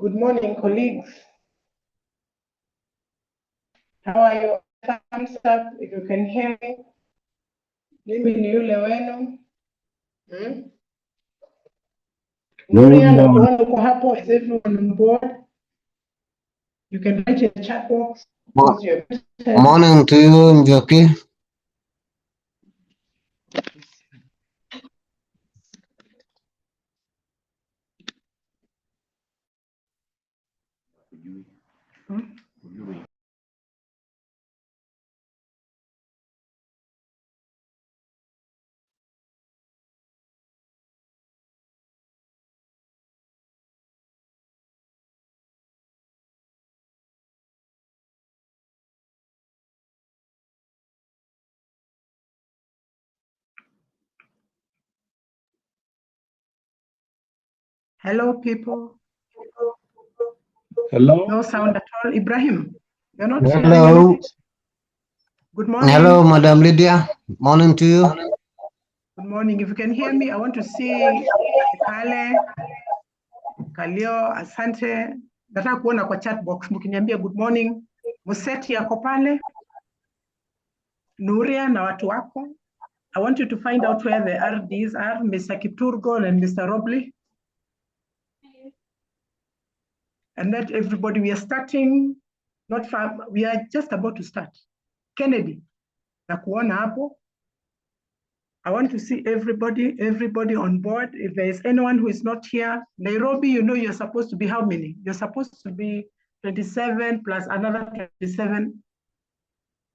Good morning, colleagues. How are you? Thumbs up if you can hear me. Mimi ni yule wenu. Nuria, na kuona uko hapo. Is everyone on board? You can write in the chat box. Morning to you, Njoki. Hello, people. Hello. No sound at all. Ibrahim, you're not Hello. Good morning. Hello, Madam Lydia. Morning to you. Good morning. If you can hear me, I want to see Kale, Kalio, Asante. Nataka kuona kwa chat box mkiniambia good morning. Museti yako pale. Nuria na watu wako. I want you to find out where the RDs are, Mr. Kiturgo and Mr. Robley. And let everybody, we are starting, not far, we are just about to start. Kennedy, na kuona hapo. I want to see everybody on board. If there is anyone who is not here, Nairobi, you know you're supposed to be how many? You're supposed to be 27 plus another 27.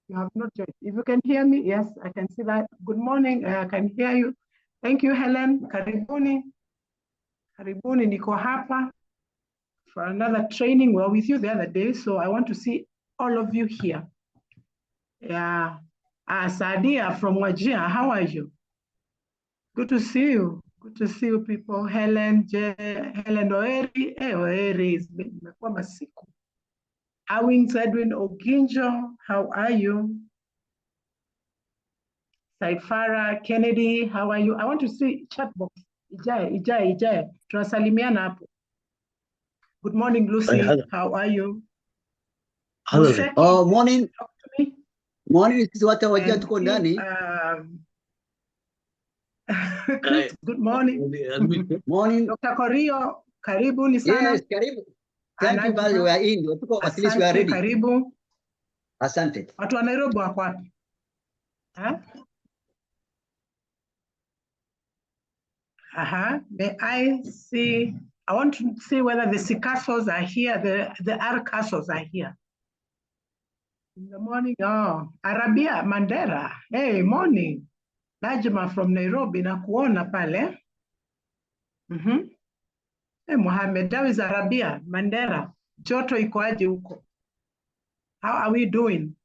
You have not joined. If you can hear me, yes, I can see that. Good morning, I can hear you. Thank you, Helen. Karibuni. Karibuni, niko hapa for another training. We were with you the other day, so I want to see all of you here. Yeah. Sadia from Wajir, how are you? Good to see you. Good to see you, people. Helen Oeri. Oeri is imekuwa masiku. Awings Edwin Oginjo, how are you? Saifara Kennedy, how are you? I want to see chat box. Ijae. Tunasalimiana hapo. Good morning, Lucy. How are you? Hello. Oh, morning. Talk to me. Morning, sisi watu wajia tuko ndani. Chris, good morning. Morning. Dr. Korio, karibuni sana. Yes, karibu. Thank you, guys. We are in. Tuko at least we are ready. Karibu. Asante. Watu wa Nairobi wako wapi? May I see? I want to see whether the Sikasos are here, the Arkasos are here. In the morning, oh, Arabia, Mandera. Hey, morning. Najma from Nairobi, na kuona pale. Hey, Mohammed, that is Arabia, Mandera. Joto iko aje huko? How are we doing?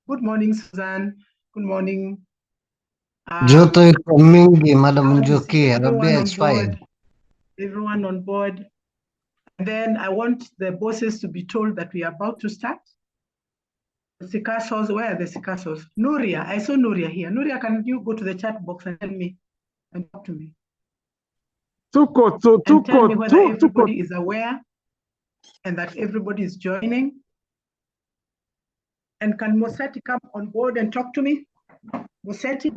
Good morning, Suzanne. Good morning. Joto iko mingi, Madam Njoki. Arabia is fine. Everyone on board. Then I want the bosses to be told that we are about to start. The Sikasos, where are the Sikasos? Nuria, I saw Nuria here. Nuria, can you go to the chat box and tell me and talk to me? And tell me whether everybody is aware and that everybody is joining. And can Moseti come on board and talk to me? Moseti?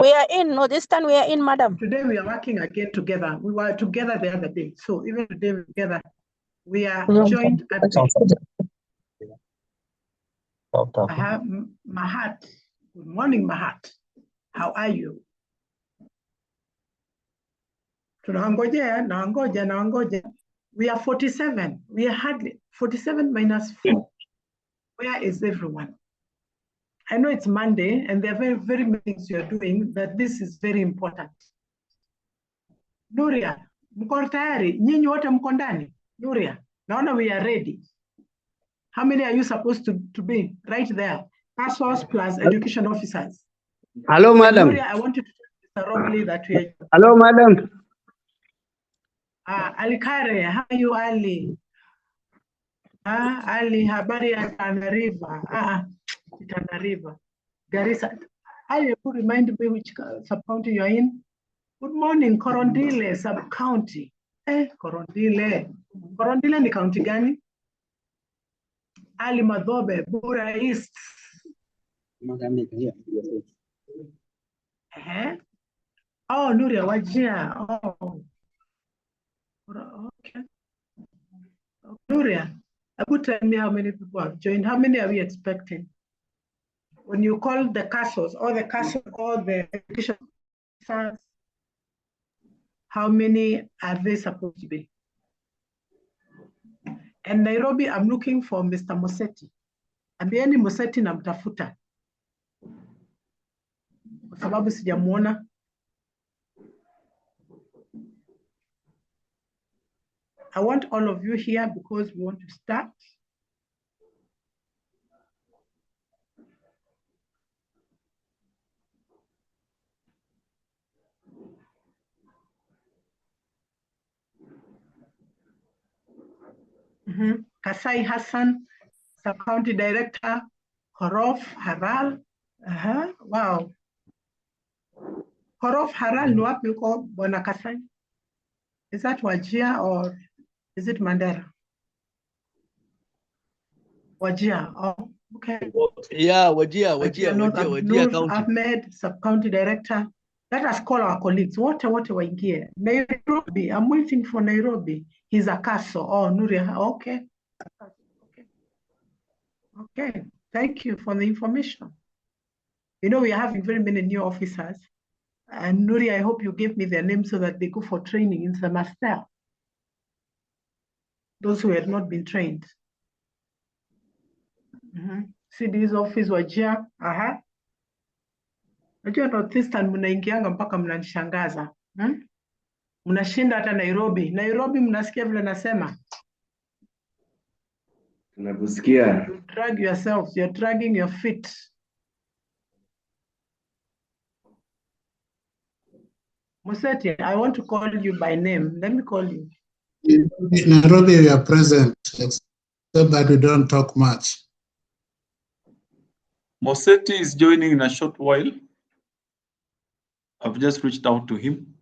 We are in, no, this time we are in, madam. Today we are working again together. We were together the other day. So even today we're together, we are joined at Mahat. Good morning, Mahat. How are you? Naongoja. We are 47. We are hardly 47 minus 4. Where is everyone? I know it's Monday and there are very, very many things you're doing, but this is very important. Nuria, mko tayari? Nyinyi wote mko ndani? Nuria, naona we are ready. How many are you supposed to be? Right there. Pastors plus education officers. Hello, madam. Nuria, I want you to tell Mr. Robley that we are. Hello, madam. Ali Kare, how are you, Ali? Ali, habari ya Tana River. Tana River. Garissa. Ali, you remind me which sub-county you are in? Good morning, Korondile sub-county. Korondile. Korondile ni kaunti gani? Ali Madhobe, Bura East. Oh, Nuria Wajia. Oh. Okay. Nuria, tell me how many people have joined. How many are we expecting? When you call the castles, all the education funds, how many are they supposed to be? And Nairobi, I'm looking for Mr. Moseti. Ambieni Moseti namtafuta. Kwa sababu sijamuona. I want all of you here because we want to start. Kasai Hassan, Sub-County Director, Horof Haral. Wow. Horof Haral ni wapi uko Bwana Kasai? Is that Wajia or is it Mandera? Wajia, oh, okay. Yeah, Wajia County. Ahmed, Sub-County Director. Let us call our colleagues. Wote waingie. Nairobi, I'm waiting for Nairobi. He's a castle. Oh, Nuria, okay. Okay, thank you for the information. You know, we are having very many new officers. And Nuri, I hope you give me their names so that they go for training in semester. Those who had not been trained. CD's office Wajia. Najua Northeastern mnaingianga mpaka mnanishangaza. Mnashinda hata Nairobi. Nairobi mnasikia vile nasema? Tunakusikia. You drag yourselves, you're dragging your feet. Moseti, I want to call you by name. Let me call you. In Nairobi, we are present, except that we don't talk much. Moseti is joining in a short while. I've just reached out to him.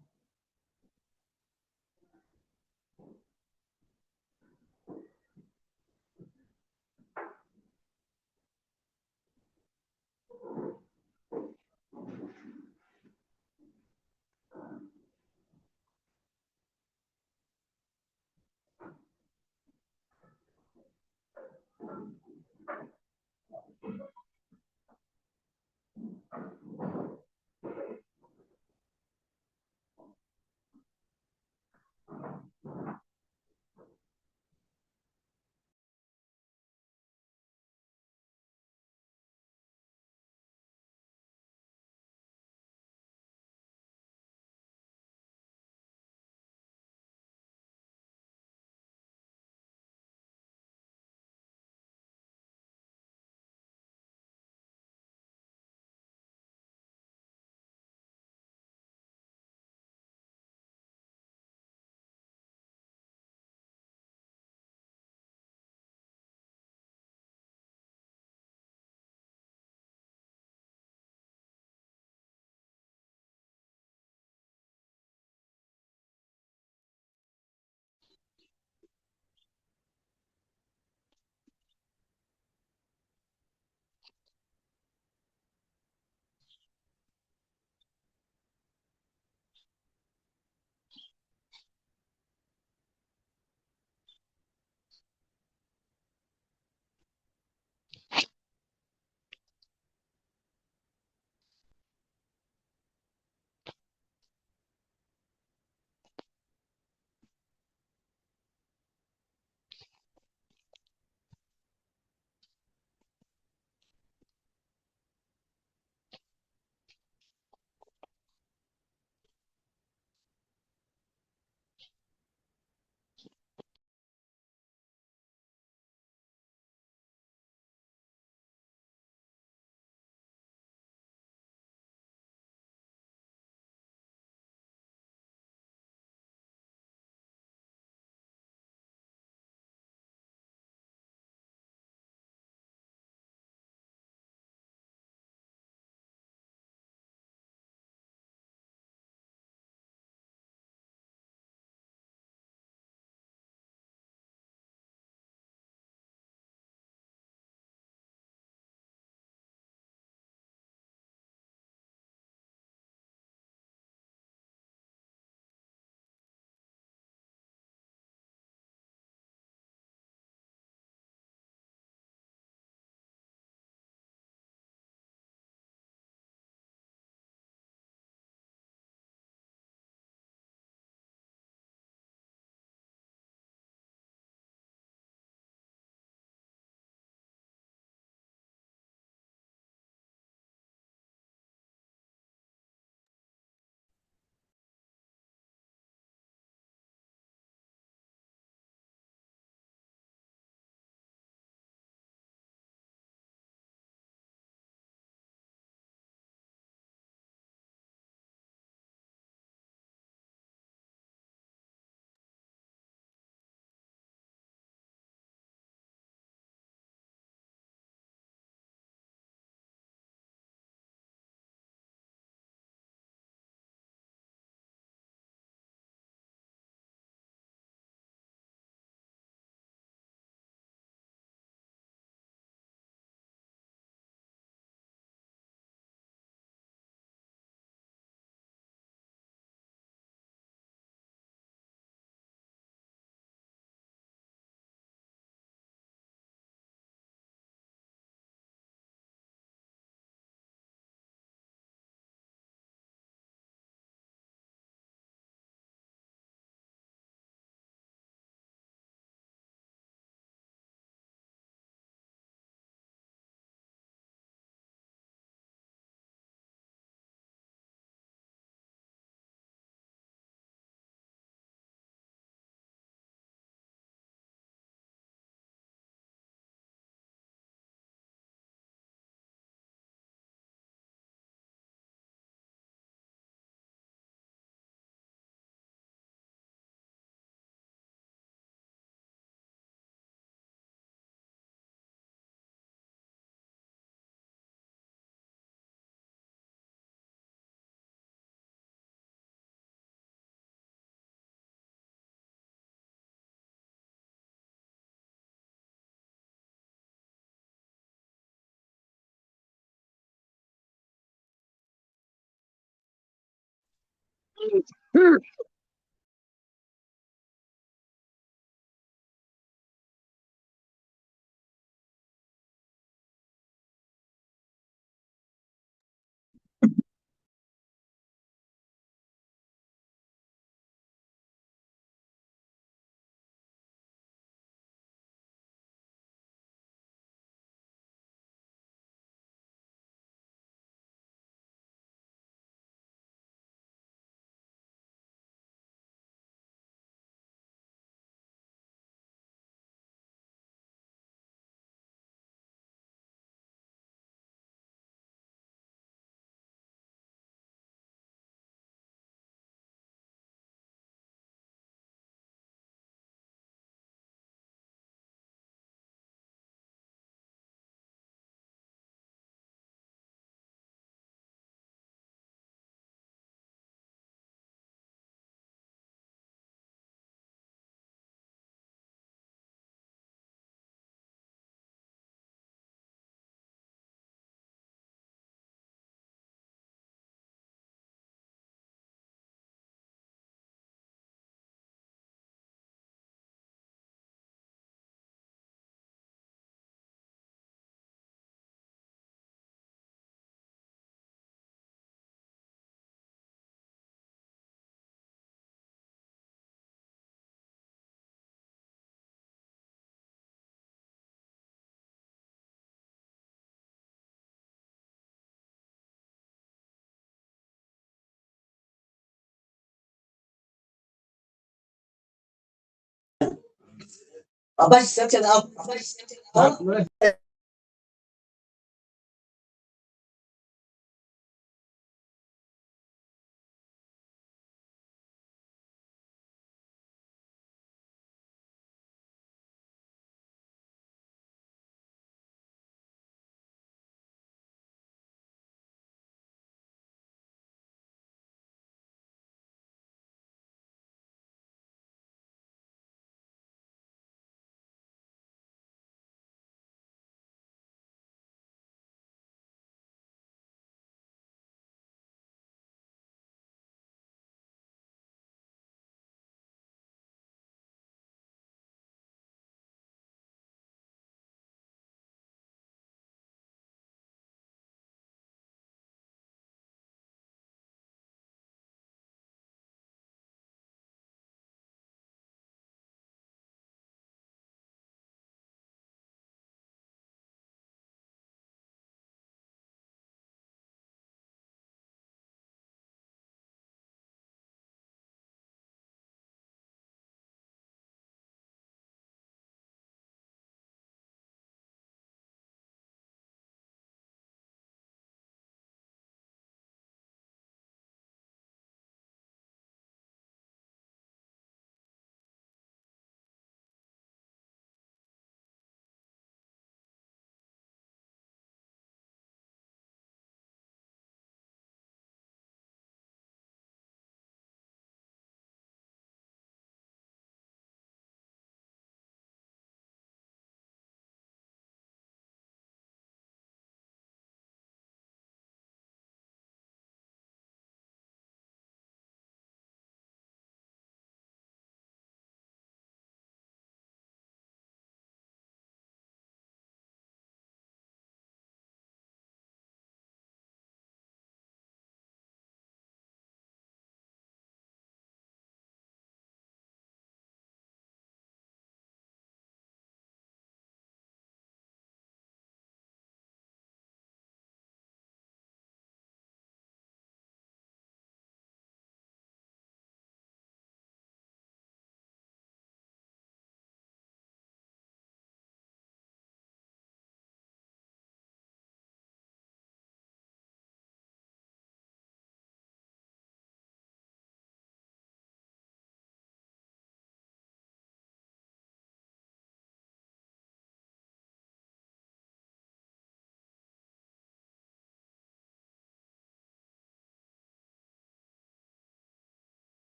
Abash section up.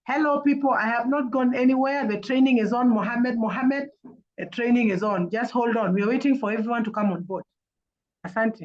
Hello, people. I have not gone anywhere. The training is on. Mohammed, the training is on. Just hold on. We're waiting for everyone to come on board. Asante.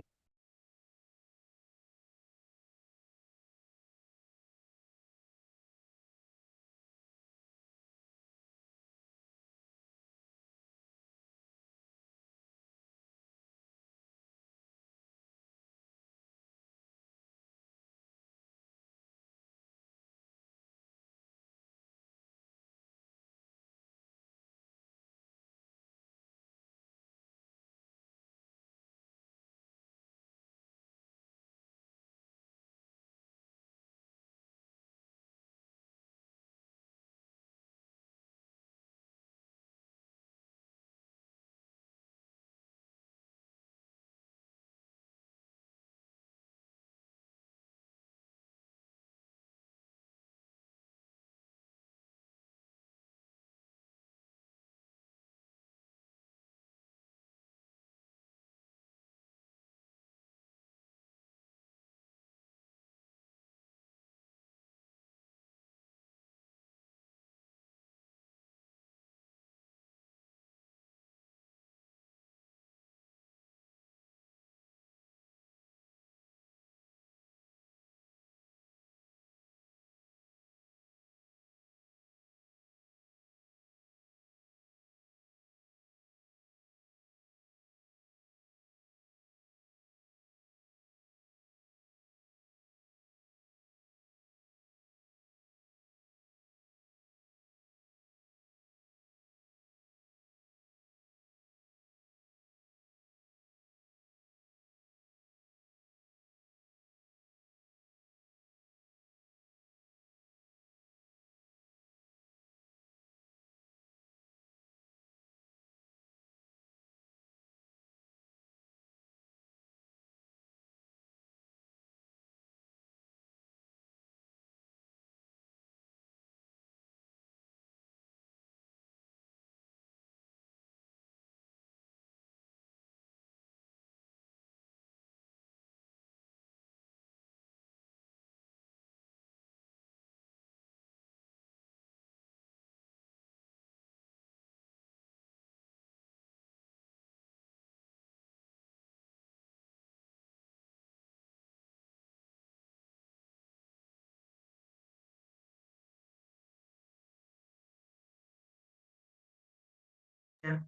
Yeah.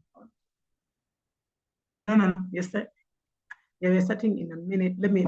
No. Yes, sir. Yeah, we're starting in a minute. Let me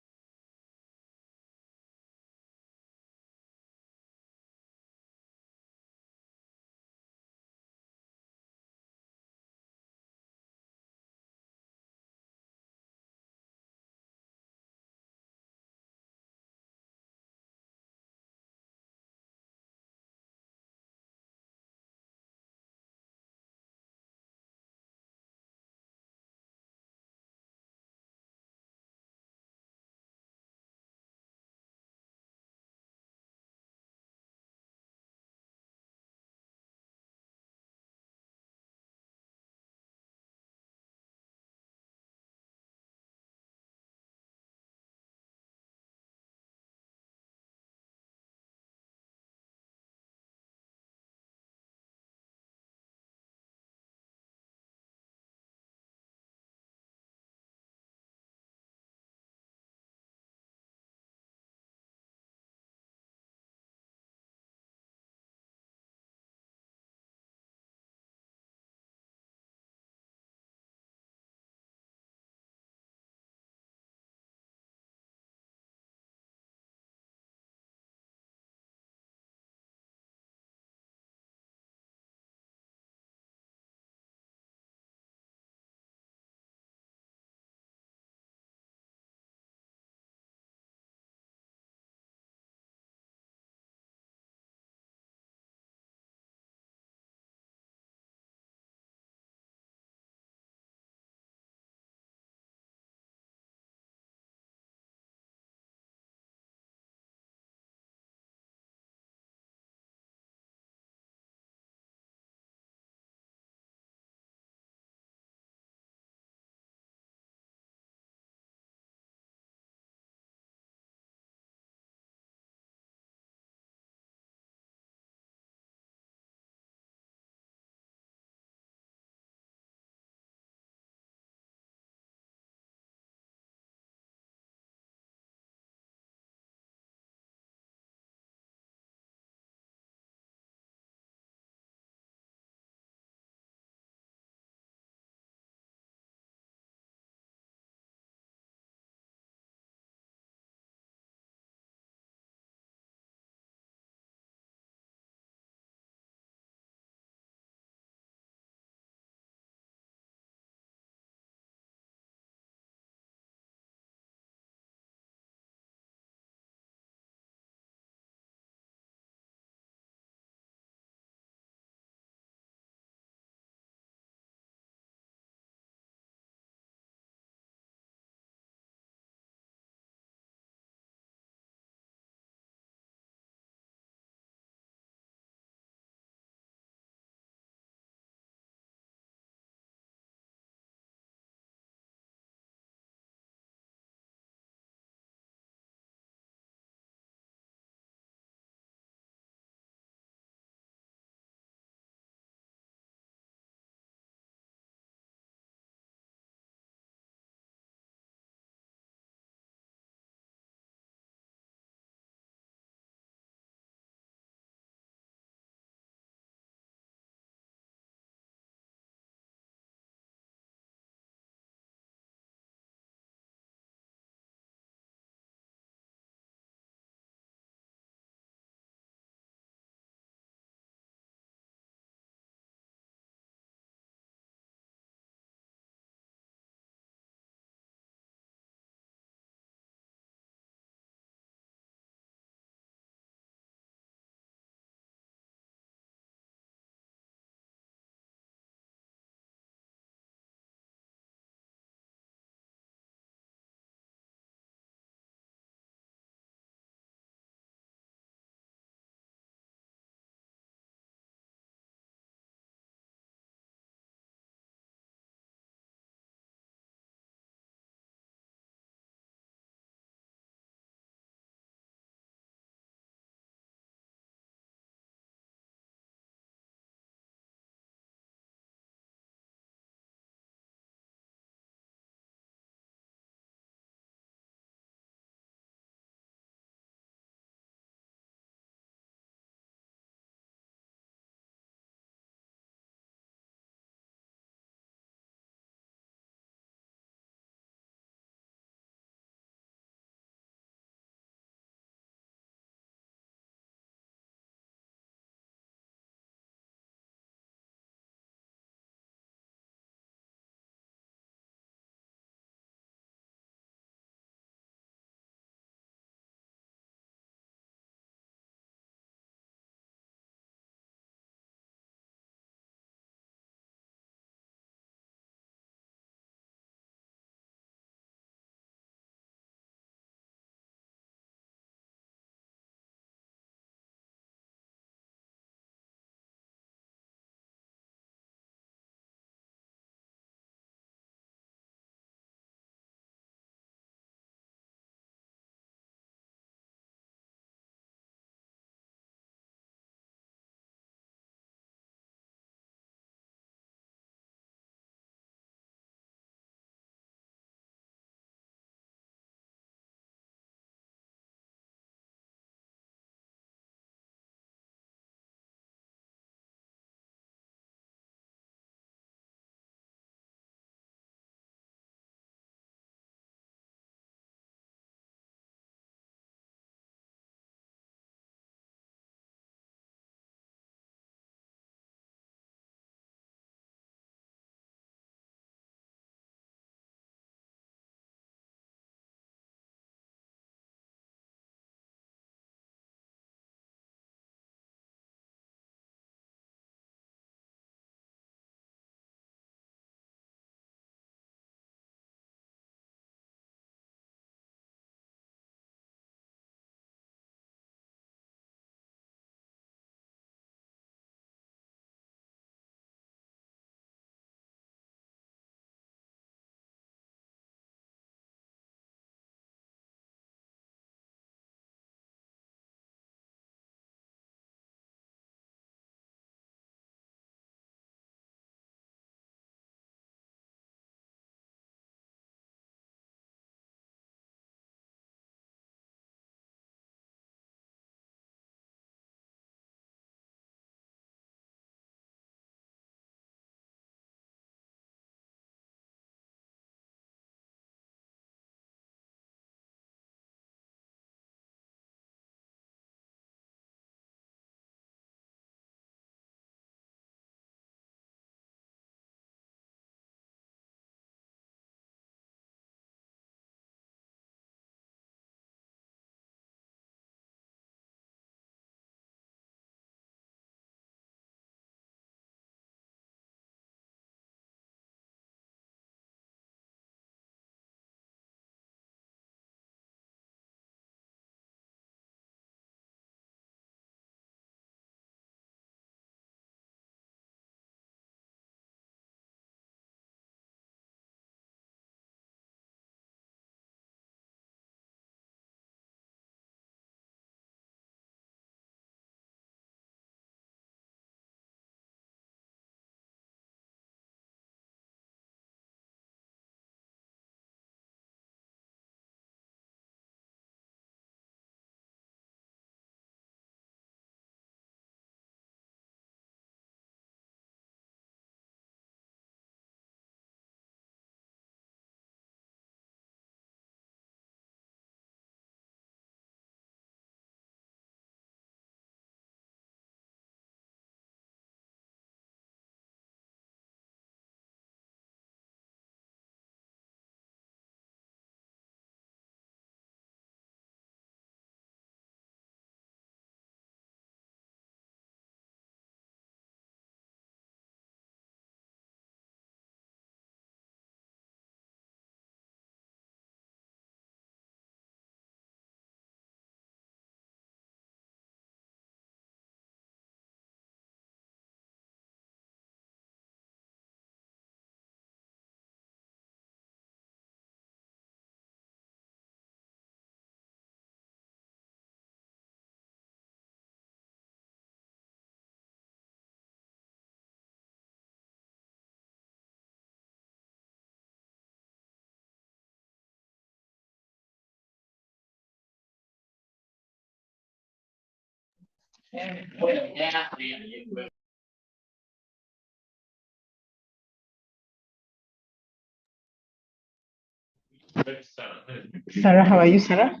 Sarah, how are you, Sarah?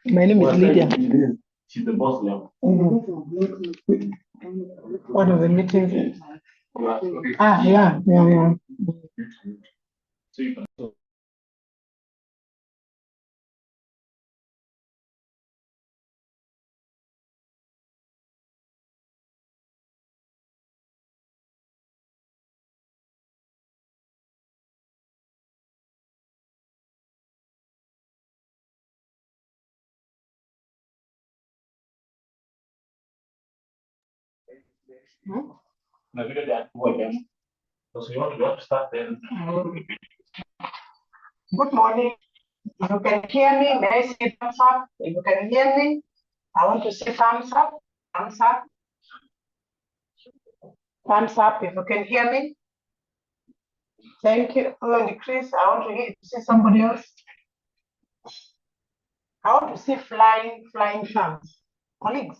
My name is Lydia. She's the boss now. One of the meetings. Yeah. So you can na vile vya kuoja. So you want to start then. Good morning. If you can hear me, may I see thumbs up? If you can hear me, I want to see thumbs up. Thumbs up. Thumbs up if you can hear me. Thank you. Oh, and Chris, I want to see somebody else. I want to see flying thumbs. Colleagues,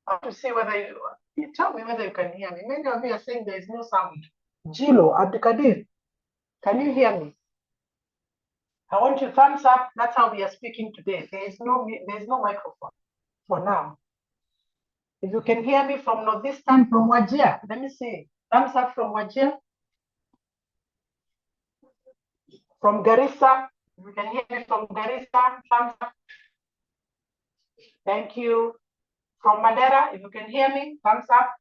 I want to see whether you tell me whether you can hear me. Many of you are saying there is no sound. Jilo, Abdikadir, can you hear me? I want you thumbs up. That's how we are speaking today. There is no microphone for now. If you can hear me from Northeastern, from Wajir, let me see. Thumbs up from Wajir. From Garissa, if you can hear me from Garissa, thumbs up. Thank you. From Madera, if you can hear me, thumbs up.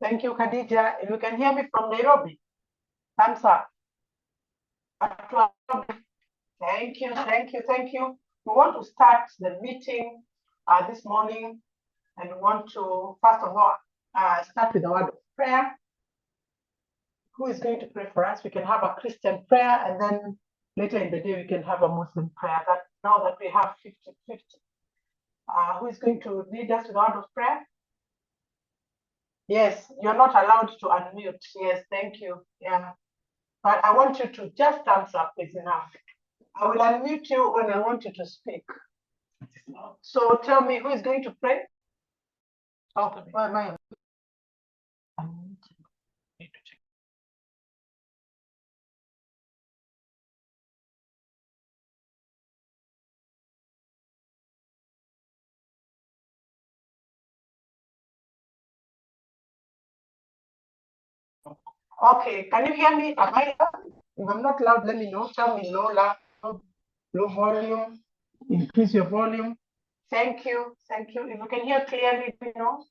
Thank you, Khadija. If you can hear me from Nairobi, thumbs up. Thank you. We want to start the meeting this morning, and we want to, first of all, start with a word of prayer. Who is going to pray for us? We can have a Christian prayer, and then later in the day, we can have a Muslim prayer. Now that we have 50-50. Who is going to lead us with a word of prayer? Yes, you're not allowed to unmute. Yes, thank you. Yeah. But I want you to just thumbs up is enough. I will unmute you when I want you to speak. So tell me who is going to pray? Okay. Where am I? Okay, can you hear me? Am I loud? If I'm not loud, let me know. Tell me low, loud, low volume. Increase your volume. Thank you. If you can hear clearly, you know.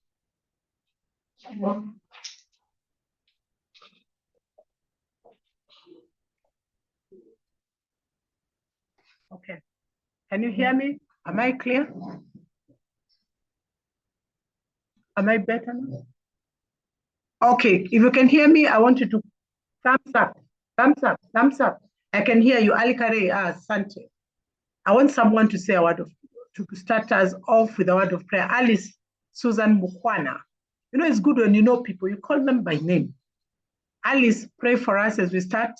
Okay. Can you hear me? Am I clear? Am I better now? Okay, if you can hear me, I want you to thumbs up. I can hear you, Ali Kare, Sante. I want someone to say a word to start us off with a word of prayer. Alice Susan Mukwana. You know, it's good when you know people, you call them by name. Alice, pray for us as we start.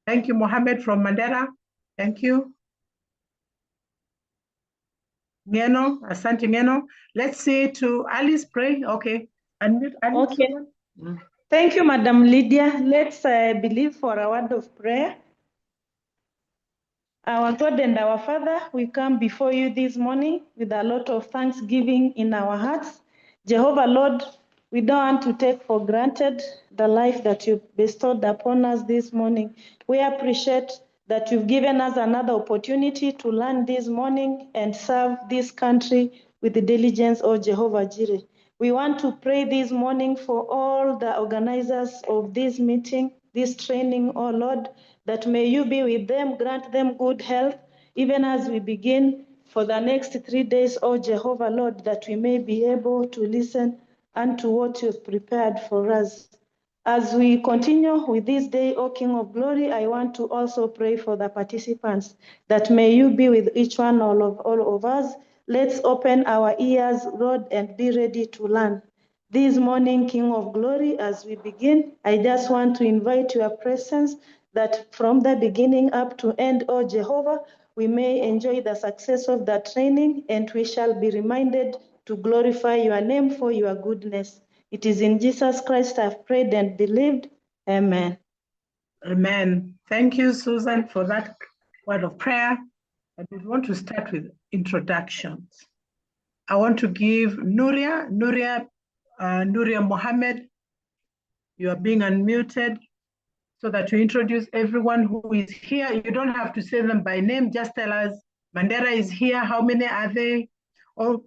Thank you, Mohammed from Mandera. Thank you. Ngeno, Asante Ngeno. Let's say to Alice, pray. Okay. Unmute Alice. Okay. Thank you, Madam Lydia. Let's believe for a word of prayer. Our God and our Father, we come before you this morning with a lot of thanksgiving in our hearts. Jehovah Lord, we don't want to take for granted the life that you bestowed upon us this morning. We appreciate that you've given us another opportunity to learn this morning and serve this country with the diligence of Jehovah Jireh. We want to pray this morning for all the organizers of this meeting, this training, oh Lord, that may you be with them, grant them good health, even as we begin for the next 3 days, oh Jehovah Lord, that we may be able to listen unto what you've prepared for us. As we continue with this day, O King of Glory, I want to also pray for the participants, that may you be with each one, all of us. Let's open our ears, Lord, and be ready to learn. This morning, King of Glory, as we begin, I just want to invite your presence, that from the beginning up to end, O Jehovah, we may enjoy the success of the training, and we shall be reminded to glorify your name for your goodness. It is in Jesus Christ I've prayed and believed. Amen. Amen. Thank you, Susan, for that word of prayer. And we want to start with introductions. I want to give Nuria Mohammed. You are being unmuted so that you introduce everyone who is here. You don't have to say them by name, just tell us Mandera is here, how many are they? Or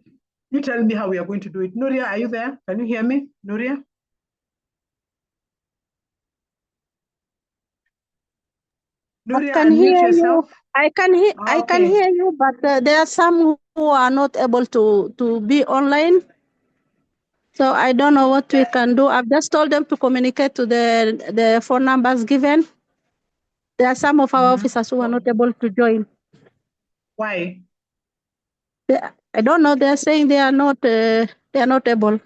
you tell me how we are going to do it. Nuria, are you there? Can you hear me, Nuria? Nuria, I can unmute hear yourself. you. I can hear you, but there are some who are not able to be online. So I don't know what we can do. I've just told them to communicate to the phone numbers given. There are some of our officers who are not able to join. Why? I don't know. They're saying they are not able.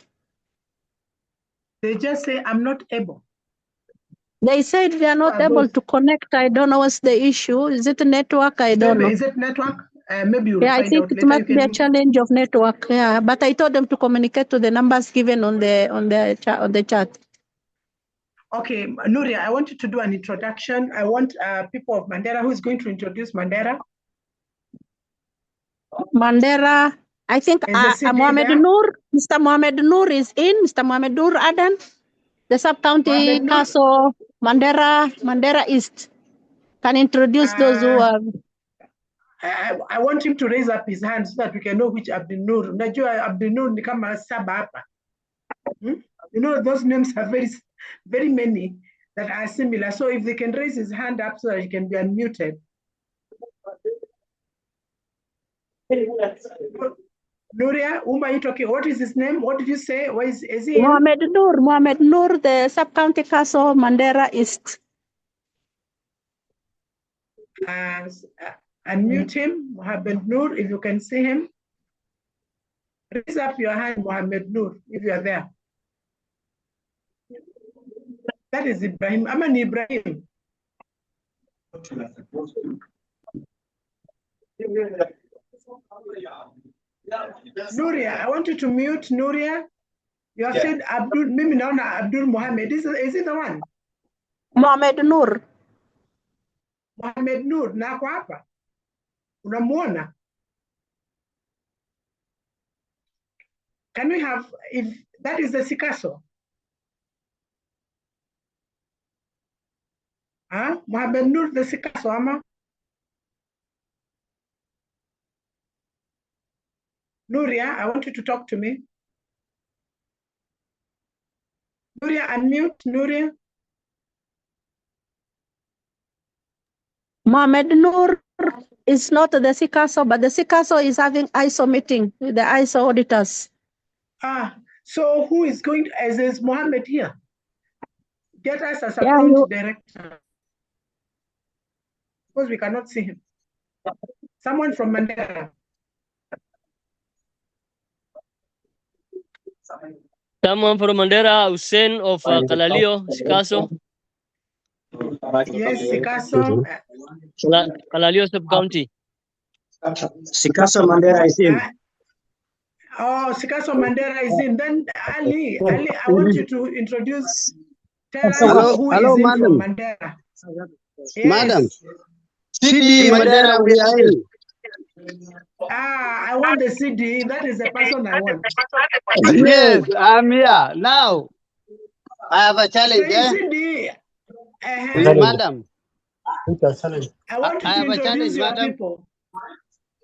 They just say, I'm not able. They said they are not able to connect. I don't know what's the issue. Is it network? I don't know. Is it network? Maybe you'll Yeah, I find think out it later. must be a challenge of network. Yeah, but I told them to communicate to the numbers given on the chat. Okay, Nuria, I want you to do an introduction. I want people of Mandera. Who is going to introduce Mandera? Mandera, I think Mohamed Noor, Mr. Mohamed Noor is in. Mr. Mohamed Noor Adan, the sub-county Kaso, Mandera East. Can introduce those who are. I want him to raise up his hand so that we can know which Abdul Noor. Najua Abdul Noor ni kama saba hapa. You know, those names are very, very many that are similar. So if they can raise his hand up so that he can be unmuted. Nuria, Uma, you talking? What is his name? What did you say? Where is he? Mohamed Noor, the sub-county Kaso, Mandera East. Unmute him, Mohamed Noor, if you can see him. Raise up your hand, Mohamed Noor, if you are there. That is Ibrahim. Aman Ibrahim. Nuria, I want you to mute Nuria. You have said Abdul, mimi naona Abdul Mohammed. Is it the one? Mohamed Noor. Mohamed Noor, na ako hapa. Unamuona? Can we have, if that is the Sikaso? Mohamed Noor, the Sikaso, ama? Nuria, I want you to talk to me. Nuria, unmute, Nuria. Mohamed Noor is not the Sikaso, but the Sikaso is having ISO meeting with the ISO auditors. So who is going to, as is Mohammed here? Get us as a account director. Because we cannot see him. Someone from Mandera. Someone from Mandera, Hussein of Kalalio, Sikaso. Yes, Sikaso. Kalalio sub-county. Sikaso Mandera is in. Sikaso Mandera is in. Then Ali, I want you to introduce, tell us who is in madam. from Mandera. Yes. Madam, CD Mandera we are in. I want the CD. That is the person I want. Yes, I'm here. Now, I have a challenge. CD. Madam. I want you to introduce your people.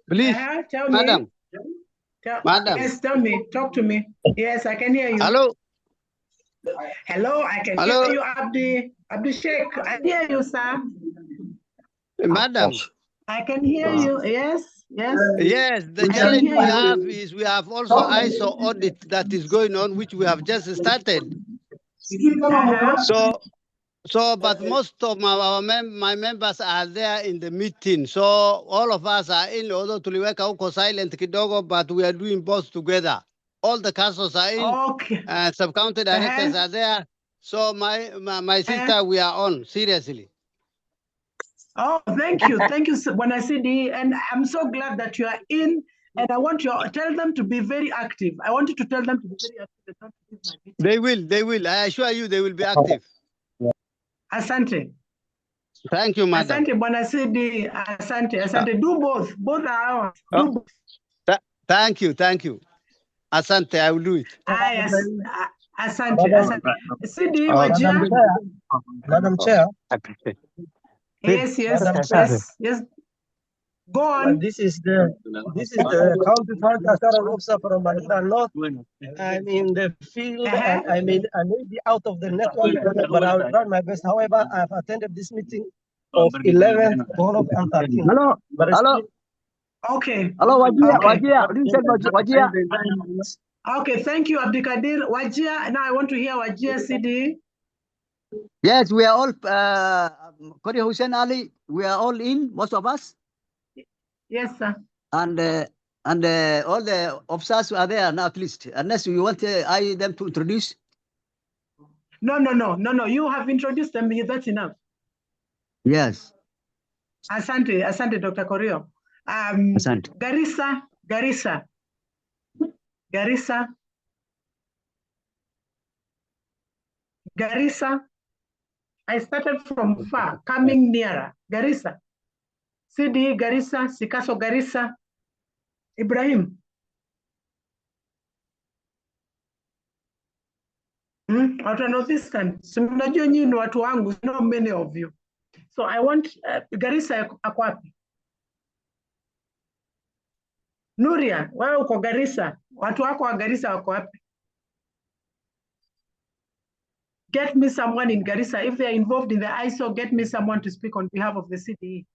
Please, tell madam. Me. Madam. Yes, tell me. Talk to me. Yes, I can hear you. Hello. Hello, I can hear you, Abdi Sheikh. I hear you, sir. Madam. I can hear you. Yes. Yes, the challenge we have is we have also ISO audit that is going on, which we have just started. But most of my members are there in the meeting. So all of us are in order to work out silent kidogo, but we are doing both together. All the councils are in, sub-county directors are there. So my sister, we are on, seriously. Oh, thank you. Thank you, Bwana CD. And I'm so glad that you are in. And I want you to tell them to be very active. I want you to tell them to be very active. They will. I assure you they will be active. Asante. Thank you, madam. Asante, Bwana CD. Asante, asante. Do both. Both are ours. Do both. Thank you. Asante, I will do it. Yes. Asante, asante. CD, Wajia. Madam Chair. Yes. Go on. This is the county front assurance officer from Maritime North. I'm in the field and I may be out of the network, but I will try my best. However, I have attended this meeting of 11th, 12th, and 13th. Hello. Okay. Hello, Wajia. Okay. Wajia. Okay, thank you, Abdikadir. Wajia, now I want to hear Wajia CD. Yes, we are all, Kori Hussein Ali, we are all in, most of us. Yes, sir. And all the officers are there now, at least, unless you want them to introduce. No. You have introduced them. That's enough. Yes. Asante, Dr. Korio. Asante. Garissa. I started from far, coming nearer. Garissa. CD, Garissa, Sikaso, Garissa. Ibrahim. Watu wa Northeastern, si mnajua nyinyi ni watu wangu, know many of you. So I want Garissa ako wapi? Nuria, wewe uko Garissa. Watu wako wa Garissa wako wapi? Get me someone in Garissa. If they are involved in the ISO, get me someone to speak on behalf of the CDE.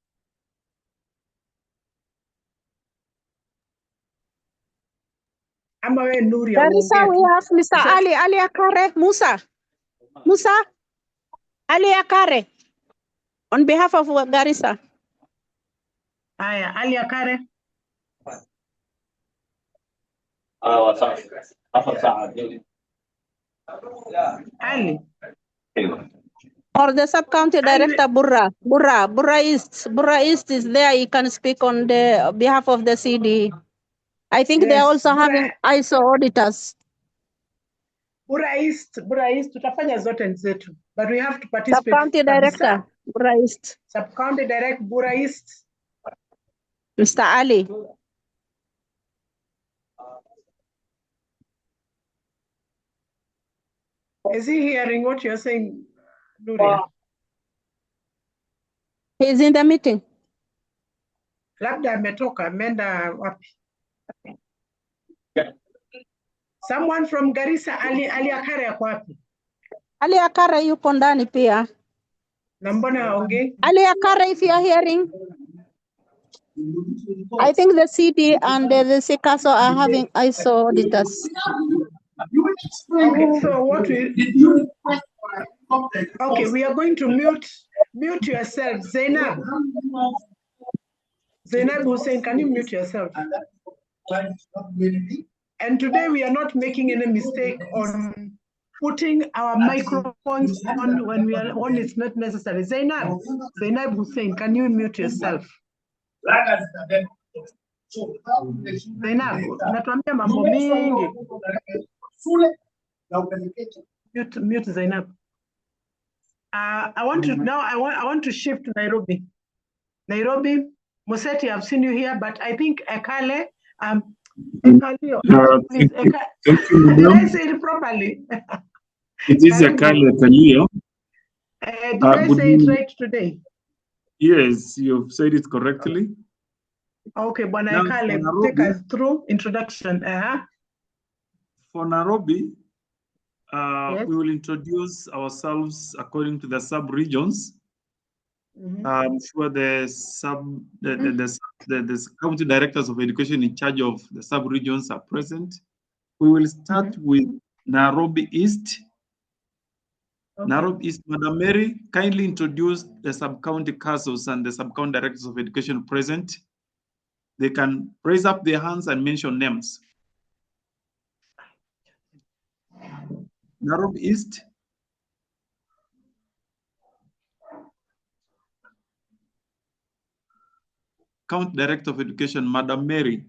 Nuria. Garissa, we have Mr. Ali Akare, Musa, Ali Akare, on behalf of Garissa. Ali Akare. Ali. Or the sub-county director, Burra East is there. You can speak on the behalf of the CD. I think they're also having ISO auditors. Burra East, tutafanya zote zetu, but we have to participate. Sub-county director, Burra East. Sub-county director, Burra East. Mr. Ali. Is he hearing what you're saying, Nuria? He's in the meeting. Labda ametoka, ameenda wapi? Someone from Garissa, Ali Akare ako wapi? Ali Akare yuko ndani pia. Na mbona haongei? Ali Akare, if you are hearing, I think the CD and the Sikaso are having ISO auditors. Okay, so what we are going to mute yourself. Zainab Hussein, can you mute yourself? And today we are not making any mistake on putting our microphones on when it's not necessary. Zainab Hussein, can you mute yourself? Zainab, unatuambia mambo mingi. Mute Zainab. I want to shift to Nairobi. Nairobi, Museti, I've seen you here, but I think Ekale, please, did I say it properly? It is Ekale Kalio. Did I say it right today? Yes, you've said it correctly. Okay, Bwana Ekale, take us through introduction. For Nairobi, we will introduce ourselves according to the sub-regions. I'm sure the county directors of education in charge of the sub-regions are present. We will start with Nairobi East. Nairobi East, Madam Mary, kindly introduce the sub-county councils and the sub-county directors of education present. They can raise up their hands and mention names. Nairobi East. Sub-County Director of Education, Madam Mary.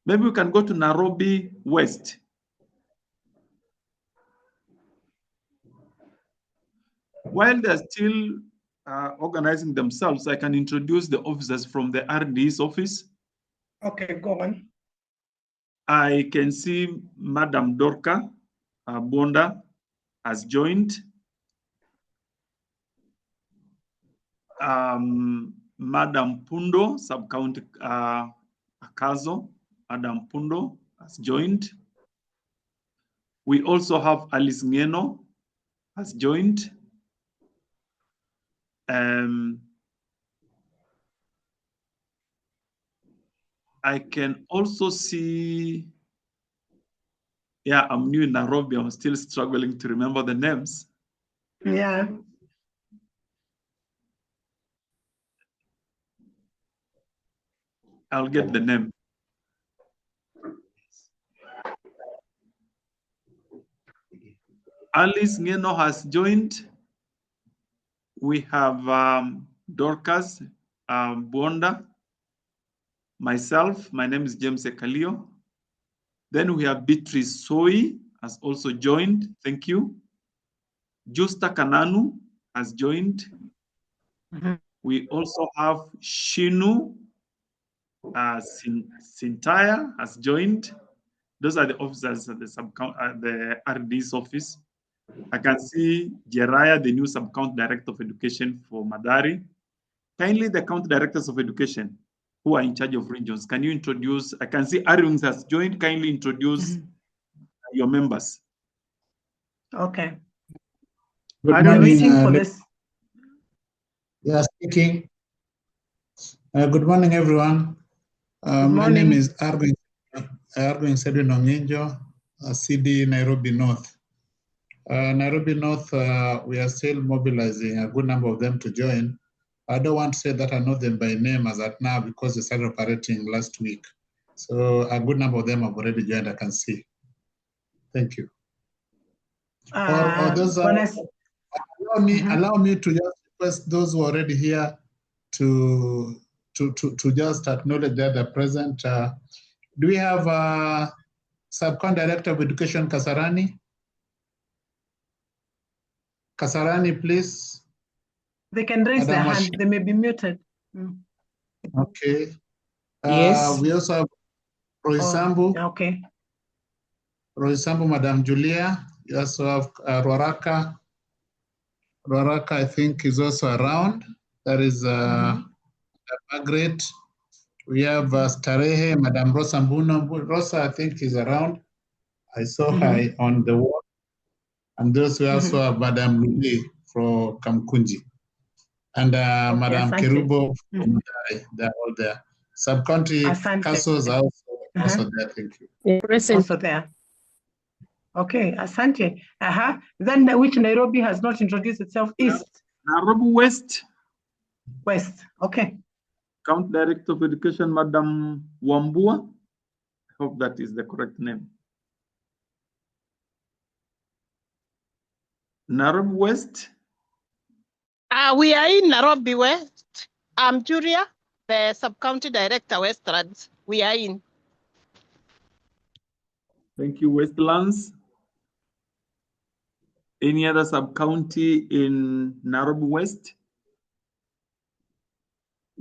Maybe we can go to Nairobi West. While they're still organizing themselves, I can introduce the officers from the RD's office. Okay, go on. I can see Madam Dorka Bonda has joined. Madam Pundo, Sub-County Akazo, Madam Pundo has joined. We also have Alice Ngeno has joined. I can also see, yeah, I'm new in Nairobi. I'm still struggling to remember the names. Yeah. I'll get the name. Alice Ngeno has joined. We have Dorcas Bonda. Myself, my name is James Ekalio. Then we have Beatrice Soi has also joined. Thank you. Justa Kananu has joined. We also have Shinu Sintaya has joined. Those are the officers at the RD's office. I can see Jeraya, the new Sub-County Director of Education for Madari. Kindly, the County Directors of Education who are in charge of regions, can you introduce? I can see Arwings has joined. Kindly introduce your members. Okay. Good Are morning, you waiting for this? Yeah, speaking. Good morning, everyone. My name is Arwing Sedwin Onginjo, CD Nairobi North. Nairobi North, we are still mobilizing a good number of them to join. I don't want to say that I know them by name as at now because they started operating last week. So a good number of them have already joined, I can see. Thank you. Allow me to just request those who are already here to just acknowledge that they're present. Do we have Sub-County Director of Education, Kasarani? Kasarani, please. They can raise their hand. They may be muted. Okay. Yes. We also have Roisambu. Okay. Roisambu, Madam Julia. You also have Rwaraka. Rwaraka, I think, is also around. That is Margaret. We have Starehe, Madam Rosa Mbuno. Rosa, I think, is around. I saw her on the wall. And those we also have Madam Luli from Kamkunji. And Madam Kerubo from Madari. They're all there. Sub-County castles are also there. Thank you. Also there. Okay, Asante. Then which Nairobi has not introduced itself? East. Nairobi West. West. Okay. County Director of Education, Madam Wambua. I hope that is the correct name. Nairobi West. We are in Nairobi West. I'm Julia, the Sub-County Director, Westlands. We are in. Thank you, Westlands. Any other sub-county in Nairobi West?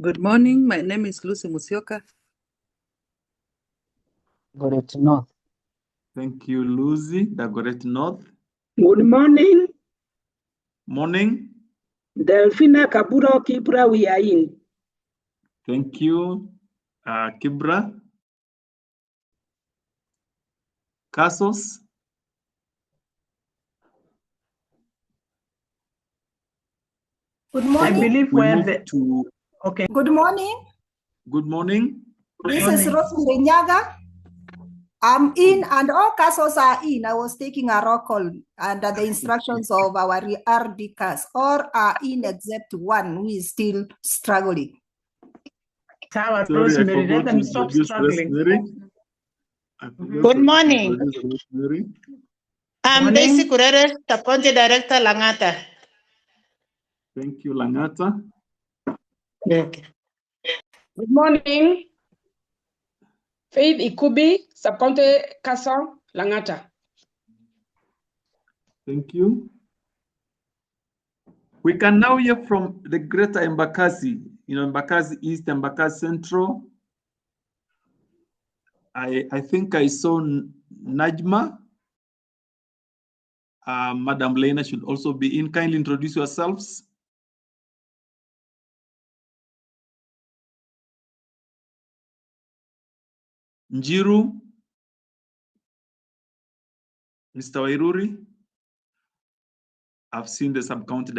Good morning. My name is Lucy Musioka. Dagoretti North. Thank you, Lucy. Dagoretti North. Good morning. Morning. Delphina Kaburo Kibra, we are in. Thank you, Kibra. Casos. Good morning. I believe Okay. Good morning. Good morning. This is Rosemary Nyaga. I'm in and all castles are in. I was taking a roll call under the instructions of our RD cast. All are in except one who is still struggling. Sorry, Rosemary, let them stop struggling. Good morning. I'm Daisy Kurere, Sub-County Director, Langata. Thank you, Langata. Okay. Good morning. Faith Ikubi, Sub-County Council, Langata. Thank you. We can now hear from the Greater Embakasi, Embakasi East, Embakasi Central. I think I saw Najma. Madam Lena should also be in. Kindly introduce yourselves. Njiru. Mr. Wairuri. I've seen the sub-county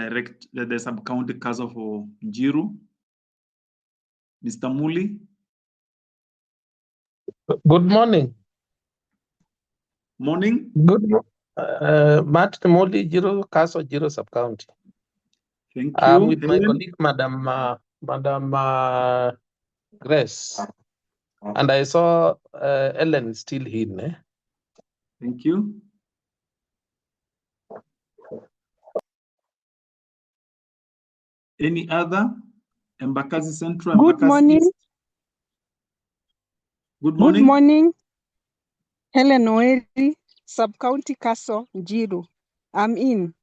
the sub-county council for Njiru. Mr. Muli. Good morning. Morning. Good morning. Martin Moli, Jiro Castle, Jiro Sub-County. Thank I'm you. with my colleague, Madam Grace. And I saw Ellen still here. Thank you. Any other? Embakasi Central, Good Embakasi morning. East. Good morning. Good morning. Helen Oeri, Sub-County Council, Njiru. I'm in.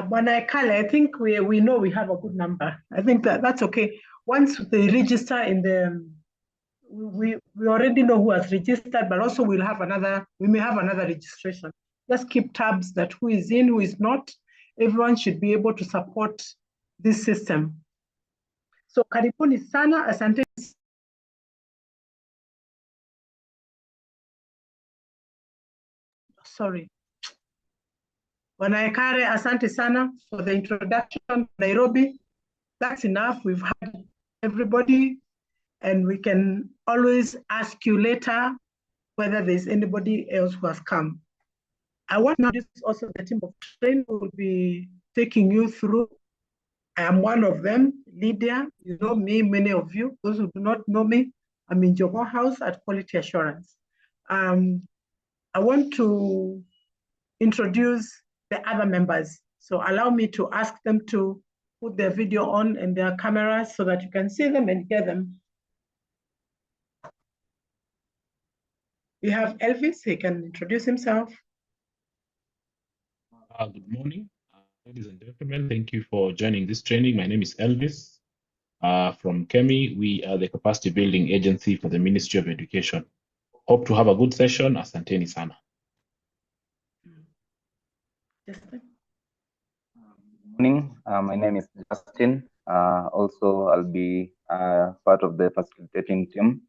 Bwana Ekale, I think we know we have a good number. I think that's okay. Once they register in the, we already know who has registered, but also we may have another registration. Just keep tabs that who is in, who is not. Everyone should be able to support this system. So karibuni sana, asante. Sorry. Bwana Ekare, asante sana for the introduction, Nairobi. That's enough. We've had everybody, and we can always ask you later whether there's anybody else who has come. I want to introduce also the team of training who will be taking you through. I am one of them, Lydia. You know me, many of you. Those who do not know me, I'm in Jogo House at Quality Assurance. I want to introduce the other members. So allow me to ask them to put their video on and their cameras so that you can see them and hear them. We have Elvis, he can introduce himself. Good morning, ladies and gentlemen. Thank you for joining this training. My name is Elvis from KEMI. We are the capacity building agency for the Ministry of Education. Hope to have a good session. Asanteni sana. Morning, my name is Justin. Also, I'll be part of the facilitating team,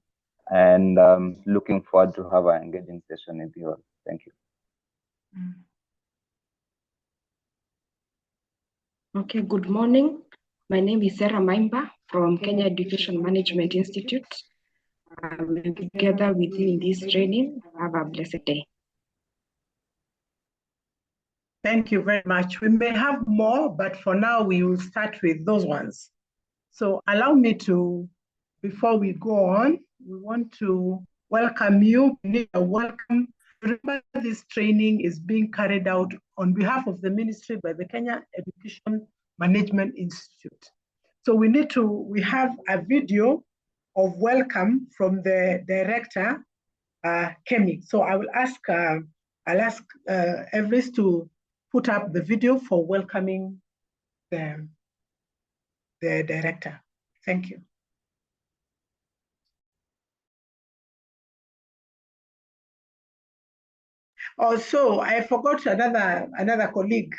and looking forward to have an engaging session with you all. Thank you. Okay, good morning. My name is Sarah Maimba from Kenya Education Management Institute. Together with you in this training. Have a blessed day. Thank you very much. We may have more, but for now we will start with those ones. So allow me to, before we go on, we want to welcome you. Welcome. Remember, this training is being carried out on behalf of the ministry by the Kenya Education Management Institute. So we have a video of welcome from the director, KEMIS. So I will ask, I'll ask Everest to put up the video for welcoming the director. Thank you. Also, I forgot another colleague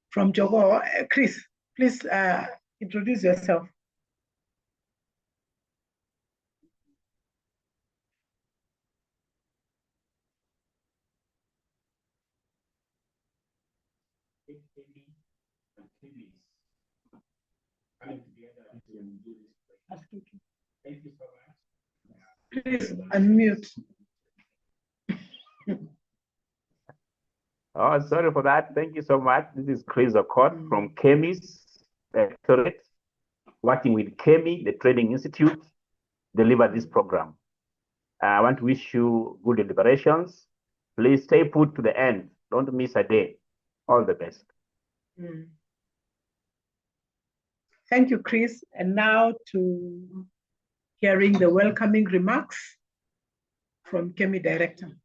from Jogo, Chris. Please introduce yourself. Please unmute. Oh, sorry for that. Thank you so much. This is Chris Okot from KEMIS Directorate, working with KEMI, the Training Institute, deliver this program. I want to wish you good deliberations. Please stay put to the end. Don't miss a day. All the best. Thank you, Chris. And now to hearing the welcoming remarks from KEMI Director.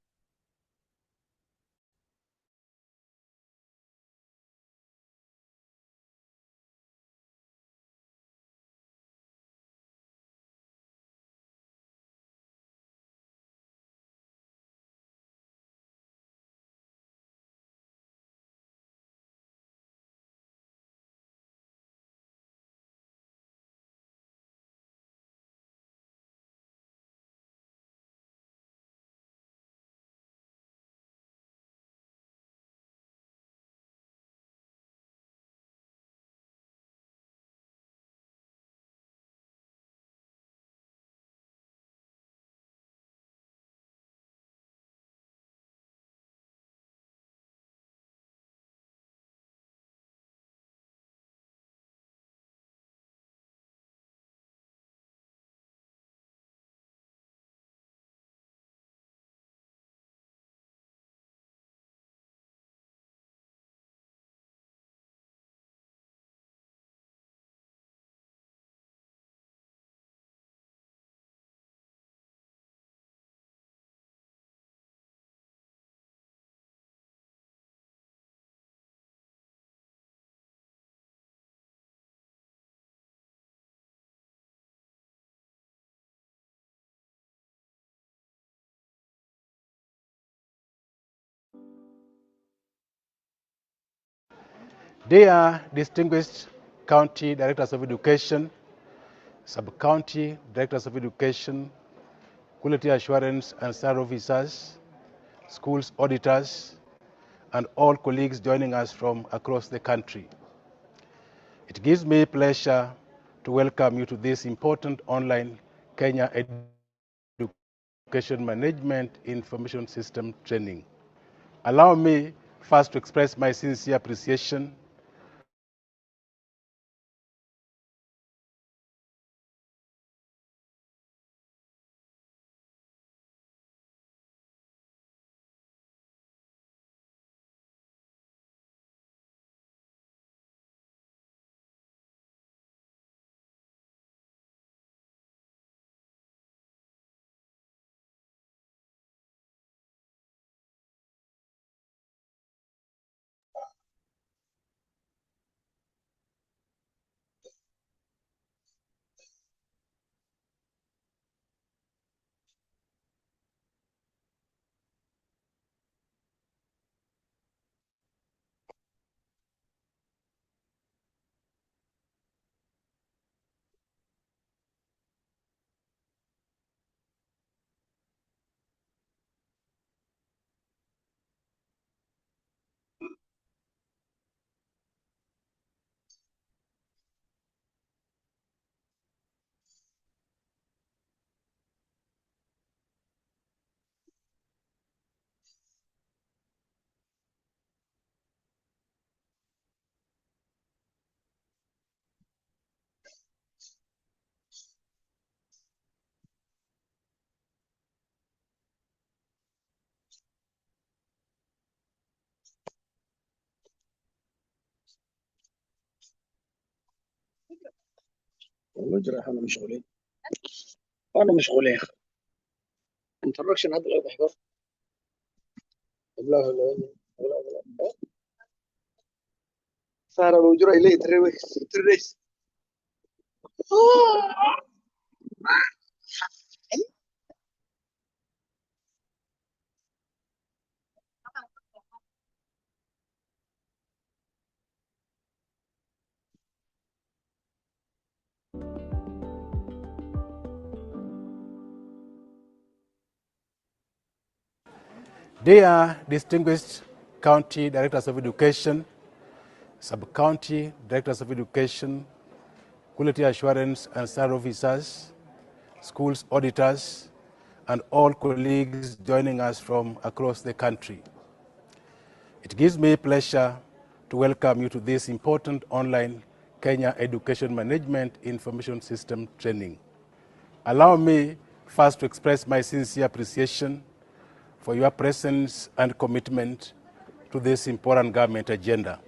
Dear distinguished county directors of education, sub-county directors of education, quality assurance and SAR officers, schools auditors, and all colleagues joining us from across the country. It gives me pleasure to welcome you to this important online Kenya Education Management Information System training. Allow me first to express my sincere appreciation والله احنا مشغولين انا مشغولين انتركشن هذا اللي بحضر لا صار وجرى الي تريس Dear distinguished county directors of education, sub-county directors of education, quality assurance and SAR officers, schools auditors, and all colleagues joining us from across the country. It gives me pleasure to welcome you to this important online Kenya Education Management Information System training. Allow me first to express my sincere appreciation for your presence and commitment to this important government agenda.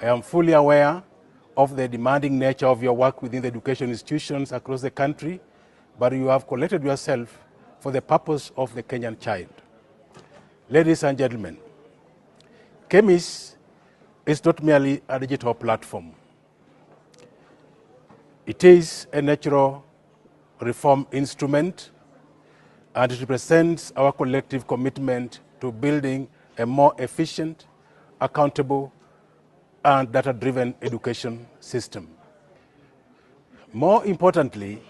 I am fully aware of the demanding nature of your work within the education institutions across the country, but you have collected yourself for the purpose of the Kenyan child. Ladies and gentlemen, KEMIS is not merely a digital platform. It is a natural reform instrument, and it represents our collective commitment to building a more efficient, accountable, and data-driven education system. More importantly,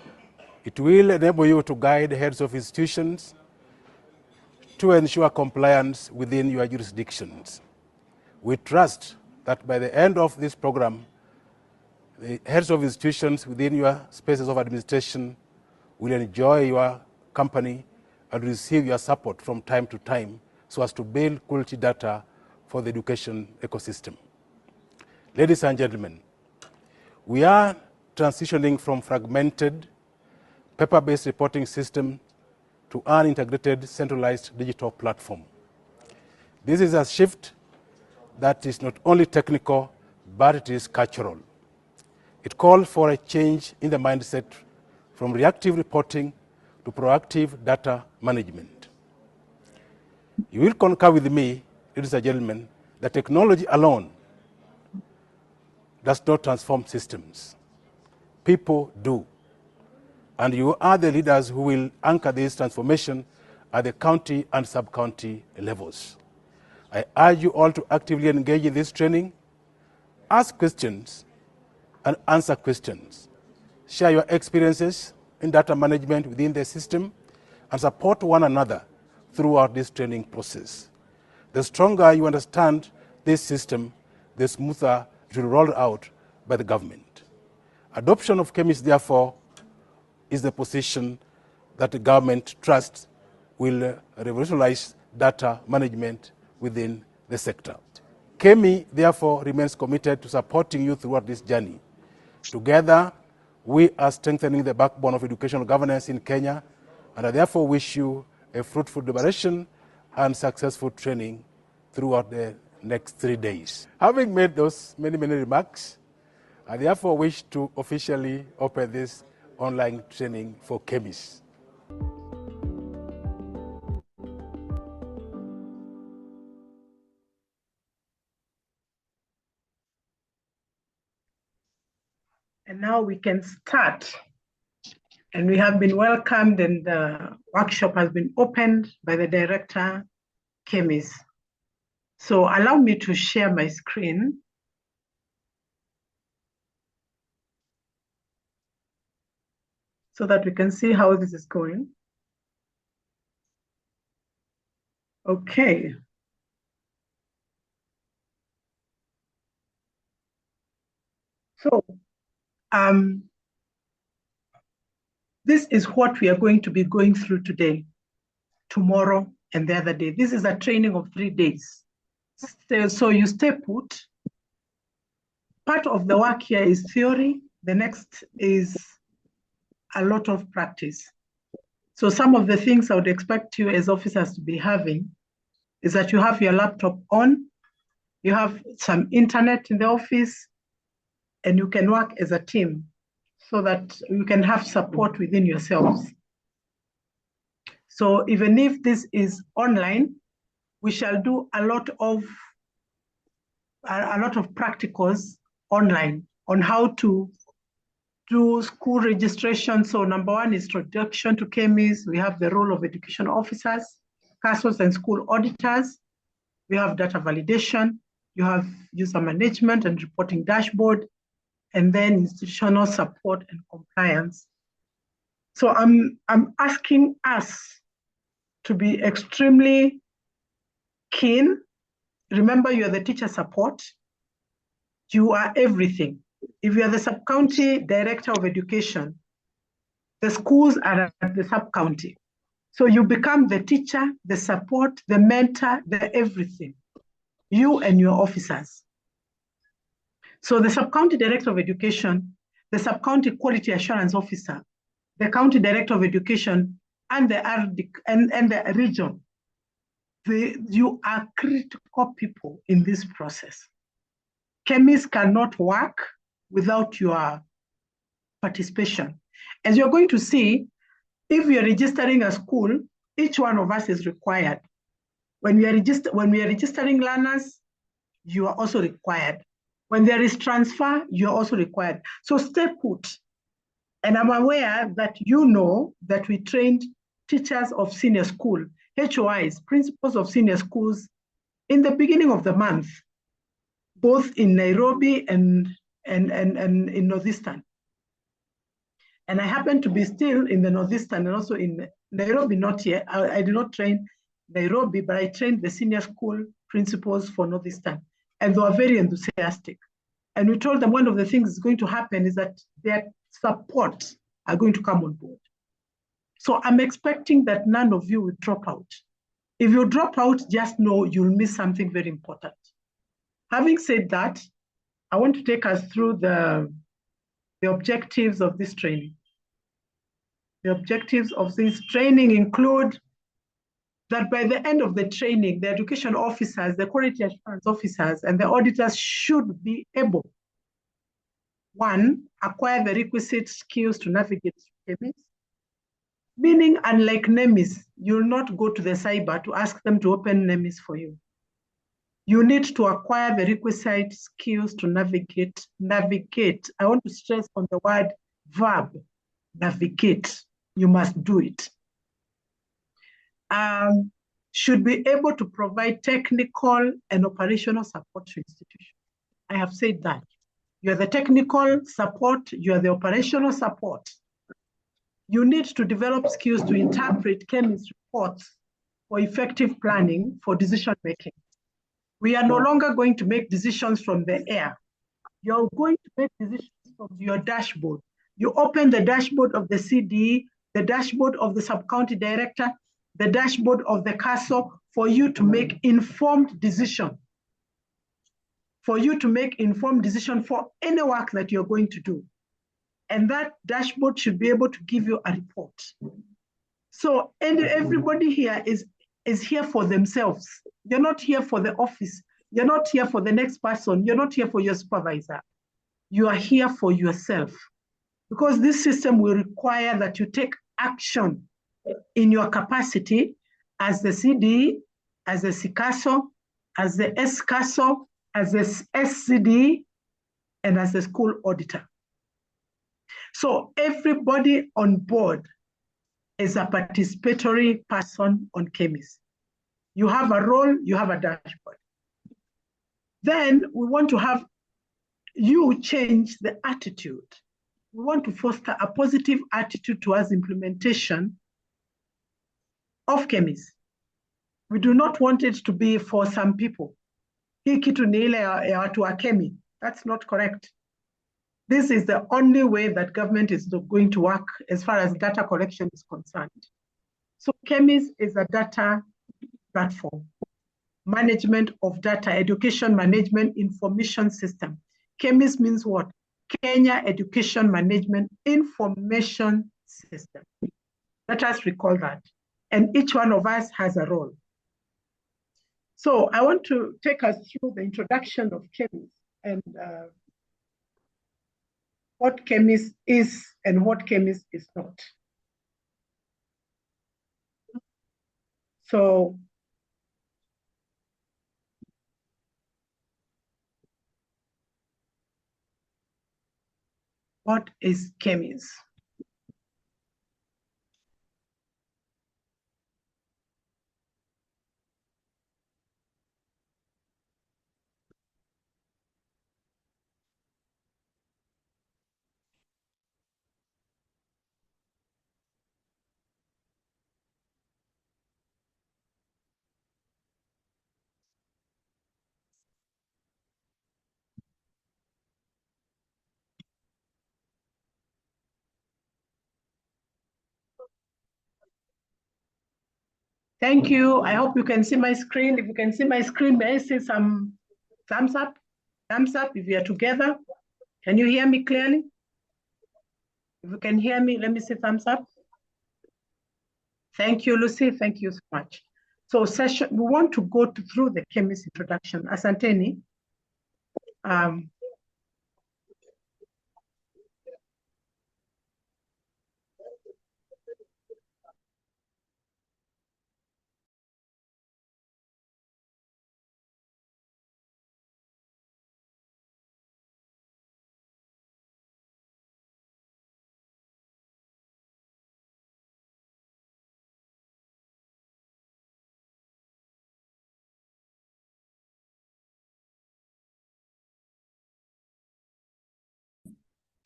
it will enable you to guide heads of institutions to ensure compliance within your jurisdictions. We trust that by the end of this program, the heads of institutions within your spaces of administration will enjoy your company and receive your support from time to time so as to build quality data for the education ecosystem. Ladies and gentlemen, we are transitioning from fragmented, paper-based reporting system to an integrated, centralized digital platform. This is a shift that is not only technical, but it is cultural. It calls for a change in the mindset from reactive reporting to proactive data management. You will concur with me, ladies and gentlemen, that technology alone does not transform systems. People do. And you are the leaders who will anchor this transformation at the county and sub-county levels. I urge you all to actively engage in this training, ask questions, and answer questions. Share your experiences in data management within the system, and support one another throughout this training process. The stronger you understand this system, the smoother it will roll out by the government. Adoption of KEMIS, therefore, is the position that the government trusts will revolutionize data management within the sector. KEMI, therefore, remains committed to supporting you throughout this journey. Together, we are strengthening the backbone of educational governance in Kenya, and I therefore wish you a fruitful deliberation and successful training throughout the next 3 days. Having made those many remarks, I therefore wish to officially open this online training for KEMIS. And now we can start. And we have been welcomed, and the workshop has been opened by the director, KEMIS. So allow me to share my screen. So that we can see how this is going. Okay. So this is what we are going to be going through today, tomorrow, and the other day. This is a training of 3 days. So you stay put. Part of the work here is theory. The next is a lot of practice. So some of the things I would expect you as officers to be having is that you have your laptop on, you have some internet in the office, and you can work as a team so that you can have support within yourselves. So even if this is online, we shall do a lot of practicals online on how to do school registration. So number one is introduction to KEMIS. We have the role of education officers, CASOs, and school auditors. We have data validation. You have user management and reporting dashboard, and then institutional support and compliance. So I'm asking us to be extremely keen. Remember, you are the teacher support. You are everything. If you are the sub-county director of education, the schools are at the sub-county. So you become the teacher, the support, the mentor, the everything. You and your officers. So the sub-county director of education, the sub-county quality assurance officer, the county director of education, and the RD, and the region. You are critical people in this process. KEMIS cannot work without your participation. As you're going to see, if we are registering a school, each one of us is required. When we are registering learners, you are also required. When there is transfer, you are also required. So stay put. And I'm aware that you know that we trained teachers of senior school, HOIs, principals of senior schools, in the beginning of the month, both in Nairobi and in Northeastern. And I happen to be still in the Northeastern and also in Nairobi, not yet. I did not train Nairobi, but I trained the senior school principals for Northeastern. And they were very enthusiastic. And we told them one of the things that's going to happen is that their support are going to come on board. So I'm expecting that none of you will drop out. If you drop out, just know you'll miss something very important. Having said that, I want to take us through the objectives of this training. The objectives of this training include that by the end of the training, the education officers, the quality assurance officers, and the auditors should be able, one, acquire the requisite skills to navigate KEMIS, meaning unlike NEMIS, you'll not go to the cyber to ask them to open NEMIS for you. You need to acquire the requisite skills to navigate. Navigate. I want to stress on the word verb, navigate. You must do it. Should be able to provide technical and operational support to institutions. I have said that. You are the technical support, you are the operational support. You need to develop skills to interpret KEMIS reports for effective planning for decision making. We are no longer going to make decisions from the air. You're going to make decisions from your dashboard. You open the dashboard of the CDE, the dashboard of the sub-county director, the dashboard of the CASO for you to make informed decision. For you to make informed decision for any work that you're going to do. And that dashboard should be able to give you a report. So everybody here is here for themselves. You're not here for the office. You're not here for the next person. You're not here for your supervisor. You are here for yourself. Because this system will require that you take action in your capacity as the CDE, as the CCASO, as the SCASO, as the SCD, and as the school auditor. So everybody on board is a participatory person on KEMIS. You have a role, you have a dashboard. Then we want to have you change the attitude. We want to foster a positive attitude towards implementation of KEMIS. We do not want it to be for some people. Hii kitu ni ile ya watu wa KEMI. That's not correct. This is the only way that government is going to work as far as data collection is concerned. So KEMIS is a data platform, management of data, education management information system. KEMIS means what? Kenya Education Management Information System. Let us recall that. And each one of us has a role. So I want to take us through the introduction of KEMIS and what KEMIS is and what KEMIS is not. So what is KEMIS? Thank you. I hope you can see my screen. If you can see my screen, may I see some thumbs up? Thumbs up if we are together. Can you hear me clearly? If you can hear me, let me see thumbs up. Thank you, Lucy. Thank you so much. So we want to go through the KEMIS introduction. Asanteni.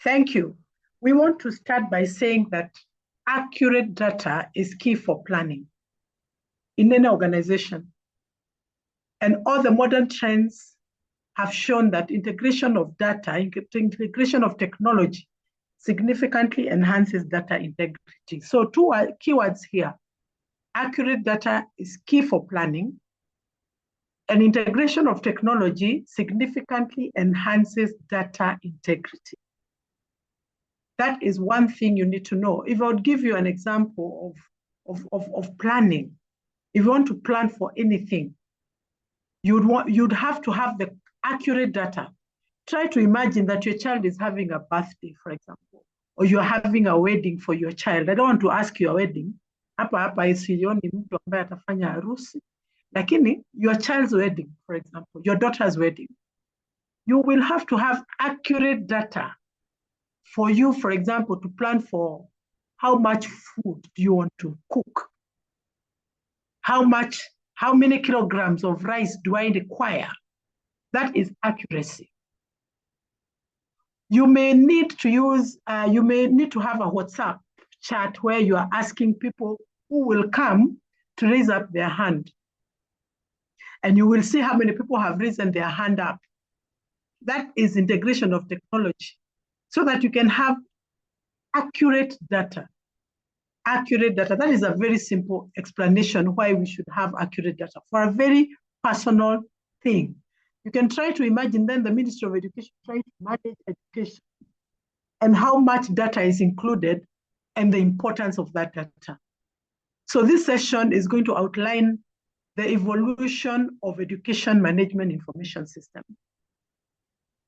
Thank you. We want to start by saying that accurate data is key for planning in any organization. And all the modern trends have shown that integration of data, integration of technology significantly enhances data integrity. So two keywords here. Accurate data is key for planning, and integration of technology significantly enhances data integrity. That is one thing you need to know. If I would give you an example of planning, if you want to plan for anything, you'd have to have the accurate data. Try to imagine that your child is having a birthday, for example, or you're having a wedding for your child. I don't want to ask you a wedding. Hapa isioni mtu ambaye atafanya harusi. Lakini your child's wedding, for example, your daughter's wedding, you will have to have accurate data for you, for example, to plan for how much food do you want to cook? How many kilograms of rice do I require? That is accuracy. You may need to use, you may need to have a WhatsApp chat where you are asking people who will come to raise up their hand. And you will see how many people have risen their hand up. That is integration of technology, so that you can have accurate data. Accurate data, that is a very simple explanation why we should have accurate data for a very personal thing. You can try to imagine then the Ministry of Education trying to manage education and how much data is included and the importance of that data. So this session is going to outline the evolution of education management information system.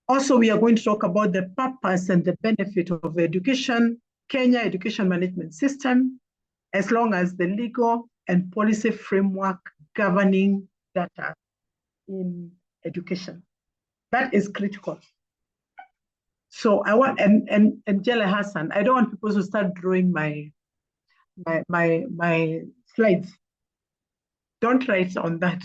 Also, we are going to talk about the purpose and the benefit of the Kenya education management system, as long as the legal and policy framework governing data in education. That is critical. So I want, and Jelle Hassan, I don't want people to start drawing my slides. Don't write on that.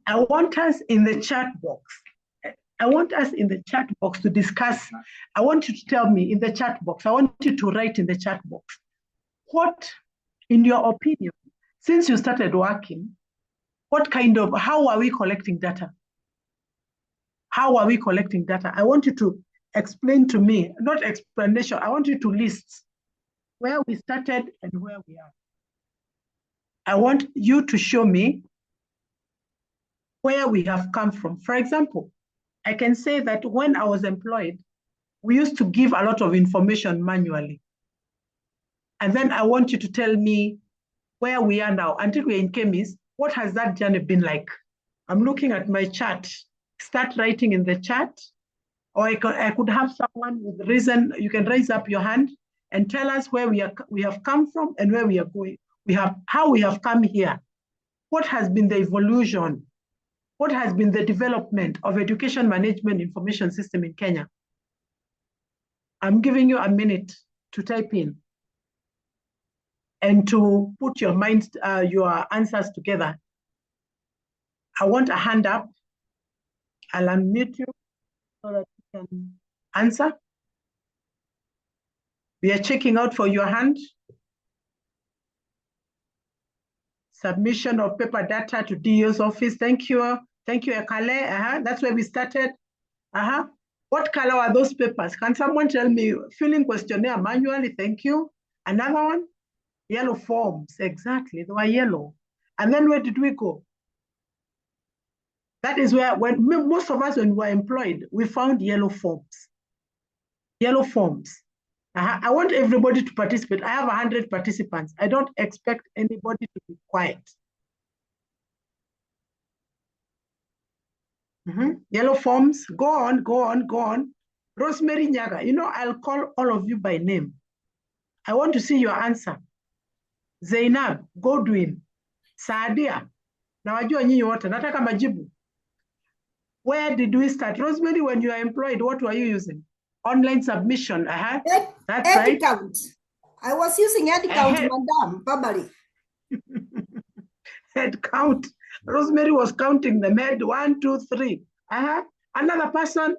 I want us in the chat box. I want us in the chat box to discuss. I want you to tell me in the chat box. I want you to write in the chat box. What, in your opinion, since you started working, how are we collecting data? How are we collecting data? I want you to explain to me, not explanation. I want you to list where we started and where we are. I want you to show me where we have come from. For example, I can say that when I was employed, we used to give a lot of information manually. And then I want you to tell me where we are now. Until we're in KEMIS, what has that journey been like? I'm looking at my chart. Start writing in the chat, or I could have someone with reason. You can raise up your hand and tell us where we have come from and where we are going. How we have come here. What has been the evolution? What has been the development of education management information system in Kenya? I'm giving you a minute to type in and to put your answers together. I want a hand up. I'll unmute you so that you can answer. We are checking out for your hand. Submission of paper data to DO's office. Thank you. Thank you, Ekale. That's where we started. What color are those papers? Can someone tell me? Filling questionnaire manually. Thank you. Another one. Yellow forms, exactly. They were yellow. And then where did we go? That is where, when most of us, when we were employed, we found yellow forms. Yellow forms. I want everybody to participate. I have 100 participants. I don't expect anybody to be quiet. Yellow forms, go on, go on, go on. Rosemary Nyaga, you know, I'll call all of you by name. I want to see your answer. Zainab, Godwin, Saadia. Na wajua nyinyi wote, nataka majibu. Where did we start? Rosemary, when you are employed, what were you using? Online submission. That's right. Count. I was using head count, madam, probably. Head count. Rosemary was counting them. Head 1, 2, 3. Another person.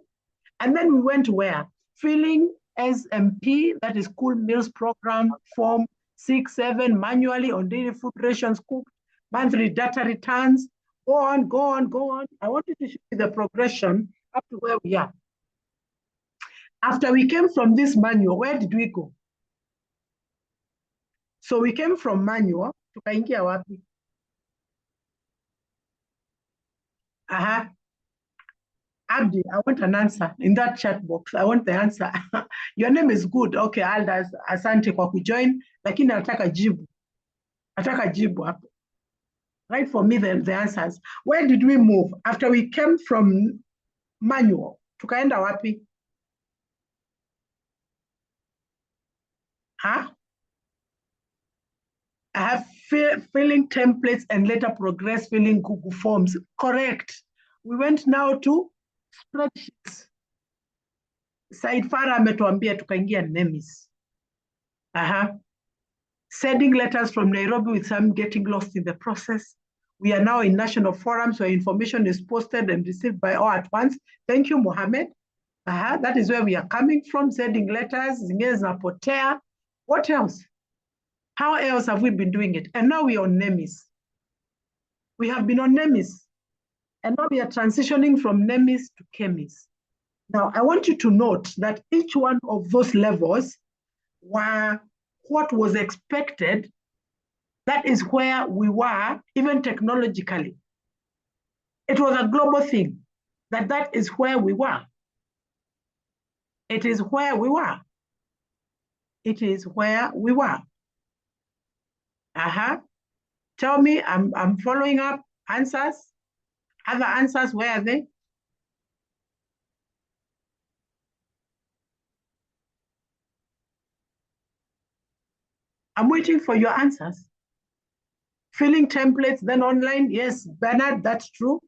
And then we went where? Filling SMP, that is school meals program, form 6, 7, manually on daily food rations cooked, monthly data returns. Go on, go on, go on. I wanted to show you the progression up to where we are. After we came from this manual, where did we go? So we came from manual, tukaingia wapi? Abdi, I want an answer in that chat box. I want the answer. Your name is good. Okay, Alda, asante kwa kujoin, lakini nataka jibu. Nataka jibu hapo. Write for me the answers. Where did we move? After we came from manual, tukaenda wapi? I have filling templates and later progress filling Google Forms. Correct. We went now to spreadsheets. Said Farah ametuambia tukaingia NEMIS. Sending letters from Nairobi with some getting lost in the process. We are now in national forums where information is posted and received by all at once. Thank you, Mohammed. That is where we are coming from, sending letters, zingine zinapotea. What else? How else have we been doing it? And now we are on NEMIS. We have been on NEMIS. And now we are transitioning from NEMIS to KEMIS. Now, I want you to note that each one of those levels were what was expected. That is where we were, even technologically. It was a global thing, that is where we were. It is where we were. It is where we were. Tell me, I'm following up. Answers? Other answers, where are they? I'm waiting for your answers. Filling templates, then online. Yes, Bernard, that's true.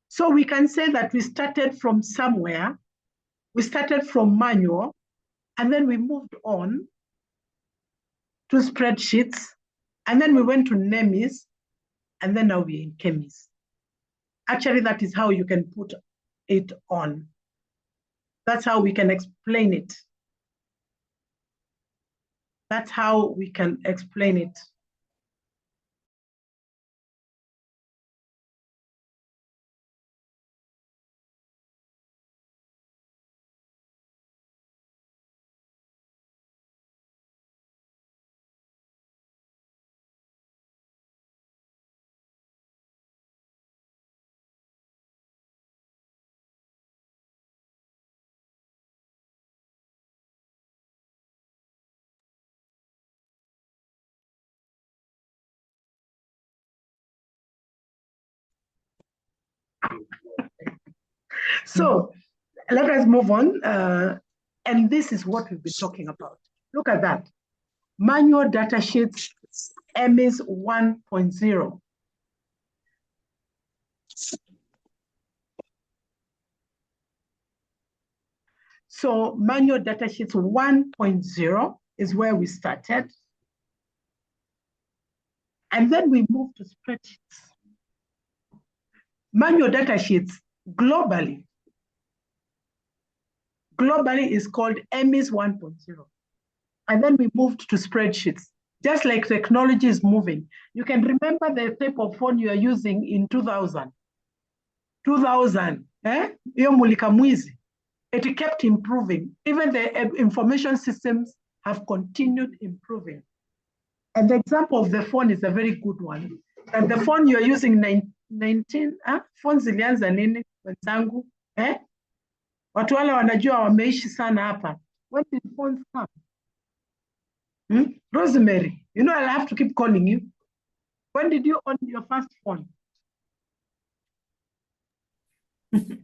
So we can say that we started from somewhere. We started from manual, and then we moved on to spreadsheets, and then we went to NEMIS, and then now we're in KEMIS. Actually, that is how you can put it on. That's how we can explain it. That's how we can explain it. So let us move on. And this is what we've been talking about. Look at that. Manual data sheets, KEMIS 1.0. So manual data sheets 1.0 is where we started. And then we moved to spreadsheets. Manual data sheets globally is called KEMIS 1.0. And then we moved to spreadsheets. Just like technology is moving. You can remember the type of phone you are using in 2000. 2000, Iyo mulika mwizi. It kept improving. Even the information systems have continued improving. And the example of the phone is a very good one. And the phone you're using 19, phone zilianza nini wenzangu? Watu wale wanajua wameishi sana hapa. When did phones come? Rosemary, you know I'll have to keep calling you. When did you own your first phone?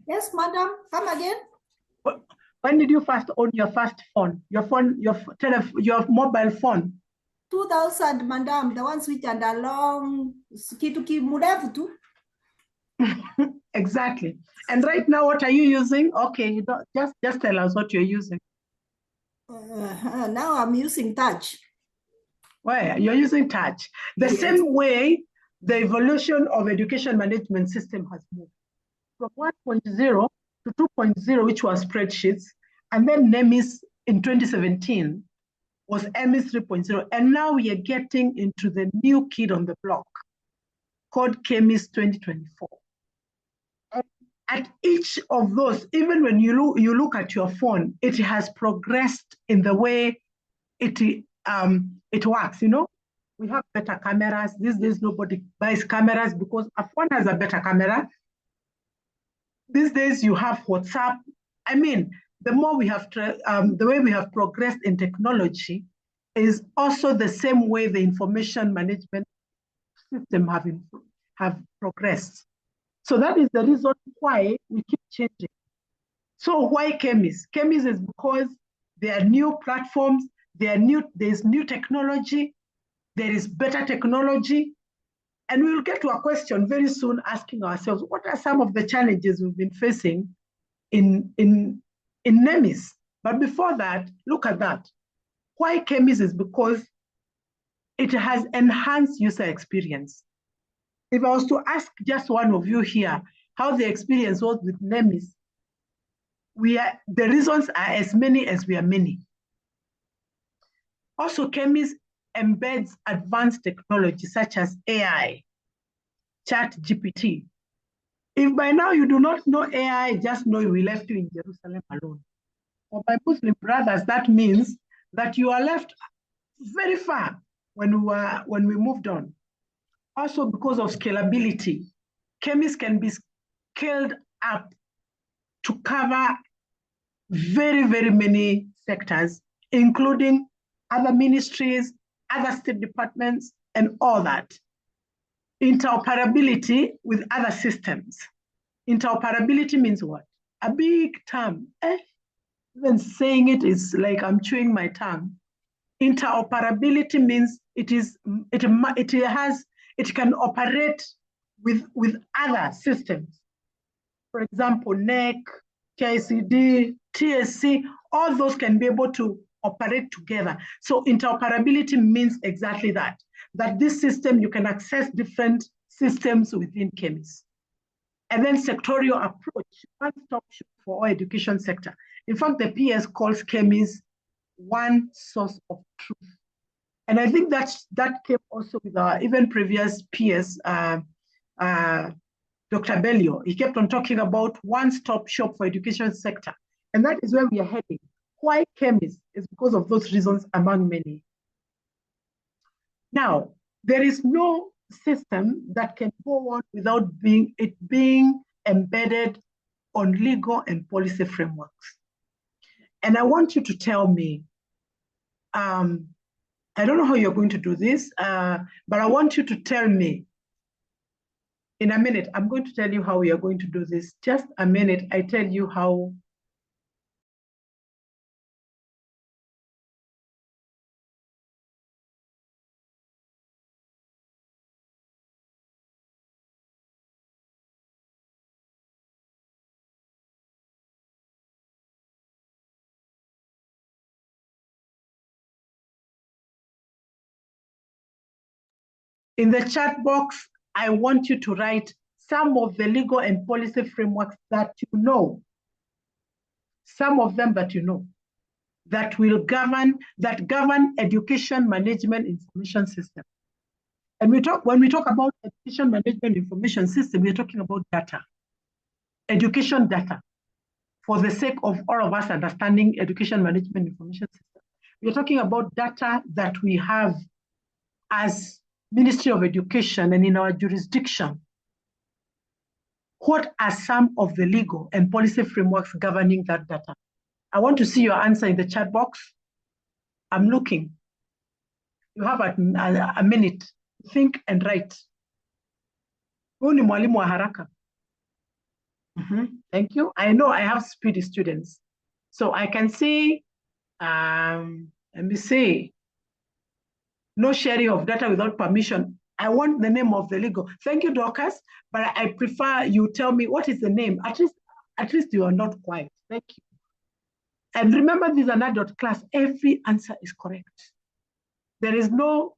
Yes, madam. Come again. When did you first own your first phone? Your mobile phone? 2000, madam. The ones which are the long, kitu kimurefu tu. Exactly. And right now, what are you using? Okay, you don't, just tell us what you're using. Now I'm using touch. Well, you're using touch. The same way the evolution of education management system has moved from 1.0 to 2.0, which was spreadsheets, and then NEMIS in 2017 was EMIS 3.0, and now we are getting into the new kid on the block called KEMIS 2024. At each of those, even when you look at your phone, it has progressed in the way it works. You know, we have better cameras. These days, nobody buys cameras because a phone has a better camera. These days, you have WhatsApp. I mean, the more we have, the way we have progressed in technology is also the same way the information management system have progressed. So that is the reason why we keep changing. So why KEMIS? KEMIS is because there are new platforms, there's new technology, there is better technology, and we will get to a question very soon asking ourselves, what are some of the challenges we've been facing in NEMIS? But before that, look at that. Why KEMIS is because it has enhanced user experience. If I was to ask just one of you here how the experience was with NEMIS, the reasons are as many as we are many. Also, KEMIS embeds advanced technology such as AI, ChatGPT. If by now you do not know AI, just know we left you in Jerusalem alone. For my Muslim brothers, that means that you are left very far when we moved on. Also, because of scalability, KEMIS can be scaled up to cover very, very many sectors, including other ministries, other state departments, and all that. Interoperability with other systems. Interoperability means what? A big term. Even saying it is like I'm chewing my tongue. Interoperability means it can operate with other systems. For example, NEC, KICD, TSC, all those can be able to operate together. So interoperability means exactly that this system, you can access different systems within KEMIS. And then sectorial approach, one-stop shop for our education sector. In fact, the PS calls KEMIS one source of truth. And I think that came also with our even previous PS, Dr. Bellio. He kept on talking about one-stop shop for education sector. And that is where we are heading. Why KEMIS? Is because of those reasons among many. Now, there is no system that can go on without being embedded on legal and policy frameworks. And I want you to tell me, I don't know how you're going to do this, but I want you to tell me in a minute. I'm going to tell you how we are going to do this. Just a minute, I tell you how. In the chat box, I want you to write some of the legal and policy frameworks that you know, some of them that you know, that will govern education management information system. And when we talk about education management information system, we're talking about data, education data, for the sake of all of us understanding education management information system. We're talking about data that we have as Ministry of Education and in our jurisdiction, what are some of the legal and policy frameworks governing that data? I want to see your answer in the chat box. I'm looking. You have a minute. Think and write. Huyu ni mwalimu wa haraka. Thank you. I know I have speedy students. So I can see, let me see, no sharing of data without permission. I want the name of the legal. Thank you, Dorcas, but I prefer you tell me what is the name. At least you are not quiet. Thank you. And remember, this is an adult class. Every answer is correct. There is no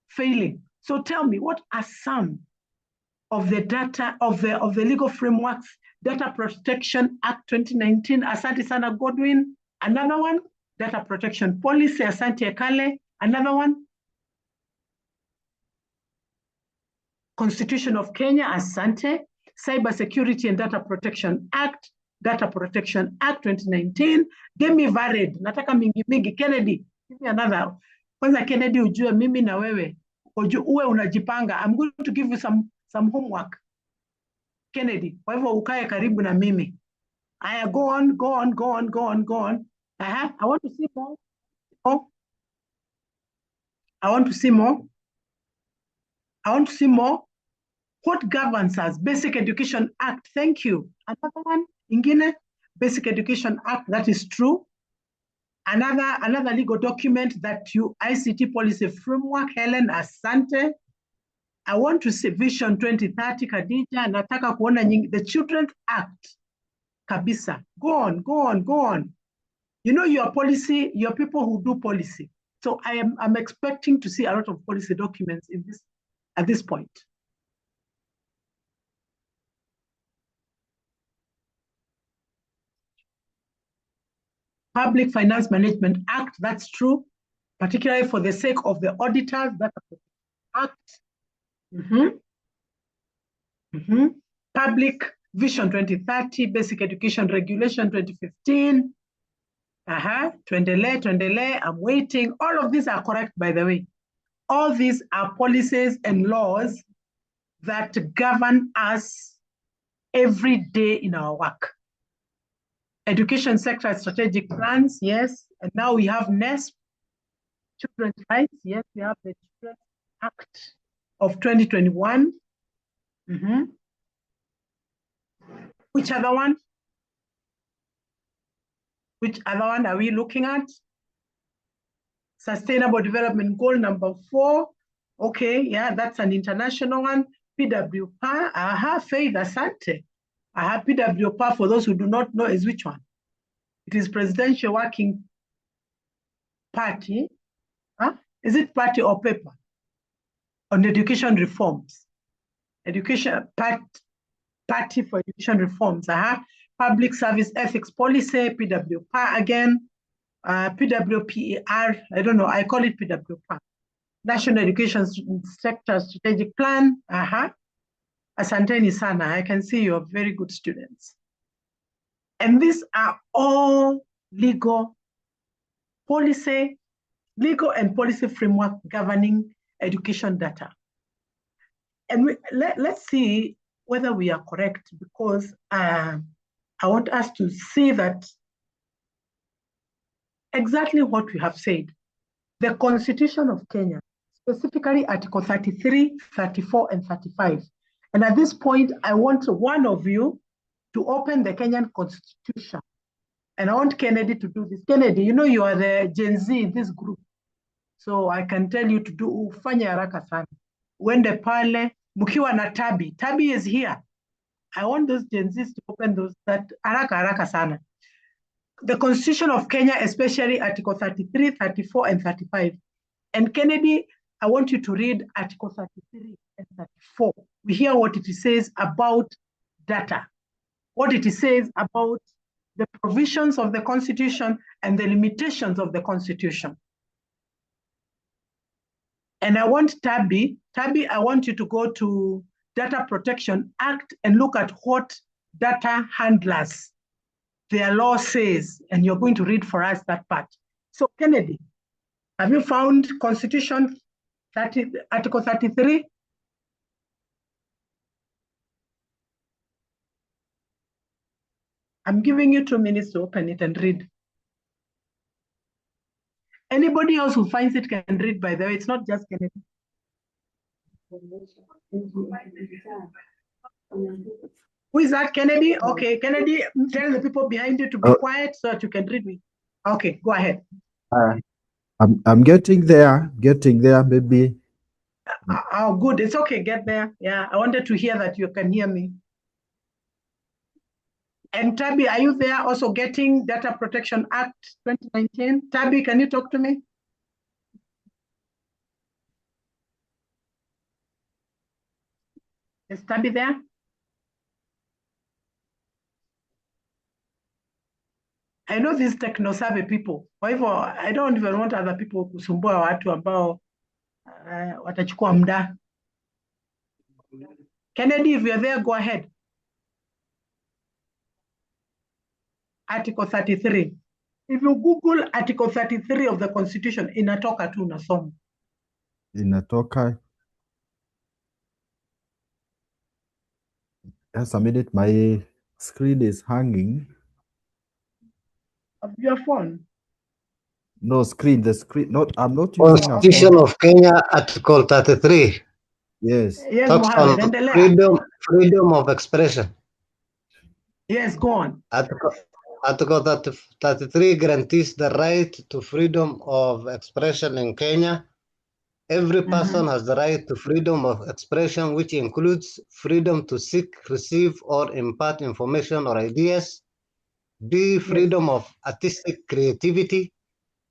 failing. So tell me, what are some of the data of the legal frameworks? Data Protection Act 2019, Asante Sana Godwin. Another one, Data Protection Policy, Asante Ekale. Another one, Constitution of Kenya, Asante. Cyber Security and Data Protection Act, Data Protection Act 2019. Give me varied. Nataka mingi. Kennedy, give me another. Kwanza Kennedy, ujue mimi na wewe. Uwe unajipanga. I'm going to give you some homework. Kennedy, kwa hivyo ukae karibu na mimi. Aya, go on. I want to see more. I want to see more. What governs us? Basic Education Act. Thank you. Another one, ingine, Basic Education Act. That is true. Another legal document that ICT policy framework. Helen, asante. I want to see Vision 2030, Khadija. Nataka kuona the Children's Act. Kabisa. Go on. You know your policy, your people who do policy. So I'm expecting to see a lot of policy documents in this at this point. Public Finance Management Act, that's true, particularly for the sake of the auditors, that's the Act. Public Vision 2030, Basic Education Regulation 2015. Tuendele, I'm waiting. All of these are correct, by the way. All these are policies and laws that govern us every day in our work. Education sector strategic plans, yes. And now we have NESP, Children's Rights, yes, we have the Children's Act of 2021. Which other one? Which other one are we looking at? Sustainable Development Goal number 4. Okay, yeah, that's an international one. PWPA, Faith Asante. PWPA, for those who do not know, is which one? It is Presidential Working Party. Is it party or paper? On education reforms. Education party for education reforms. Public Service Ethics Policy, PWPA again. PWPER, I don't know, I call it PWPA. National Education Sector Strategic Plan. Asanteni sana, I can see you're very good students. And these are all legal and policy framework governing education data. And let's see whether we are correct, because I want us to see that exactly what we have said. The Constitution of Kenya, specifically Article 33, 34, and 35. And at this point, I want one of you to open the Kenyan Constitution. And I want Kennedy to do this. Kennedy, you know you are the Gen Z in this group. So I can tell you to do ufanye haraka sana. Wende pale, mukiwa na Tabi. Tabi is here. I want those Gen Zs to open those, that haraka sana. The Constitution of Kenya, especially Article 33, 34, and 35. And Kennedy, I want you to read Article 33 and 34. We hear what it says about data, what it says about the provisions of the Constitution and the limitations of the Constitution. And I want Tabi, I want you to go to Data Protection Act and look at what data handlers, their law says, and you're going to read for us that part. So Kennedy, have you found Constitution Article 33. I'm giving you 2 minutes to open it and read. Anybody else who finds it can read, by the way. It's not just Kennedy. Who is that, Kennedy? Okay, Kennedy, tell the people behind you to be quiet so that you can read me. Okay, go ahead. I'm getting there, maybe. Oh, good. It's okay. Get there. Yeah, I wanted to hear that you can hear me. And Tabi, are you there also getting Data Protection Act 2019? Tabi, can you talk to me? Is Tabi there? I know these techno-savvy people. However, I don't even want other people kusumbua watu ambao watachukua muda. Kennedy, if you're there, go ahead. Article 33. If you Google Article 33 of the Constitution, inatoka tu unasoma. Inatoka. Just a minute, my screen is hanging. Of your phone? No, the screen. I'm not using a Constitution phone. of Kenya, Article 33. Yes. Yes, Talks Mohammed, on endelea. freedom of expression. Yes, go on. Article 33 guarantees the right to freedom of expression in Kenya. Every person has the right to freedom of expression, which includes freedom to seek, receive, or impart information or ideas. B, freedom of artistic creativity.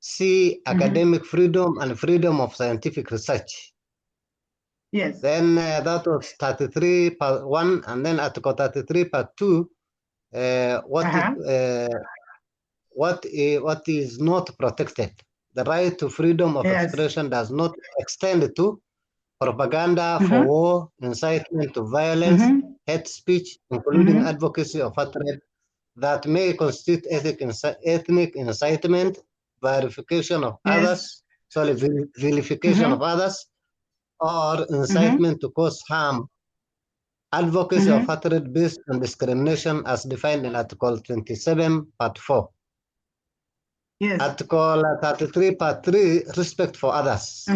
C, academic freedom and freedom of scientific research. Yes. Then that was 33 part 1, and then Article 33 part 2. What is not protected? The right to freedom of expression does not extend to propaganda for war, incitement to violence, hate speech, including advocacy of hatred that may constitute ethnic incitement, vilification of others, vilification of others, or incitement to cause harm. Advocacy of hatred based on discrimination as defined in Article 27, Part 4. Yes. Article 33, Part 3, respect for others.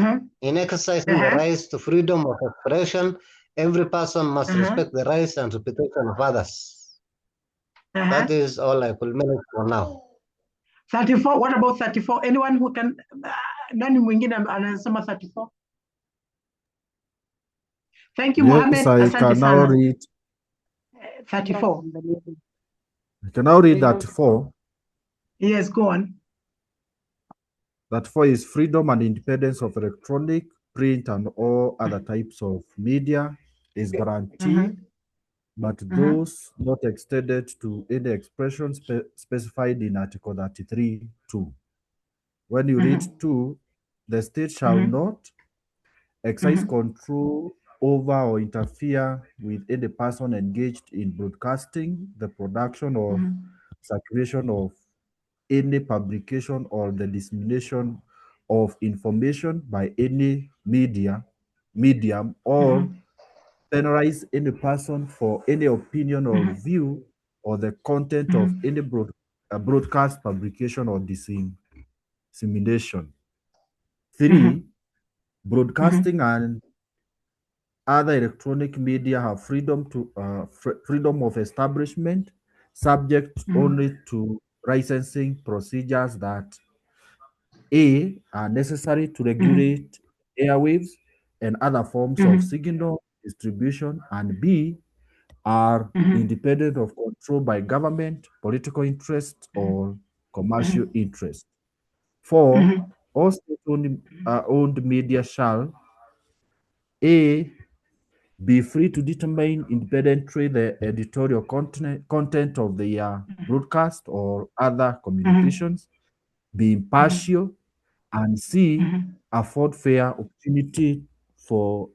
In exercising the rights to freedom of expression, every person must respect the rights and reputation of others. That is all I could manage for now. 34, what about 34? Anyone who can, nani mwingine anasema 34? Thank you, Mohammed. Yes, I can now read. 34. I can now read that 4. Yes, go on. That 4 is freedom and independence of electronic, print, and all other types of media is guaranteed, but those not extended to any expression specified in Article 33(2). When you read 2, the state shall not exercise control over or interfere with any person engaged in broadcasting, the production or circulation of any publication or the dissemination of information by any medium, or penalize any person for any opinion or view or the content of any broadcast, publication, or dissemination. 3, broadcasting and other electronic media have freedom of establishment, subject only to licensing procedures that A, are necessary to regulate airwaves and other forms of signal distribution, and B, are independent of control by government, political interest, or commercial interest. 4, all state-owned media shall A, be free to determine independently the editorial content of their broadcast or other communications, be impartial, and C, afford fair opportunity for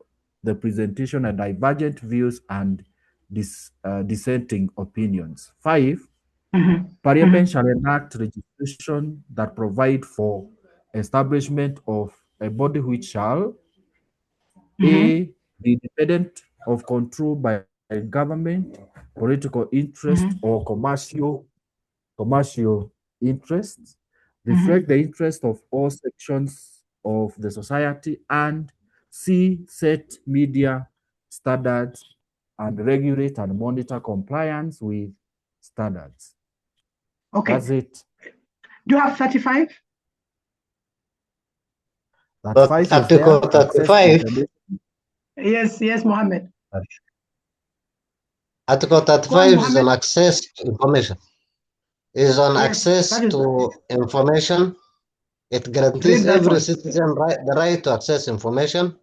the presentation of divergent views and dissenting opinions. 5, Parliament shall enact legislation that provide for establishment of a body which shall A, be independent of control by government, political interest, or commercial interests, reflect the interest of all sections of the society, and C, set media standards and regulate and monitor compliance with standards. Okay. That's it. Do you have 35? That But 5 is Article there. Access 35, information. Yes, Mohammed. Article Go on, 35 is on Mohammed. access to information. Is on Yes, access that is to information. It Read guarantees that every one. citizen the right to access information.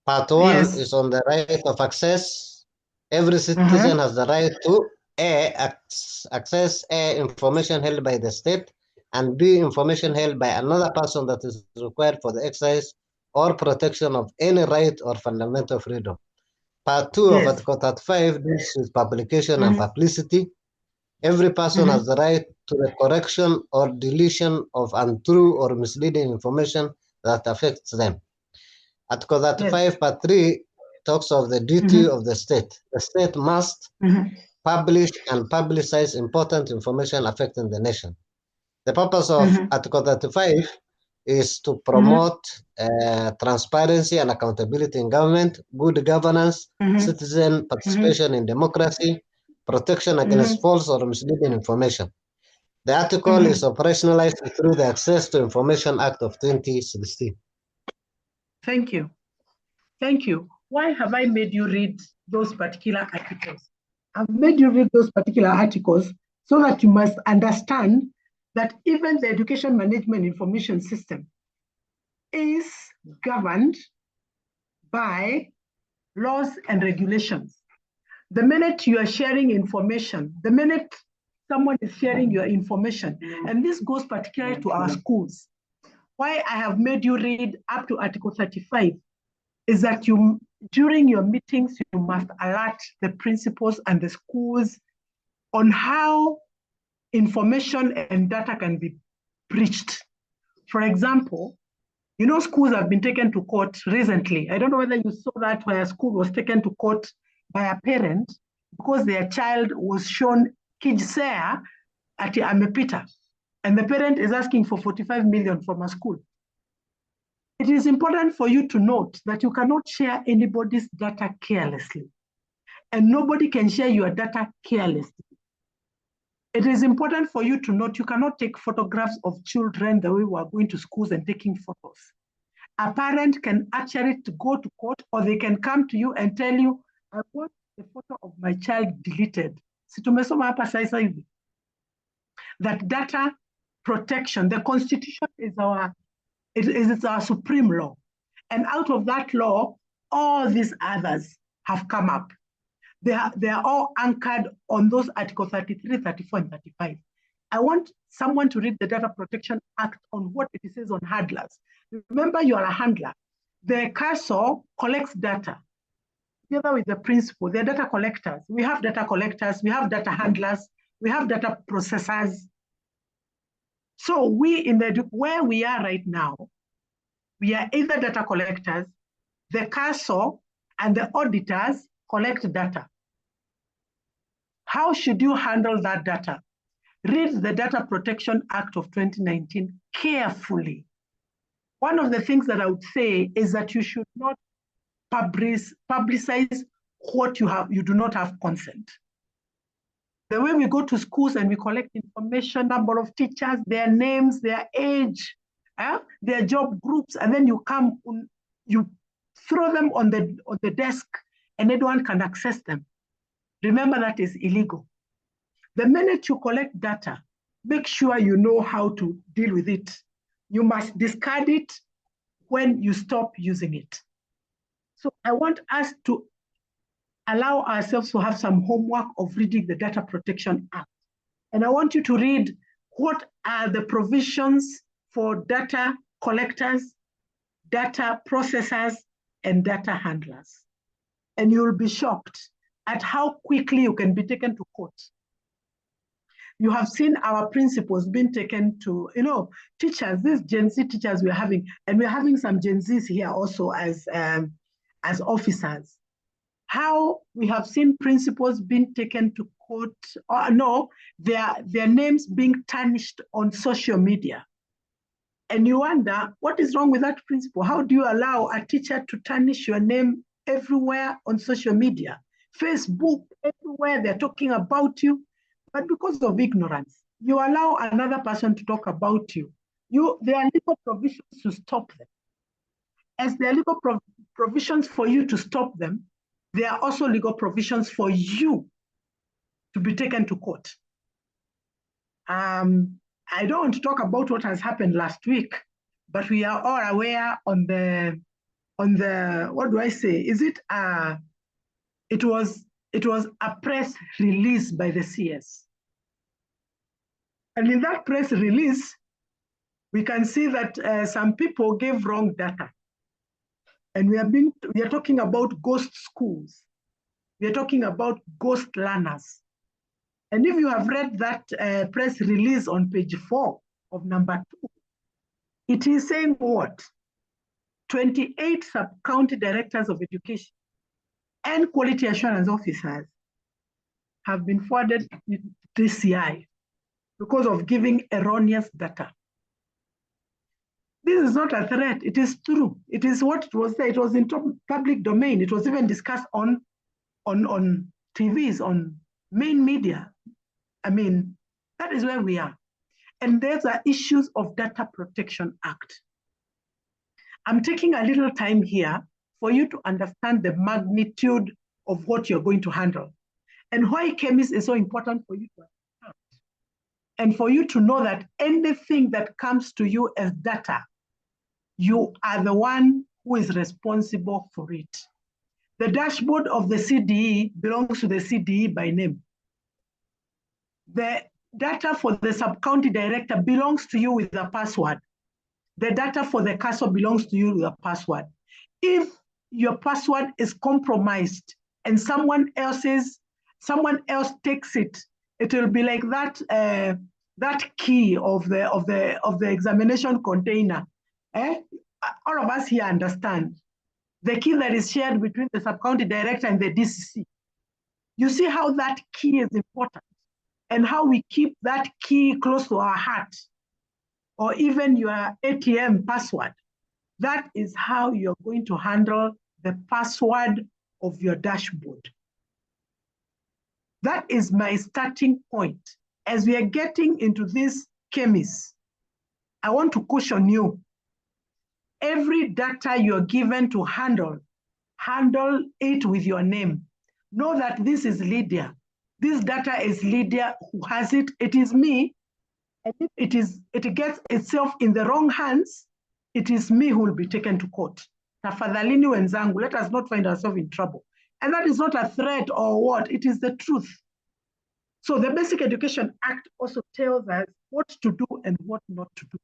Part 1 Yes. is on the right of access. Every citizen has the right to access information held by the state, and B, information held by another person that is required for the exercise or protection of any right or fundamental freedom. Part 2 of Yes. Article 35 deals with publication and publicity. Every person has the right to the correction or deletion of untrue or misleading information that affects them. Article 35, Part 3 talks of the duty of the state. The state must publish and publicize important information affecting the nation. The purpose of Article 35 is to promote transparency and accountability in government, good governance, citizen participation in democracy, protection against false or misleading information. The article is operationalized through the Access to Information Act of 2016. Thank you. Thank you. Why have I made you read those particular articles? I've made you read those particular articles so that you must understand that even the education management information system is governed by laws and regulations. The minute you are sharing information, the minute someone is sharing your information, and this goes particularly to our schools. Why I have made you read up to Article 35 is that you, during your meetings, you must alert the principals and the schools on how information and data can be breached. For example, you know, schools have been taken to court recently. I don't know whether you saw that, where a school was taken to court by a parent because their child was shown Kijsea at Amepita, and the parent is asking for 45 million from a school. It is important for you to note that you cannot share anybody's data carelessly, and nobody can share your data carelessly. It is important for you to note you cannot take photographs of children the way we are going to schools and taking photos. A parent can actually go to court, or they can come to you and tell you, I want the photo of my child deleted. That data protection, the Constitution is our supreme law. And out of that law, all these others have come up. They are all anchored on those Article 33, 34, and 35. I want someone to read the Data Protection Act on what it says on handlers. Remember, you are a handler. The CASO collects data together with the principal. They're data collectors. We have data collectors, we have data handlers, we have data processors. So where we are right now, we are either data collectors, the CASO and the auditors collect data. How should you handle that data? Read the Data Protection Act of 2019 carefully. One of the things that I would say is that you should not publicize what you do not have consent. The way we go to schools and we collect information, number of teachers, their names, their age, their job groups, and then you throw them on the desk and anyone can access them. Remember, that is illegal. The minute you collect data, make sure you know how to deal with it. You must discard it when you stop using it. So I want us to allow ourselves to have some homework of reading the Data Protection Act. And I want you to read what are the provisions for data collectors, data processors, and data handlers. And you'll be shocked at how quickly you can be taken to court. You have seen our principals being taken to, teachers, these Gen Z teachers we're having, and we're having some Gen Zs here also as as officers, how we have seen principals being taken to court, or no, their names being tarnished on social media. And you wonder, what is wrong with that principle? How do you allow a teacher to tarnish your name everywhere on social media? Facebook, everywhere they're talking about you, but because of ignorance, you allow another person to talk about you. There are legal provisions to stop them. As there are legal provisions for you to stop them, there are also legal provisions for you to be taken to court. I don't want to talk about what has happened last week, but we are all aware on the what do I say? Is it it was a press release by the CS. And in that press release, we can see that some people gave wrong data. And we are talking about ghost schools. We are talking about ghost learners. And if you have read that press release on page 4 of number 2, it is saying what? 28 sub-county directors of education and quality assurance officers have been forwarded to DCI because of giving erroneous data. This is not a threat, it is true. It is what it was there. It was in public domain. It was even discussed on TVs, on main media. I mean, that is where we are. And there's are issues of Data Protection Act. I'm taking a little time here for you to understand the magnitude of what you're going to handle and why KEMIS is so important for you to understand. And for you to know that anything that comes to you as data, you are the one who is responsible for it. The dashboard of the CDE belongs to the CDE by name. The data for the sub-county director belongs to you with a password. The data for the CASO belongs to you with a password. If your password is compromised and someone else takes it, it will be like that key of the examination container. All of us here understand the key that is shared between the sub-county director and the DCC. You see how that key is important and how we keep that key close to our heart, or even your ATM password. That is how you're going to handle the password of your dashboard. That is my starting point. As we are getting into this KEMIS, I want to caution you. Every data you're given to handle it with your name. Know that this is Lydia. This data is Lydia who has it. It is me. And if it gets itself in the wrong hands, it is me who will be taken to court. Tafadhalini wenzangu, let us not find ourselves in trouble. And that is not a threat or what, it is the truth. So the Basic Education Act also tells us what to do and what not to do.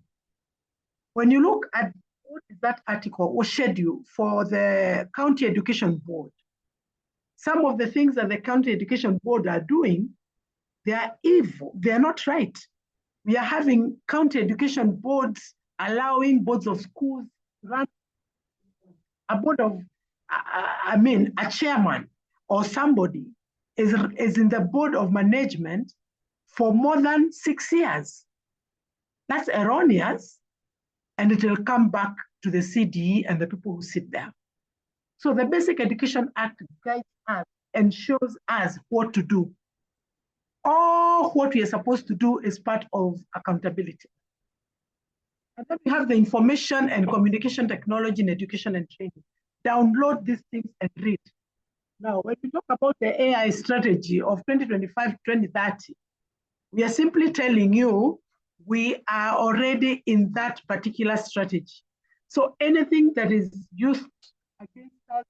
When you look at what is that article or schedule for the County Education Board, some of the things that the County Education Board are doing, they are evil, they are not right. We are having county education boards allowing boards of schools to run a board of, a chairman or somebody is in the board of management for more than 6 years. That's erroneous, and it will come back to the CDE and the people who sit there. So the Basic Education Act guides us and shows us what to do. All what we are supposed to do is part of accountability. And then we have the information and communication technology in education and training. Download these things and read. Now, when we talk about the AI strategy of 2025-2030, we are simply telling you we are already in that particular strategy. So anything that is used against us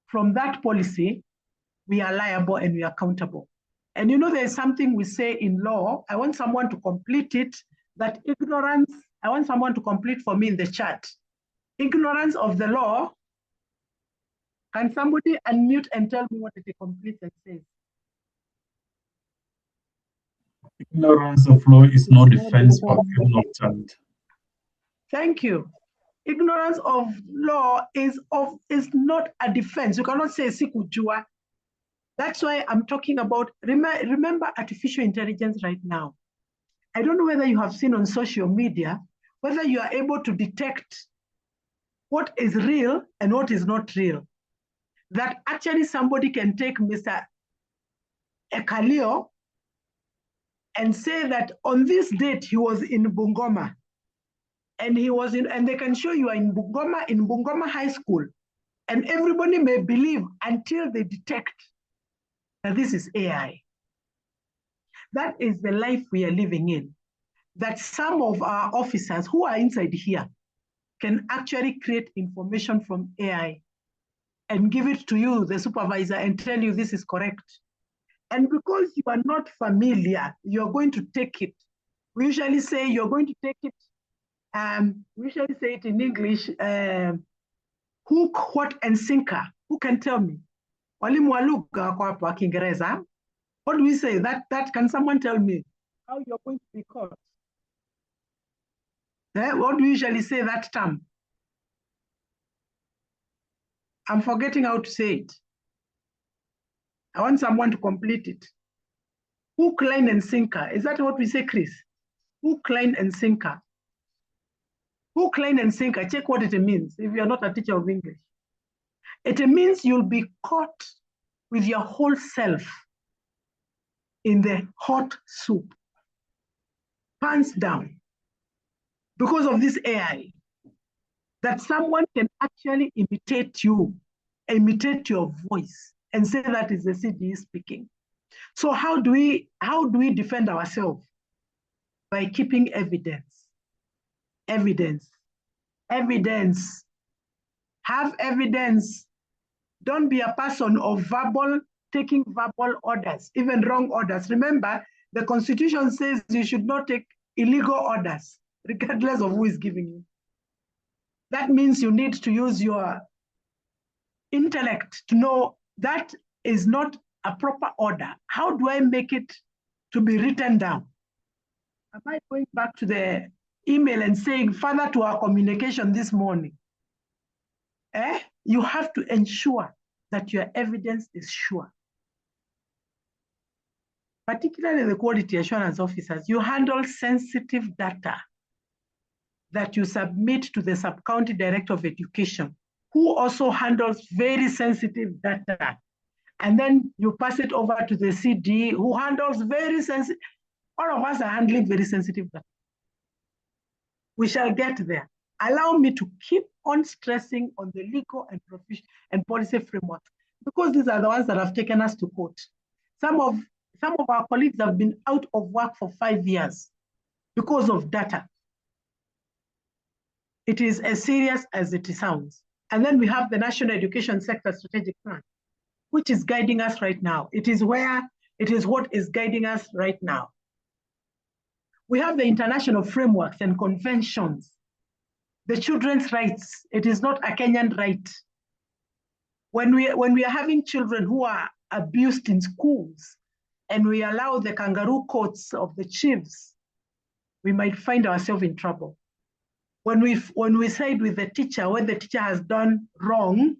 from that policy, we are liable and we are accountable. And you know, there's something we say in law. I want someone to complete it, that ignorance, I want someone to complete for me in the chat. Ignorance of the law. Can somebody unmute and tell me what it completes and says? Ignorance of law is no defense for criminal child. Thank you. Ignorance of law is not a defense. You cannot say sikujua. That's why I'm talking about, remember artificial intelligence right now. I don't know whether you have seen on social media, whether you are able to detect what is real and what is not real. That actually somebody can take Mr. Ekalio and say that on this date he was in Bungoma, and they can show you are in Bungoma High School, and everybody may believe until they detect that this is AI. That is the life we are living in. That some of our officers who are inside here can actually create information from AI and give it to you, the supervisor, and tell you this is correct. And because you are not familiar, you're going to take it. We usually say you're going to take it, we usually say it in English, hook, what, and sinker. Who can tell me? Walimu wa lugha kwa Kiingereza. What do we say? That can someone tell me how you're going to be caught? What do we usually say that term? I'm forgetting how to say it. I want someone to complete it. Hook, line, and sinker. Is that what we say, Chris? Hook, line, and sinker. Hook, line, and sinker. Check what it means if you're not a teacher of English. It means you'll be caught with your whole self in the hot soup, pants down, because of this AI, that someone can actually imitate you, imitate your voice, and say that is the CDE speaking. So how do we defend ourselves? By keeping evidence. Evidence. Evidence. Have evidence. Don't be a person of taking verbal orders, even wrong orders. Remember, the Constitution says you should not take illegal orders, regardless of who is giving you. That means you need to use your intellect to know that is not a proper order. How do I make it to be written down? Am I going back to the email and saying, further to our communication this morning? You have to ensure that your evidence is sure. Particularly the quality assurance officers, you handle sensitive data that you submit to the Sub-County Director of Education, who also handles very sensitive data. And then you pass it over to the CDE, who handles very sensitive. All of us are handling very sensitive data. We shall get there. Allow me to keep on stressing on the legal and policy framework, because these are the ones that have taken us to court. Some of our colleagues have been out of work for 5 years because of data. It is as serious as it sounds. And then we have the National Education Sector Strategic Plan, which is guiding us right now. It is what is guiding us right now. We have the international frameworks and conventions. The children's rights, it is not a Kenyan right. When we are having children who are abused in schools and we allow the kangaroo courts of the chiefs, we might find ourselves in trouble. When we side with the teacher, when the teacher has done wrong,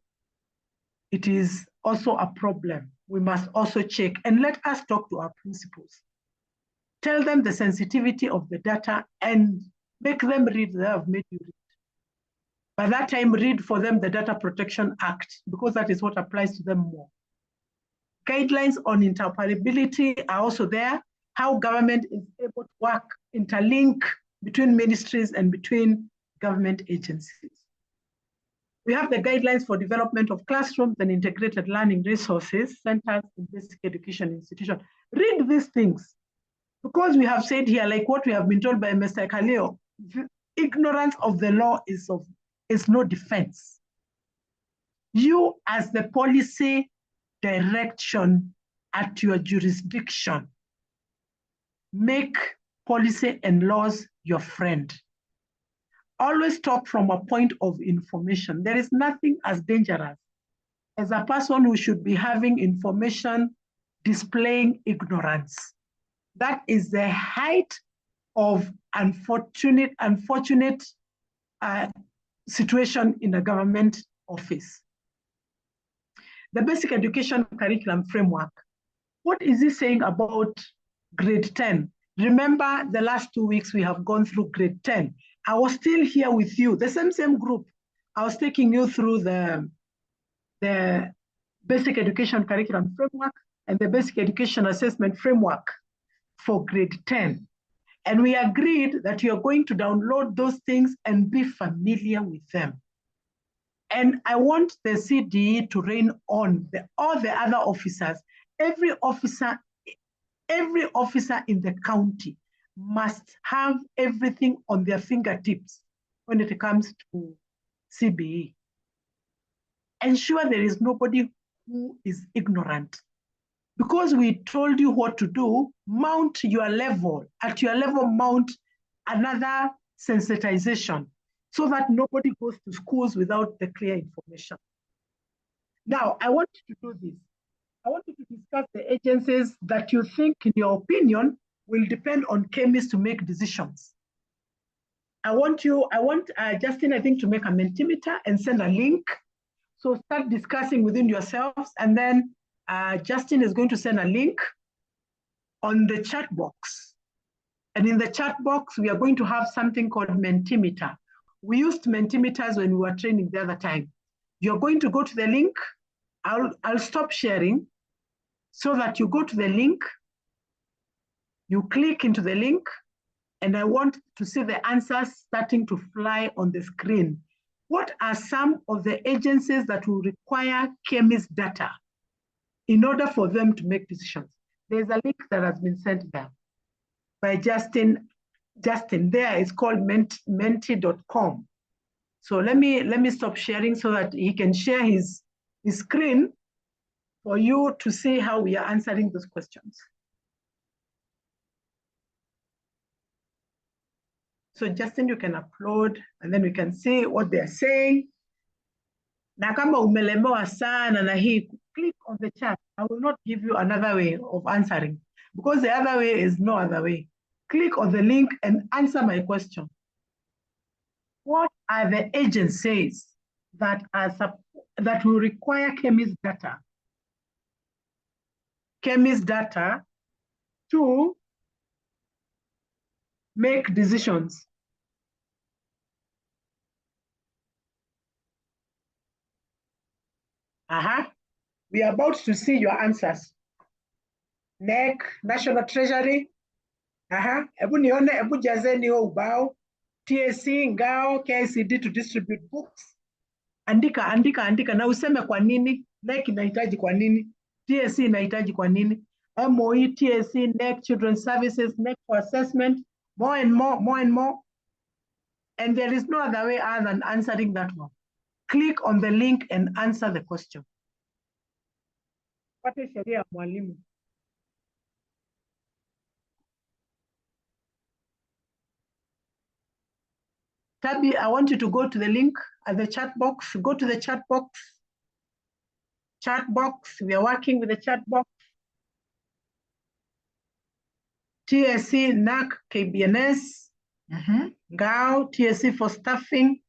it is also a problem. We must also check, and let us talk to our principals. Tell them the sensitivity of the data and make them read. They have made you read. By that time, read for them the Data Protection Act, because that is what applies to them more. Guidelines on interoperability are also there, how government is able to work, interlink between ministries and between government agencies. We have the guidelines for development of classrooms and integrated learning resources, centers in basic education institutions. Read these things, because we have said here, like what we have been told by Mr. Kaleo, ignorance of the law is no defense. You, as the policy direction at your jurisdiction, make policy and laws your friend. Always talk from a point of information. There is nothing as dangerous as a person who should be having information displaying ignorance. That is the height of unfortunate situation in a government office. The basic education curriculum framework. What is it saying about grade 10? Remember the last 2 weeks we have gone through grade 10. I was still here with you, the same group. I was taking you through the basic education curriculum framework and the basic education assessment framework for grade 10. And we agreed that you are going to download those things and be familiar with them. And I want the CDE to rein on all the other officers. Every officer in the county must have everything on their fingertips when it comes to CBE. Ensure there is nobody who is ignorant. Because we told you what to do, mount your level. At your level, mount another sensitization so that nobody goes to schools without the clear information. Now, I want you to do this. I want you to discuss the agencies that you think, in your opinion, will depend on KEMIS to make decisions. I want Justin, I think, to make a Mentimeter and send a link. So start discussing within yourselves, and then Justin is going to send a link on the chat box. And in the chat box, we are going to have something called Mentimeter. We used Mentimeters when we were training the other time. You're going to go to the link. I'll stop sharing so that you go to the link, you click into the link, and I want to see the answers starting to fly on the screen. What are some of the agencies that will require KEMIS data in order for them to make decisions? There's a link that has been sent there by Justin. Justin, there is called menti.com. So let me stop sharing so that he can share his screen for you to see how we are answering those questions. So Justin, you can upload and then we can see what they're saying. Na kama umelemewa sana na hii, click on the chat. I will not give you another way of answering because the other way is no other way. Click on the link and answer my question. What are the agencies that will require KEMIS data? KEMIS data to make decisions. We are about to see your answers. NEC, National Treasury. Ebu nione, ebu jazeni o ubao. TSC, ngao, KICD to distribute books. Andika na useme kwa nini. NEC inahitaji kwa nini. TSC inahitaji kwa nini. MOE, TSC, NEC, Children's Services, NEC for assessment. More and more. And there is no other way other than answering that one. Click on the link and answer the question. What is sheria ya mwalimu? Tabi, I want you to go to the link at the chat box. Go to the chat box. Chat box. We are working with the chat box. TSC, NAC, KBNS, GAO, TSC for staffing.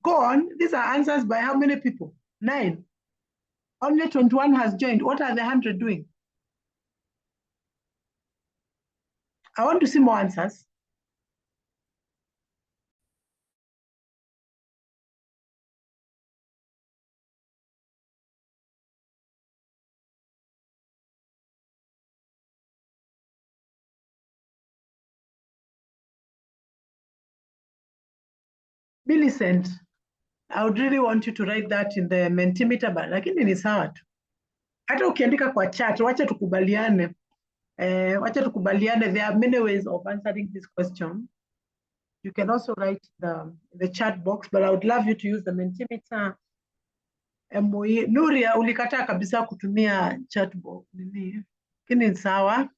Go on. These are answers by how many people? 9. Only 21 has joined. What are the 100 doing? I want to see more answers. Millicent, I would really want you to write that in the Mentimeter, but lakini ni sawa tu. Hata ukiandika kwa chat, wacha tukubaliane. There are many ways of answering this question. You can also write the chat box, but I would love you to use the Mentimeter. MOE. Nuria, ulikataa kabisa kutumia chat box. Lakini ni sawa.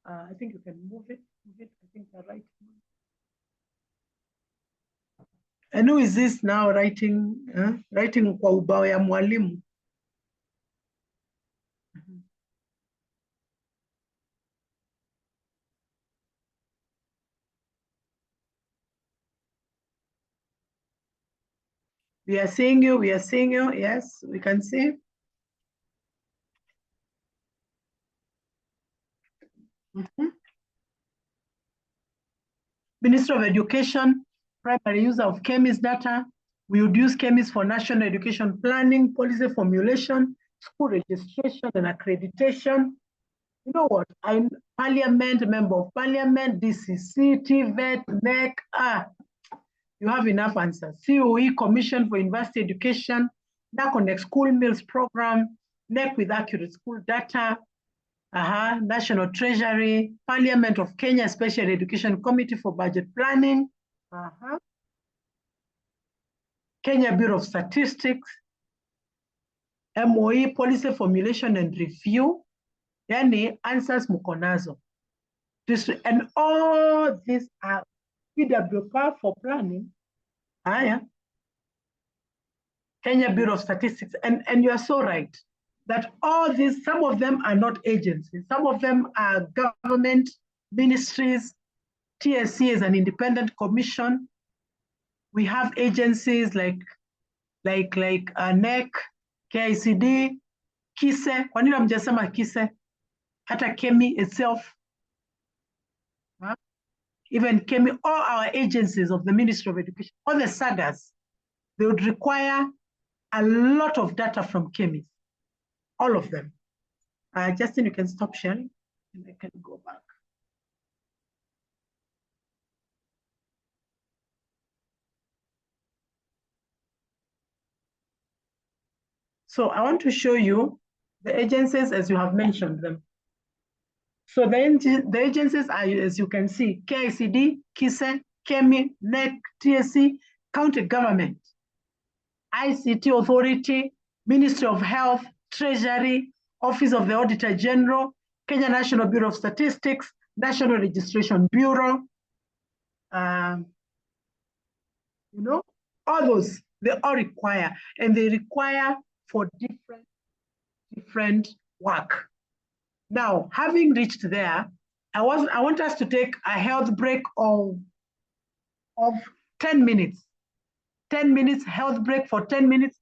I think you can move it. I think the right one. And who is this now writing? Writing kwa ubao ya mwalimu. We are seeing you. We are seeing you. Yes, we can see. Ministry of Education, primary user of KEMIS data. We would use KEMIS for national education planning, policy formulation, school registration and accreditation. You know what? I'm Parliament, Member of Parliament, DCC, TVET, NEC. You have enough answers. COE, Commission for University Education, NACONEC School Meals Program, NEC with accurate school data, National Treasury, Parliament of Kenya Special Education Committee for Budget Planning, Kenya Bureau of Statistics, MOE Policy Formulation and Review, yani answers mukonazo. And all these are PWPAR for planning, Kenya Bureau of Statistics, and you are so right that all these, some of them are not agencies, some of them are government ministries. TSC is an independent commission. We have agencies like NEC, KICD, KISE. Kwa nini hamjasema KISE? Hata KEMI itself, even KEMI, all our agencies of the Ministry of Education, all the sagas, they would require a lot of data from KEMI, all of them. Justin, you can stop sharing and I can go back. So I want to show you the agencies as you have mentioned them. So the agencies are, as you can see, KICD, KISE, KEMI, NEC, TSC, county government, ICT authority, Ministry of Health, Treasury, Office of the Auditor General, Kenya National Bureau of Statistics, National Registration Bureau, you know, all those, they all require, and they require for different work. Now, having reached there, I want us to take a health break of 10 minutes. 10 minutes, health break for 10 minutes,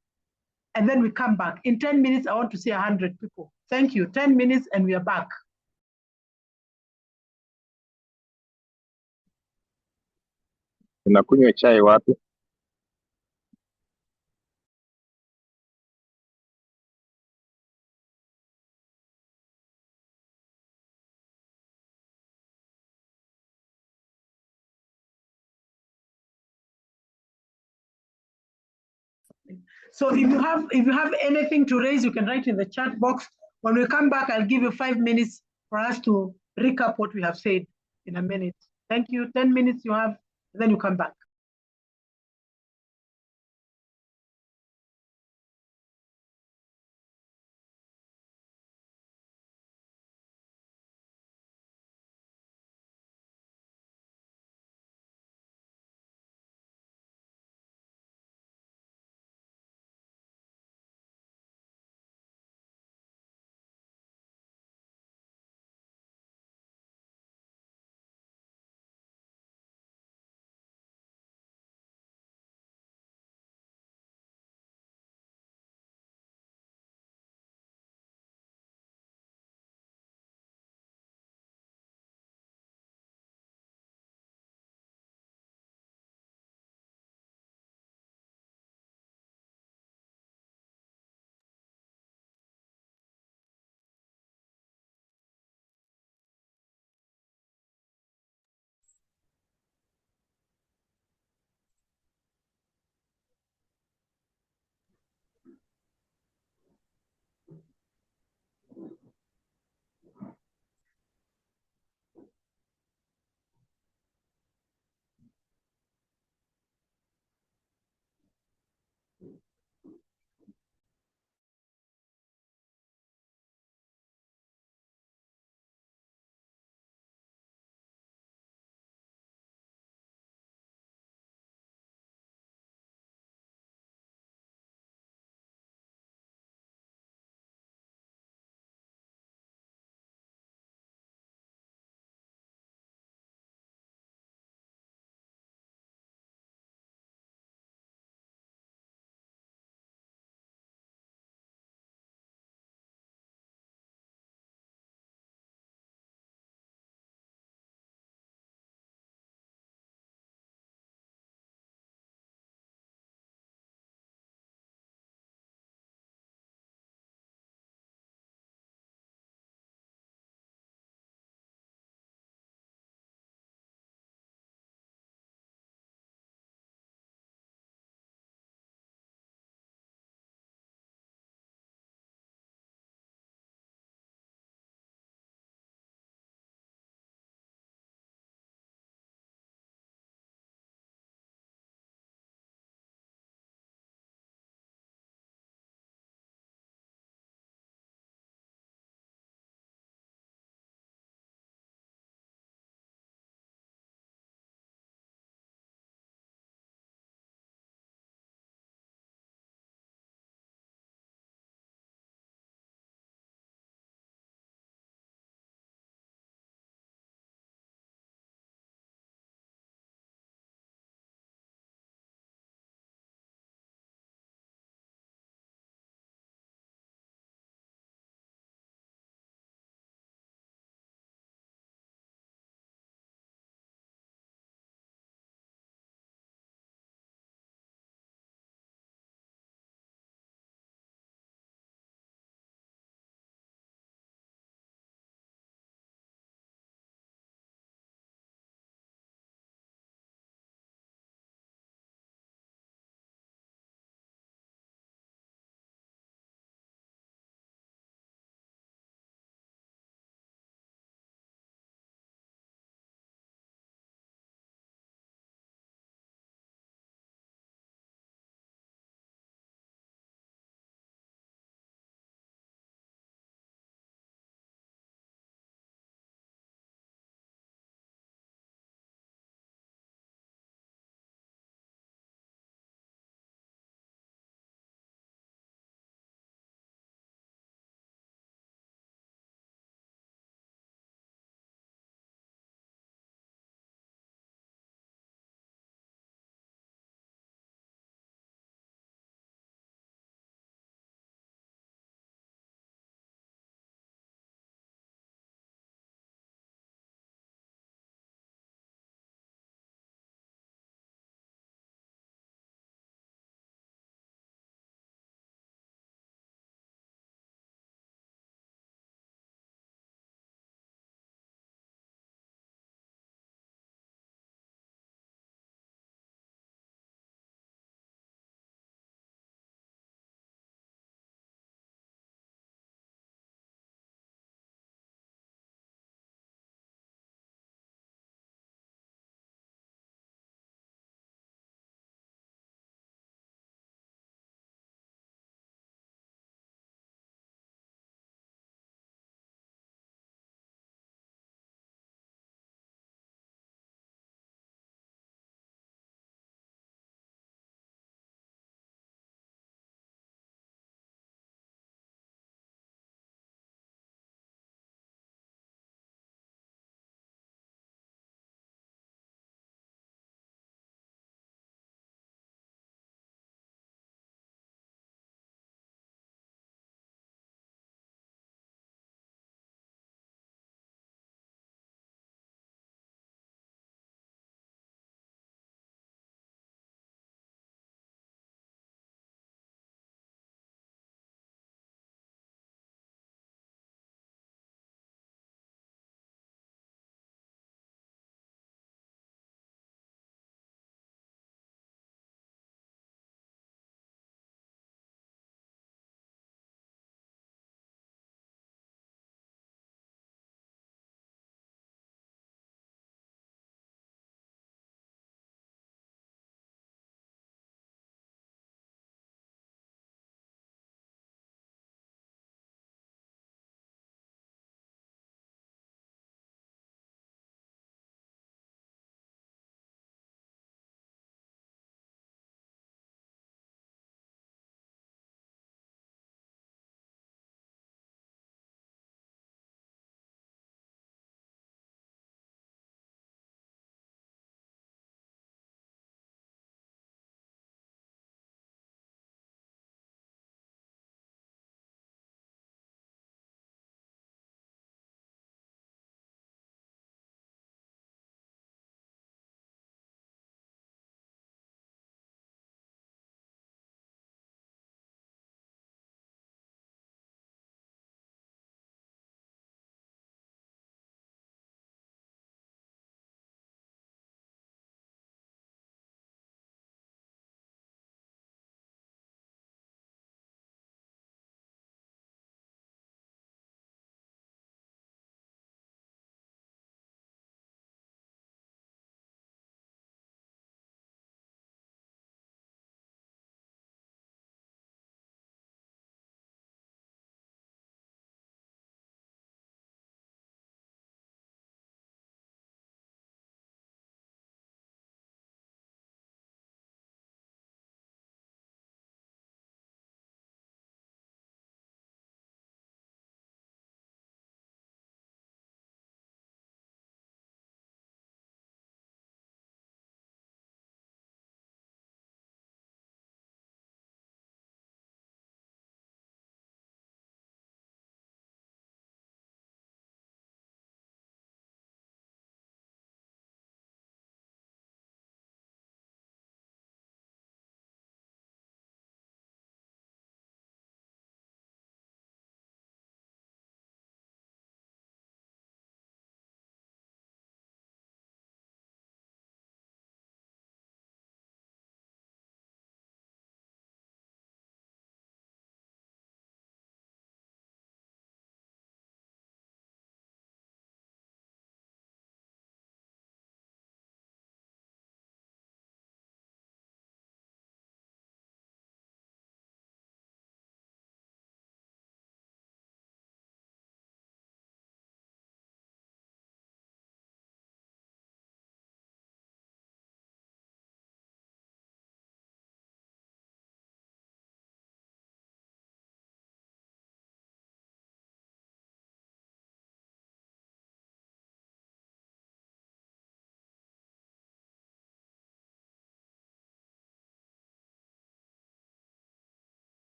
and then we come back. In 10 minutes, I want to see 100 people. Thank you. 10 minutes, and we are back. Unakunywa chai wapi? So if you have anything to raise, you can write in the chat box. When we come back, I'll give you 5 minutes for us to recap what we have said in a minute. Thank you. 10 minutes you have, and then you come back.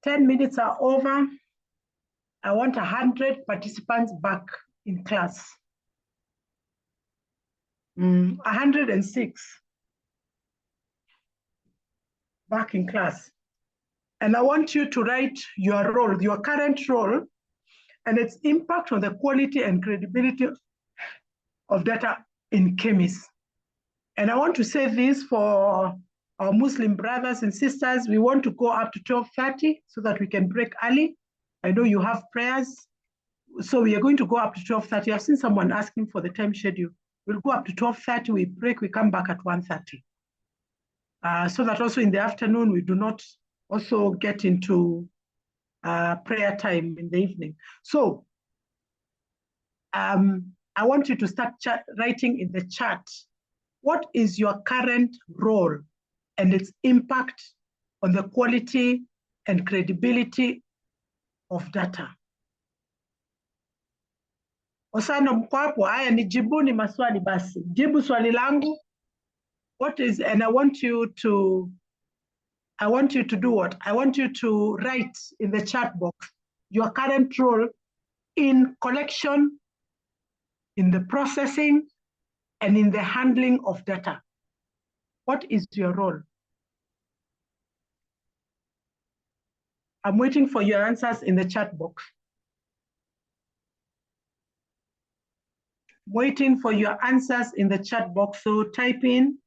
10 minutes are over. I want 100 participants back in class. 106 back in class. And I want you to write your role, your current role, and its impact on the quality and credibility of data in KEMIS. And I want to say this for our Muslim brothers and sisters. We want to go up to 12:30 so that we can break early. I know you have prayers. So we are going to go up to 12:30. I've seen someone asking for the time schedule. We'll go up to 12:30, we break, we come back at 1:30. So that also in the afternoon, we do not also get into prayer time in the evening. So I want you to start writing in the chat, what is your current role and its impact on the quality and credibility of data? Osano mko hapo, haya nijibuni maswali basi. Jibu swali langu. What is, and I want you to do what? I want you to write in the chat box your current role in collection, in the processing, and in the handling of data. What is your role? I'm waiting for your answers in the chat box. Waiting for your answers in the chat box. So type in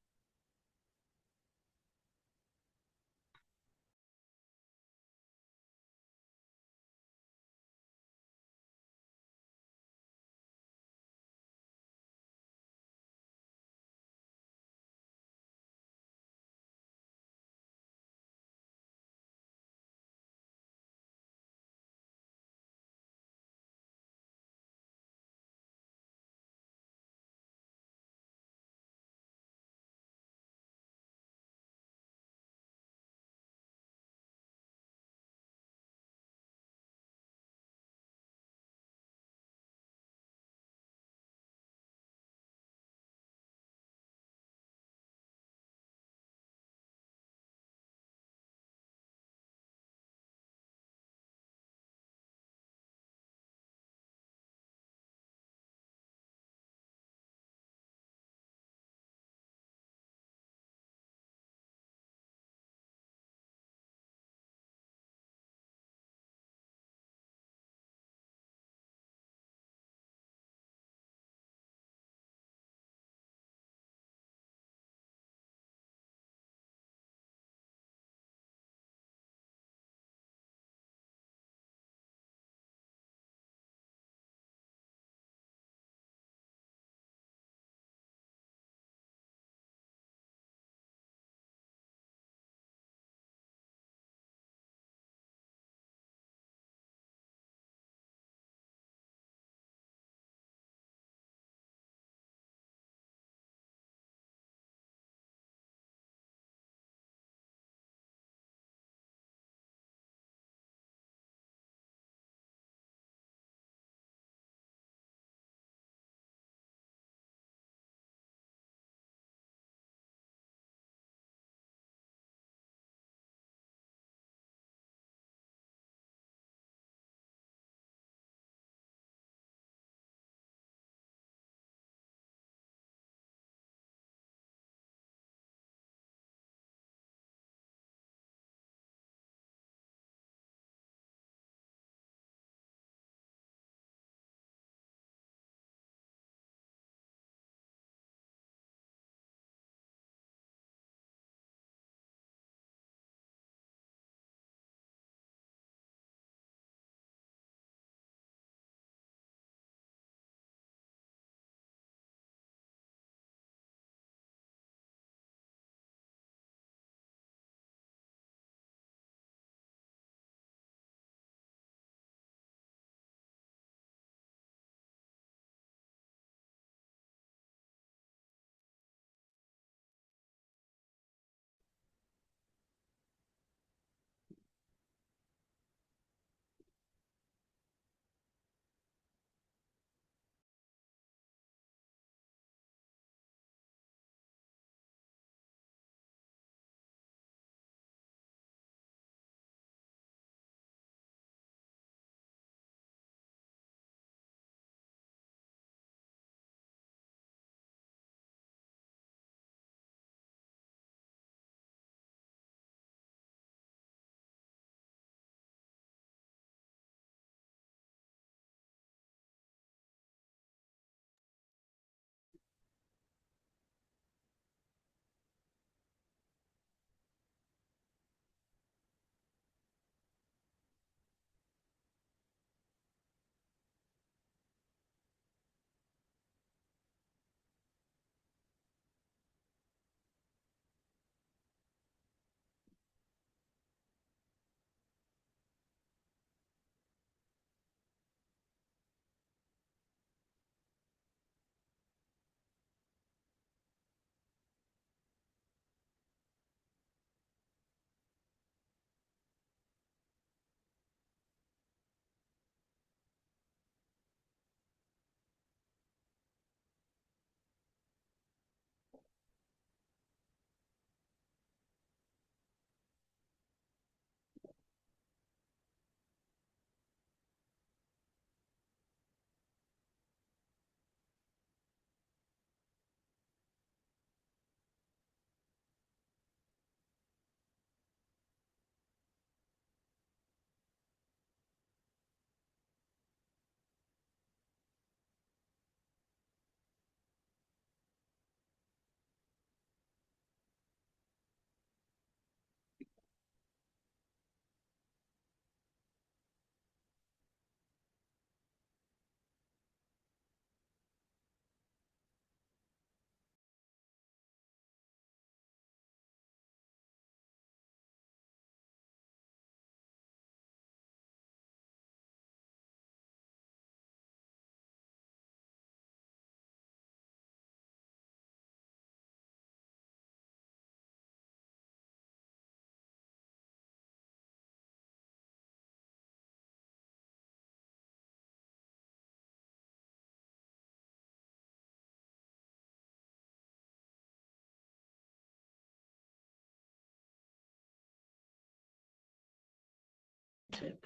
muted.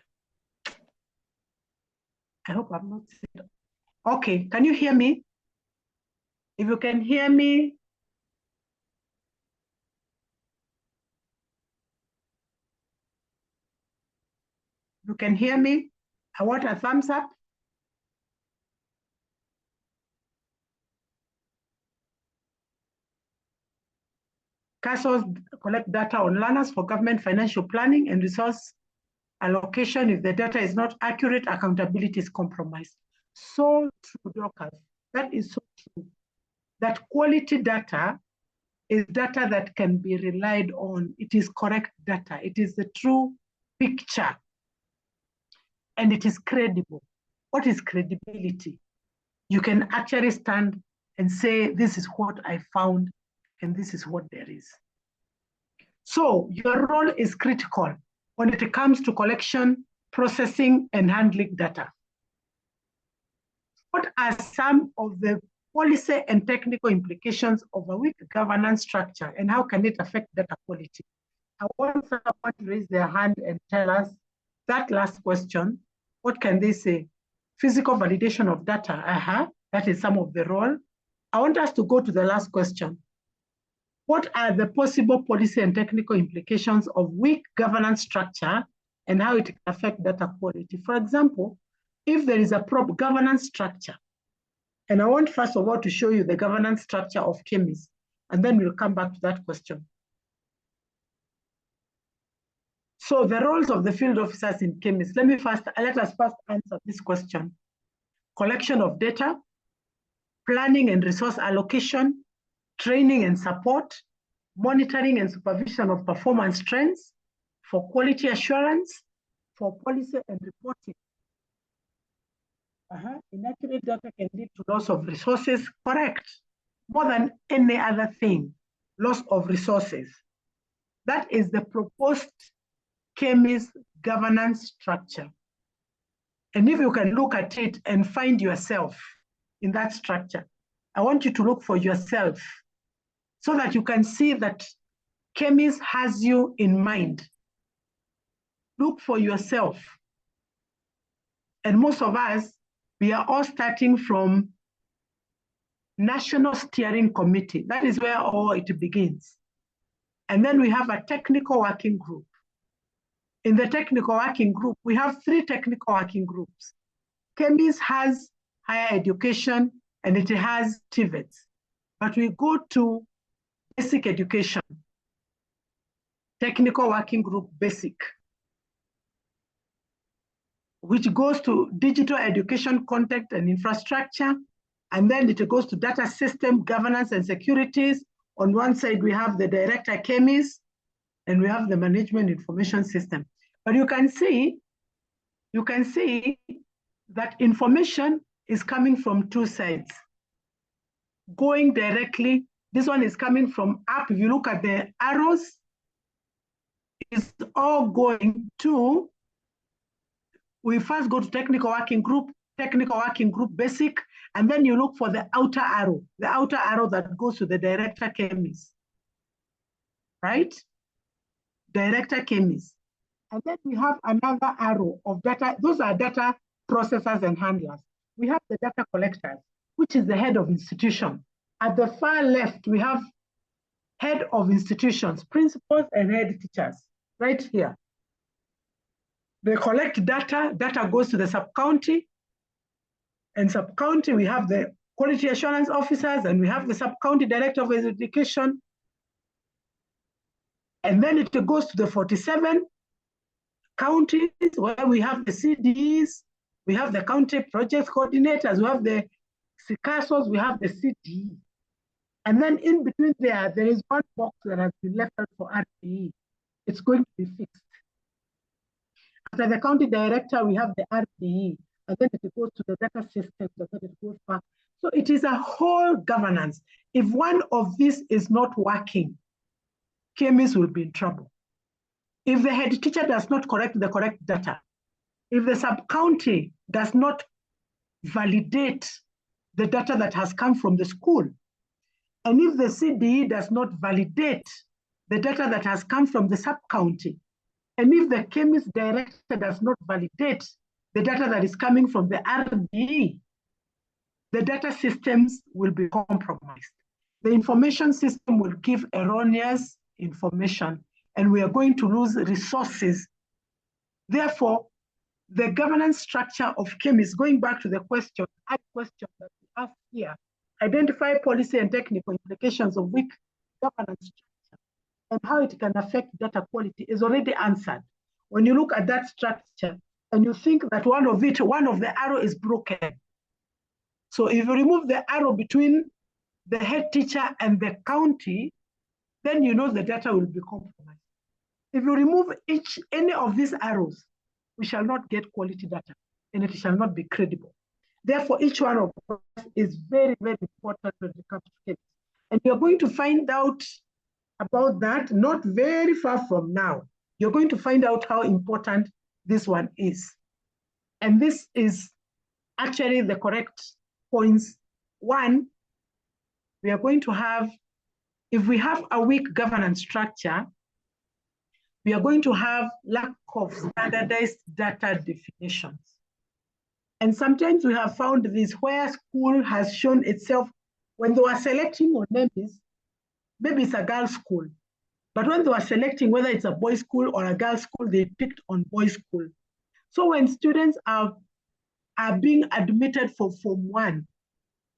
I hope I'm not said. Okay, can you hear me? If you can hear me, you can hear me. I want a thumbs up. CASOs collect data on learners for government financial planning and resource allocation. If the data is not accurate, accountability is compromised. So true, Dorcas. That is so true. That quality data is data that can be relied on. It is correct data. It is the true picture. And it is credible. What is credibility? You can actually stand and say, this is what I found, and this is what there is. So your role is critical when it comes to collection, processing, and handling data. What are some of the policy and technical implications of a weak governance structure, and how can it affect data quality? I want someone to raise their hand and tell us that last question. What can they say? Physical validation of data. That is some of the role. I want us to go to the last question. What are the possible policy and technical implications of weak governance structure and how it can affect data quality? For example, if there is a proper governance structure, and I want first of all to show you the governance structure of KEMIS, and then we'll come back to that question. So the roles of the field officers in KEMIS, let us first answer this question. Collection of data, planning and resource allocation, training and support, monitoring and supervision of performance trends, for quality assurance, for policy and reporting. Inaccurate data can lead to loss of resources, correct. More than any other thing, loss of resources. That is the proposed KEMIS governance structure. And if you can look at it and find yourself in that structure, I want you to look for yourself so that you can see that KEMIS has you in mind. Look for yourself. And most of us, we are all starting from National Steering Committee. That is where all it begins. And then we have a technical working group. In the technical working group, we have 3 technical working groups. KEMIS has higher education and it has TVETs. But we go to basic education, technical working group basic, which goes to digital education content and infrastructure. And then it goes to data system governance and securities. On one side, we have the director KEMIS, and we have the management information system. But you can see that information is coming from 2 sides. Going directly, this one is coming from up. If you look at the arrows, it's all going to, we first go to technical working group basic, and then you look for the outer arrow that goes to the director KEMIS, right? Director KEMIS. And then we have another arrow of data. Those are data processors and handlers. We have the data collectors, which is the head of institution. At the far left, we have head of institutions, principals and head teachers, right here. They collect data, data goes to the sub-county, and sub-county, we have the quality assurance officers, and we have the sub-county director of education. And then it goes to the 47 counties where we have the CDEs, we have the county project coordinators, we have the CASOs, we have the CDE. And then in between there is one box that has been left out for RDE. It's going to be fixed. After the county director, we have the RDE, and then it goes to the data systems, and then it goes back. So it is a whole governance. If one of these is not working, KEMIS will be in trouble. If the head teacher does not correct the correct data, if the sub-county does not validate the data that has come from the school, and if the CDE does not validate the data that has come from the sub-county, And if the KEMIS director does not validate the data that is coming from the RDE, the data systems will be compromised. The information system will give erroneous information, and we are going to lose resources. Therefore, the governance structure of KEMIS, going back to the question that we asked here, identify policy and technical implications of weak governance structure and how it can affect data quality, is already answered. When you look at that structure and you think that one of the arrow is broken. So if you remove the arrow between the head teacher and the county, then you know the data will be compromised. If you remove any of these arrows, we shall not get quality data, and it shall not be credible. Therefore, each one of us is very, very important when it comes to KEMIS. And you're going to find out about that not very far from now. You're going to find out how important this one is. And this is actually the correct points. One, we are going to have, if we have a weak governance structure, we are going to have lack of standardized data definitions. And sometimes we have found this where school has shown itself, when they were selecting on names, maybe it's a girls' school, but when they were selecting whether it's a boys' school or a girls' school, they picked on boys' school. So when students are being admitted for Form 1,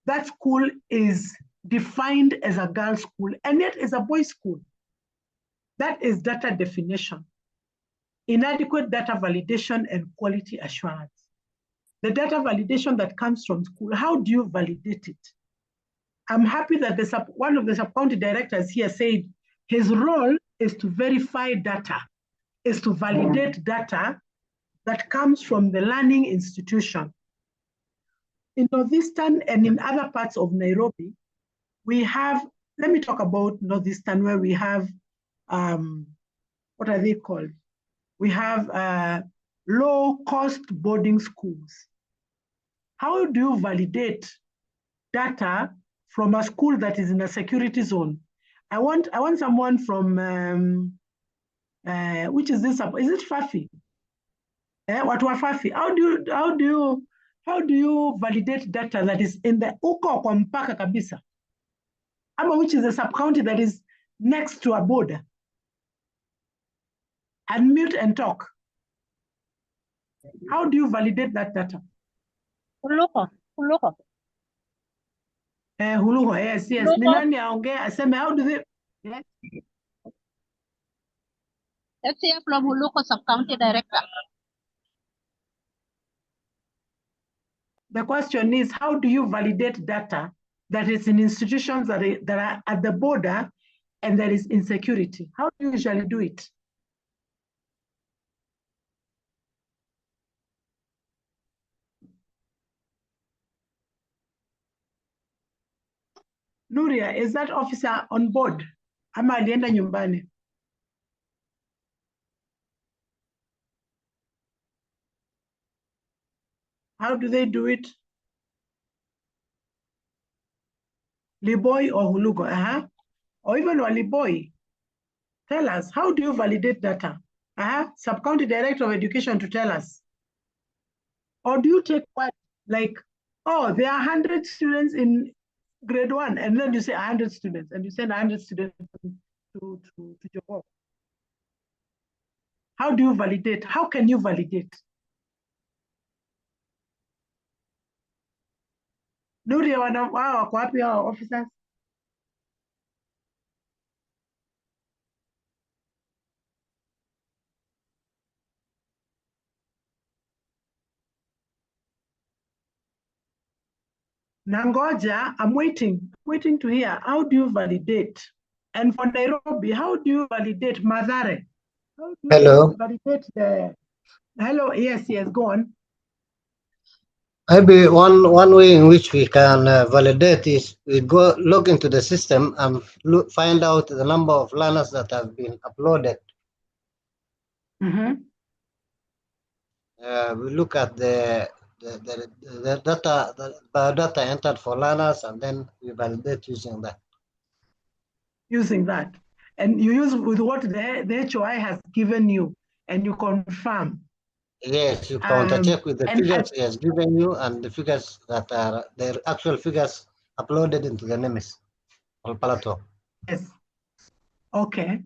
that school is defined as a girls' school, and yet is a boys' school. That is data definition, inadequate data validation, and quality assurance. The data validation that comes from school, how do you validate it? I'm happy that one of the sub-county directors here said his role is to verify data, is to validate data that comes from the learning institution. In Northeastern and in other parts of Nairobi, we have, let me talk about Northeastern, where we have, what are they called? We have low-cost boarding schools. How do you validate data from a school that is in a security zone? I want someone from, which is this, is it Fafi? What was Fafi? How do you validate data that is in the uko kwa mpaka kabisa? Ama which is a sub-county that is next to a border? Unmute and talk. How do you validate that data? Huluko. Huluko, yes. Huluko. Ninani aongea aseme, how do they? Yes. Let's hear from Huluko sub-county director. The question is, how do you validate data that is in institutions that are at the border and there is insecurity? How do you usually do it? Nuria, is that officer on board? Ama alienda nyumbani? How do they do it? Liboy or Hulugo? Or even Waliboy? Tell us, how do you validate data? Sub-county director of education to tell us. Or do you take what, like, oh, there are 100 students in grade 1, and then you say 100 students, and you send 100 students to Johor. How do you validate? How can you validate? Nuria, wako wapi hao officers? Nangoja, I'm waiting to hear. How do you validate? And for Nairobi, how do you validate Mathare? How do you Hello. validate the? Hello, yes, go on. Maybe one way in which we can validate is we go log into the system and find out the number of learners that have been uploaded. Mm-hmm. We look at the data, the biodata entered for learners, and then we validate using that. Using that. And you use with what the HOI has given you. and you confirm. Yes, you counter check with the figures he has given you and the figures that are the actual figures uploaded into the NEMIS or Palato. Yes. Okay.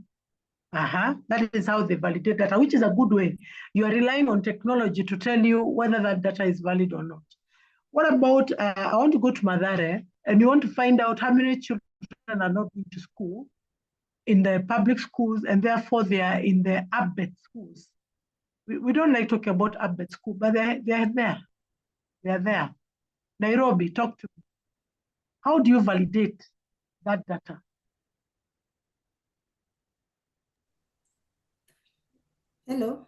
That is how they validate data, which is a good way. You are relying on technology to tell you whether that data is valid or not. What about, I want to go to Madare, and you want to find out how many children are not going to school in the public schools, and therefore they are in the ABET schools. We don't like talking about ABET school, but they are there. They are there. Nairobi, talk to me. How do you validate that data? Hello.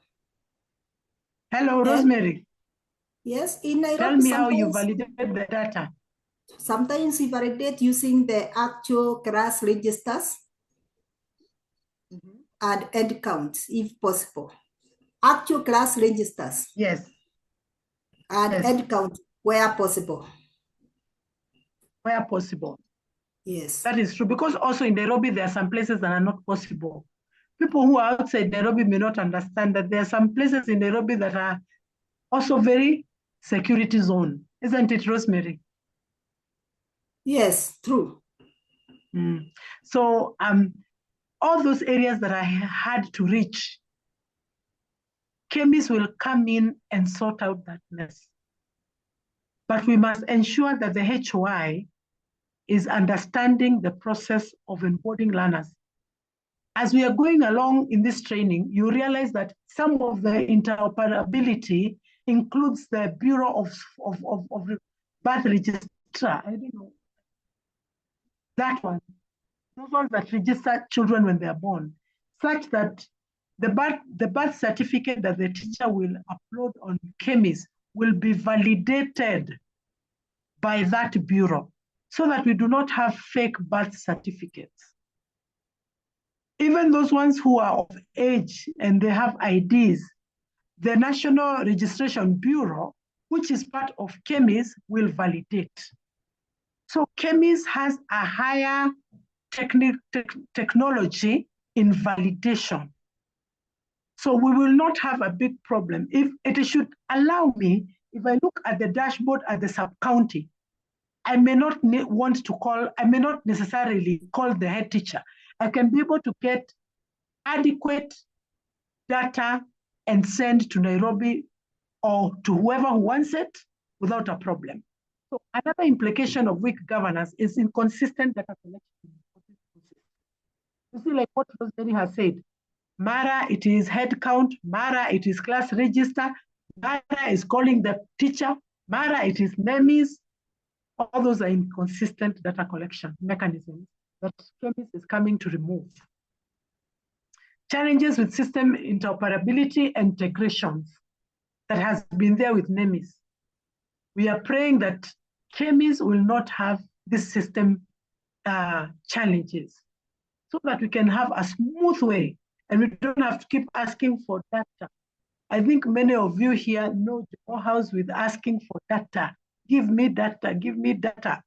Hello, Rosemary. Yes, in Nairobi, tell me how you validate the data. Sometimes we validate using the actual class registers and head counts, if possible. Actual class registers. Yes. And head count where possible. Where possible. Yes. That is true, because also in Nairobi, there are some places that are not possible. People who are outside Nairobi may not understand that there are some places in Nairobi that are also very security zone. Isn't it, Rosemary? Yes, true. So all those areas that are hard to reach, KEMIS will come in and sort out that mess. But we must ensure that the HOI is understanding the process of onboarding learners. As we are going along in this training, you realize that some of the interoperability includes the Bureau of Birth Registrar. I don't know. That one. Those ones that register children when they are born, such that the birth certificate that the teacher will upload on KEMIS will be validated by that bureau, so that we do not have fake birth certificates. Even those ones who are of age and they have IDs, the National Registration Bureau, which is part of KEMIS, will validate. So KEMIS has a higher technology in validation. So we will not have a big problem. If it should allow me, if I look at the dashboard at the sub-county, I may not necessarily call the head teacher. I can be able to get adequate data and send to Nairobi or to whoever who wants it without a problem. So another implication of weak governance is inconsistent data collection. You see, like what Rosemary has said, Mara, it is head count, Mara, it is class register, Mara is calling the teacher, Mara, it is NEMIS. All those are inconsistent data collection mechanisms that KEMIS is coming to remove. Challenges with system interoperability and integrations that has been there with NEMIS. We are praying that KEMIS will not have this system challenges, so that we can have a smooth way and we don't have to keep asking for data. I think many of you here know the house with asking for data. Give me data, give me data.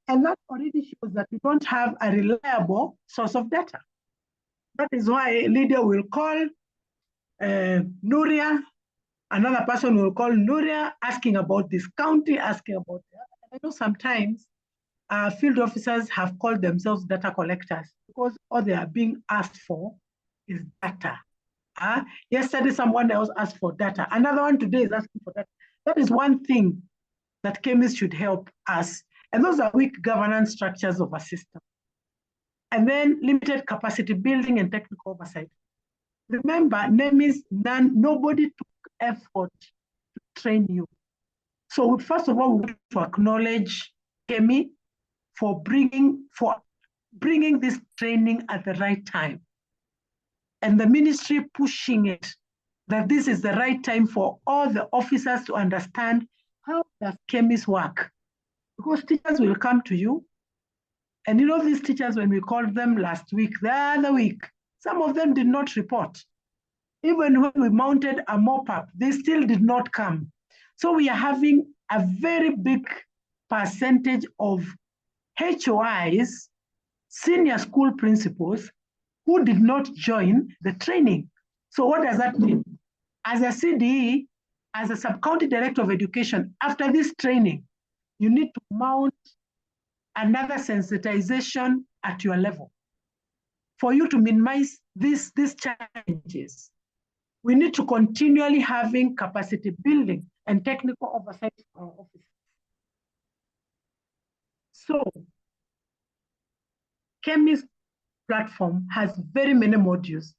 And that already shows that we don't have a reliable source of data. That is why a leader will call Nuria, another person will call Nuria, asking about this county, asking about that. I know sometimes field officers have called themselves data collectors because all they are being asked for is data. Yesterday, someone else asked for data. Another one today is asking for data. That is one thing that KEMIS should help us. And those are weak governance structures of a system. And then limited capacity building and technical oversight. Remember, NEMIS, nobody took effort to train you. So first of all, we want to acknowledge KEMI for bringing this training at the right time. And the ministry pushing it, that this is the right time for all the officers to understand how does KEMIS work. Because teachers will come to you, and you know these teachers, when we called them last week, the other week, some of them did not report. Even when we mounted a mop-up, they still did not come. So we are having a very big percentage of HOIs, senior school principals, who did not join the training. So what does that mean? As a CDE, as a sub-county director of education, after this training, you need to mount another sensitization at your level. For you to minimize these challenges, we need to continually having capacity building and technical oversight of our office. So, KEMIS platform has very many modules.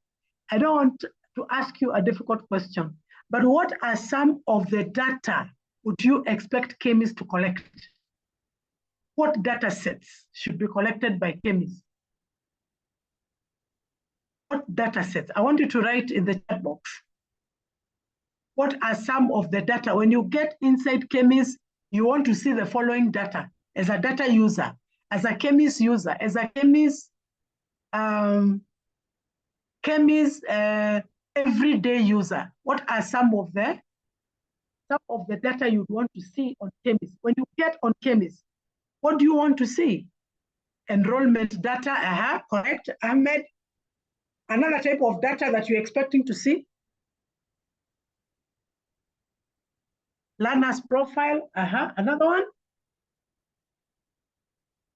I don't want to ask you a difficult question, but what are some of the data would you expect KEMIS to collect? What data sets should be collected by KEMIS? What data sets? I want you to write in the chat box. What are some of the data? When you get inside KEMIS, you want to see the following data. As a data user, as a KEMIS user, as a KEMIS everyday user, what are some of the data you'd want to see on KEMIS? When you get on KEMIS, what do you want to see? Enrollment data, correct, Ahmed. Another type of data that you're expecting to see? Learner's profile, another one.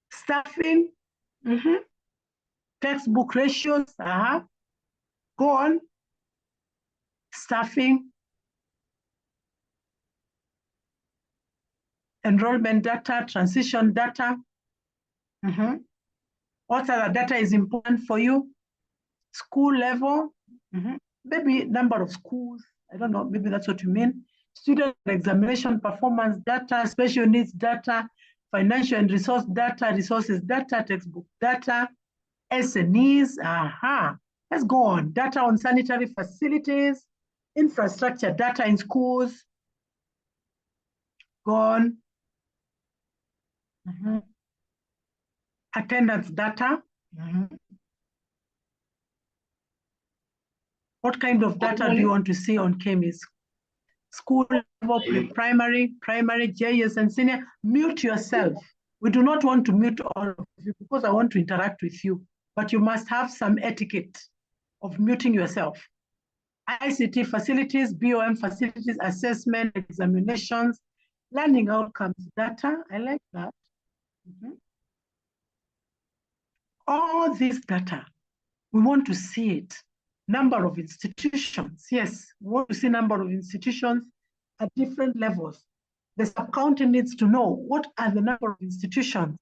Staffing, textbook ratios, go on. Staffing, enrollment data, transition data. What other data is important for you? School level, maybe number of schools. I don't know, maybe that's what you mean. Student examination performance data, special needs data, financial and resource data, resources data, textbook data, SNEs, Let's go on. Data on sanitary facilities, infrastructure data in schools. Go on. Attendance data. What kind of data do you want to see on KEMIS? School level, primary, JS, and senior. Mute yourself. We do not want to mute all of you because I want to interact with you, but you must have some etiquette of muting yourself. ICT facilities, BOM facilities, assessment, examinations, learning outcomes data. I like that. All this data, we want to see it. Number of institutions, yes, we want to see number of institutions at different levels. The sub-county needs to know what are the number of institutions,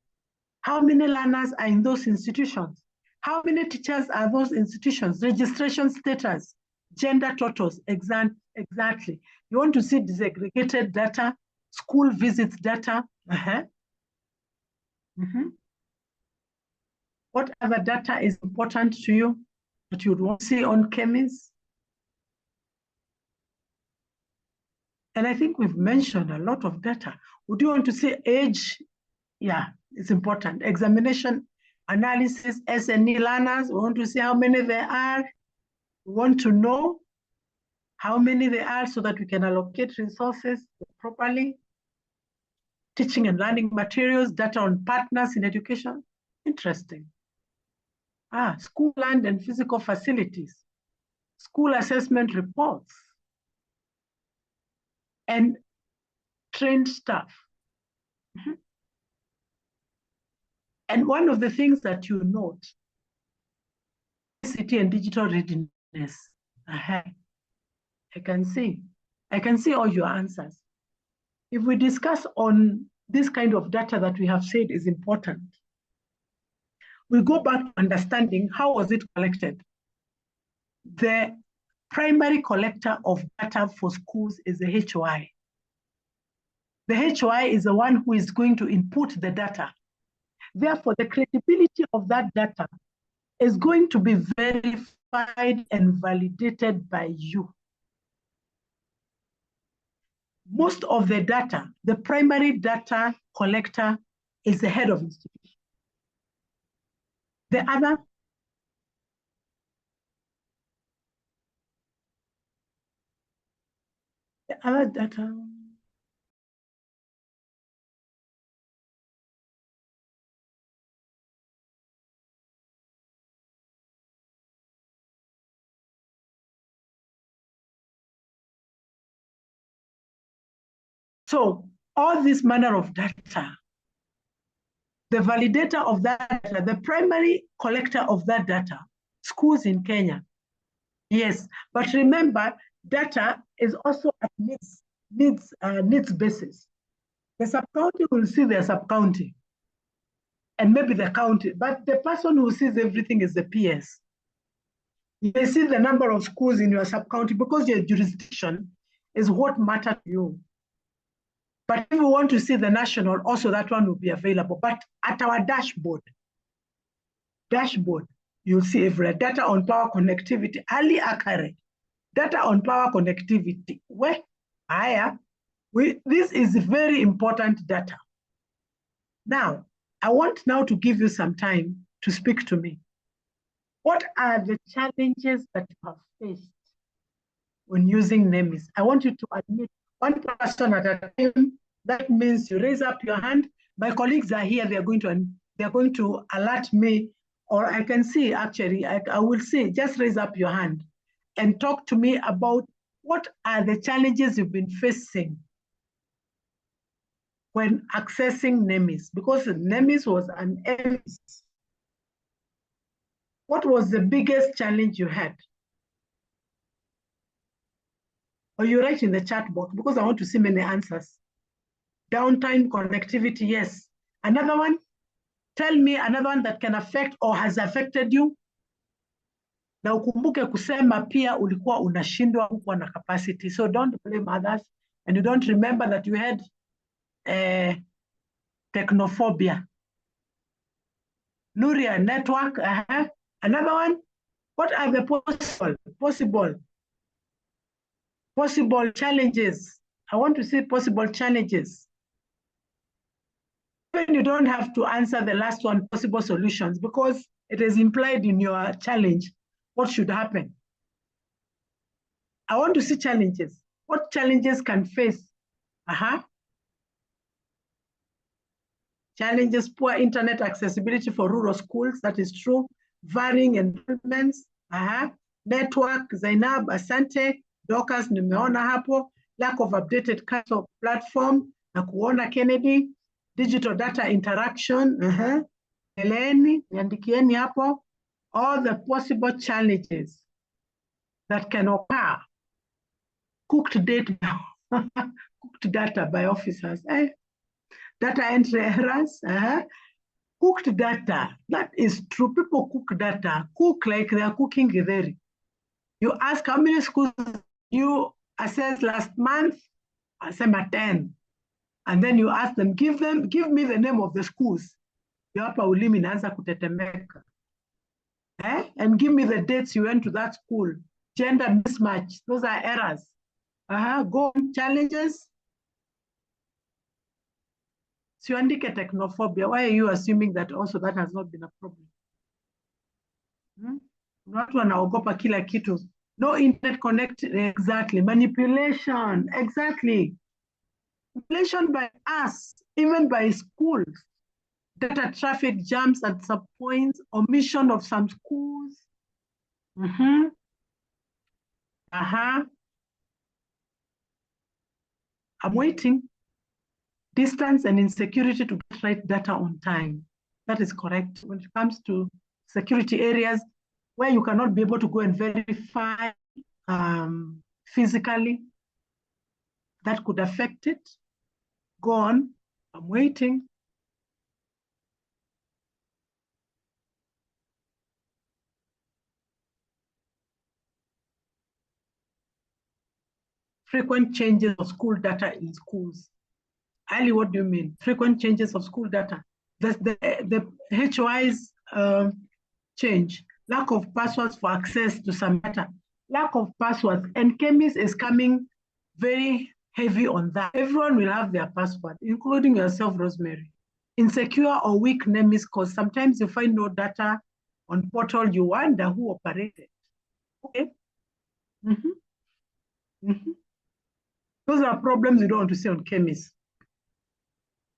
how many learners are in those institutions, how many teachers are those institutions, registration status, gender totals, exactly. You want to see disaggregated data, school visits data. What other data is important to you that you would want to see on KEMIS? And I think we've mentioned a lot of data. Would you want to see age? Yeah, it's important. Examination analysis, SNE learners, we want to see how many there are. We want to know how many there are so that we can allocate resources properly. Teaching and learning materials, data on partners in education. Interesting. School land and physical facilities, school assessment reports, and trained staff. And one of the things that you note, ICT and digital readiness. I can see all your answers. If we discuss on this kind of data that we have said is important, we go back to understanding how was it collected. The primary collector of data for schools is the HOI. The HOI is the one who is going to input the data. Therefore, the credibility of that data is going to be verified and validated by you. Most of the data, the primary data collector is the head of institution. The other data, So all this manner of data, the validator of that data, the primary collector of that data, schools in Kenya. Yes, but remember, data is also at needs basis. The sub-county will see their sub-county and maybe the county, but the person who sees everything is the PS. You may see the number of schools in your sub-county because your jurisdiction is what matters to you. But if you want to see the national, also that one will be available. But at our dashboard, you'll see every data on power connectivity, early accurate, data on power connectivity. Where higher, this is very important data. Now, I want now to give you some time to speak to me. What are the challenges that you have faced when using NEMIS? I want you to admit one person at a time. That means you raise up your hand. My colleagues are here. They're going to alert me, or I can see actually. I will say just raise up your hand and talk to me about what are the challenges you've been facing when accessing NEMIS, because NEMIS was an MS. What was the biggest challenge you had? Or you write in the chat box, because I want to see many answers. Downtime, connectivity, yes. Another one? Tell me another one that can affect or has affected you. Na ukumbuke kusema pia ulikuwa unashindwa hukuwa na capacity. So don't blame others, and you don't remember that you had technophobia. Nuria, network, Another one, what are the possible challenges? I want to see possible challenges. Even you don't have to answer the last one, possible solutions, because it is implied in your challenge. What should happen? I want to see challenges. What challenges can face? Challenges, poor internet accessibility for rural schools, that is true. Varying enrollments, network, Zainab, Asante, Docas, nimeona hapo. Lack of updated kind platform, na kuona Kennedy. Digital data interaction, Eleni, niandikieni hapo. All the possible challenges that can occur. Cooked data by officers. Data entry errors. Cooked data, that is true. People cook data, cook like they are cooking githeri. You ask how many schools you assessed last month, I say 10. And then you ask them, give me the name of the schools. You hapa ulimi inaanza kutetemeka. And give me the dates you went to that school. Gender mismatch, those are errors. Go challenges. So you indicate technophobia. Why are you assuming that also that has not been a problem? Watu wanaogopa kila kitu. No internet connect, exactly. Manipulation, exactly. Manipulation by us, even by schools. Data traffic jams at some points, omission of some schools. I'm waiting. Distance and insecurity to get right data on time. That is correct. When it comes to security areas where you cannot be able to go and verify physically, that could affect it. Go on, I'm waiting. Frequent changes of school data in schools. Ali, what do you mean? Frequent changes of school data. The HOI's change, lack of passwords for access to some data, lack of passwords, and KEMIS is coming very heavy on that. Everyone will have their password, including yourself, Rosemary. Insecure or weak NEMIS, because sometimes you find no data on portal, you wonder who operated. Okay. Those are problems you don't want to see on KEMIS.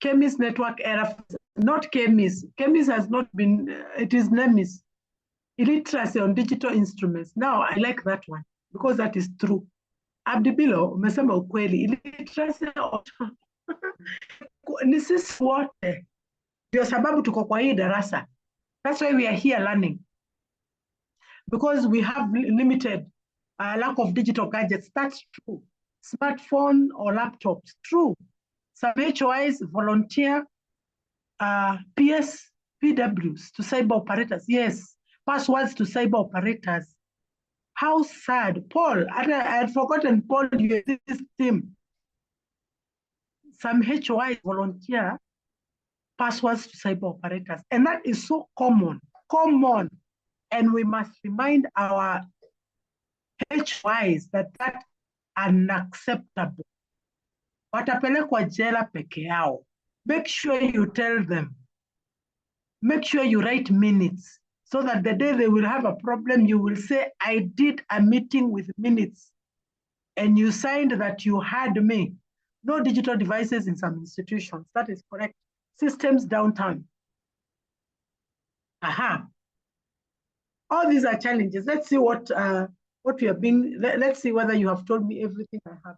KEMIS network error, not KEMIS. KEMIS has not been, it is NEMIS. Illiteracy on digital instruments. Now, I like that one because that is true. Abdibilo, umesema ukweli. Illiteracy Ni sisi wote ndio sababu tuko kwa hii darasa. That's why we are here learning, because we have limited lack of digital gadgets. That's true. Smartphone or laptops, true. Some HOIs volunteer PS, PWs to cyber operators. Yes, passwords to cyber operators. How sad. Paul, I had forgotten, Paul, you this team. Some HOIs volunteer passwords to cyber operators. And that is so common. And we must remind our HOIs that that's unacceptable. Watapelekwa jela peke yao. Make sure you tell them. Make sure you write minutes so that the day they will have a problem, you will say, I did a meeting with minutes and you signed that you had me. No digital devices in some institutions. That is correct. Systems downtime. Aha. All these are challenges. Let's see what we have been. Let's see whether you have told me everything I have.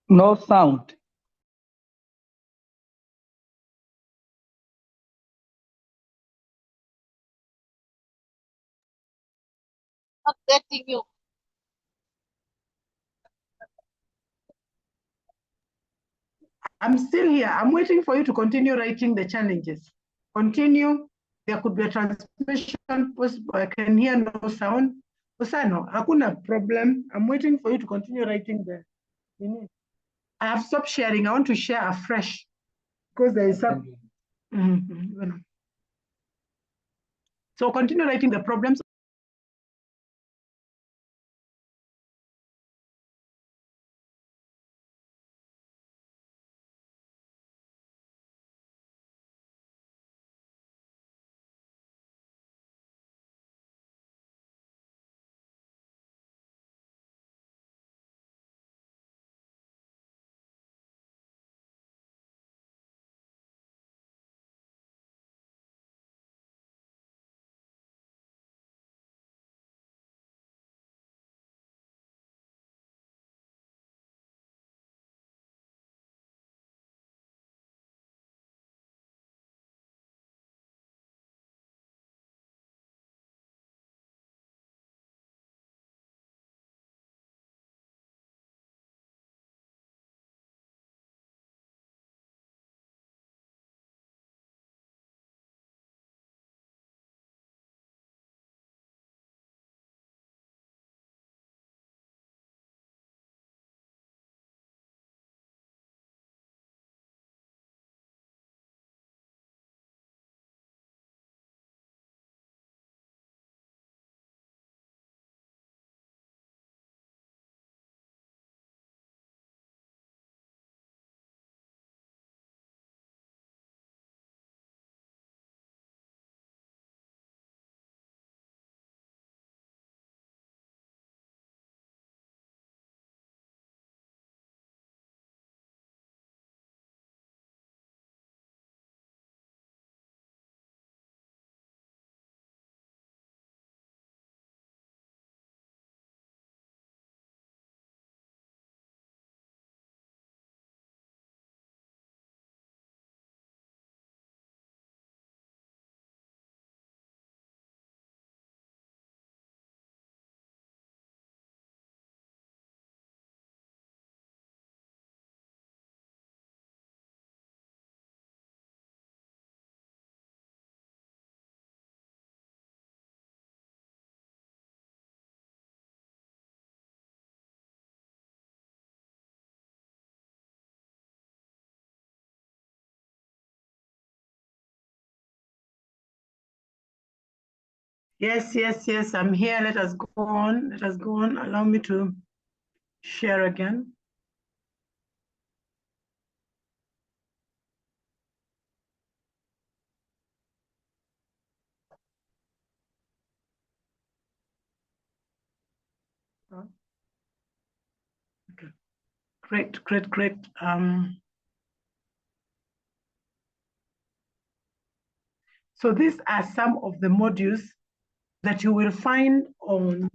No sound. Not getting you. I'm still here. I'm waiting for you to continue writing the challenges. Continue. There could be a transmission possible. I can hear no sound. Osano, hakuna problem. I'm waiting for you to continue writing the. I have stopped sharing. I want to share afresh because there is some. So continue writing the problems. Yes, yes, yes, I'm here. Let us go on. Let us go on. Allow me to share again. Okay. Great, great, great. So these are some of the modules that you will find on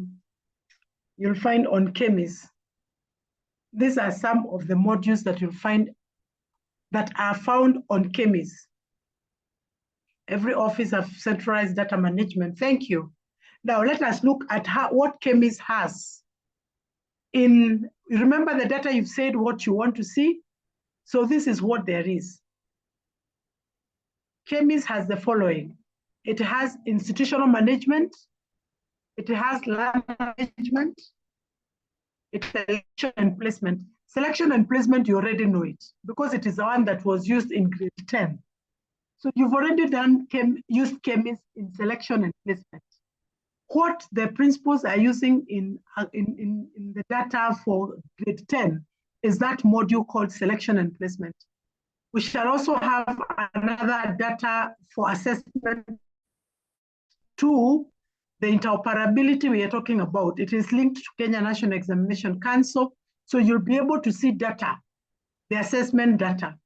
KEMIS. These are some of the modules that you'll find that are found on KEMIS. Every office of centralized data management. Thank you. Now let us look at what KEMIS has. Remember the data you've said what you want to see? So this is what there is. KEMIS has the following. It has institutional management. It has land management. It's selection and placement. Selection and placement, you already know it because it is the one that was used in grade 10. So you've already used KEMIS in selection and placement. What the principals are using in the data for grade 10 is that module called selection and placement. We shall also have another data for assessment 2, the interoperability we are talking about. It is linked to Kenya National Examination Council, so you'll be able to see data, the assessment data.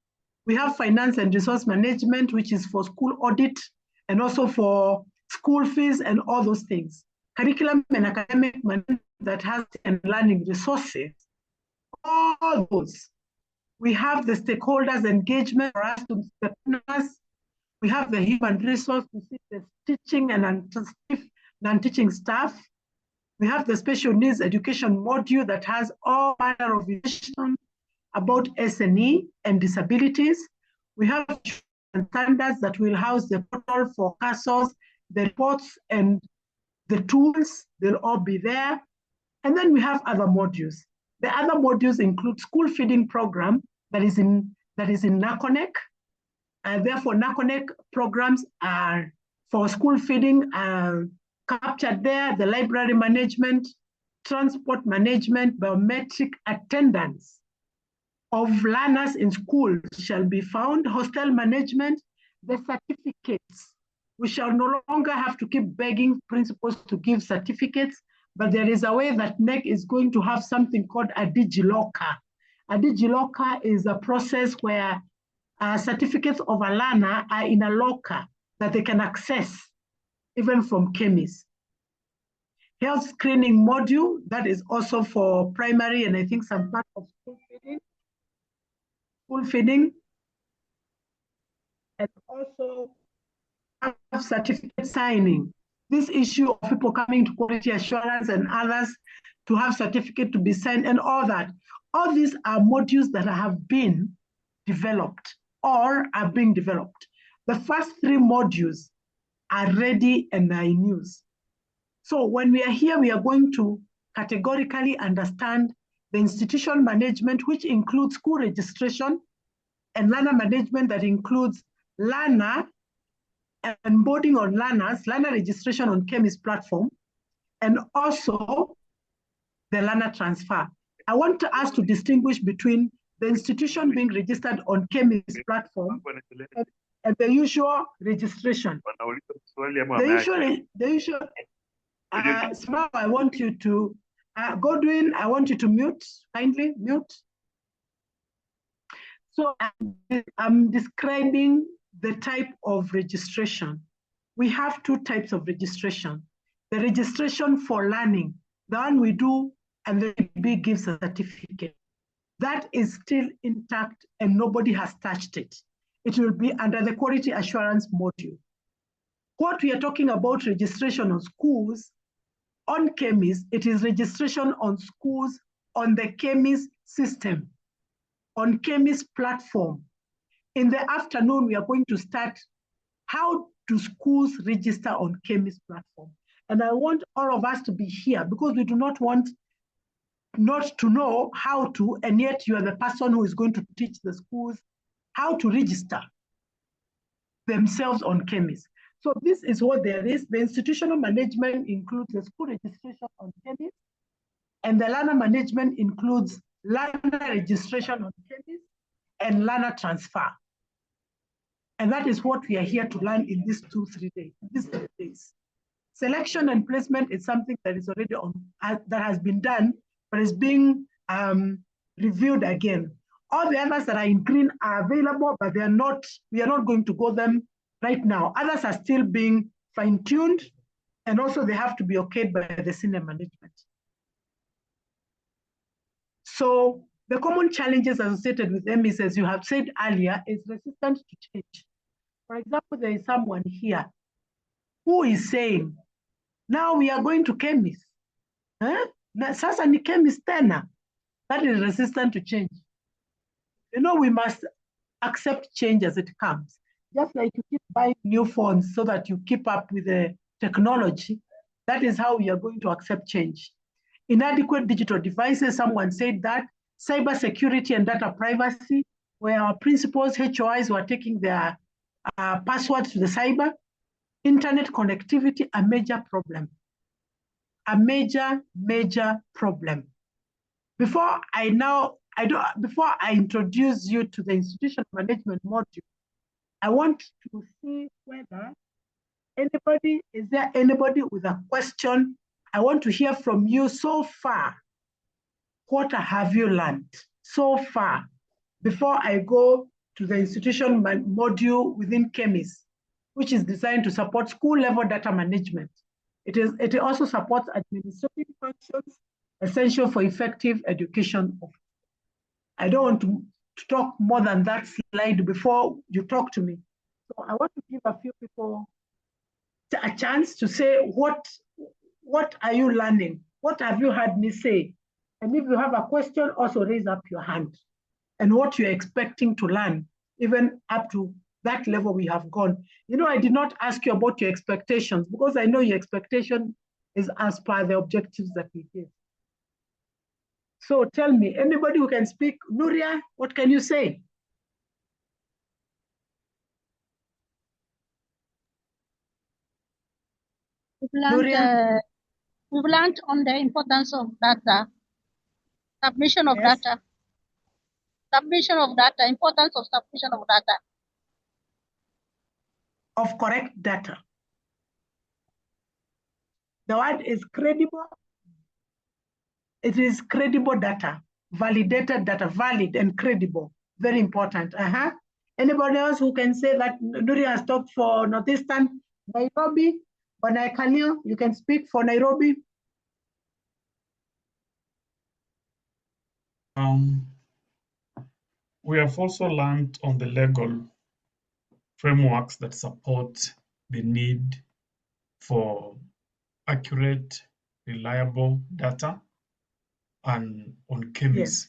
We have finance and resource management, which is for school audit and also for school fees and all those things. Curriculum and academic management that has and learning resources, all those. We have the stakeholders engagement for us to partners. We have the human resource to see the teaching and non-teaching staff. We have the special needs education module that has all manner of information about SNE and disabilities. We have standards that will house the portal for CASOs, the reports and the tools, they'll all be there. And then we have other modules. The other modules include school feeding program that is in NACONEC. And therefore, NACONEC programs are for school feeding captured there, the library management, transport management, biometric attendance of learners in schools shall be found, hostel management, the certificates. We shall no longer have to keep begging principals to give certificates, but there is a way that NEC is going to have something called a DigiLocker. A DigiLocker is a process where certificates of a learner are in a locker that they can access even from KEMIS. Health screening module, that is also for primary and I think some part of school feeding. And also have certificate signing. This issue of people coming to quality assurance and others to have certificate to be signed and all that. All these are modules that have been developed or are being developed. The first 3 modules are ready and are in use. So when we are here, we are going to categorically understand the institution management, which includes school registration, and learner management that includes learner and onboarding on learners, learner registration on KEMIS platform, and also the learner transfer. I want us to distinguish between the institution being registered on KEMIS platform and the usual registration. The usual Smile, I want you to, Godwin, I want you to mute, kindly mute. So I'm describing the type of registration. We have 2 types of registration. The registration for learning, the one we do and the B gives a certificate. That is still intact and nobody has touched it. It will be under the quality assurance module. What we are talking about registration on schools, on KEMIS, it is registration on schools on the KEMIS system, on KEMIS platform. In the afternoon, we are going to start how do schools register on KEMIS platform. And I want all of us to be here because we do not want not to know how to, and yet you are the person who is going to teach the schools how to register themselves on KEMIS. So this is what there is. The institutional management includes the school registration on KEMIS, and the learner management includes learner registration on KEMIS and learner transfer. And that is what we are here to learn in these 3 days. Selection and placement is something that is already on, that has been done, but is being reviewed again. All the others that are in green are available, but they are not, we are not going to go them right now. Others are still being fine-tuned, and also they have to be okayed by the senior management. So the common challenges associated with KEMIS, as you have said earlier, is resistance to change. For example, there is someone here who is saying, now we are going to KEMIS. Sasa ni KEMIS tena. That is resistant to change. You know, we must accept change as it comes. Just like you keep buying new phones so that you keep up with the technology, that is how we are going to accept change. Inadequate digital devices, someone said that. Cyber security and data privacy, where our principals, HOIs were taking their passwords to the cyber. Internet connectivity, a major problem. A major problem. Before I introduce you to the institutional management module, I want to see whether is there anybody with a question? I want to hear from you so far. What have you learned so far before I go to the institutional module within KEMIS, which is designed to support school-level data management. It also supports administrative functions essential for effective education. I don't want to talk more than that slide before you talk to me. So I want to give a few people a chance to say, what are you learning? What have you heard me say? And if you have a question, also raise up your hand. And what you're expecting to learn, even up to that level we have gone. You know, I did not ask you about your expectations because I know your expectation is as per the objectives that we give. So tell me, anybody who can speak, Nuria, what can you say? We've learned on the importance of data, submission of data, importance of submission of data. Of correct data. The word is credible. It is credible data, validated data, valid and credible. Very important. Anybody else who can say that? Nuria has talked for Northeastern Nairobi. When I can you can speak for Nairobi. We have also learned on the legal frameworks that support the need for accurate, reliable data, and on KEMIS.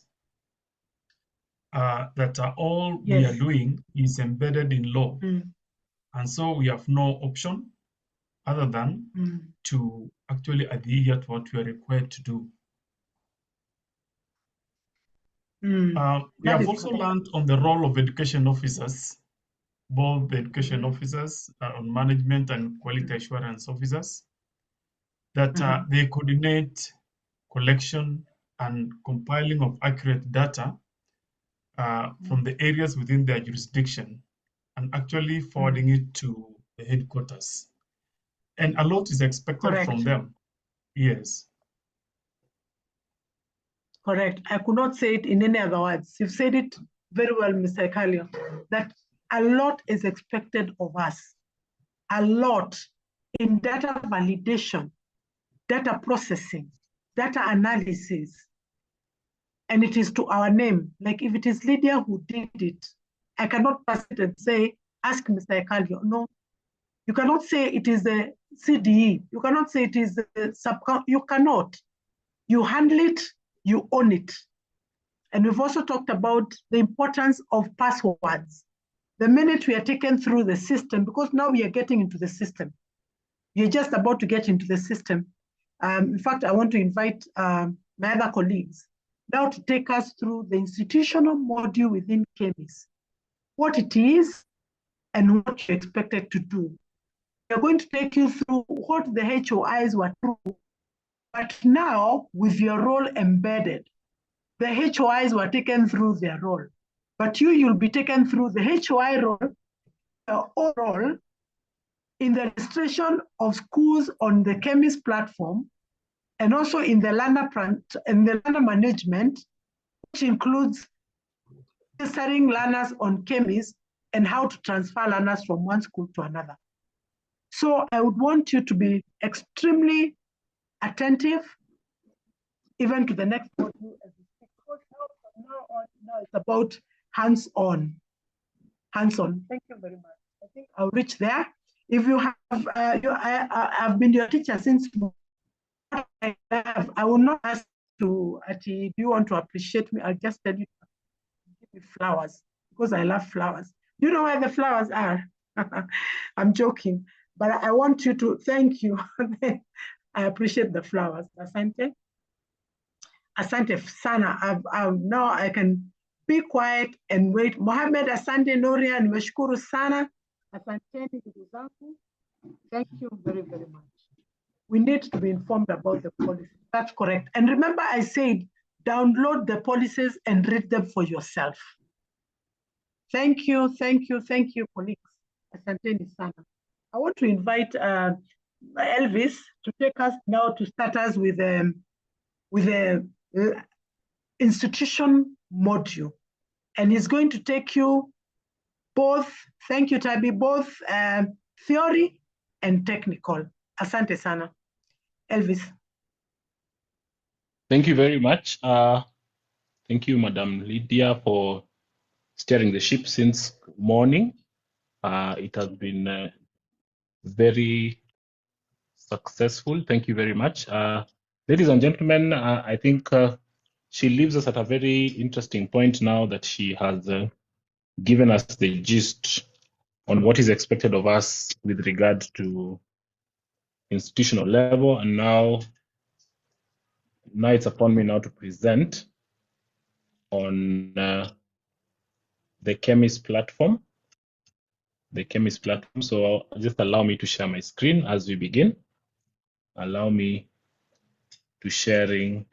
That all we are doing is embedded in law. And so we have no option other than to actually adhere to what we are required to do. We have also learned on the role of education officers, both the education officers on management and quality assurance officers, that they coordinate collection and compiling of accurate data from the areas within their jurisdiction and actually forwarding it to the headquarters. And a lot is expected from them. Yes. Correct. I could not say it in any other words. You've said it very well, Mr. Kalio, that a lot is expected of us. A lot in data validation, data processing, data analysis. And it is to our name. Like if it is Lydia who did it, I cannot pass it and say, ask Mr. Kalio. No, you cannot say it is the CDE. You cannot say it is the subcount. You cannot. You handle it, you own it. And we've also talked about the importance of passwords. The minute we are taken through the system, because now we are getting into the system. You're just about to get into the system. In fact, I want to invite my other colleagues now to take us through the institutional module within KEMIS, what it is and what you're expected to do. are going to take you through what the HOIs were through, but now with your role embedded. The HOIs were taken through their role, but you'll be taken through the HOI role, overall, in the registration of schools on the KEMIS platform, and also in the learner management, which includes registering learners on KEMIS and how to transfer learners from one school to another. So I would want you to be extremely attentive, even to the next module as we speak. From now on, it's about hands-on. Hands-on. Thank you very much. I think I'll reach there. If you have, I've been your teacher since. I will not ask to, do you want to appreciate me? I'll just tell you, give me flowers, because I love flowers. Do you know where the flowers are? I'm joking, but I want you to thank you. I appreciate the flowers. Asante. Asante sana. Now I can be quiet and wait. Mohamed, asante Noria, nimeshukuru sana. Asanteni ndugu zangu. Thank you very, very much. We need to be informed about the policies. That's correct. And remember, I said, download the policies and read them for yourself. Thank you, thank you, thank you, colleagues. Asanteni sana. I want to invite Elvis to take us now to start us with the institution module. And he's going to take you both, thank you, Tabi, both theory and technical. Asante sana. Elvis. Thank you very much. Thank you, Madam Lydia, for steering the ship since morning. It has been very successful. Thank you very much. Ladies and gentlemen, I think she leaves us at a very interesting point now that she has given us the gist on what is expected of us with regard to institutional level. And now it's upon me now to present on the KEMIS platform. The KEMIS platform. So just allow me to share my screen as we begin. Allow me to sharing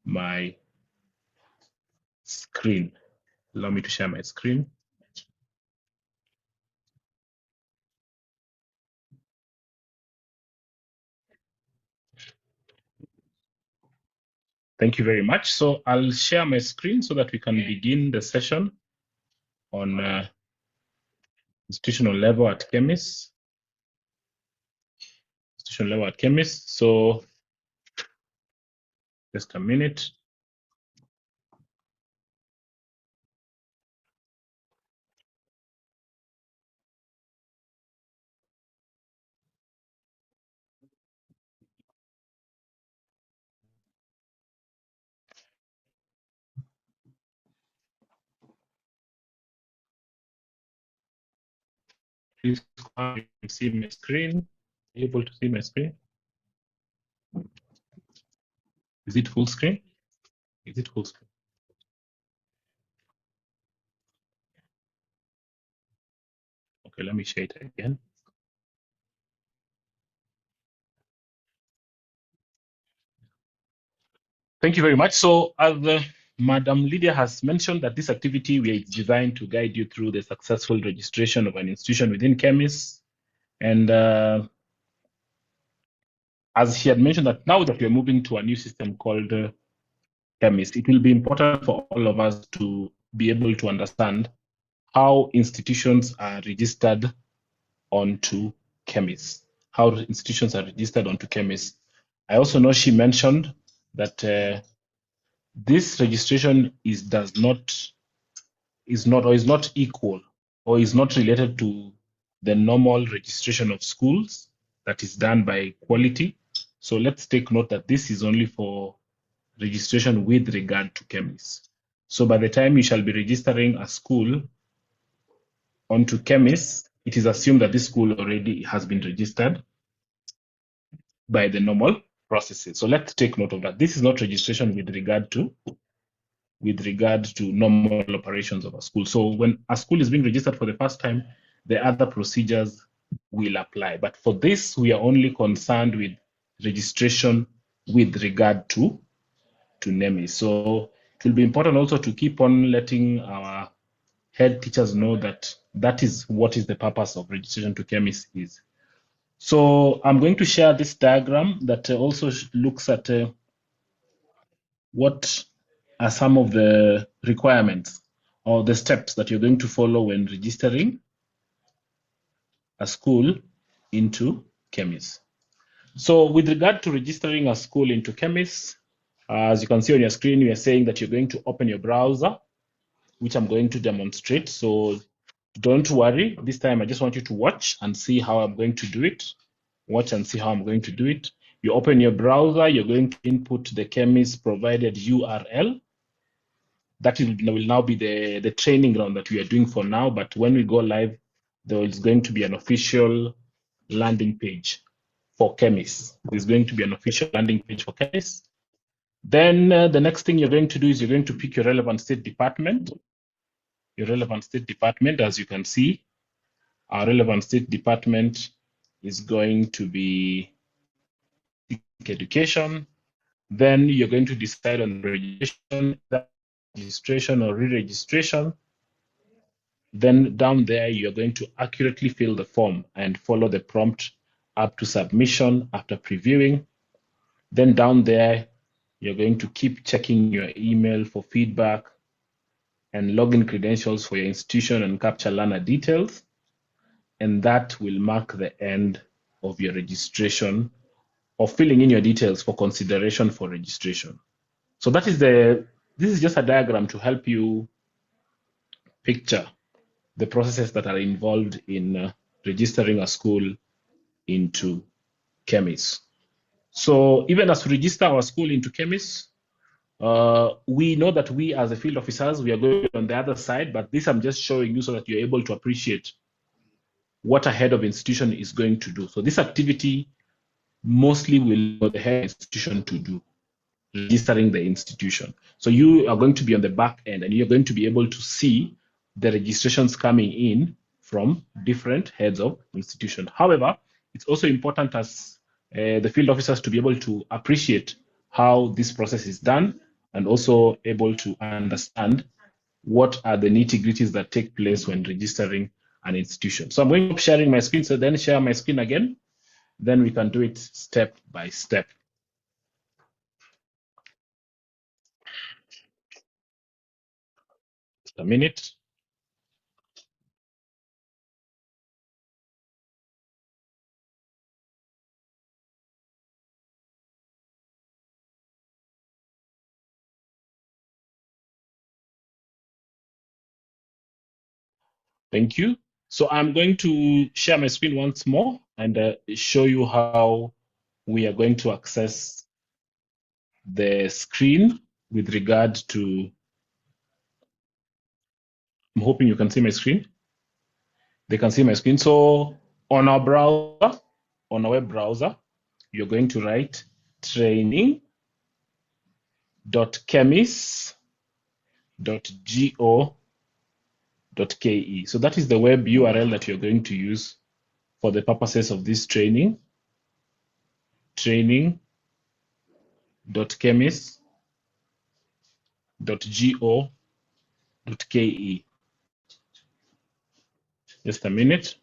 my screen. Allow me to share my screen. Thank you very much. So I'll share my screen so that we can begin the session on institutional level at KEMIS. Institutional level at KEMIS. So just a minute. Please see my screen. Able to see my screen? Is it full screen? Is it full screen? Okay, let me share it again. Thank you very much. So as Madam Lydia has mentioned, that this activity we are designed to guide you through the successful registration of an institution within KEMIS. And as she had mentioned, that now that we are moving to a new system called KEMIS, it will be important for all of us to be able to understand how institutions are registered onto KEMIS. How institutions are registered onto KEMIS. I also know she mentioned that this registration is not equal or is not related to the normal registration of schools that is done by quality. So let's take note that this is only for registration with regard to KEMIS. So by the time you shall be registering a school onto KEMIS, it is assumed that this school already has been registered by the normal processes. So let's take note of that. This is not registration with regard to normal operations of a school. So when a school is being registered for the first time, the other procedures will apply. But for this, we are only concerned with registration with regard to NEMI. So it will be important also to keep on letting our head teachers know that that is what is the purpose of registration to KEMIS is. So I'm going to share this diagram that also looks at what are some of the requirements or the steps that you're going to follow when registering a school into KEMIS. So with regard to registering a school into KEMIS, as you can see on your screen, we are saying that you're going to open your browser, which I'm going to demonstrate. So don't worry. This time I just want you to watch and see how I'm going to do it. Watch and see how I'm going to do it. You open your browser, you're going to input the KEMIS provided URL. That will now be the training ground that we are doing for now. But when we go live, there is going to be an official landing page for KEMIS. There's going to be an official landing page for KEMIS. Then the next thing you're going to do is you're going to pick your relevant state department. Your relevant state department, as you can see, our relevant state department is going to be education. Then you're going to decide on registration or re-registration. Then down there, you're going to accurately fill the form and follow the prompt up to submission after previewing. Then down there, you're going to keep checking your email for feedback and login credentials for your institution and capture learner details. And that will mark the end of your registration or filling in your details for consideration for registration. So this is just a diagram to help you picture the processes that are involved in registering a school into KEMIS. So even as we register our school into KEMIS, we know that we as a field officers, we are going on the other side, but this I'm just showing you so that you're able to appreciate what a head of institution is going to do. So this activity mostly will the head institution to do, registering the institution. So you are going to be on the back end and you're going to be able to see the registrations coming in from different heads of institution. However, it's also important as the field officers to be able to appreciate how this process is done and also able to understand what are the nitty-gritties that take place when registering an institution. So I'm going to be sharing my screen, so then share my screen again. Then we can do it step by step. Just a minute. Thank you. So I'm going to share my screen once more and show you how we are going to access the screen with regard to, I'm hoping you can see my screen. They can see my screen. So on our browser, on our web browser, you're going to write training.kemis.go.ke. So that is the web URL that you're going to use for the purposes of this training. Training.kemis.go.ke. Just a minute.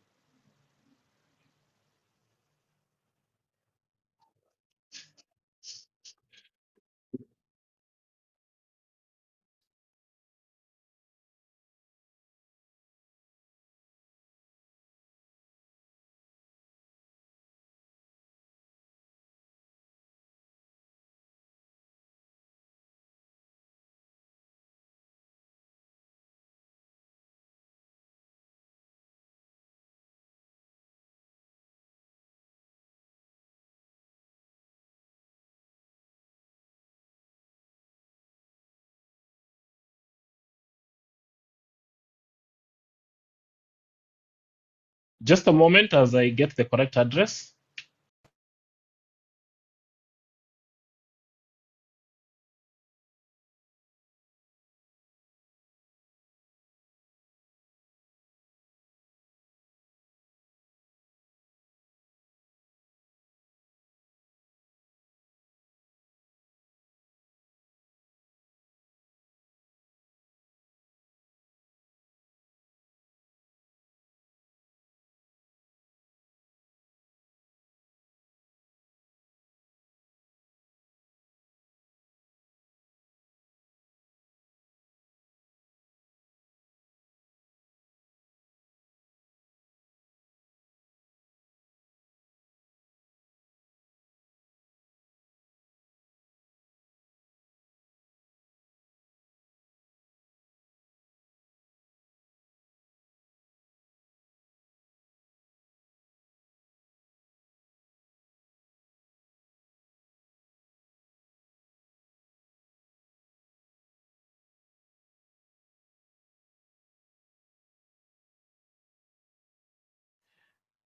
Just a moment as I get the correct address.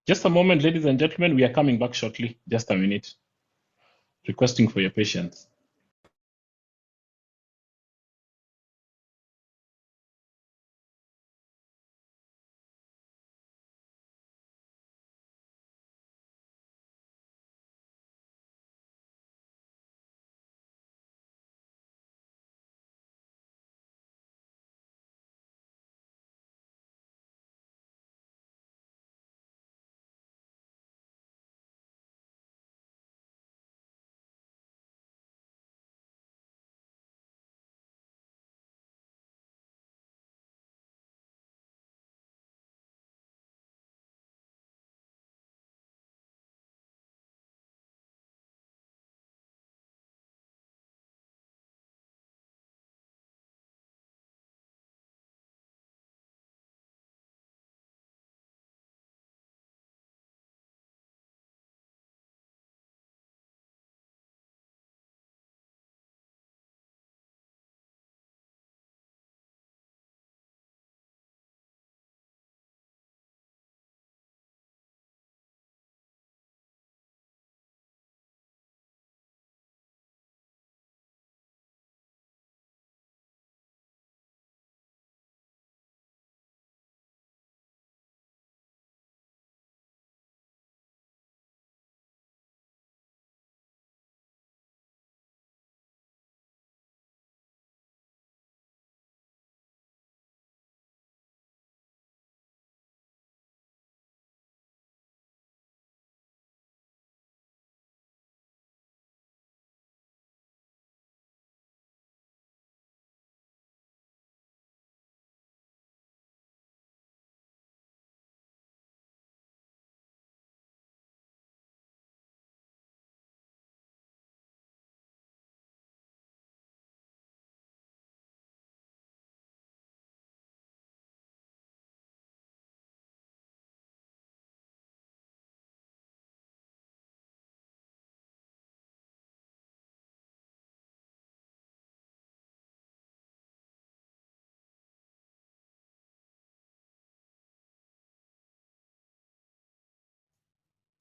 Just a moment, ladies and gentlemen. We are coming back shortly. Just a minute. Requesting for your patience.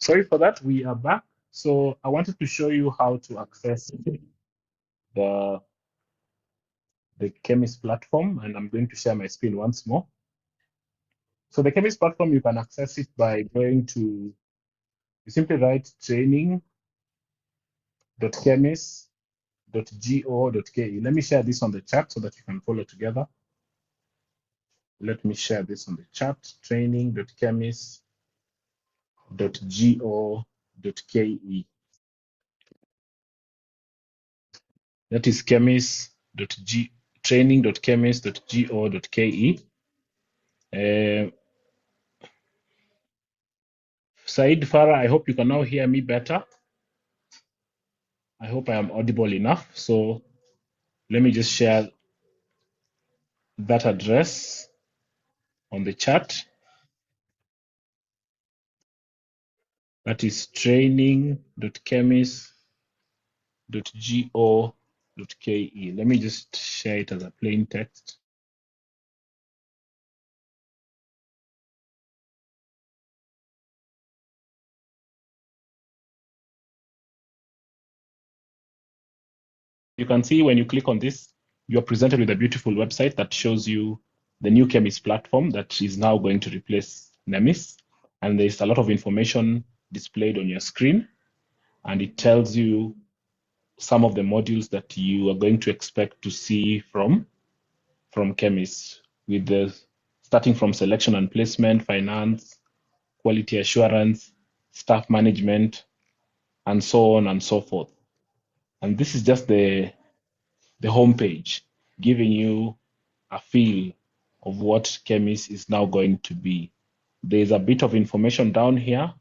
Sorry for that. We are back. So I wanted to show you how to access the KEMIS platform, and I'm going to share my screen once more. So the KEMIS platform, you can access it by going to, you simply write training.kemis.go.ke. Let me share this on the chat so that you can follow together. Let me share this on the chat, training.kemis.go.ke. That is training.kemis.go.ke. Said Farah, I hope you can now hear me better. I hope I am audible enough. So let me just share that address on the chat. That is training.kemis.go.ke. Let me just share it as a plain text. You can see when you click on this, you're presented with a beautiful website that shows you the new KEMIS platform that is now going to replace NEMIS. And there's a lot of information displayed on your screen. And it tells you some of the modules that you are going to expect to see from KEMIS, with the starting from selection and placement, finance, quality assurance, staff management, and so on and so forth. And this is just the homepage, giving you a feel of what KEMIS is now going to be. There's a bit of information down here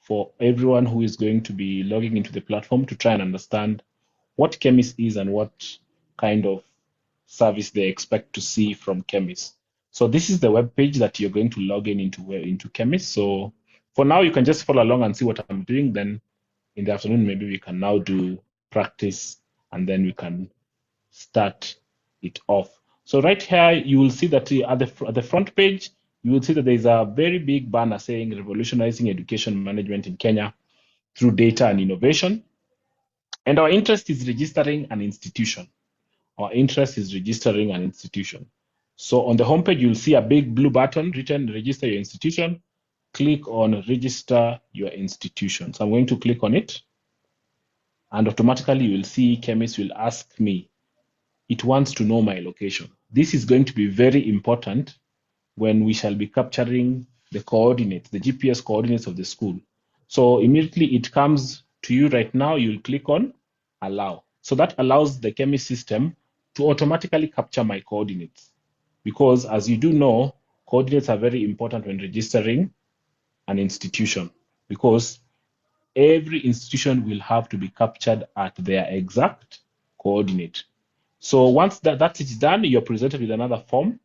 for everyone who is going to be logging into the platform to try and understand what KEMIS is and what kind of service they expect to see from KEMIS. So this is the web page that you're going to log into KEMIS. So for now, you can just follow along and see what I'm doing. Then in the afternoon, maybe we can now do practice, and then we can start it off. So right here, you will see that at the front page, you will see that there is a very big banner saying revolutionizing education management in Kenya through data and innovation. And our interest is registering an institution. Our interest is registering an institution. So on the homepage, you'll see a big blue button written register your institution. Click on register your institution. So I'm going to click on it. And automatically you will see KEMIS will ask me, it wants to know my location. This is going to be very important when we shall be capturing the coordinates, the GPS coordinates of the school. So immediately it comes to you right now, you'll click on allow. So that allows the KEMIS system to automatically capture my coordinates. Because as you do know, coordinates are very important when registering an institution, because every institution will have to be captured at their exact coordinate. So once that is done, you're presented with another form,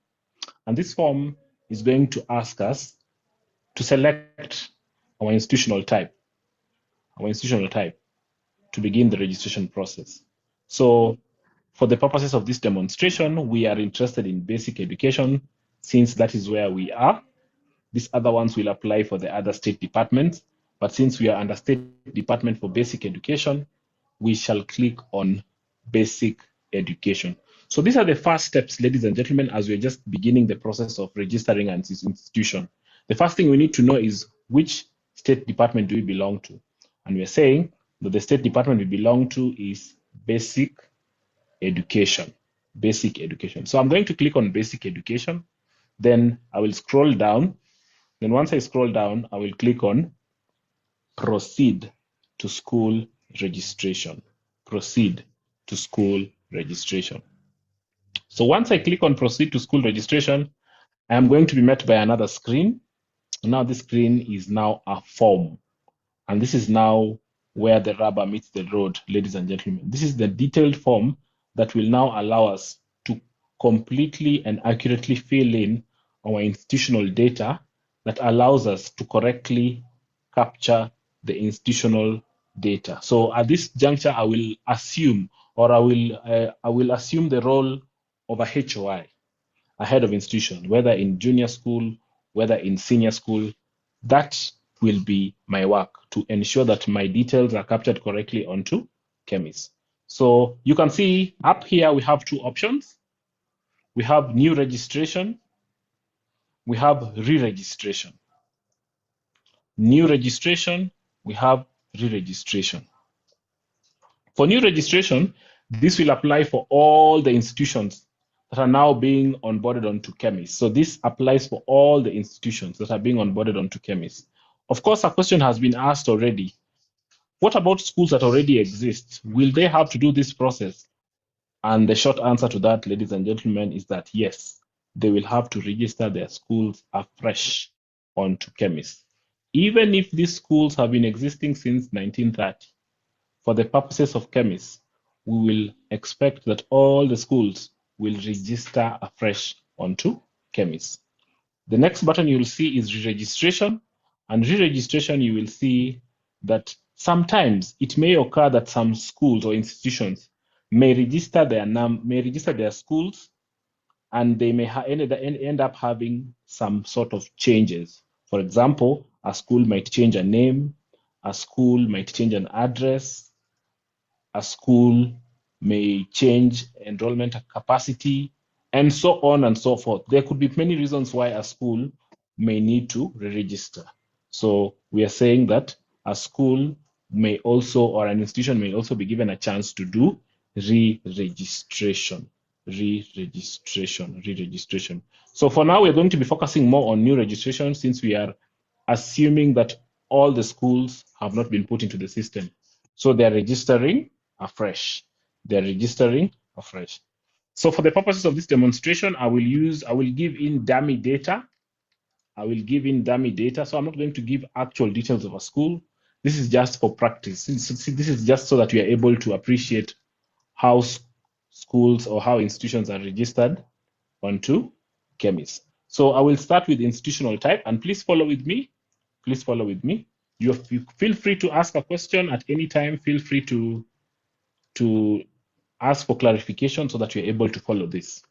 and this form is going to ask us to select our institutional type to begin the registration process. So for the purposes of this demonstration, we are interested in basic education, since that is where we are. These other ones will apply for the other state departments, but since we are under State Department for Basic Education, we shall click on Basic Education. So these are the first steps, ladies and gentlemen, as we're just beginning the process of registering an institution. The first thing we need to know is which state department do we belong to? And we're saying that the state department we belong to is Basic Education. Basic Education. So I'm going to click on Basic Education. Then I will scroll down. Then once I scroll down, I will click on Proceed to School Registration. Proceed to School Registration. So once I click on Proceed to School Registration, I am going to be met by another screen. Now this screen is now a form. And this is now where the rubber meets the road, ladies and gentlemen. This is the detailed form that will now allow us to completely and accurately fill in our institutional data that allows us to correctly capture the institutional data. So at this juncture, I will assume, or I will assume the role of a HOI, a head of institution, whether in junior school, whether in senior school. That will be my work to ensure that my details are captured correctly onto KEMIS. So you can see up here we have two options. We have new registration. We have re-registration. New registration, we have re-registration. For new registration, this will apply for all the institutions that are now being onboarded onto KEMIS. So this applies for all the institutions that are being onboarded onto KEMIS. Of course, a question has been asked already. What about schools that already exist? Will they have to do this process? And the short answer to that, ladies and gentlemen, is that yes, they will have to register their schools afresh onto KEMIS. Even if these schools have been existing since 1930, for the purposes of KEMIS, we will expect that all the schools will register afresh onto KEMIS. The next button you will see is re-registration. And re-registration, you will see that sometimes it may occur that some schools or institutions may register their schools, and they may end up having some sort of changes. For example, a school might change a name, a school might change an address, a school may change enrollment capacity, and so on and so forth. There could be many reasons why a school may need to re-register. So we are saying that a school may also, or an institution may also be given a chance to do re-registration. Re-registration. So for now, we're going to be focusing more on new registration, since we are assuming that all the schools have not been put into the system. So they're registering afresh. They're registering afresh. So for the purposes of this demonstration, I will give in dummy data. I will give in dummy data. So I'm not going to give actual details of a school. This is just for practice. This is just so that we are able to appreciate how schools or how institutions are registered onto KEMIS. So I will start with institutional type, and please follow with me. Please follow with me. You feel free to ask a question at any time. Feel free to ask for clarification so that you're able to follow this.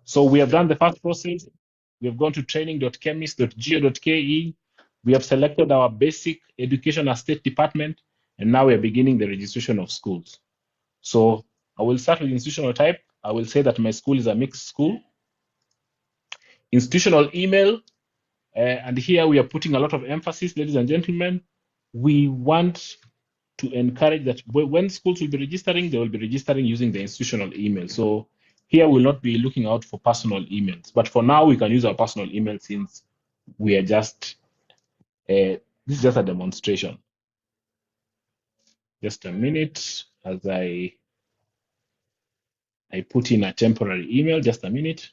So we have done the first process. we've gone to training.kemis.go.ke. We have selected our basic education as state department, and now we're beginning the registration of schools. So I will start with institutional type. I will say that my school is a mixed school. Institutional email, and here we are putting a lot of emphasis, ladies and gentlemen. We want to encourage that when schools will be registering, they will be registering using the institutional email. So here we'll not be looking out for personal emails. But for now, we can use our personal email since we are just, this is just a demonstration. Just a minute as I put in a temporary email, just a minute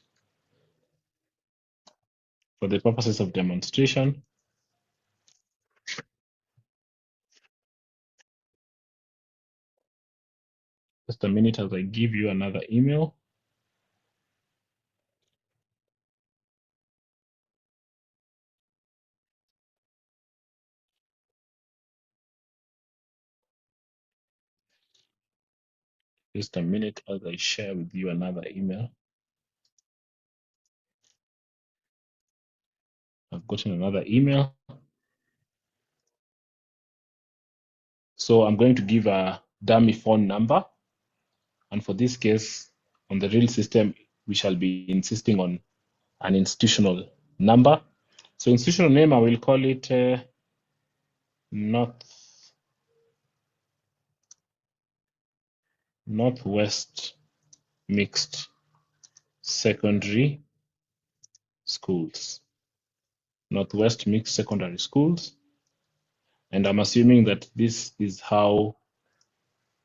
for the purposes of demonstration. Just a minute as I give you another email. Just a minute as I share with you another email. I've gotten another email. So I'm going to give a dummy phone number. And for this case, on the real system, we shall be insisting on an institutional number. So institutional name, I will call it Northwest Mixed Secondary Schools. Northwest Mixed Secondary Schools. And I'm assuming that this is how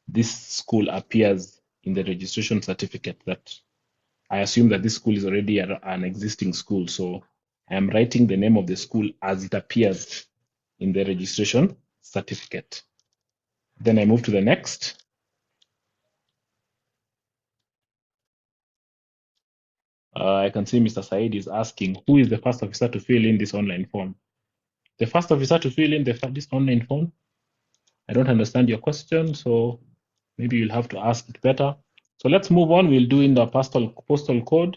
this school appears in the registration certificate. That I assume that this school is already an existing school. So I am writing the name of the school as it appears in the registration certificate. Then I move to the next. I can see Mr. Said is asking, who is the first officer to fill in this online form? The first officer to fill in this online form? I don't understand your question, so maybe you'll have to ask it better. So let's move on. We'll do in the postal code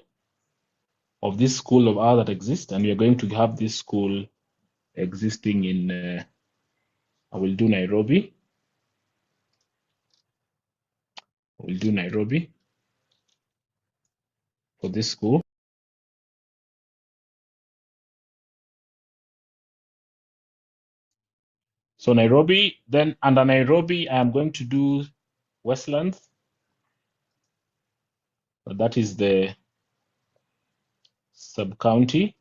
of this school of ours that exists, and we are going to have this school existing in, I will do Nairobi. We'll do Nairobi for this school. So Nairobi, then under Nairobi, I am going to do Westlands. So that is the sub-county.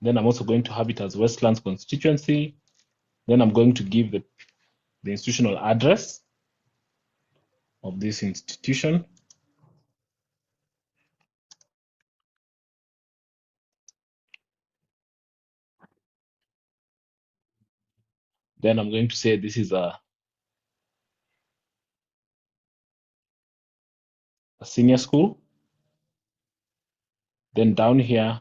Then I'm also going to have it as Westlands constituency. Then I'm going to give the institutional address of this institution. Then I'm going to say this is a senior school. Then down here,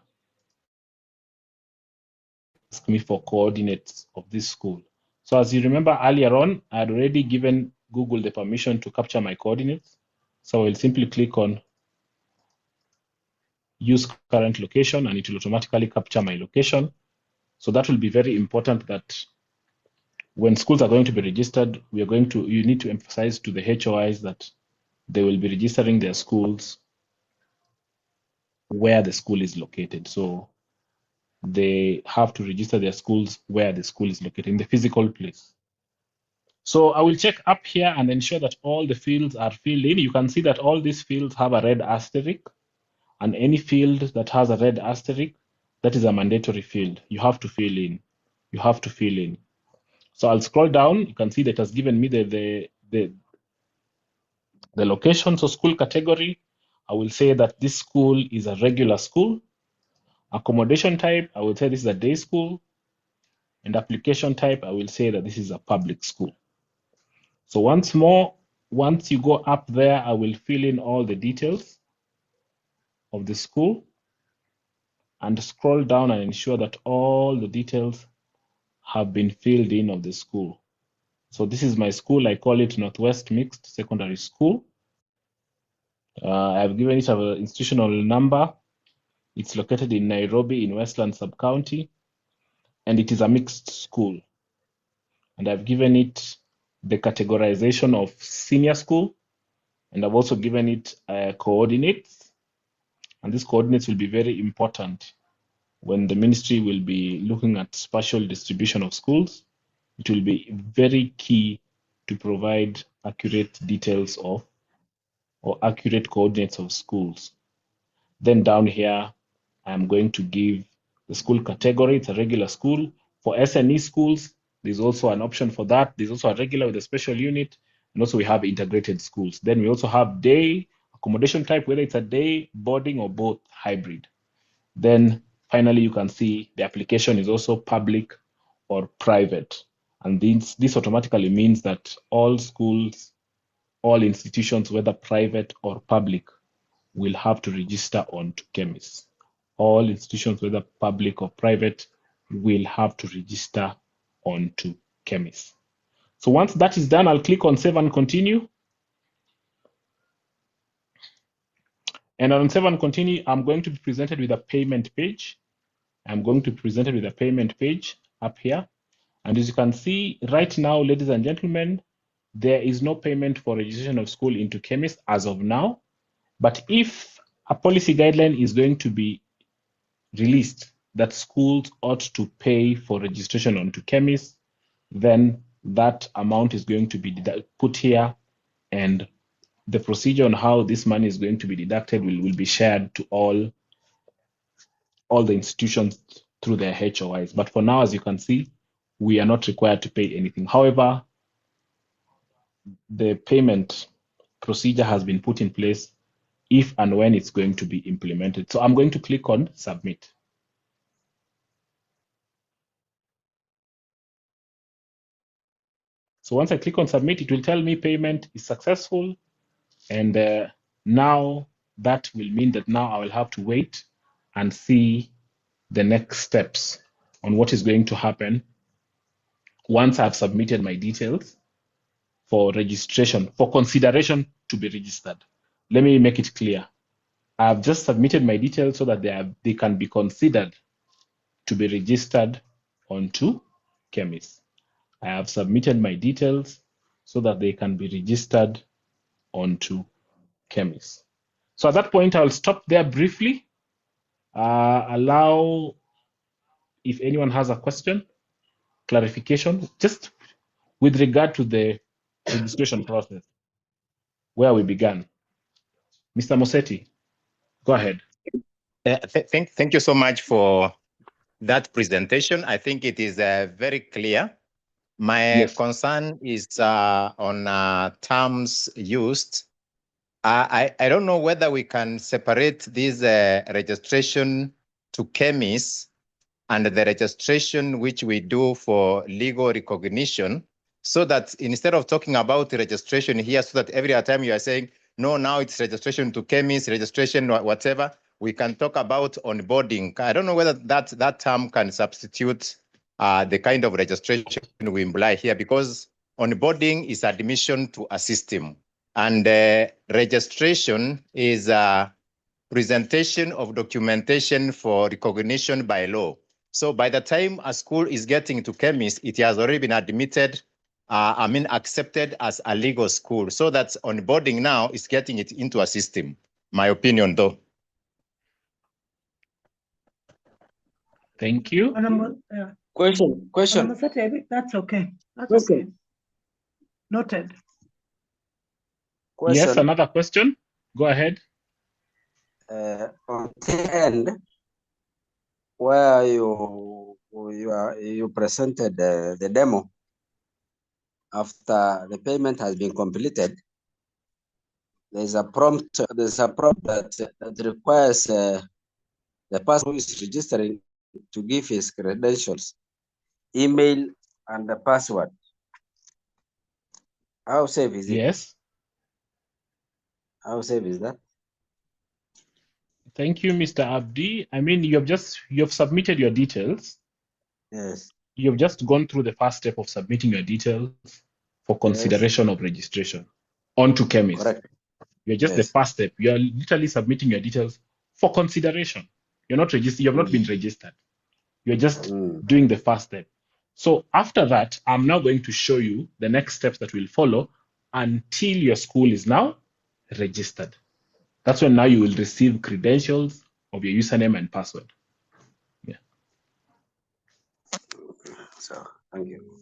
ask me for coordinates of this school. So as you remember earlier on, I had already given Google the permission to capture my coordinates. So I'll simply click on use current location and it will automatically capture my location. So that will be very important that when schools are going to be registered, you need to emphasize to the HOIs that they will be registering their schools where the school is located. So they have to register their schools where the school is located, in the physical place. So I will check up here and ensure that all the fields are filled in. You can see that all these fields have a red asterisk, and any field that has a red asterisk, that is a mandatory field. You have to fill in. You have to fill in. So I'll scroll down. You can see that it has given me the location. So school category, I will say that this school is a regular school. Accommodation type, I will say this is a day school. And application type, I will say that this is a public school. So once more, once you go up there, I will fill in all the details of the school and scroll down and ensure that all the details have been filled in of the school. So this is my school. I call it Northwest Mixed Secondary School. I've given it an institutional number. It's located in Nairobi in Westland Sub-County, and it is a mixed school. And I've given it the categorization of senior school, and I've also given it coordinates. And these coordinates will be very important when the ministry will be looking at spatial distribution of schools. It will be very key to provide accurate details of or accurate coordinates of schools. Then down here, I'm going to give the school category. It's a regular school. For SNE schools, there's also an option for that. There's also a regular with a special unit. And also we have integrated schools. Then we also have day accommodation type, whether it's a day, boarding, or both hybrid. Then finally, you can see the application is also public or private. And this automatically means that all schools, all institutions, whether private or public, will have to register onto KEMIS. All institutions, whether public or private, will have to register onto KEMIS. So once that is done, I'll click on Save and Continue. And on Save and Continue, I'm going to be presented with a payment page. I'm going to be presented with a payment page up here. And as you can see right now, ladies and gentlemen, there is no payment for registration of school into KEMIS as of now. But if a policy guideline is going to be released that schools ought to pay for registration onto KEMIS, then that amount is going to be put here, and the procedure on how this money is going to be deducted will be shared to all the institutions through their HOIs. But for now, as you can see, we are not required to pay anything. However, the payment procedure has been put in place if and when it's going to be implemented. So I'm going to click on Submit. So once I click on Submit, it will tell me payment is successful. And now that will mean that now I will have to wait and see the next steps on what is going to happen once I've submitted my details for registration, for consideration to be registered. Let me make it clear. I've just submitted my details so that they can be considered to be registered onto KEMIS. I have submitted my details so that they can be registered onto KEMIS. So at that point, I'll stop there briefly. Allow if anyone has a question, clarification, just with regard to the registration process, where we began. Mr. Mosetti, go ahead. Thank you so much for that presentation. I think it is very clear. My concern is on terms used. I don't know whether we can separate this registration to KEMIS and the registration which we do for legal recognition, so that instead of talking about the registration here, so that every time you are saying, no, now it's registration to KEMIS, registration, whatever, we can talk about onboarding. I don't know whether that term can substitute the kind of registration we imply here, because onboarding is admission to a system, and registration is a presentation of documentation for recognition by law. So by the time a school is getting to KEMIS, it has already been admitted, accepted as a legal school. So that's onboarding now is getting it into a system. My opinion, though. Thank you. Question. I think that's okay. That's okay. Noted. Yes, another question. Go ahead. On the end, where you presented the demo after the payment has been completed, there's a prompt that requires the person who is registering to give his credentials, email, and the password. How safe is it? Yes. How safe is that? Thank you, Mr. Abdi. I mean, you've submitted your details. Yes. You've just gone through the first step of submitting your details for consideration of registration onto KEMIS. Correct. You're just the first step. You're literally submitting your details for consideration. You're not registered. You have not been registered. You're just doing the first step. So after that, I'm now going to show you the next steps that will follow until your school is now registered. That's when now you will receive credentials of your username and password. Yeah. So, thank you.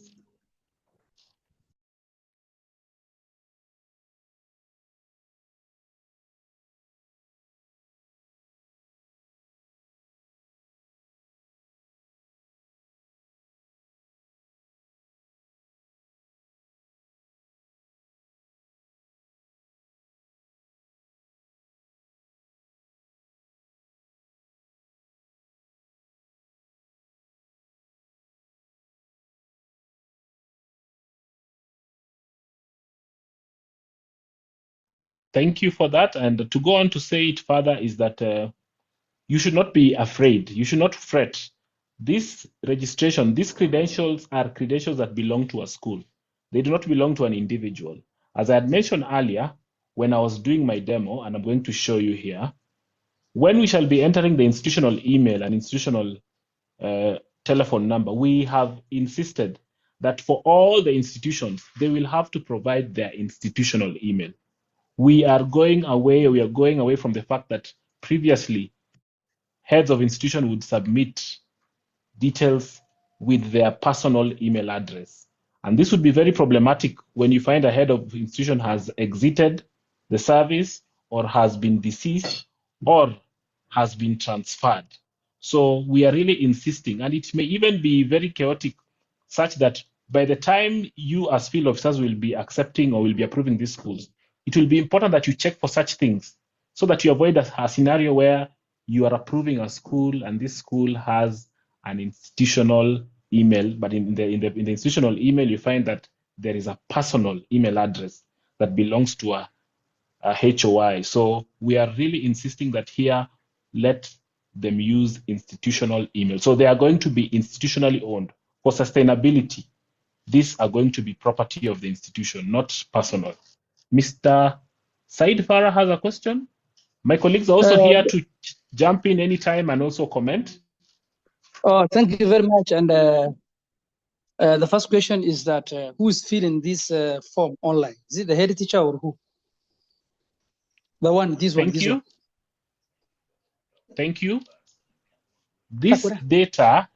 Thank you for that. And to go on to say it further is that you should not be afraid. You should not fret. This registration, these credentials are credentials that belong to a school. They do not belong to an individual. As I had mentioned earlier, when I was doing my demo, and I'm going to show you here, when we shall be entering the institutional email and institutional telephone number, we have insisted that for all the institutions, they will have to provide their institutional email. We are going away from the fact that previously heads of institution would submit details with their personal email address. And this would be very problematic when you find a head of institution has exited the service or has been deceased or has been transferred. So we are really insisting, and it may even be very chaotic, such that by the time you as field officers will be accepting or will be approving these schools, it will be important that you check for such things so that you avoid a scenario where you are approving a school and this school has an institutional email, but in the institutional email you find that there is a personal email address that belongs to a HOI. So we are really insisting that here, let them use institutional email. So they are going to be institutionally owned. For sustainability, these are going to be property of the institution, not personal. Mr. Said Farah has a question. My colleagues are also here to jump in anytime and also comment. Oh, thank you very much. And the first question is that who is filling this form online? Is it the head teacher or who? The one, this one, this one. Thank you. This data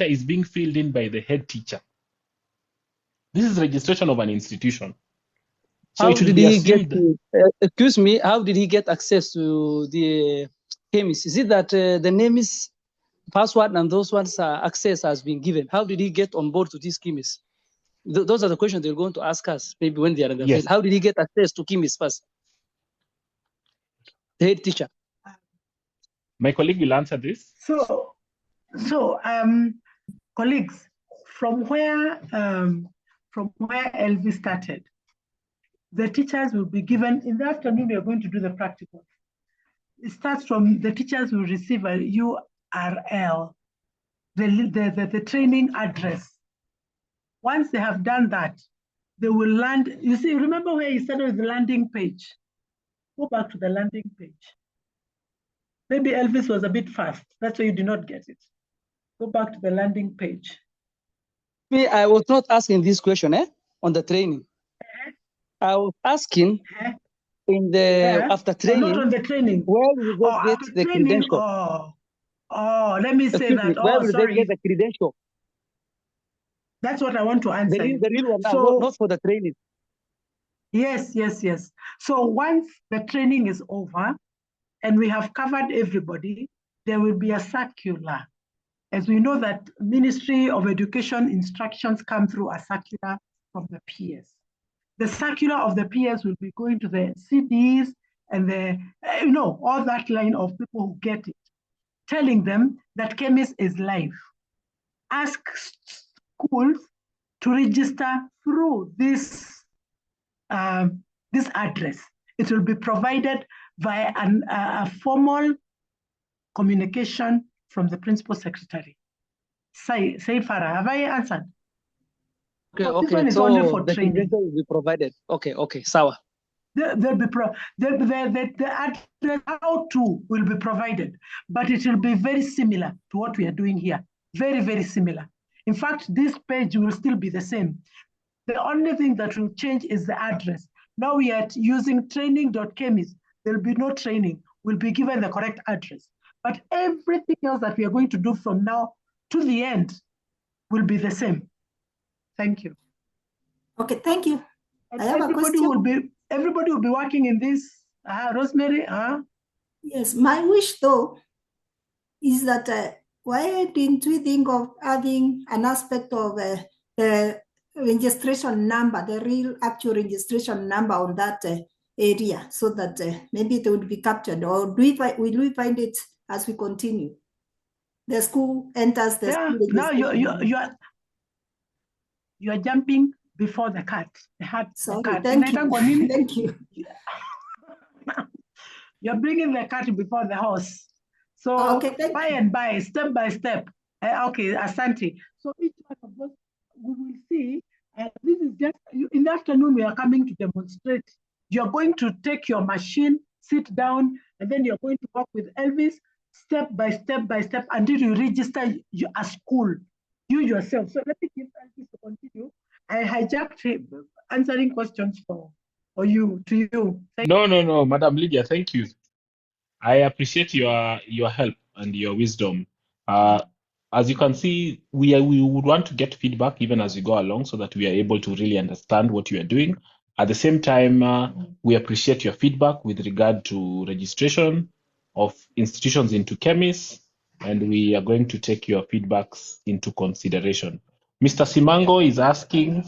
is being filled in by the head teacher. This is registration of an institution. So How did he get? Excuse me. How did he get access to the KEMIS? Is it that the name is password and those ones access has been given? How did he get on board to this KEMIS? Those are the questions they're going to ask us maybe when they are in the field. How did he get access to KEMIS first? The head teacher. My colleague will answer this. So, colleagues, from where Elvis started, the teachers will be given, in the afternoon, we are going to do the practical. It starts from the teachers will receive a URL, the training address. Once they have done that, they will land. You see, remember where you started with the landing page? Go back to the landing page. Maybe Elvis was a bit fast. That's why you did not get it. Go back to the landing page. Me, I was not asking this question on the training. I was asking in the after training. Not on the training. Where will they get the credential? Let me say that. Where will they get the credential? That's what I want to answer. The real one, so, not for the training. Yes. So once the training is over and we have covered everybody, there will be a circular. As we know that Ministry of Education instructions come through a circular from the PS. The circular of the PS will be going to the CDs and the, all that line of people who get it, telling them that KEMIS is live. Ask schools to register through this address. It will be provided via a formal communication from the principal secretary. Said Farah, have I answered? Okay. So the credential will be provided. Okay, sawa. The address how to will be provided, but it will be very similar to what we are doing here. Very, very similar. In fact, this page will still be the same. The only thing that will change is the address. Now we are using training.kemis. There will be no training. We'll be given the correct address. But everything else that we are going to do from now to the end will be the same. Thank you. Okay, thank you. And I have a question. Everybody will be working in this. Rosemary? Yes, my wish though is that why didn't we think of having an aspect of the registration number, the real actual registration number on that area, so that maybe it would be captured, or will we find it as we continue? The school enters the school registration. Now you are jumping before the cat. Sorry, thank you. Thank you. You're bringing the cat before the horse. So by and by, step by step. Okay, Asante. So each one of us, we will see. This is just, in the afternoon, we are coming to demonstrate. You're going to take your machine, sit down, and then you're going to work with Elvis step by step until you register a school, you yourself. So let me give Elvis to continue. I hijacked him answering questions to you. No, Madam Lydia, thank you. I appreciate your help and your wisdom. As you can see, we would want to get feedback even as we go along so that we are able to really understand what you are doing. At the same time, we appreciate your feedback with regard to registration of institutions into KEMIS, and we are going to take your feedbacks into consideration. Mr. Simango is asking,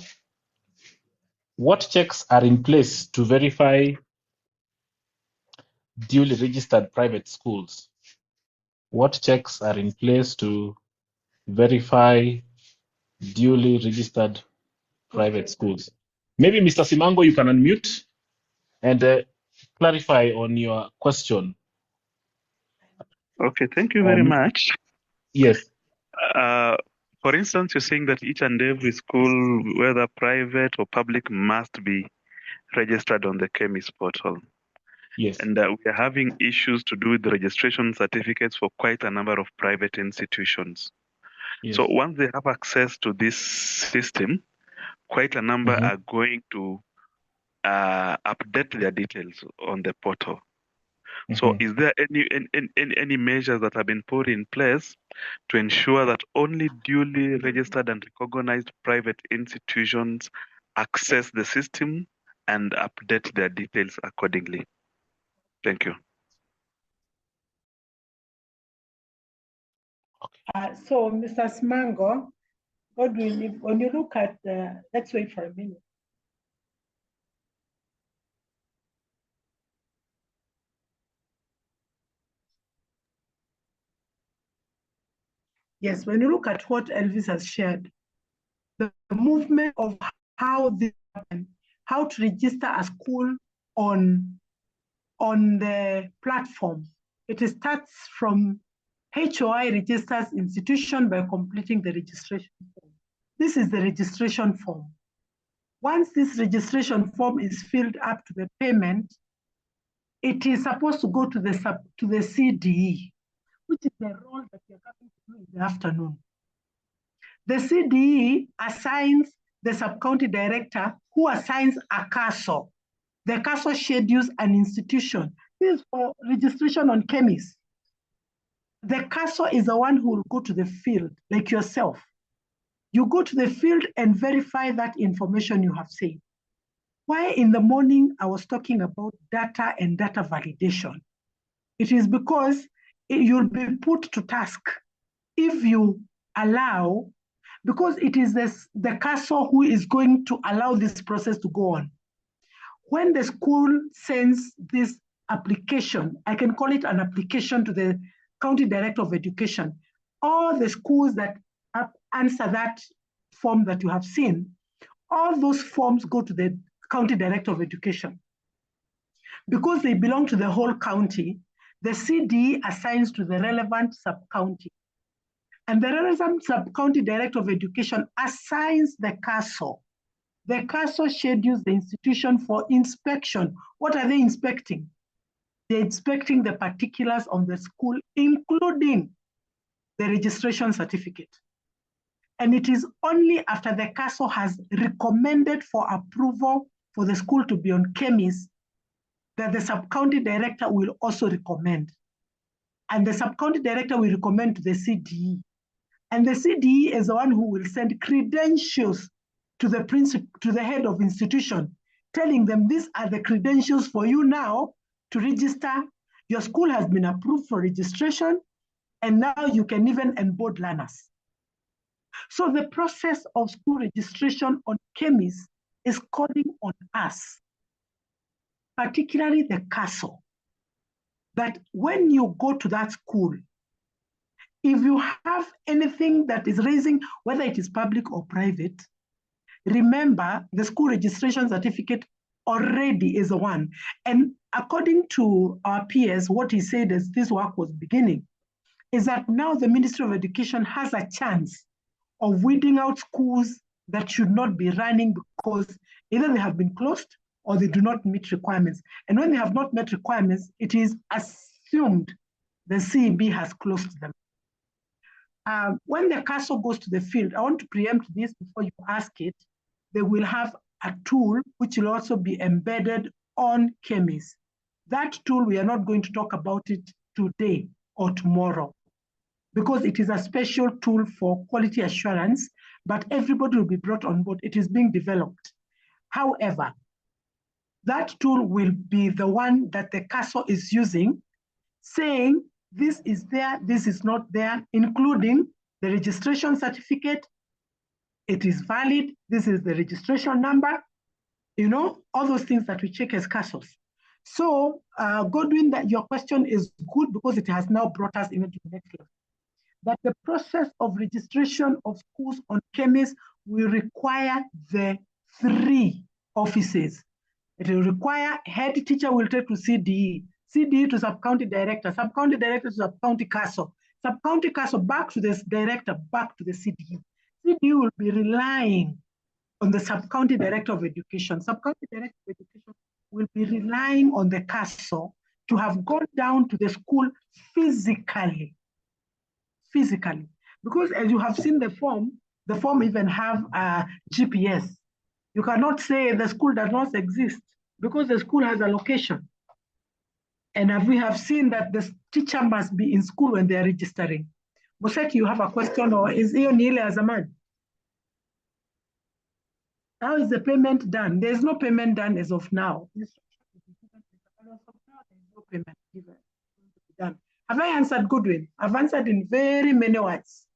what checks are in place to verify duly registered private schools? What checks are in place to verify duly registered private schools? Maybe Mr. Simango, you can unmute and clarify on your question. Okay, thank you very much. Yes. For instance, you're saying that each and every school, whether private or public, must be registered on the KEMIS portal. Yes. And we are having issues to do with the registration certificates for quite a number of private institutions. Yes. So once they have access to this system, quite a number are going to update their details on the portal. So is there any measures that have been put in place to ensure that only duly registered and recognized private institutions access the system and update their details accordingly? Thank you. So, Mr. Simango, when you look at the, let's wait for a minute. Yes, when you look at what Elvis has shared, the movement of how this happened, how to register a school on the platform, it starts from HOI registers institution by completing the registration form. This is the registration form. Once this registration form is filled up to the payment, it is supposed to go to the CDE, which is the role that we are coming to do in the afternoon. The CDE assigns the sub-county director, who assigns a CASO. The CASO schedules an institution. This is for registration on KEMIS. The CASO is the one who will go to the field, like yourself. You go to the field and verify that information you have said. Why in the morning I was talking about data and data validation? It is because you'll be put to task if you allow, because it is the CASO who is going to allow this process to go on. When the school sends this application, I can call it an application to the County Director of Education, all the schools that answer that form that you have seen, all those forms go to the County Director of Education. Because they belong to the whole county, the CDE assigns to the relevant sub-county. And the relevant sub-county Director of Education assigns the CASO The CASO schedules the institution for inspection. What are they inspecting? They're inspecting the particulars of the school, including the registration certificate. And it is only after the CASO has recommended for approval for the school to be on KEMIS that the sub-county director will also recommend. And the sub-county director will recommend to the CDE. And the CDE is the one who will send credentials to the principal, to the head of institution, telling them these are the credentials for you now to register. Your school has been approved for registration, and now you can even onboard learners. So the process of school registration on KEMIS is calling on us, particularly the CASO, that when you go to that school, if you have anything that is raising, whether it is public or private, remember the school registration certificate already is one. And according to our peers, what he said as this work was beginning, is that now the Ministry of Education has a chance of weeding out schools that should not be running because either they have been closed or they do not meet requirements. And when they have not met requirements, it is assumed the CEB has closed them. When the CASO goes to the field, I want to preempt this before you ask it, they will have a tool which will also be embedded on KEMIS. That tool, we are not going to talk about it today or tomorrow because it is a special tool for quality assurance, but everybody will be brought on board. It is being developed. However, that tool will be the one that the CASO is using, saying this is there, this is not there, including the registration certificate. It is valid. This is the registration number. You know, all those things that we check as CASOs. So, Godwin, that your question is good because it has now brought us into the next level. That the process of registration of schools on KEMIS will require the 3 offices. It will require head teacher will take to CDE, CDE to sub-county director to sub-county CASO, sub-county CASO back to the director, back to the CDE. CDE will be relying on the sub-county director of education. Sub-county director of education will be relying on the CASO to have gone down to the school physically. Because as you have seen the form even have a GPS. You cannot say the school does not exist because the school has a location. And we have seen that the teacher must be in school when they are registering. Moseti, you have a question, or is hiyo ni ile ya zamani? How is the payment done? There's no payment done as of now. There's no payment given. Have I answered, Goodwin? I've answered in very many words.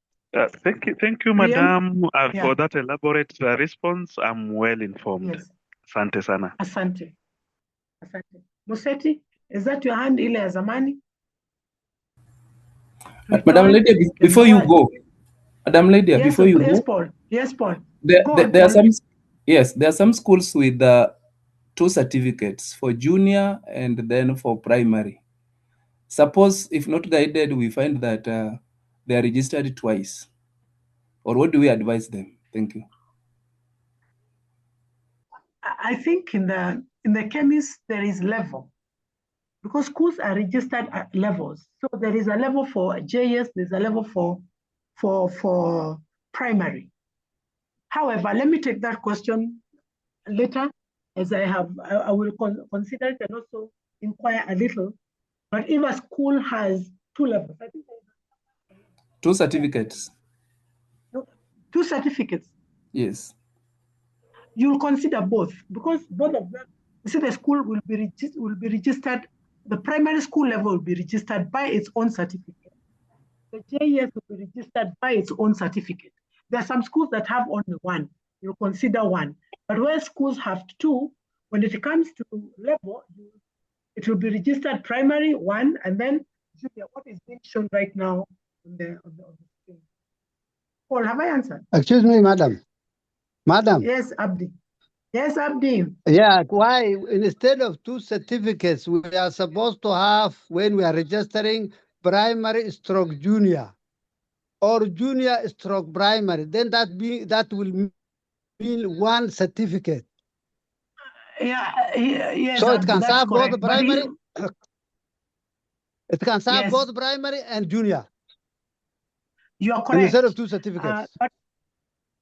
Thank you, Madam, for that elaborate response. I'm well informed. Yes. Asante sana. Asante. Moseti, is that your hand ile ya zamani? Madam Lydia, before you go, Madam Lydia, yes, before you yes, go, Paul. Yes, Paul. There are some, yes, there are some schools with 2 certificates for junior and then for primary. Suppose, if not guided, we find that they are registered twice. Or what do we advise them? Thank you. I think in the KEMIS there is level, because schools are registered at levels. So there is a level for JS, there's a level for primary. However, let me take that question later, as I will consider it and also inquire a little. But if a school has 2 levels, I think 2 certificates. No, 2 certificates. Yes. You'll consider both, because both of them, you see, the school will be registered, the primary school level will be registered by its own certificate. The JES will be registered by its own certificate. There are some schools that have only 1. You'll consider 1. But where schools have 2, when it comes to level, it will be registered primary 1, and then junior, what is being shown right now on the screen. Paul, have I answered? Excuse me, madam. Madam. Yes, Abdi. Yes, Abdi. Yeah, why instead of 2 certificates, we are supposed to have, when we are registering, primary stroke junior or junior stroke primary, then that will mean one certificate. Yeah, yes, So it can that's serve correct. both But primary. It can serve Yes. both primary and junior. You are And correct. instead of two certificates. But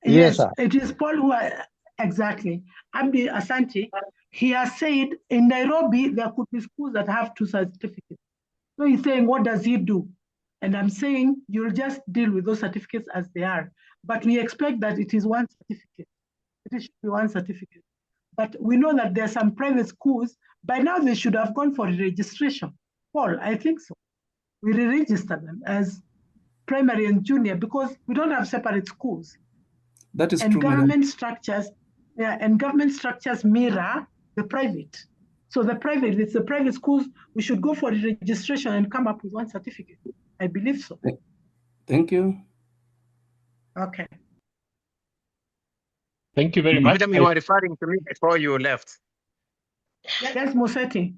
Yes, yes, sir. it is Paul who exactly. Abdi Asante, he has said in Nairobi there could be schools that have two certificates. So he's saying, what does he do? And I'm saying you'll just deal with those certificates as they are. But we expect that it is one certificate. It should be one certificate. But we know that there are some private schools, by now they should have gone for registration. Paul, I think so. We re-register them as primary and junior because we don't have separate schools. That is and true, government madam. structures, and government structures mirror the private. So the private, it's the private schools, we should go for registration and come up with one certificate. I believe so. Thank you. Okay. Thank you very much. Madam, you were referring to me before you left. Yes, Museti.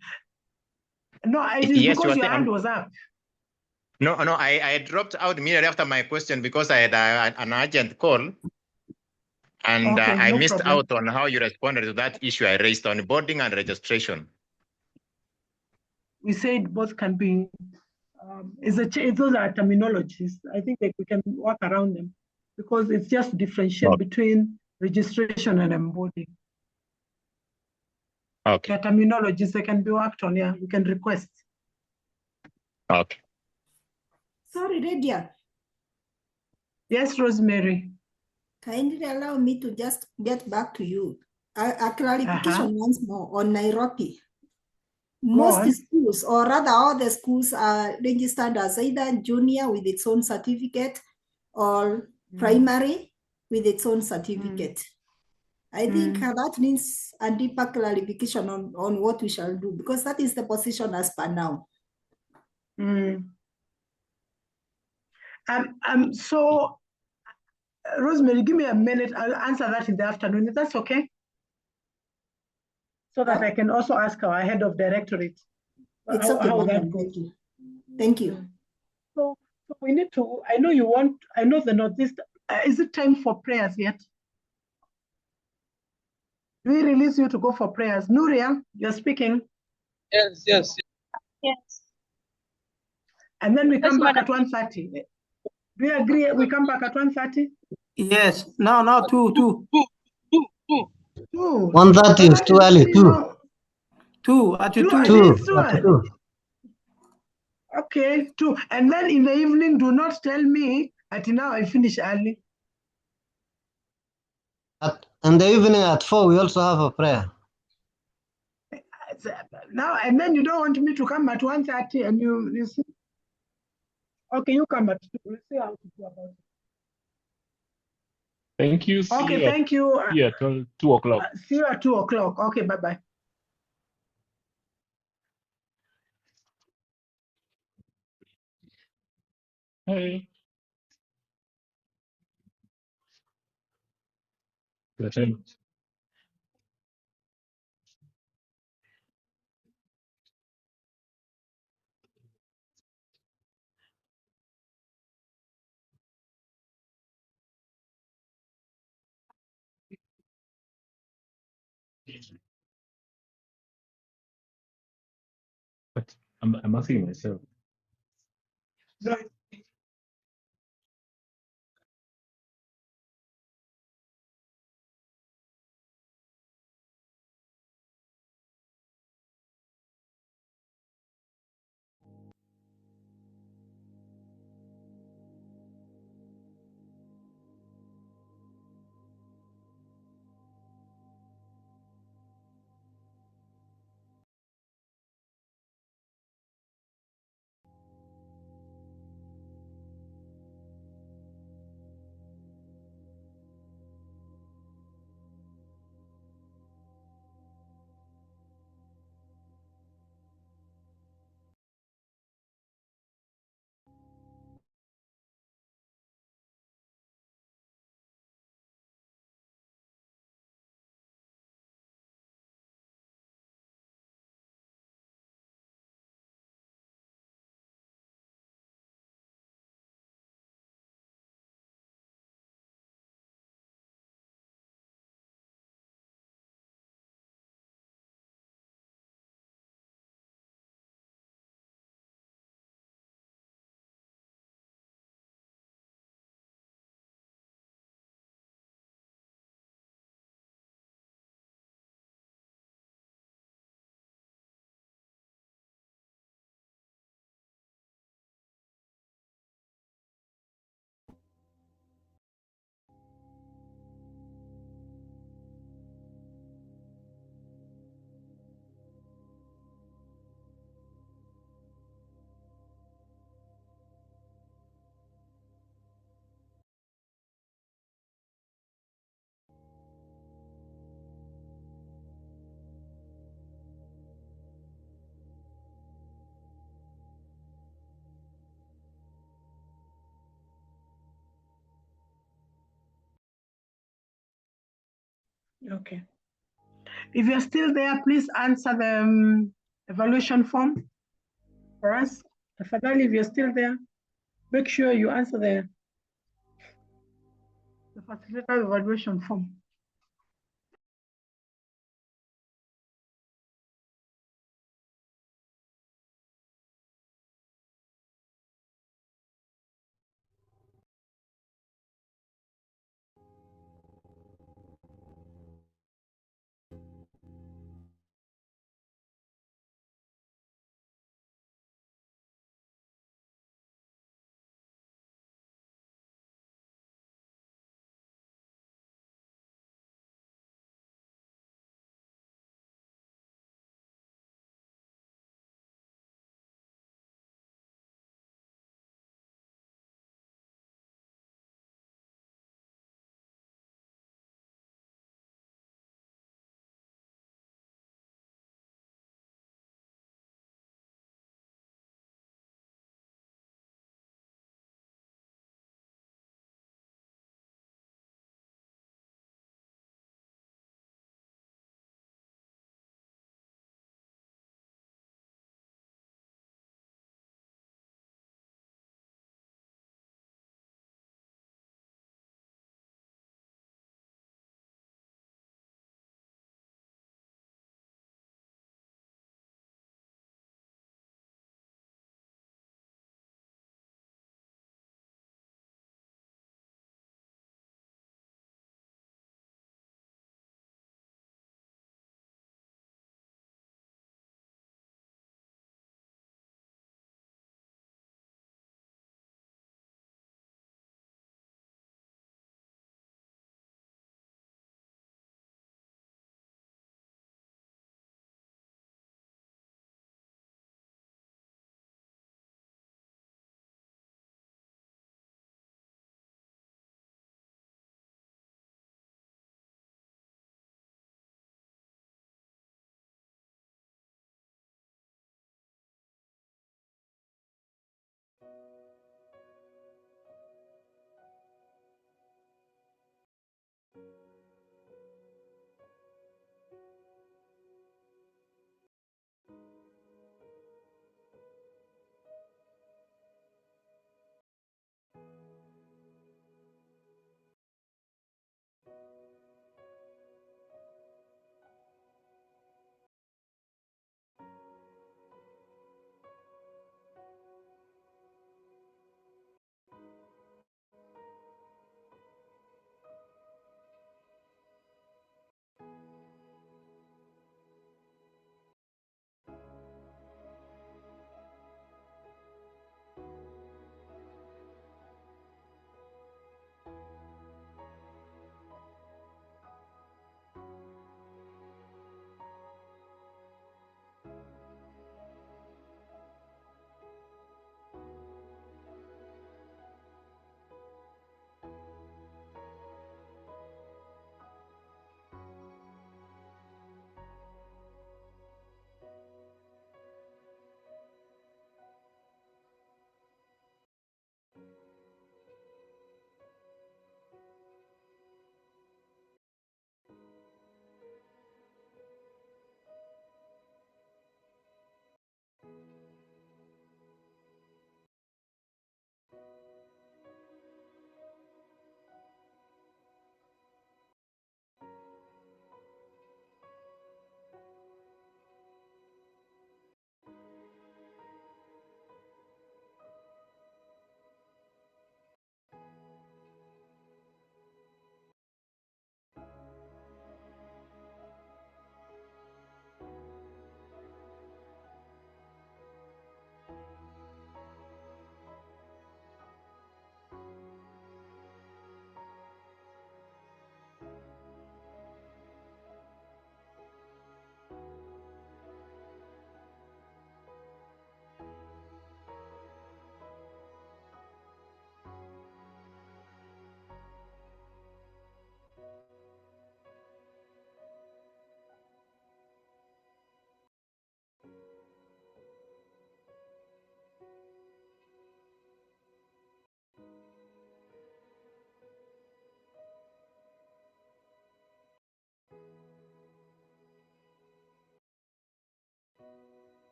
No, it is Yes, because you your are hand was up. No, I dropped out immediately after my question because I had an urgent call. And Okay, I no missed problem. out on how you responded to that issue I raised on boarding and registration. We said both can be, those are terminologies. I think that we can work around them because it's just differentiate between registration and onboarding. Okay. The terminologies, they can be worked on, yeah, we can request. Okay. Sorry, Lydia. Yes, Rosemary. Kindly allow me to just get back to you. A clarification once more on Nairobi. Most schools, or rather all the schools, are registered as either junior with its own certificate or primary with its own certificate. I think that needs a deeper clarification on what we shall do, because that is the position as per now. So, Rosemary, give me a minute. I'll answer that in the afternoon. If that's okay? So that I can also ask our head of directorate how that goes. Thank you. So we need to, I know the Northeast, is it time for prayers yet? Do we release you to go for prayers? Nuria, you're speaking. Yes, yes. Yes. And then we come back Madam. at 1:30. Do you agree we come back at 1:30? Yes. No, two. 1:30 is too early, too. At Two. 2. Okay, 2. And then in the evening, do not tell me that now I finish early. In the evening at 4, we also have a prayer. Now, and then you don't want me to come at 1:30 and you see? Okay, you come at 2. We'll see how to do about it. Thank you. Okay, thank you. Yeah, till 2 o'clock. See you at 2 o'clock. Okay, bye-bye. Hey. Good time. But I'm asking myself. Okay. If you're still there, please answer the evaluation form for us. Tafadhali, if you're still there, make sure you answer the facilitator evaluation form.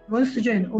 wants to join.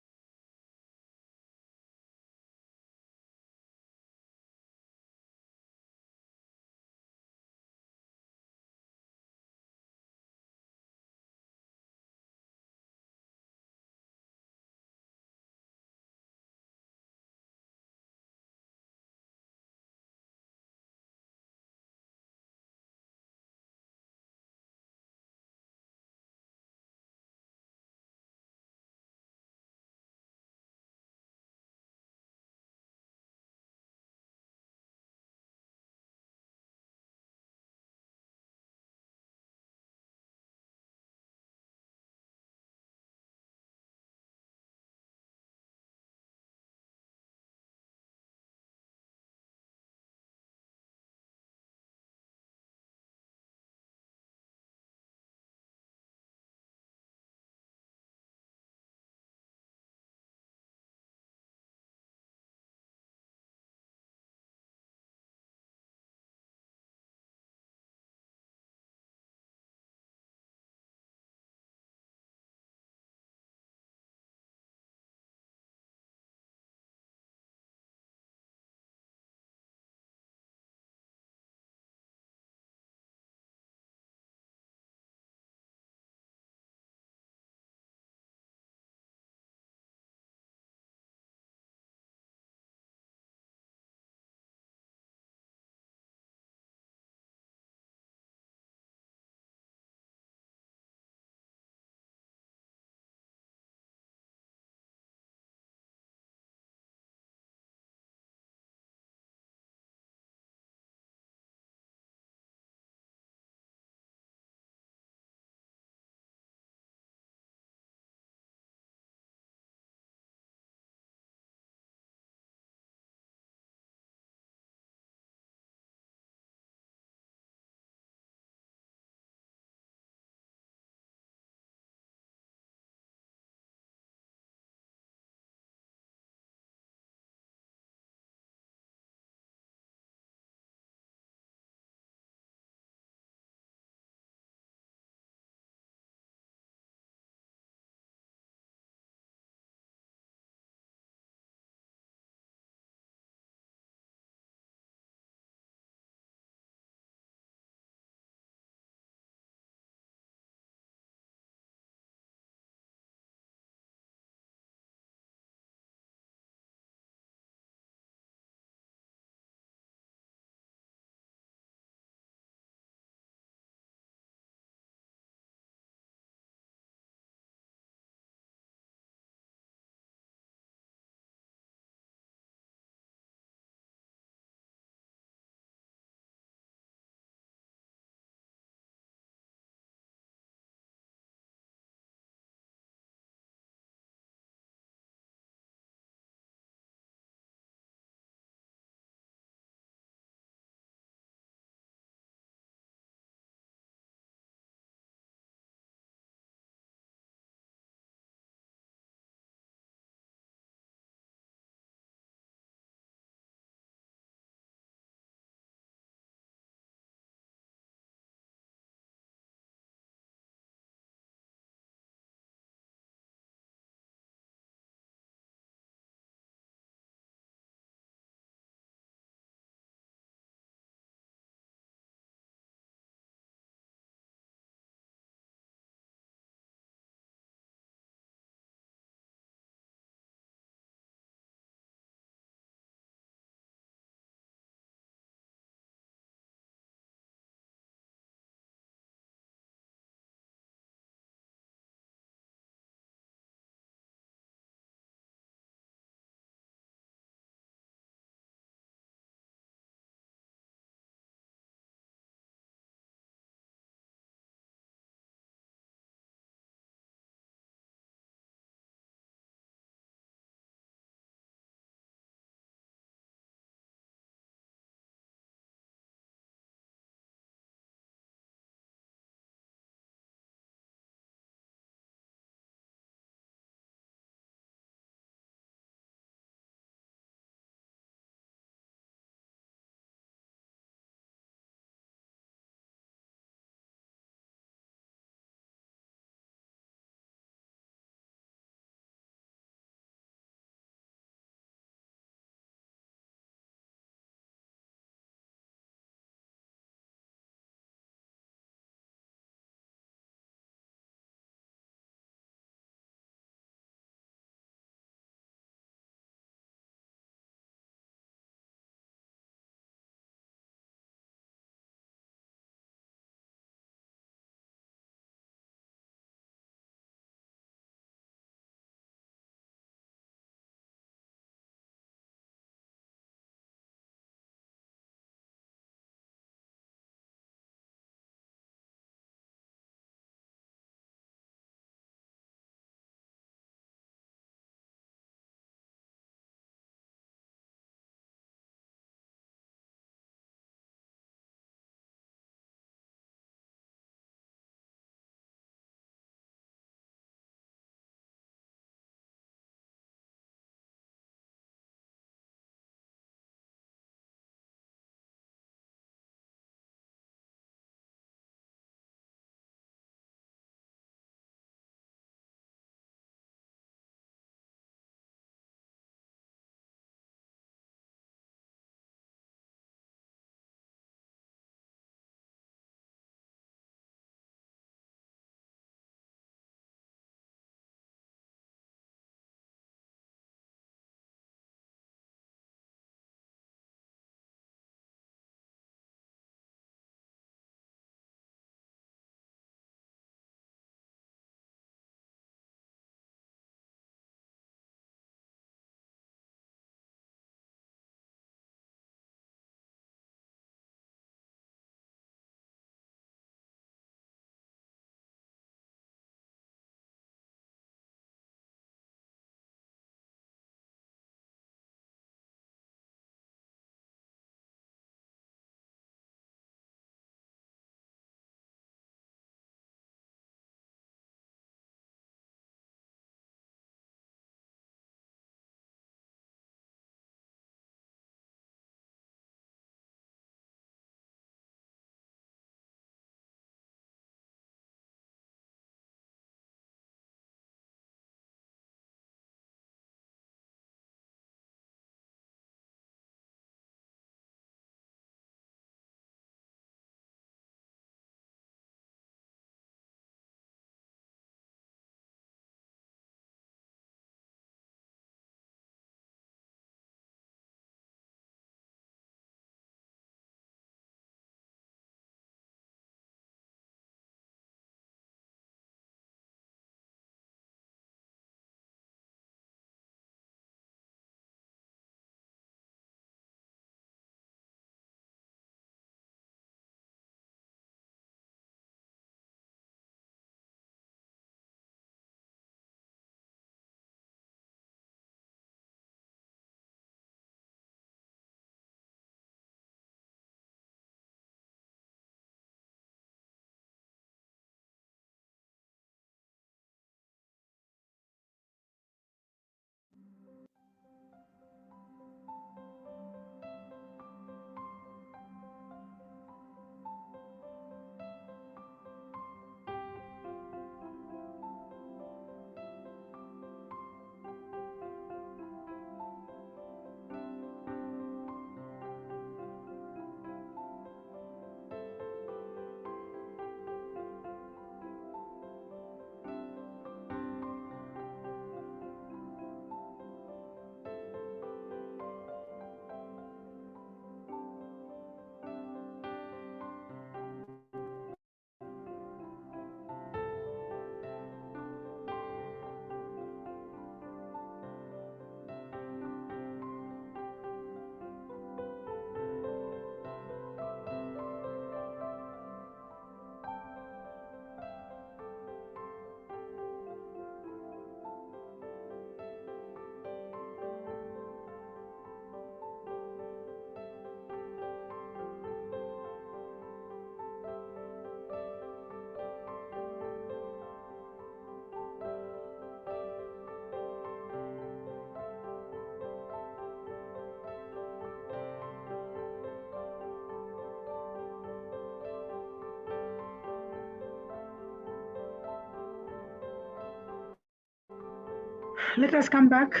Let us come back.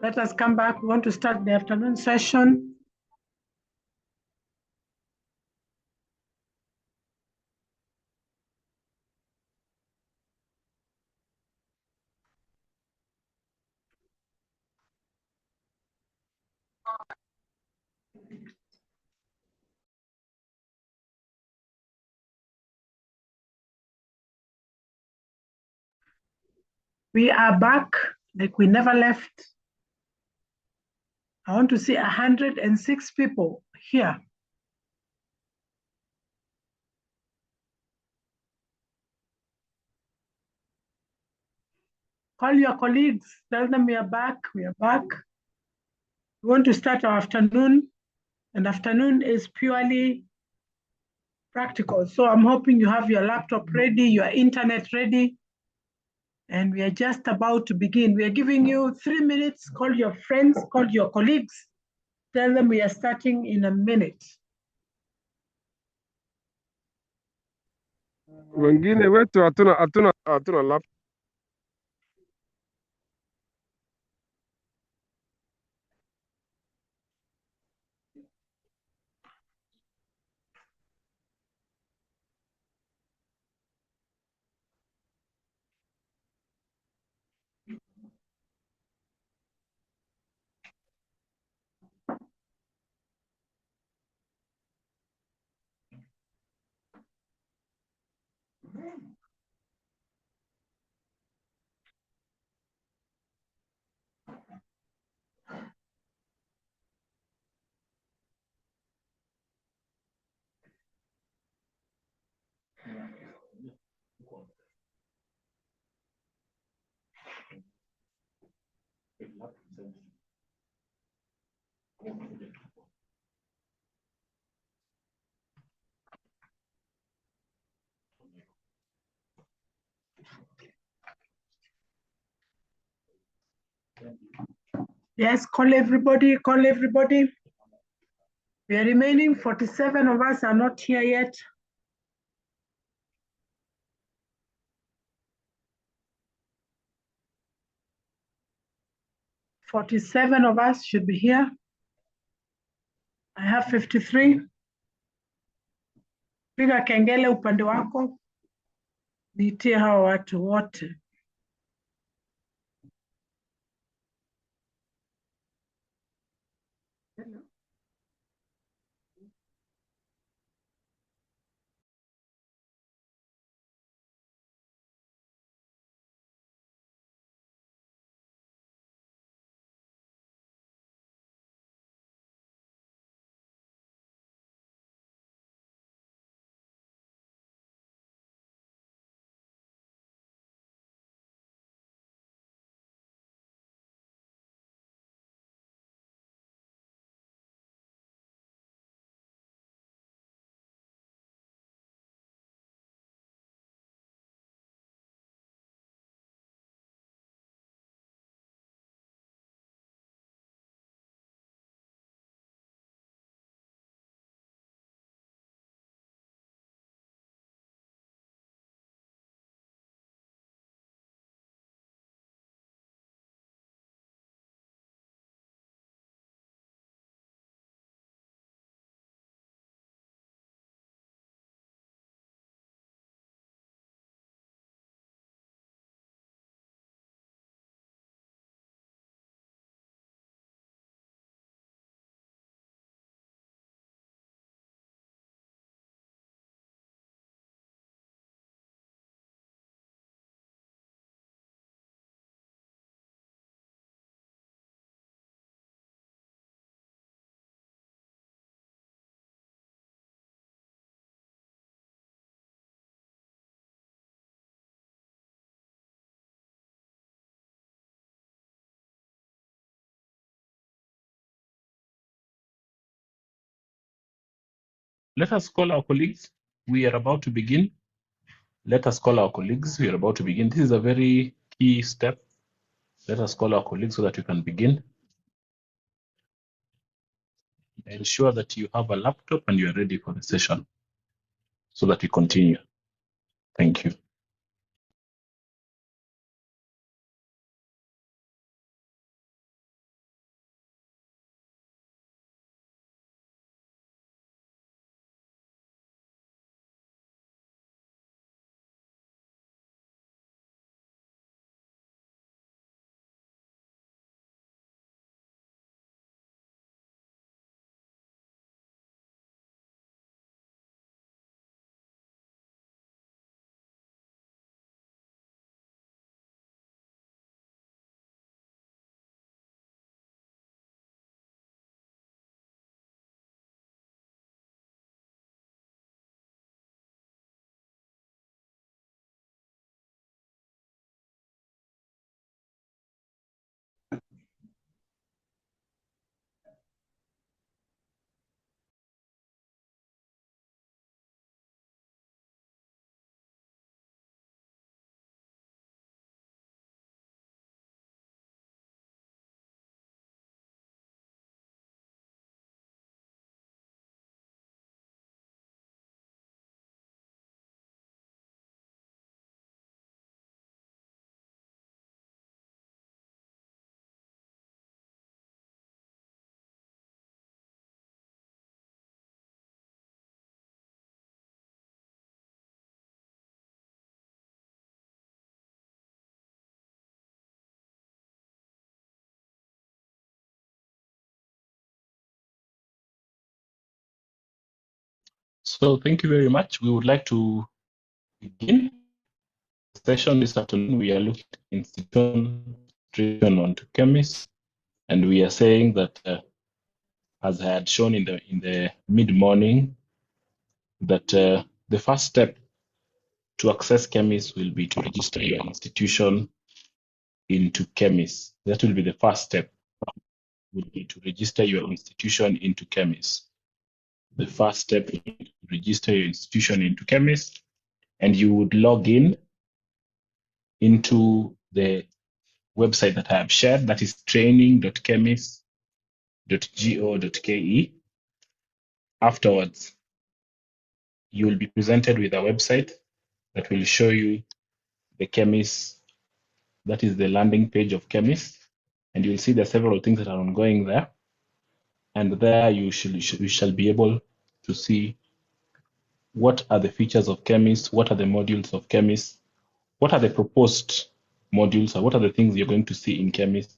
Let us come back. We want to start the afternoon session. We are back like we never left. I want to see 106 people here. Call your colleagues, tell them we are back, we are back. We want to start our afternoon, and afternoon is purely practical. So I'm hoping you have your laptop ready, your internet ready, and we are just about to begin. We are giving you 3 minutes. Call your friends, call your colleagues, tell them we are starting in a minute. Wengine wetu hatuna laptop. Yes, call everybody, call everybody. We are remaining, 47 of us are not here yet. "47 of us should be here. I have 53. Piga kengele upande wako, niitie hawa watu wote. Let us call our colleagues. We are about to begin. Let us call our colleagues. We are about to begin. This is a very key step. Let us call our colleagues so that we can begin. Ensure that you have a laptop and you are ready for the session so that we continue. Thank you. So thank you very much. We would like to begin the session this afternoon. We are looking at institution onto KEMIS, and we are saying that, as I had shown in the mid-morning, that the first step to access KEMIS will be to register your institution into KEMIS. That will be the first step, would be to register your institution into KEMIS. The first step is to register your institution into KEMIS, and you would log in into the website that I have shared, that is training.kemis.go.ke. Afterwards, you will be presented with a website that will show you the KEMIS, that is the landing page of KEMIS, and you'll see there are several things that are ongoing there. And there you shall be able to see what are the features of KEMIS, what are the modules of KEMIS, what are the proposed modules, or what are the things you're going to see in KEMIS.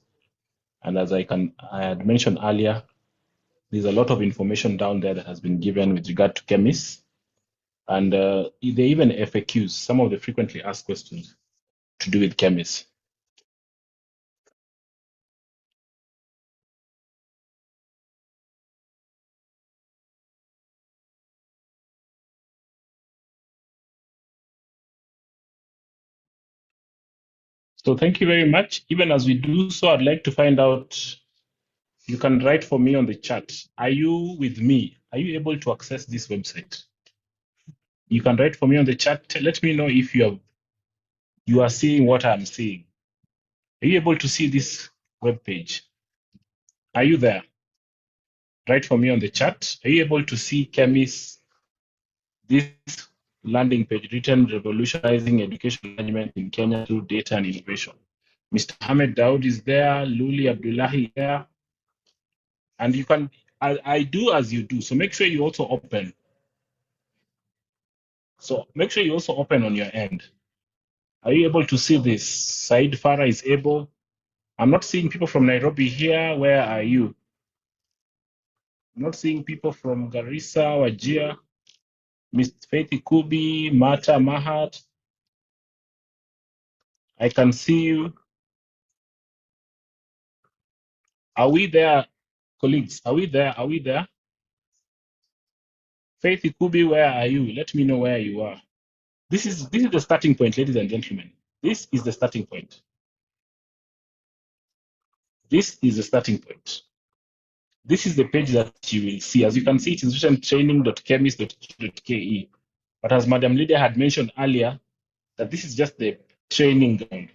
And as I had mentioned earlier, there's a lot of information down there that has been given with regard to KEMIS. And there are even FAQs, some of the frequently asked questions to do with KEMIS. So thank you very much. Even as we do so, I'd like to find out, you can write for me on the chat. Are you with me? Are you able to access this website? You can write for me on the chat. Let me know if you are seeing what I'm seeing. Are you able to see this web page? Are you there? Write for me on the chat. Are you able to see KEMIS, this landing page written, revolutionizing education management in Kenya through data and innovation? Mr. Ahmed Daud is there, Luli Abdullahi there. And you can, I do as you do. So make sure you also open. So make sure you also open on your end. Are you able to see this? Said Farah is able. I'm not seeing people from Nairobi here. Where are you? I'm not seeing people from Garissa, Wajir, Ms. Faith Kubi, Mata Mahat. I can see you. Are we there, colleagues? Are we there? Are we there? Faith Kubi, where are you? Let me know where you are. This is the starting point, ladies and gentlemen. This is the starting point. This is the starting point. This is the page that you will see. As you can see, it is written training.kemis.ke. But as Madam Lydia had mentioned earlier, that this is just the training ground.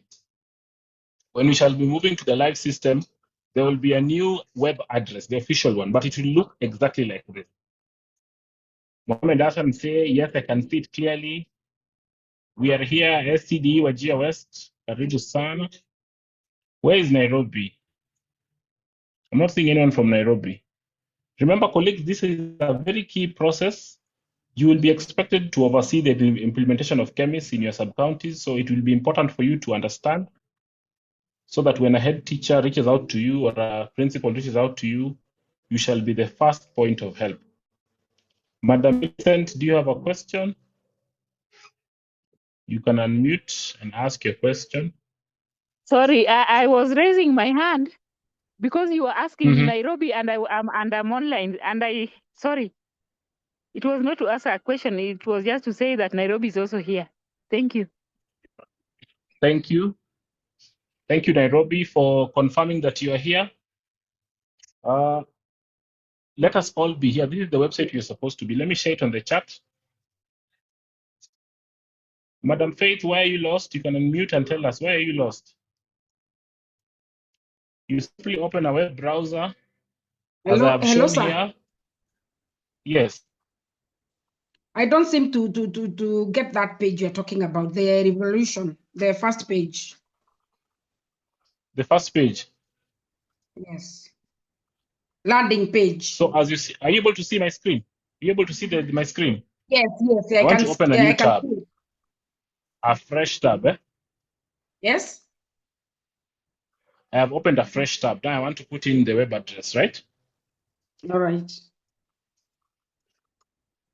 When we shall be moving to the live system, there will be a new web address, the official one, but it will look exactly like this. Mohammed Hassan say, yes, I can see it clearly. We are here, STD, Wajir West, Karibu Sana. Where is Nairobi? I'm not seeing anyone from Nairobi. Remember, colleagues, this is a very key process. You will be expected to oversee the implementation of KEMIS in your sub-counties, so it will be important for you to understand, so that when a head teacher reaches out to you or a principal reaches out to you, you shall be the first point of help. Madam Vincent, do you have a question? You can unmute and ask your question. Sorry, I was raising my hand because you were asking Nairobi, and I'm online, and sorry, it was not to ask a question. It was just to say that Nairobi is also here. Thank you. Thank you. Thank you, Nairobi, for confirming that you are here. Let us all be here. This is the website you're supposed to be. Let me share it on the chat. Madam Faith, where are you lost? You can unmute and tell us, where are you lost? You simply open a web browser, as I have shown sir. here. Yes. I don't seem to get that page you're talking about, the revolution, the first page. The first page? Yes. Landing page. So as you see, are you able to see my screen? Are you able to see my screen? Yes, I want to open a new tab. See. A fresh tab, eh? Yes. I have opened a fresh tab. Now I want to put in the web address, right? All right.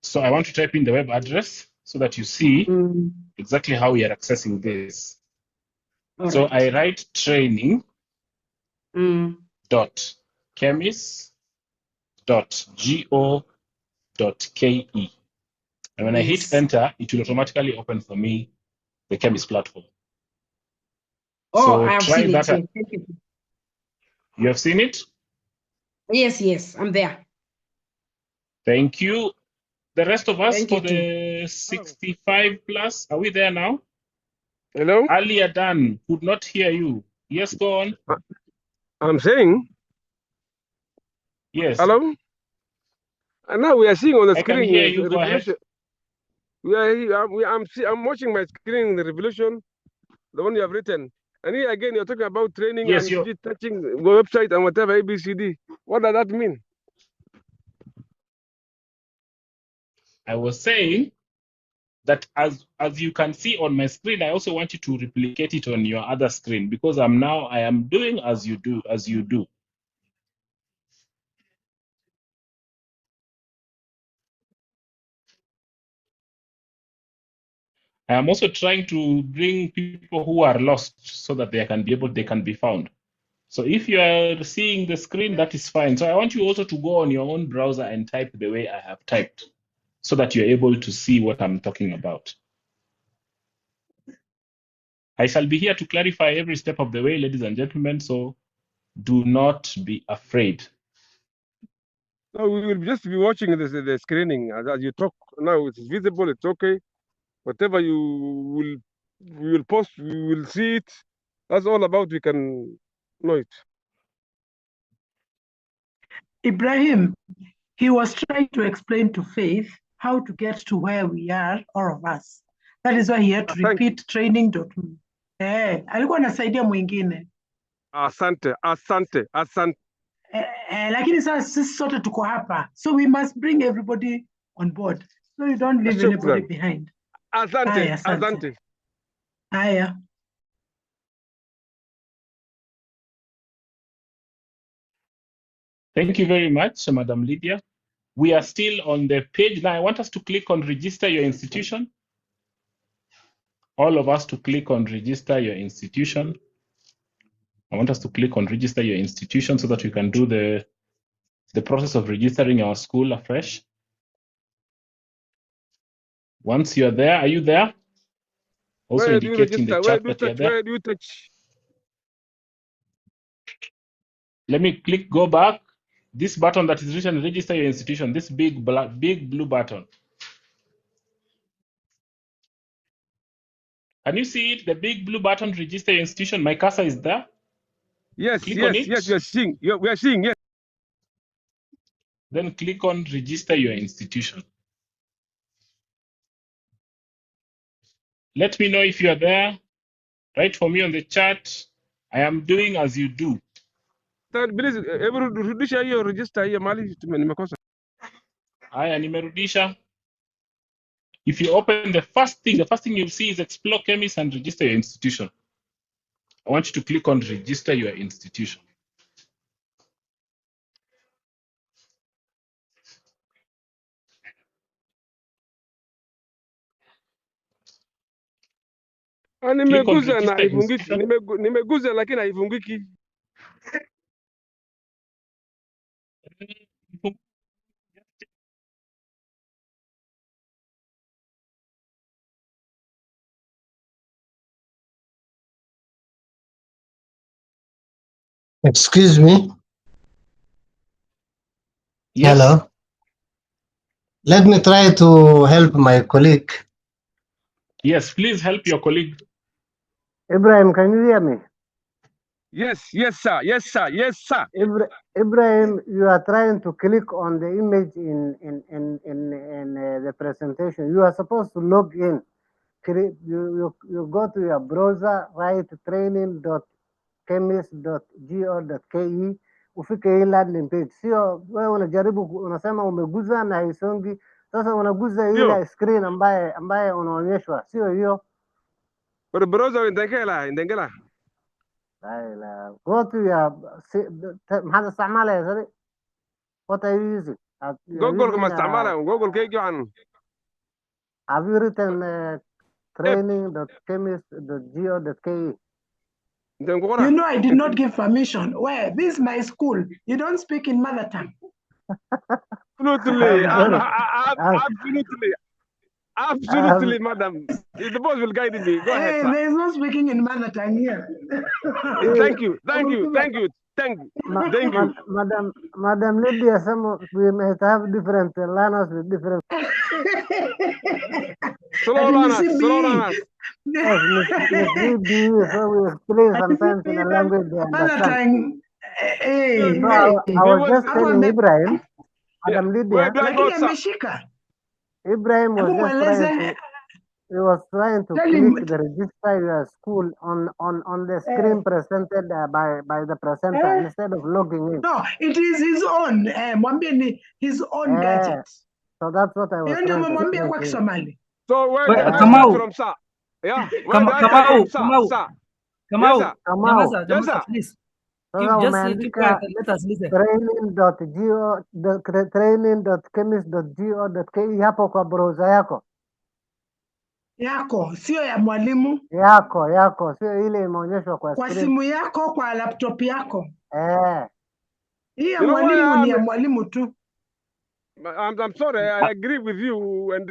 So I want to type in the web address so that you see exactly how we are accessing this. All so right. I write training dot kemis dot go.ke. And when I hit Yes. enter, it will automatically open for me the KEMIS platform. Oh, So I have try seen it. that. Yes. Thank you. You have seen it? Yes, yes, I'm there. Thank you. The rest of us Thank for you too. the 65 plus, are we there now? Hello? Ali Adan could not hear you. Yes, go on. I'm saying, Yes, hello? And now we are seeing on the I can screen hear the you. Go ahead. revolution. I'm watching my screen, the revolution, the one you have written. And here again, you're talking about training Yes, and touching the website and whatever, ABCD. What does that mean? I was saying that as you can see on my screen, I also want you to replicate it on your other screen because I am doing as you do. I am also trying to bring people who are lost so that they can be found. So if you are seeing the screen, that is fine. So I want you also to go on your own browser and type the way I have typed so that you're able to see what I'm talking about. I shall be here to clarify every step of the way, ladies and gentlemen, so do not be afraid. No, we will just be watching the screening as you talk. Now it's visible, it's okay. Whatever you will post, we will see it. That's all about, we can know it. Ibrahim, he was trying to explain to Faith how to get to where we are, all of us. That is why he had to repeat training. Alikuwa anasaidia mwingine. Asante. Lakini sasa sisi sote tuko hapa, so we must bring everybody on board, so you don't leave anybody behind. Asante. Haya. Thank you very much, Madam Lydia. We are still on the page. Now I want us to click on register your institution. All of us to click on register your institution. I want us to click on register your institution so that we can do the process of registering our school afresh. Once you're there, are you there? Also Where do you indicate in the register? chat that you're there. Where do you touch? Let me go back. This button that is written register your institution, this big blue button. Can you see it? The big blue button, register your institution. My cursor is there. Yes, click on it. Yes, we are seeing. We are seeing, yes. Then click on register your institution. Let me know if you are there. Write for me on the chat. I am doing as you do. Please, rudisha hiyo register hiyo mali nimekosa. Haya, nimerudisha. If you open the first thing you'll see is explore KEMIS and register your institution. I want you to click on register your institution. Nimeguza na haifungiki. Nimeguza lakini haifungiki. Excuse me. Yes. Hello. Let me try to help my colleague. Yes, please help your colleague. Ibrahim, can you hear me? Yes, sir. Ibrahim, you are trying to click on the image in the presentation. You are supposed to log in. You go to your browser, write training.kemis.go.ke, ufike hii landing page. Sio wewe unajaribu unasema umeguza na haisongi. Sasa unaguza ile screen ambaye unaonyeshwa, sio hiyo. But browser indengela. Go to your what are you using? جوجل كما استعمالها جوجل كي عن Have you written training.kemis.go.ke? You know, I did not give permission. Where? This is my school. You don't speak in mother tongue. Absolutely. Absolutely, madam. The boss will guide me. Go ahead, Hey, sir. there's no speaking in mother tongue here. Thank you. Thank you. Thank you. Thank you. Thank you. Madam Lydia, we may have different learners with different. Slow learners. Slow learners. Yes, Miss Lydia, so we explain sometimes in a language they Mother understand. tongue. Hey, No, hey. I was just telling Ibrahim, Madam Lydia. Lakini ameshika. Ibrahim was Hebu just mweleze. trying to Tell click him. the register your school on the screen presented by the presenter instead of logging in. No, it is his own. Mwambie ni his own gadget. So that's what I was Hiyo ndio trying to umemwambia explain kwa to you. Kisomali. So where do I start Kamau. from, sir? Yeah. Where do I start from, sir? Sir. Kamau. Yes, sir. Nyamaza, Yes, nyamaza, sir. please. Sasa Just keep umeandika quiet and let us listen. training.kemis.go.ke hapo kwa browser yako. Yako, sio ya mwalimu. Yako, sio ile imeonyeshwa kwa Kwa screen. simu yako, kwa laptop yako. Hii ya You know why mwalimu ni ya mwalimu tu. I'm sorry, I agree with you and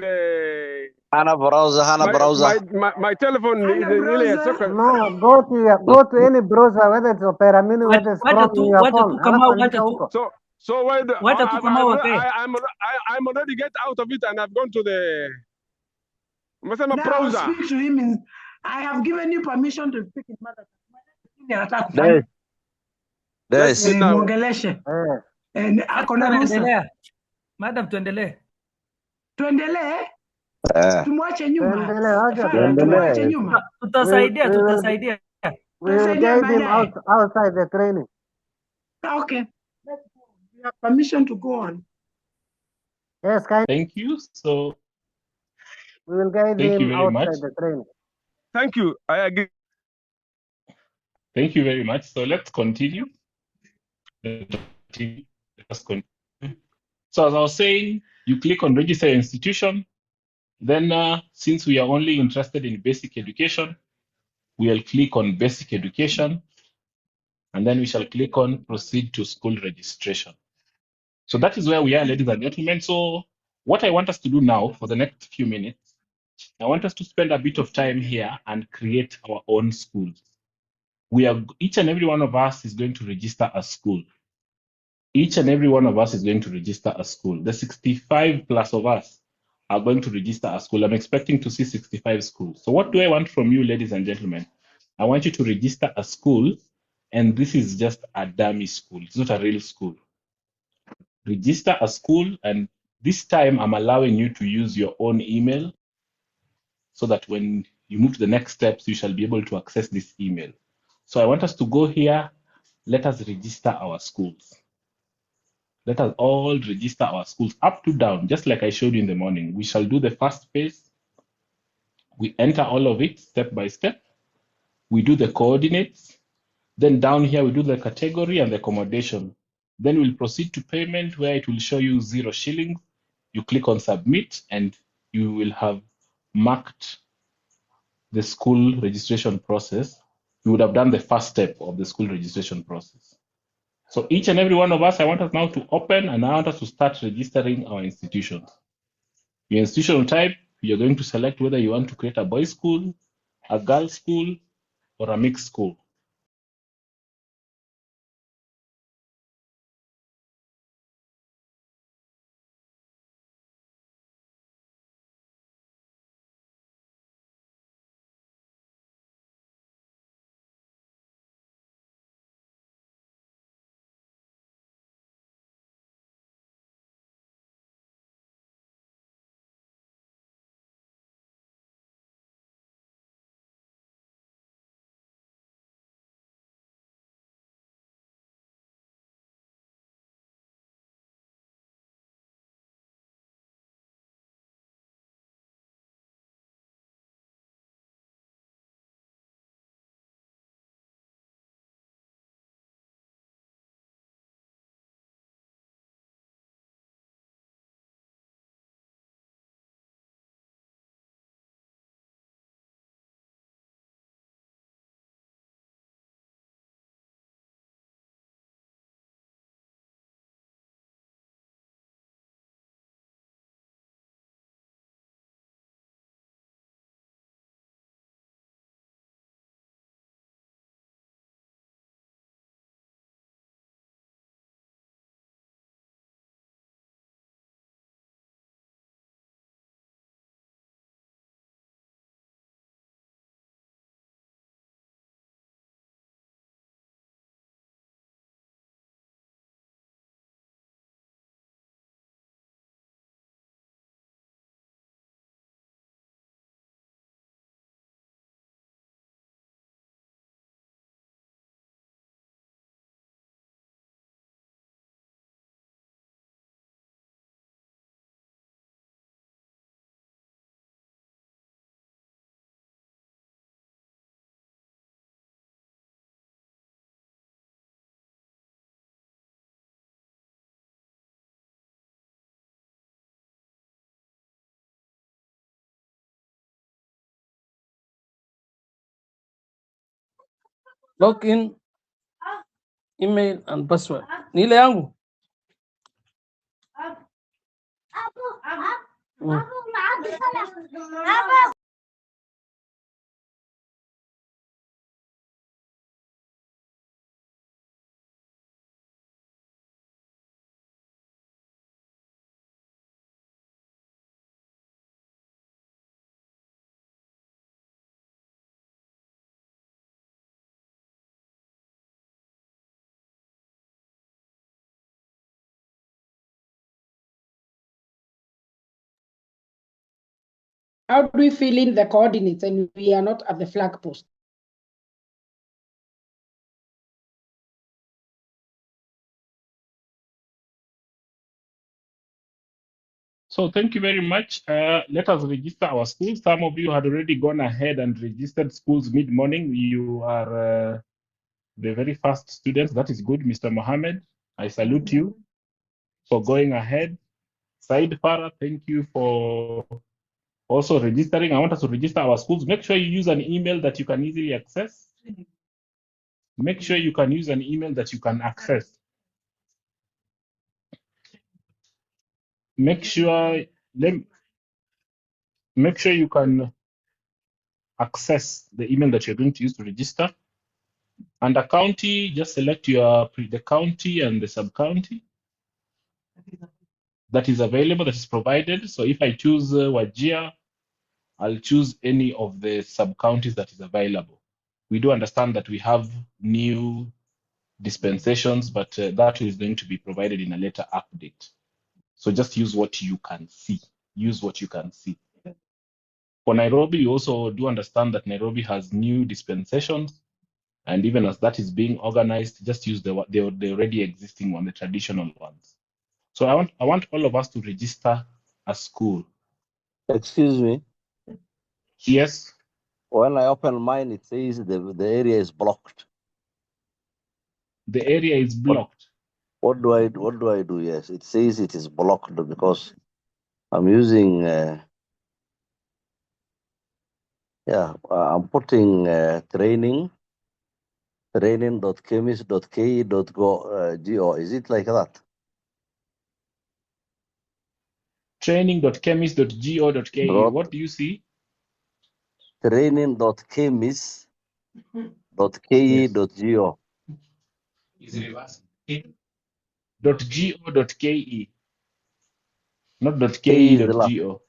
Hana browser. my telephone No, go to any browser, whether it's Opera Mini, whether it's Chrome in your phone. Halafu andika huko. So why the, Wacha tu Kamau akae. I'm already get out of it and I've gone to the Now browser. speak to him. I have given you permission to speak in mother tongue. Yes. Mwongeleshe. Ako na ruhusa. Madam, tuendelee. Tuendelee? Tumwache nyuma. Tuendelee. nyuma. Tutasaidia. We will guide him outside the training. Okay. You have permission to go on. Yes, Thank you. So we will guide thank you him very outside much. the training. Thank you. I agree. Thank you very much. So let's continue. Let's continue. So as I was saying, you click on register your institution. Then since we are only interested in basic education, we'll click on basic education. And then we shall click on proceed to school registration. So that is where we are, ladies and gentlemen. So what I want us to do now for the next few minutes, I want us to spend a bit of time here and create our own schools. Each and every one of us is going to register a school. Each and every one of us is going to register a school. The 65 plus of us are going to register a school. I'm expecting to see 65 schools. So what do I want from you, ladies and gentlemen? I want you to register a school, and this is just a dummy school. It's not a real school. Register a school, and this time I'm allowing you to use your own email so that when you move to the next steps, you shall be able to access this email. So I want us to go here. Let us register our schools. Let us all register our schools up to down, just like I showed you in the morning. We shall do the first phase. We enter all of it step by step. We do the coordinates. Then down here, we do the category and the accommodation. Then we'll proceed to payment where it will show you 0 shillings. You click on submit and you will have marked the school registration process. You would have done the first step of the school registration process. So each and every one of us, I want us now to open and I want us to start registering our institutions. Your institutional type, you're going to select whether you want to create a boys' school, a girls' school, or a mixed school. Login, email and password. Ni ile yangu. How do we fill in the coordinates and we are not at the flag post? So thank you very much. Let us register our schools. Some of you had already gone ahead and registered schools mid-morning. You are the very first students. That is good, Mr. Mohammed. I salute you for going ahead. Said Farah, thank you for also registering. I want us to register our schools. Make sure you use an email that you can easily access. Make sure you can use an email that you can access. Make sure you can access the email that you're going to use to register. Under county, just select the county and the sub-county that is available, that is provided. So if I choose Wajir, I'll choose any of the sub-counties that is available. We do understand that we have new dispensations, but that is going to be provided in a later update. So just use what you can see. Use what you can see. For Nairobi, you also do understand that Nairobi has new dispensations, and even as that is being organized, just use the already existing one, the traditional ones. So I want all of us to register a school. Excuse me. Yes. When I open mine, it says the area is blocked. The area is blocked. What do I do? Yes, it says it is blocked because I'm using. I'm putting training.kemis.ke.go. Is it like that? Training.kemis.go.ke. What do you see? Training.kemis.ke.go. .go.ke, not .ke.go.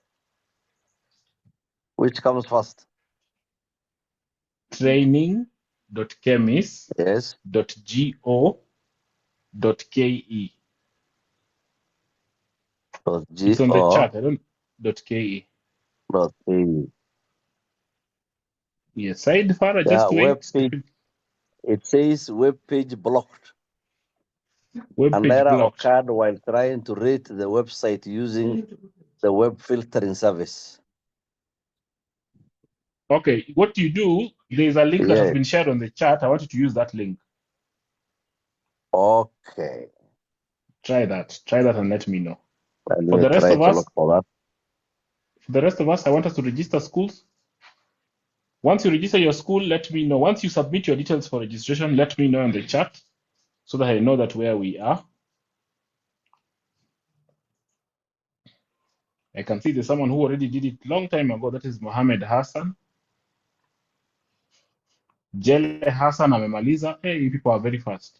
Which comes first? Training.kemis.go.ke. It's on the chart. I don't .ke. .ke. Yes, Said Farah, just wait. Web page, it says web page blocked. Web and page error blocked. occurred while trying to rate the website using the web filtering service. Okay, what you do, there's a link that has been shared on the chat. I want you to use that link. Okay. Try that and let me know. For the rest of us, look for that. For the rest of us, I want us to register schools. Once you register your school, let me know. Once you submit your details for registration, let me know in the chat so that I know that where we are. I can see there's someone who already did it long time ago. That is Mohammed Hassan. Jele Hassan amemaliza. Hey, you people are very fast.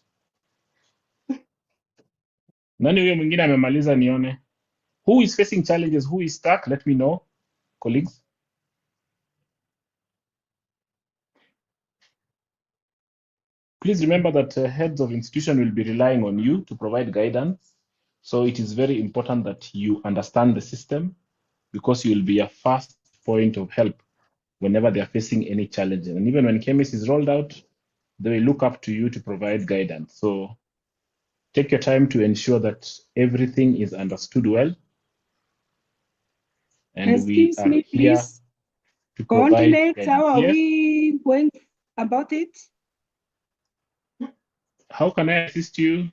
Nani huyo mwingine amemaliza nione? Who is facing challenges? Who is stuck? Let me know, colleagues. Please remember that heads of institution will be relying on you to provide guidance. So it is very important that you understand the system because you will be a first point of help whenever they are facing any challenges. And even when KEMIS is rolled out, they will look up to you to provide guidance. So take your time to ensure that everything is understood well. And we are here to provide coordinates. How are yes. we going about it? How can I assist you?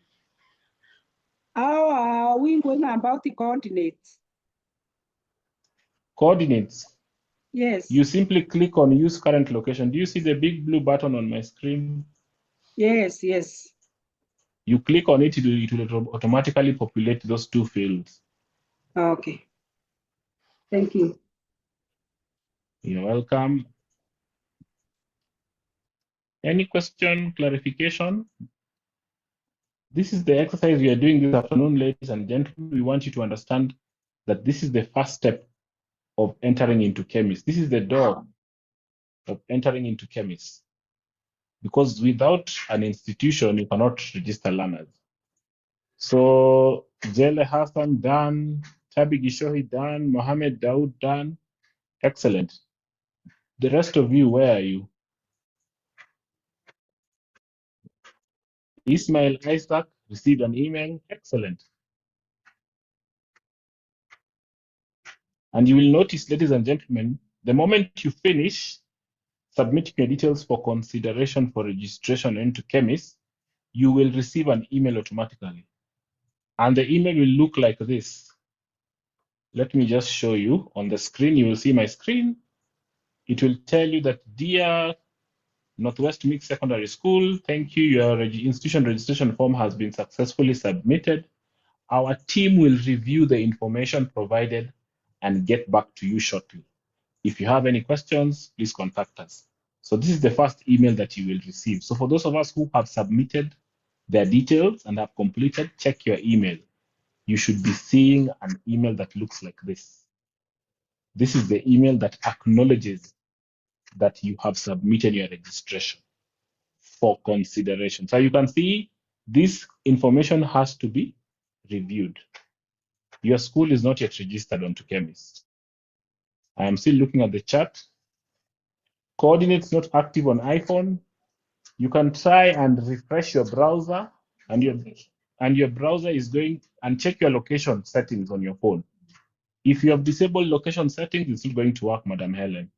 How are we going about the coordinates? Coordinates. Yes. You simply click on use current location. Do you see the big blue button on my screen? Yes, yes. You click on it, it will automatically populate those two fields. Okay. Thank you. You're welcome. Any question, clarification? This is the exercise we are doing this afternoon, ladies and gentlemen. We want you to understand that this is the first step of entering into KEMIS. This is the door of entering into KEMIS. Because without an institution, you cannot register learners. So, Jele Hassan done, Tabi Gishohi done, Mohammed Daoud done. Excellent. The rest of you, where are you? Ismail Isaac received an email. Excellent. And you will notice, ladies and gentlemen, the moment you finish submitting your details for consideration for registration into KEMIS, you will receive an email automatically. And the email will look like this. Let me just show you on the screen. You will see my screen. It will tell you that, dear Northwest Mixed Secondary School, thank you. Your institution registration form has been successfully submitted. Our team will review the information provided and get back to you shortly. If you have any questions, please contact us. So this is the first email that you will receive. So for those of us who have submitted their details and have completed, check your email. You should be seeing an email that looks like this. This is the email that acknowledges that you have submitted your registration for consideration. So you can see this information has to be reviewed. Your school is not yet registered onto KEMIS. I am still looking at the chat. Coordinates not active on iPhone. You can try and refresh your browser, and your browser is going and check your location settings on your phone. If you have disabled location settings, it's still going to work, Madam Helen.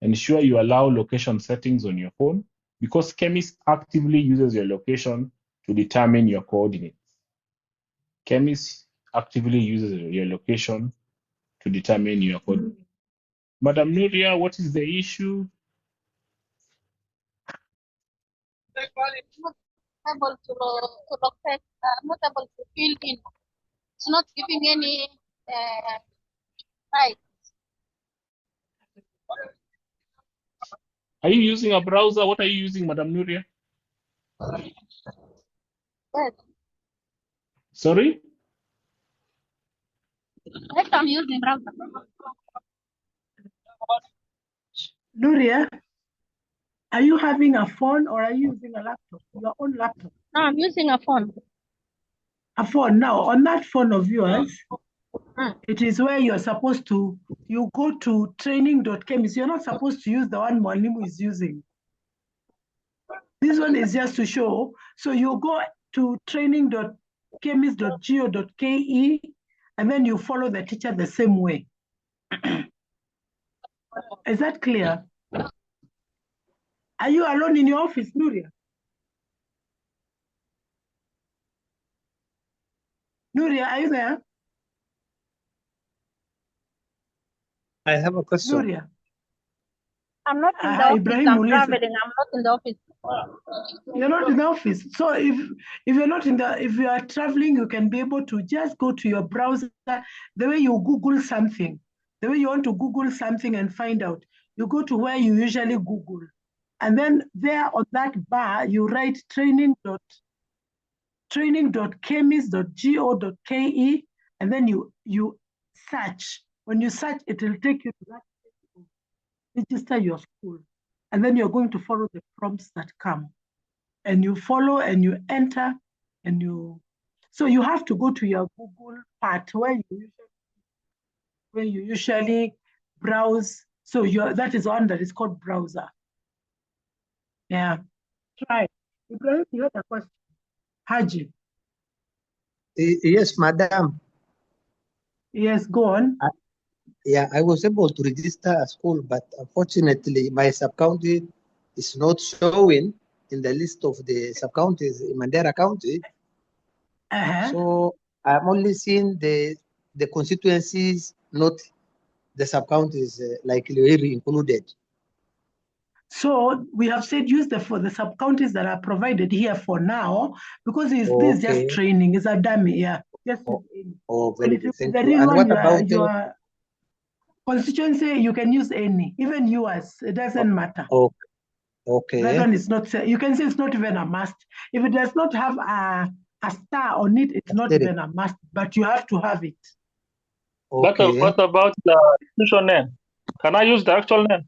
Ensure you allow location settings on your phone because KEMIS actively uses your location to determine your coordinates. KEMIS actively uses your location to determine your coordinates. Madam Nuria, what is the issue? Not able to locate, not able to fill in. It's not giving any right. Are you using a browser? What are you using, Madam Nuria? Yes. Sorry? Yes, I'm using browser. Nuria, are you having a phone or are you using a laptop? Your own laptop? No, I'm using a phone. A phone. Now, on that phone of yours, it is where you're supposed to, you go to training.kemis. You're not supposed to use the one Mwalimu is using. This one is just to show. So you go to training.kemis.go.ke and then you follow the teacher the same way. Is that clear? Are you alone in your office, Nuria? Nuria, are you there? I have a question. Nuria. I'm not in the office. Ibrahim, I'm traveling. I'm not in the office. You're not in the office. So if you're not in the, if you are traveling, you can be able to just go to your browser, the way you Google something, the way you want to Google something and find out. You go to where you usually Google. And then there on that bar, you write training.kemis.go.ke, and then you search. When you search, it will take you to that place to register your school. And then you're going to follow the prompts that come. And you follow and you enter and you, so you have to go to your Google part where you usually browse. So that is one that is called browser. Yeah, try. Ibrahim, you had a question. Haji. Yes, madam. Yes, go on. Yeah, I was able to register a school, but unfortunately, my sub-county is not showing in the list of the sub-counties in Mandera County. So I'm only seeing the constituencies, not the sub-counties like Luiri included. So we have said use for the sub-counties that are provided here for now, because this is just Okay. training, it's a dummy, yeah. Just use any. When Very it good. is Thank the you. real And one, what about your constituency, you can use any, even yours, it doesn't matter. Okay. That one is not, you can say it's not even a must. If it does not have a star on it, it's not even a must, but you have to have it. What Okay. what about the institution name? Can I use the actual name?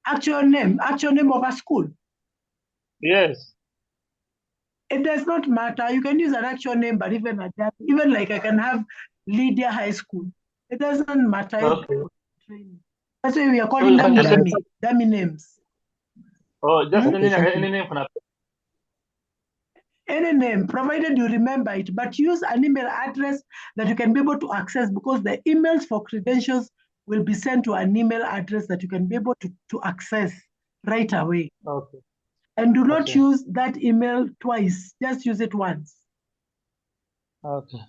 Actual name of a school. Yes. It does not matter. You can use an actual name, but even like I can have Lydia High School. It doesn't matter. Okay. That's why we are So calling you them can use dummy names. Oh, just Okay, any name for now. Any name, provided you remember it, but use an email address that you can be able to access, because the emails for credentials will be sent to an email address that you can be able to access right away. Okay. And do not Okay. use that email twice, just use it once. Okay.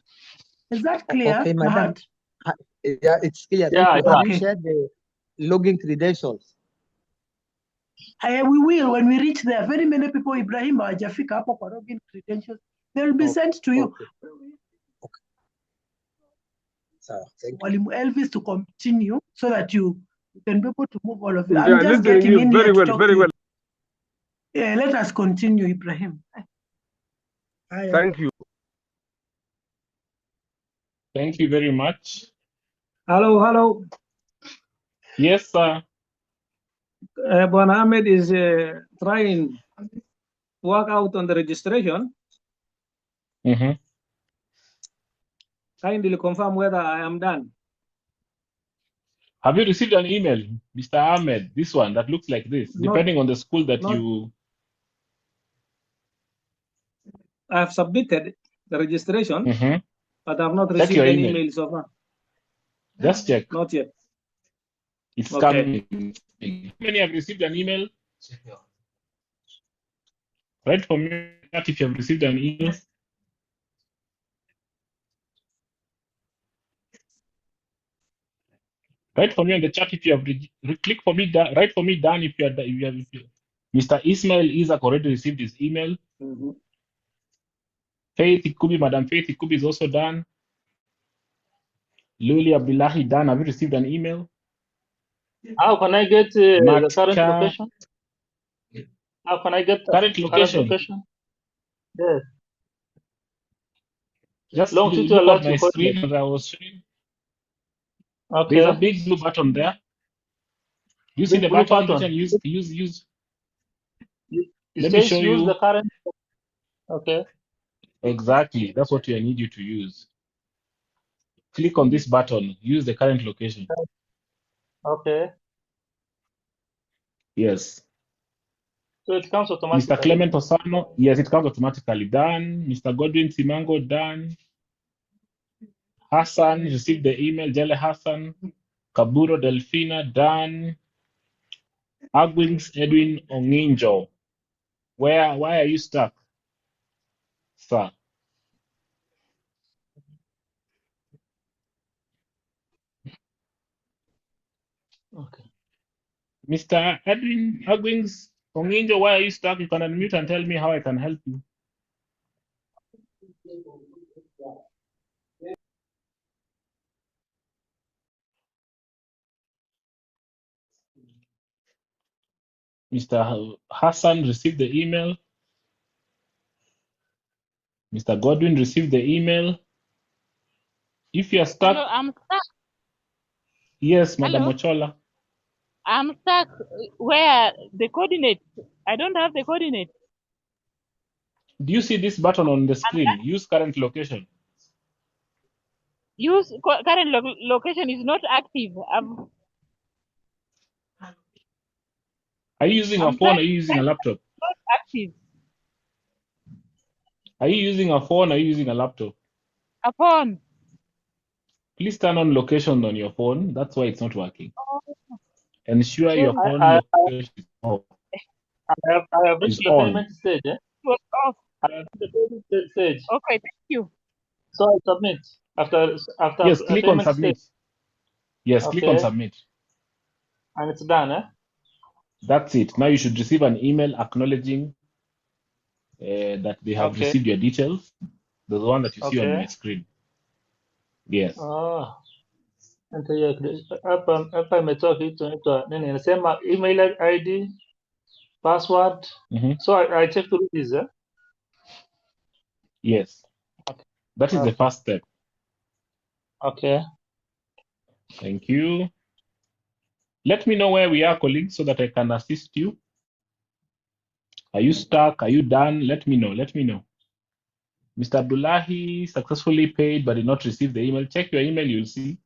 Is that clear, Okay, madam. Mahat? Yeah, it's clear. Yeah, Thank you. Can you Okay. share the login credentials? We will when we reach there. Very many people, Ibrahim, hawajafika hapo kwa login credentials. They will be sent to you. So, thank you. Walimu Elvis to continue so that you can be able to move all of it. We I'm are just listening getting you in very here to well, talk very to you. well. Yeah, let us continue, Ibrahim. Thank you. Thank you very much. Hello. Yes, sir. Bon Ahmed is trying to work out on the registration. Mm-hmm. Kindly confirm whether I am done. Have you received an email, Mr. Ahmed? This one that looks like this, depending on the school that you. I have submitted the registration, but I have not Check received your any email. email so far. Just check. Not yet. It's Okay. coming. How many have received an email? Write for me if you have received an email. Write for me on the chat if you have. Click for me. Write for me, Dan, if you have. Mr. Ismail Isaac already received his email. Faith Ikubi, Madam Faith Ikubi is also done. Luli Abdullahi Dan, have you received an email? How can I get the current Matka, location? How can I get the current location. Yes. Just Longitude look at alert my to coordinate. screen as I was showing. Okay. There's a big blue button there. You see the Blue button button. which use. It Let me says show use you. the current. Okay. Exactly. That's what I need you to use. Click on this button. Use the current location. Okay. Yes. So it comes automatically. Mr. Clement Osano. Yes, it comes automatically. Done. Mr. Godwin Simango. Done. Hassan received the email. Jale Hassan. Kaburo Delfina. Done. Agwings Edwin Onginjo. Why are you stuck, sir? Okay. Mr. Edwin Agwings Onginjo, why are you stuck? You can unmute and tell me how I can help you. Mr. Hassan received the email. Mr. Godwin received the email. If you are stuck, Hello, I'm stuck. yes, Madam Hello? Ochola. I'm stuck where the coordinate. I don't have the coordinate. Do you see this button on the screen? Use current location. Use current location is not active. Are you using a I'm phone? trying. Are you using a laptop? Not active. Are you using a phone? Or are you using a laptop? A phone. Please turn on location on your phone. That's why it's not working. Oh. Ensure your So phone location is off. I have reached Is the on. payment stage. it was off. I have reached the payment stage. Okay, thank you. So I submit after Yes, click on payment stage. submit. Yes, click on Okay. submit. And it's done, eh? That's it. Now you should receive an email acknowledging that they have Okay. received your details. The one that you see on Okay. my screen. Yes. Hapa imetoa kitu inaitwa nini? Inasema email ID, password. So I check through this. Yes. That is the first step. Okay. Thank you. Let me know where we are, colleagues, so that I can assist you. Are you stuck? Are you done? Let me know. Let me know. Mr. Abdullahi successfully paid but did not receive the email. Check your email, you'll see.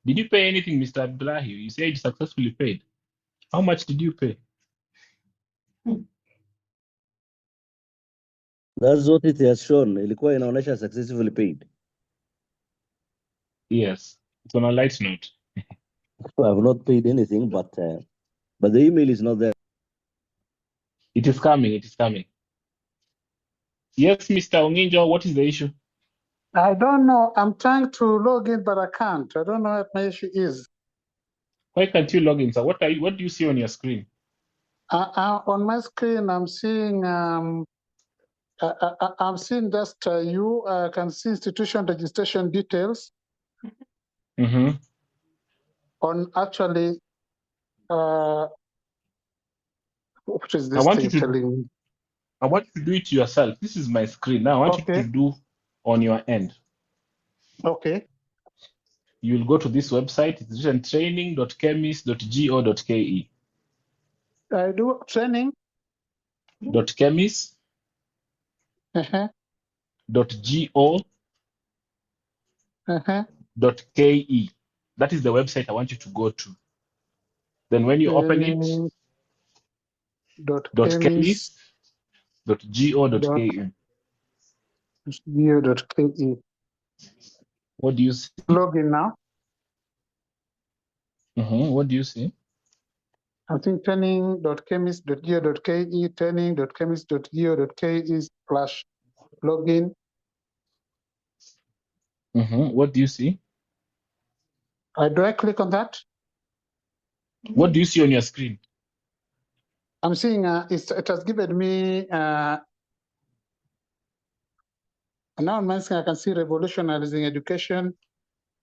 Did you pay anything, Mr. Abdullahi? You said you successfully paid. How much did you pay? That's what it has shown. Ilikuwa inaonyesha successfully paid. Yes, it's on a light note. I have not paid anything, but the email is not there. It is coming. It is coming. Yes, Mr. Onginjo, what is the issue? I don't know. I'm trying to log in, but I can't. I don't know what my issue is. Why can't you log in, sir? What do you see on your screen? On my screen, I'm seeing I'm seeing just you. I can see institution registration details. On actually, what is this thing telling me? I want you to do it yourself. This is my screen. Now I want you to do on your end. Okay. You'll go to this website. It's written training.kemis.go.ke. I do training. .kemis. .go. .ke. That is the website I want you to go to. Then when you open it, .kemis. .go.ke. Go.ke. What do you see? Login now. What do you see? I think training.kemis.go.ke, training.kemis.go.ke is / login. What do you see? Do I click on that? What do you see on your screen? I'm seeing it has given me announcements. I can see revolutionizing education,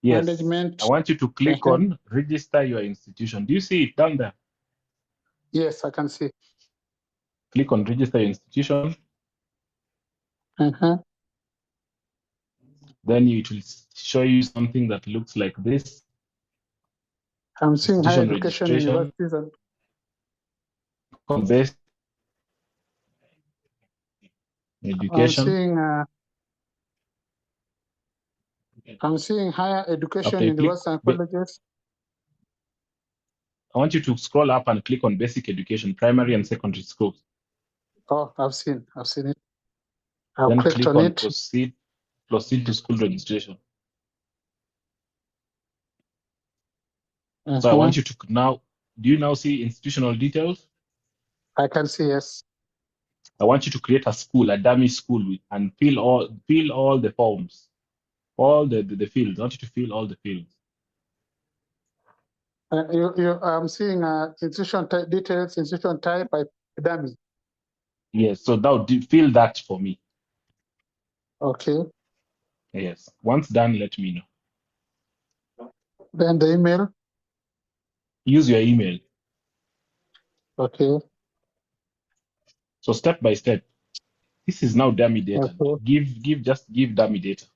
Yes. management. I want you to click on register your institution. Do you see it down there? Yes, I can see. Click on register your institution. Then it will show you something that looks like this. I'm seeing higher Institution education, registration. universities, and Best education. I'm seeing higher education, After you click, universities and colleges. I want you to scroll up and click on basic education, primary and secondary schools. Oh, I've seen it. I've Then clicked click on on it. proceed to school registration. So I want you to now, do you now see institutional details? I can see, yes. I want you to create a school, a dummy school, and fill all the forms, all the fields. I want you to fill all the fields. I'm seeing institution type details, institution type, dummy. Yes, so now fill that for me. Okay. Yes, once done, let me know. Then the email. Use your email. Okay. So step by step. This is now dummy data. Okay. Just give dummy data.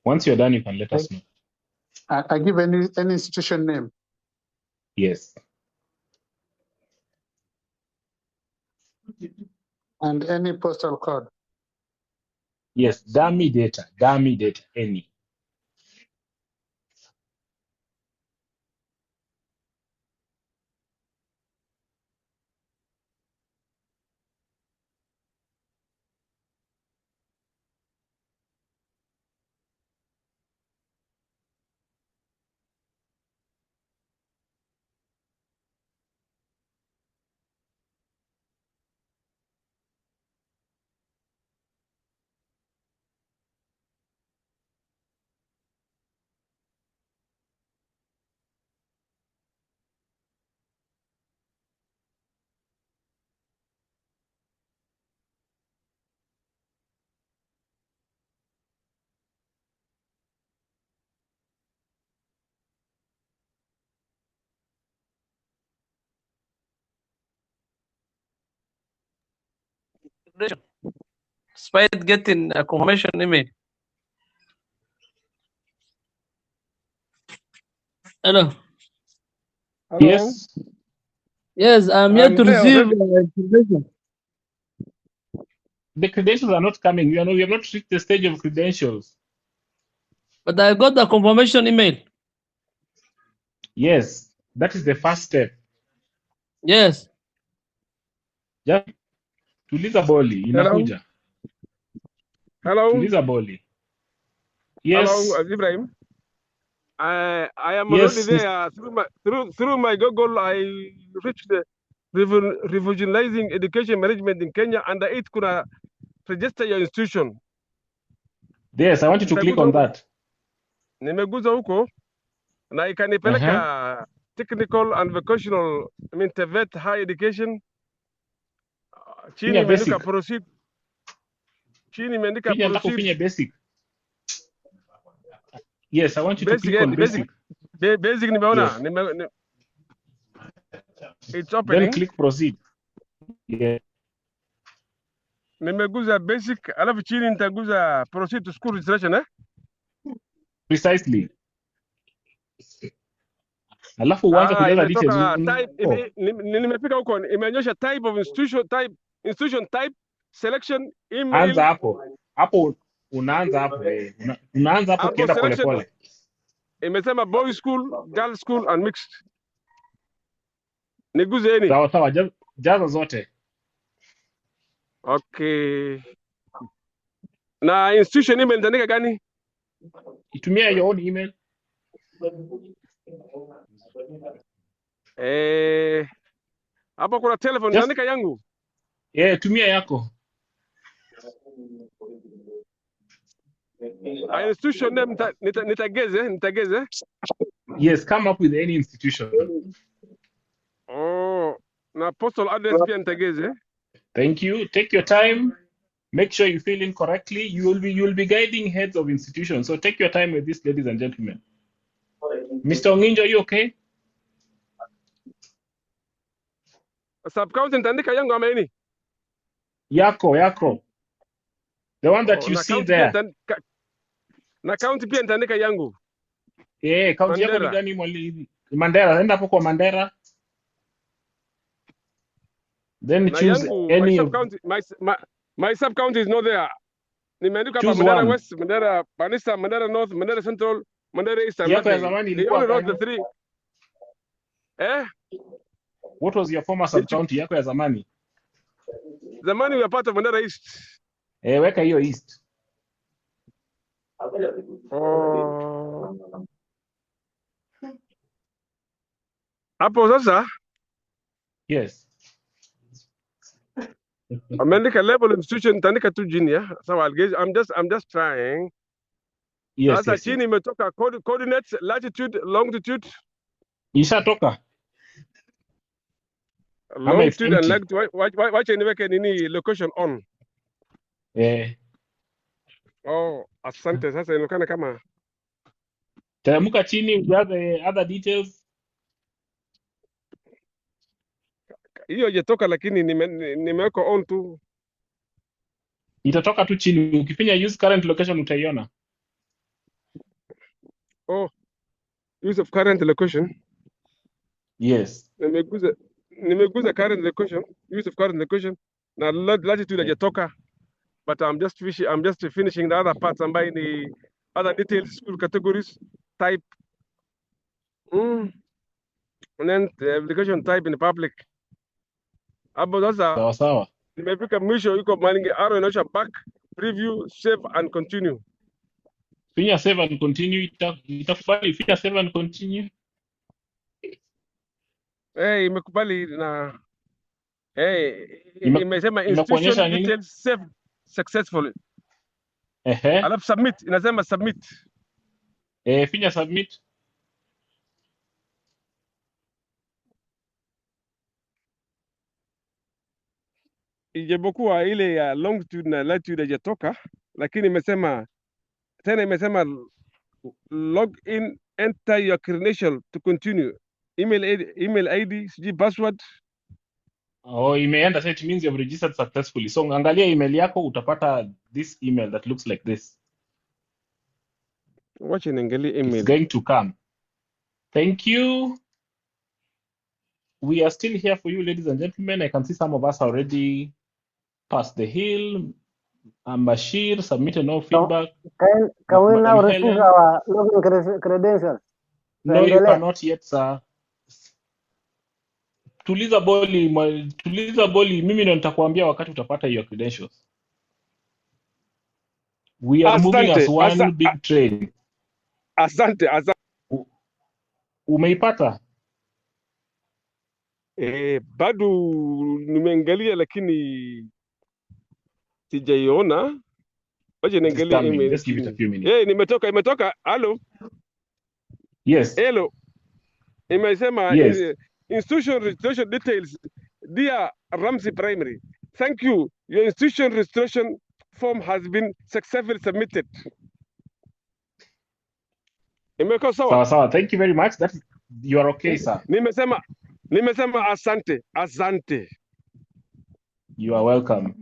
Once you're done, you can let us know. I give any institution name. Yes. And any postal code. Yes, dummy data, any. despite getting a confirmation email. Hello. Hello. Yes. Yes, I'm here to receive information. The credentials are not coming. We have not reached the stage of credentials. But I got the confirmation email. Yes, that is the first step. Yes. Just tuliza boli inakuja. Hello. Tuliza boli. Yes. Hello, Ibrahim. I am Yes, already there. Through my Google, I reached the revolutionizing education management in Kenya, and it could register your institution. Yes, I want you to click on that. Nimeguza huko na ikanipeleka technical and vocational, TVET high education. Chini Finya imeandika basic. proceed. Chini imeandika Finya nataka proceed. ufinye basic. Yes, I want you to click on basic. Basic nimeona. Yes. It's opening. Then click proceed. Yeah. Nimeguza basic, alafu chini nitaguza proceed to school registration, eh? Precisely. Alafu uanze kujaza details. Nimefika huko, imeonyesha type of institution type, selection, email. Anza hapo. Hapo unaanza hapo. Unaanza hapo ukienda pole pole. Imesema boy school, girl school and mixed. Niguze any. Sawa sawa, jaza zote. Okay. Na institution email nitaandika gani? Itumia your own email. Hapo kuna telephone nitaandika yangu. Tumia yako. Institution name nitageze. Yes, come up with any institution. Na postal address pia nitageze. Thank you. Take your time. Make sure you fill in correctly. You will be guiding heads of institutions. So take your time with this, ladies and gentlemen. Mr. Onginjo, are you okay? Sub-county nitaandika yangu ama nini? Yako. The one that you see there. Na county pia nitaandika yangu. County yako ni gani mwalimu? Mandera. Enda hapo kwa Mandera. Then choose any of... My sub-county is not there. Nimeandika hapa Mandera West, Mandera Banisa, Mandera North, Mandera Central, Mandera East and Yako ya zamani ilikuwa gani? The three. What was your former sub-county yako ya zamani? Zamani we are part of Mandera East. Weka hiyo East. Hapo sasa? Yes. Ameandika level institution nitaandika tu junior. So I'm just trying. Yes. Sasa chini imetoka coordinates, latitude, longitude. Ishatoka. Longitude and latitude. Wacha niweke nini location on. Asante. Sasa inaonekana kama teremka chini ujaze other details. Hiyo haijatoka lakini nimeweka on tu. Itatoka tu chini. Ukifinya use current location utaiona. Use of current location. Yes. Nimeguza current location, use of current location. Na latitude haijatoka. But I'm just finishing the other parts ambayo ni other details, school categories, type. And then the application type in public. Hapo sasa sawa. Nimefika mwisho, iko mahali arrow inaonyesha back, preview, save and continue. Finya save and continue. Itakubali finya save and continue. Imekubali na imesema institution details save successfully. Alafu submit, inasema submit. Finya submit. Ijapokuwa ile ya longitude na latitude haijatoka, lakini imesema log in, enter your credential to continue. Email ID, sijui password. Oh, imeenda, so it means you've registered successfully. So angalia email yako utapata this email that looks like this. Watch niangalie It's email. going to come. Thank you. We are still here for you, ladies and gentlemen. I can see some of us already past the hill. Bashir submitted no feedback. Can we now Madam receive Helen. our login credentials? No, you Tuendelee. cannot yet, sir. Tuliza boli, mimi ndo nitakwambia wakati utapata your credentials. We are moving as one big train. Asante. Umeipata? Bado nimeangalia lakini sijaiona. Wacha It's niangalie coming. email Just give it a chini. few minutes. Imetoka. Hello. Yes. Hello. Imesema Yes. institution registration details. Dear Ramsey Primary, thank you. Your institution registration form has been successfully submitted. Imeko sawa? Sawa. Thank you very much. You are okay, sir. Nimesema asante. You are welcome.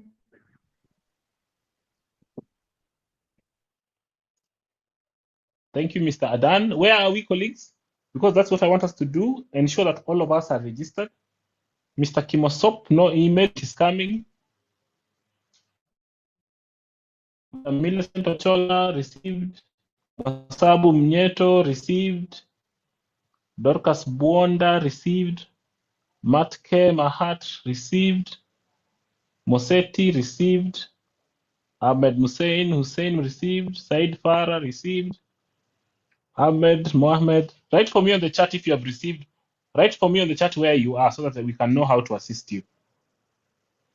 Thank you, Mr. Adan. Where are we, colleagues? Because that's what I want us to do. Ensure that all of us are registered. Mr. Kimosop, no email is coming. Millicent Ochola received. Masabu Mnyeto received. Dorcas Buonda received. Matke Mahat received. Moseti received. Ahmed Hussein received. Said Farah received. Ahmed Mohammed. Write for me on the chat if you have received. Write for me on the chat where you are so that we can know how to assist you.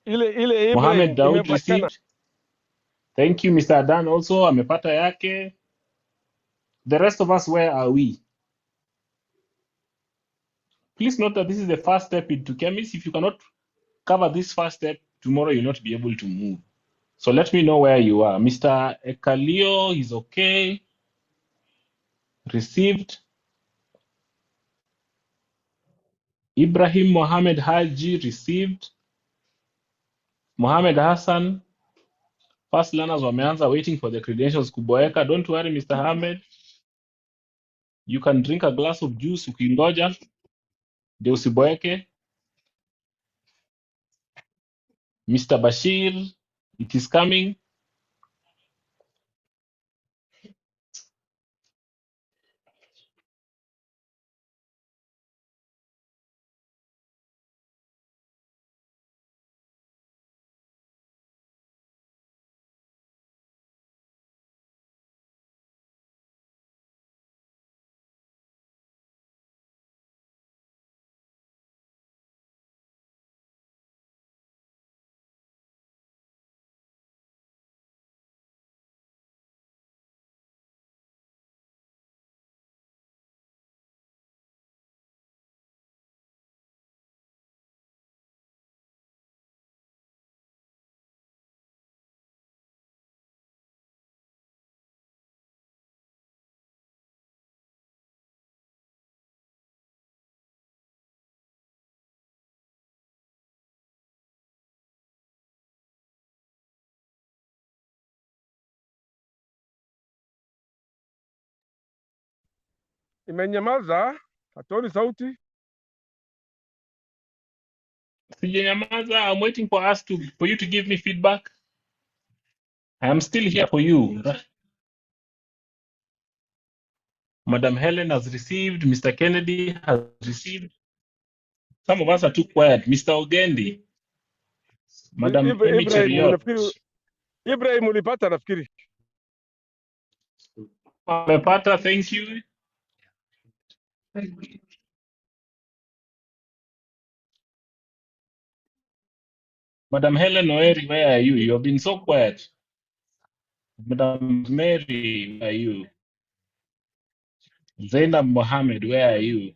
Ile Mohammed Ibrahim Daud imepatikana. received. Thank you, Mr. Adan. Also, amepata yake. The rest of us, where are we? Please note that this is the first step into KEMIS. If you cannot cover this first step, tomorrow you'll not be able to move. So let me know where you are. Mr. Ekalio is okay. Received. Ibrahim Mohammed Haji received. Mohammed Hassan. First learners wameanza waiting for the credentials kuboeka. Don't worry, Mr. Ahmed. You can drink a glass of juice ukingoja ndio usiboeke. Mr. Bashir, it is coming. Imenyamaza, hatoni sauti. Sijanyamaza. I'm waiting for you to give me feedback. I am still here for you. Madam Helen has received. Mr. Kennedy has received. Some of us are too quiet. Mr. Ogendi, Madam Emi Cheriot, Ibrahim ulipata nafikiri. amepata. Thank you. Madam Helen Oeri, where are you? You've been so quiet. Madam Mary, where are you? Zainab Mohammed, where are you?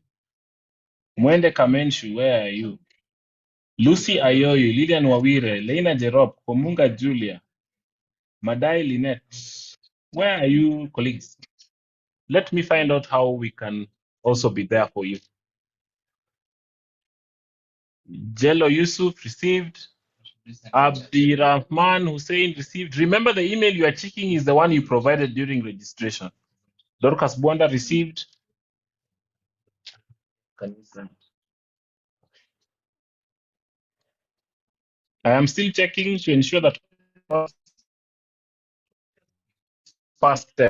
Mwende Kamenshu, where are you? Lucy Ayoyu, Lilian Wawire, Leina Jerop, Komunga Julia, Madai Lynette. Where are you, colleagues? Let me find out how we can also be there for you. Jello Yusuf received. Abdirahman Hussein received. Remember, the email you are checking is the one you provided during registration. Dorcas Bwanda received. I am still checking to ensure that passed.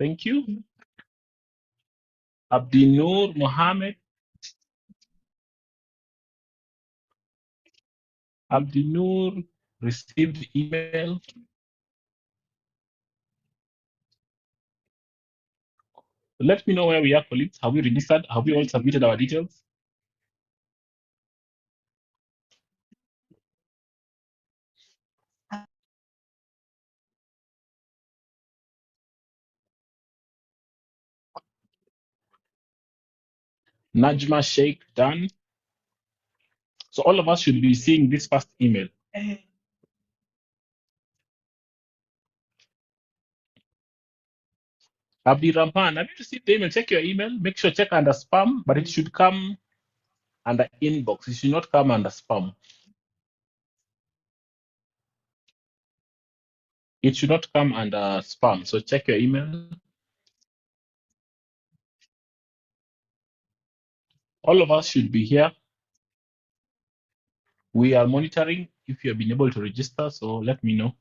Thank you. Abdinur Mohammed. Abdinur received email. Let me know where we are, colleagues. Have we registered? Have we all submitted our details? Najma Sheikh done. So all of us should be seeing this first email. Abdi Rahman, have you received the email? Check your email. Make sure check under spam, but it should come under inbox. It should not come under spam. It should not come under spam. So check your email. All of us should be here. We are monitoring if you have been able to register. So let me know.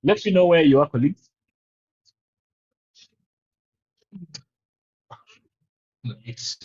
Let me know where you are, colleagues. It's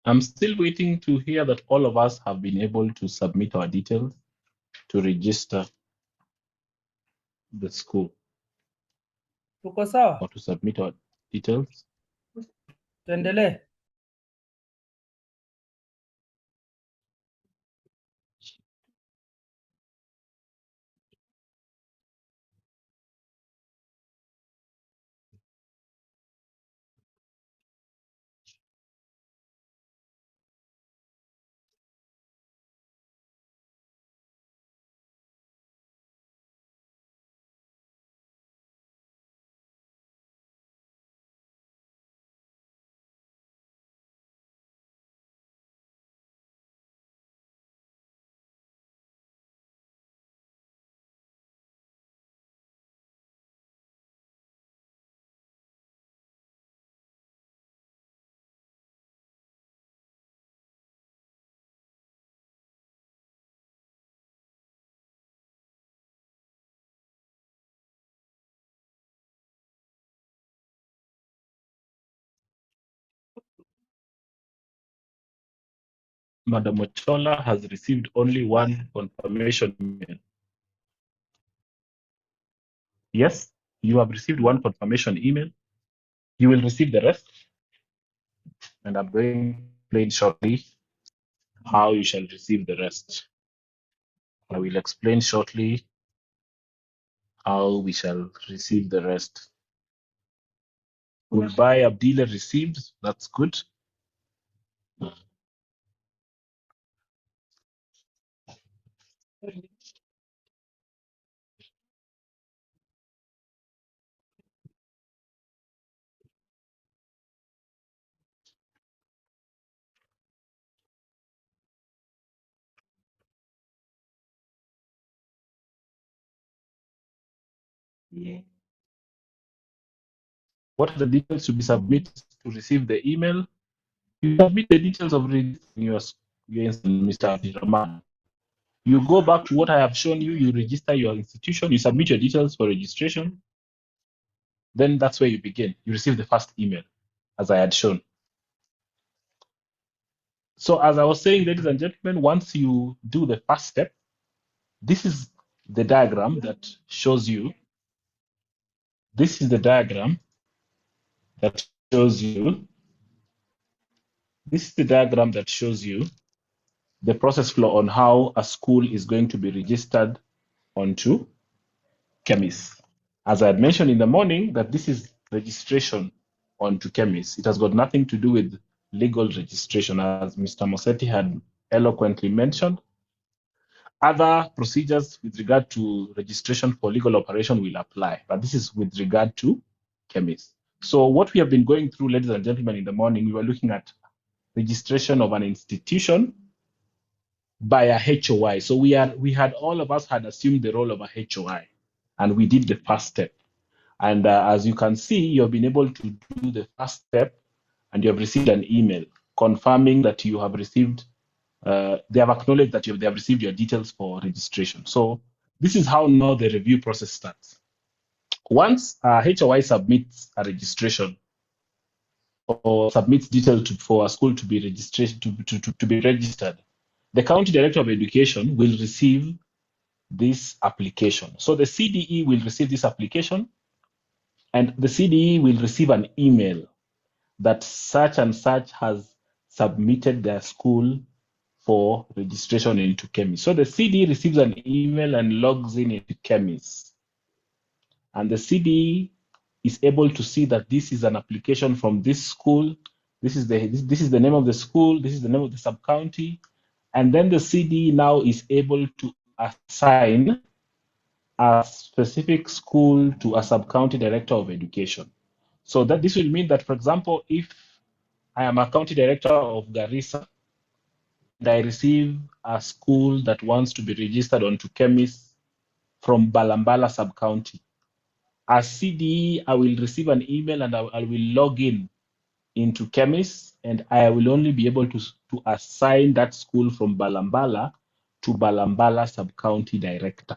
I'm still waiting to hear that all of us have been able to submit our details to register the school Tuko sawa? or to submit our details. Tuendelee. Madam Ochola has received only one confirmation email. Yes, you have received one confirmation email. You will receive the rest. And I'm going to explain shortly how you shall receive the rest. I will explain shortly how we shall receive the rest. Goodbye, Abdillah received. That's good. What are the details to be submitted to receive the email? You submit the details of your Mr. Abdirahman. You go back to what I have shown you, you register your institution, you submit your details for registration. Then that's where you begin. You receive the first email, as I had shown. So as I was saying, ladies and gentlemen, once you do the first step, this is the diagram that shows you. This is the diagram that shows you. This is the diagram that shows you the process flow on how a school is going to be registered onto KEMIS. As I had mentioned in the morning, that this is registration onto KEMIS. It has got nothing to do with legal registration, as Mr. Mosetti had eloquently mentioned. Other procedures with regard to registration for legal operation will apply, but this is with regard to KEMIS. So what we have been going through, ladies and gentlemen, in the morning, we were looking at registration of an institution by a HOI. So we had all of us had assumed the role of a HOI, and we did the first step. And as you can see, you have been able to do the first step, and you have received an email confirming that you have received. They have acknowledged that they have received your details for registration. So this is how now the review process starts. Once HOI submits a registration or submits details for a school to be registered, to be registered, the County Director of Education will receive this application. So the CDE will receive this application, and the CDE will receive an email that such and such has submitted their school for registration into KEMIS. So the CDE receives an email and logs in into KEMIS. And the CDE is able to see that this is an application from this school. This is the name of the school. This is the name of the sub-county. And then the CDE now is able to assign a specific school to a sub-county director of education. So that this will mean that, for example, if I am a county director of Garissa and I receive a school that wants to be registered onto KEMIS from Balambala sub-county, as CDE, I will receive an email and I will log in into KEMIS, and I will only be able to assign that school from Balambala to Balambala sub-county director.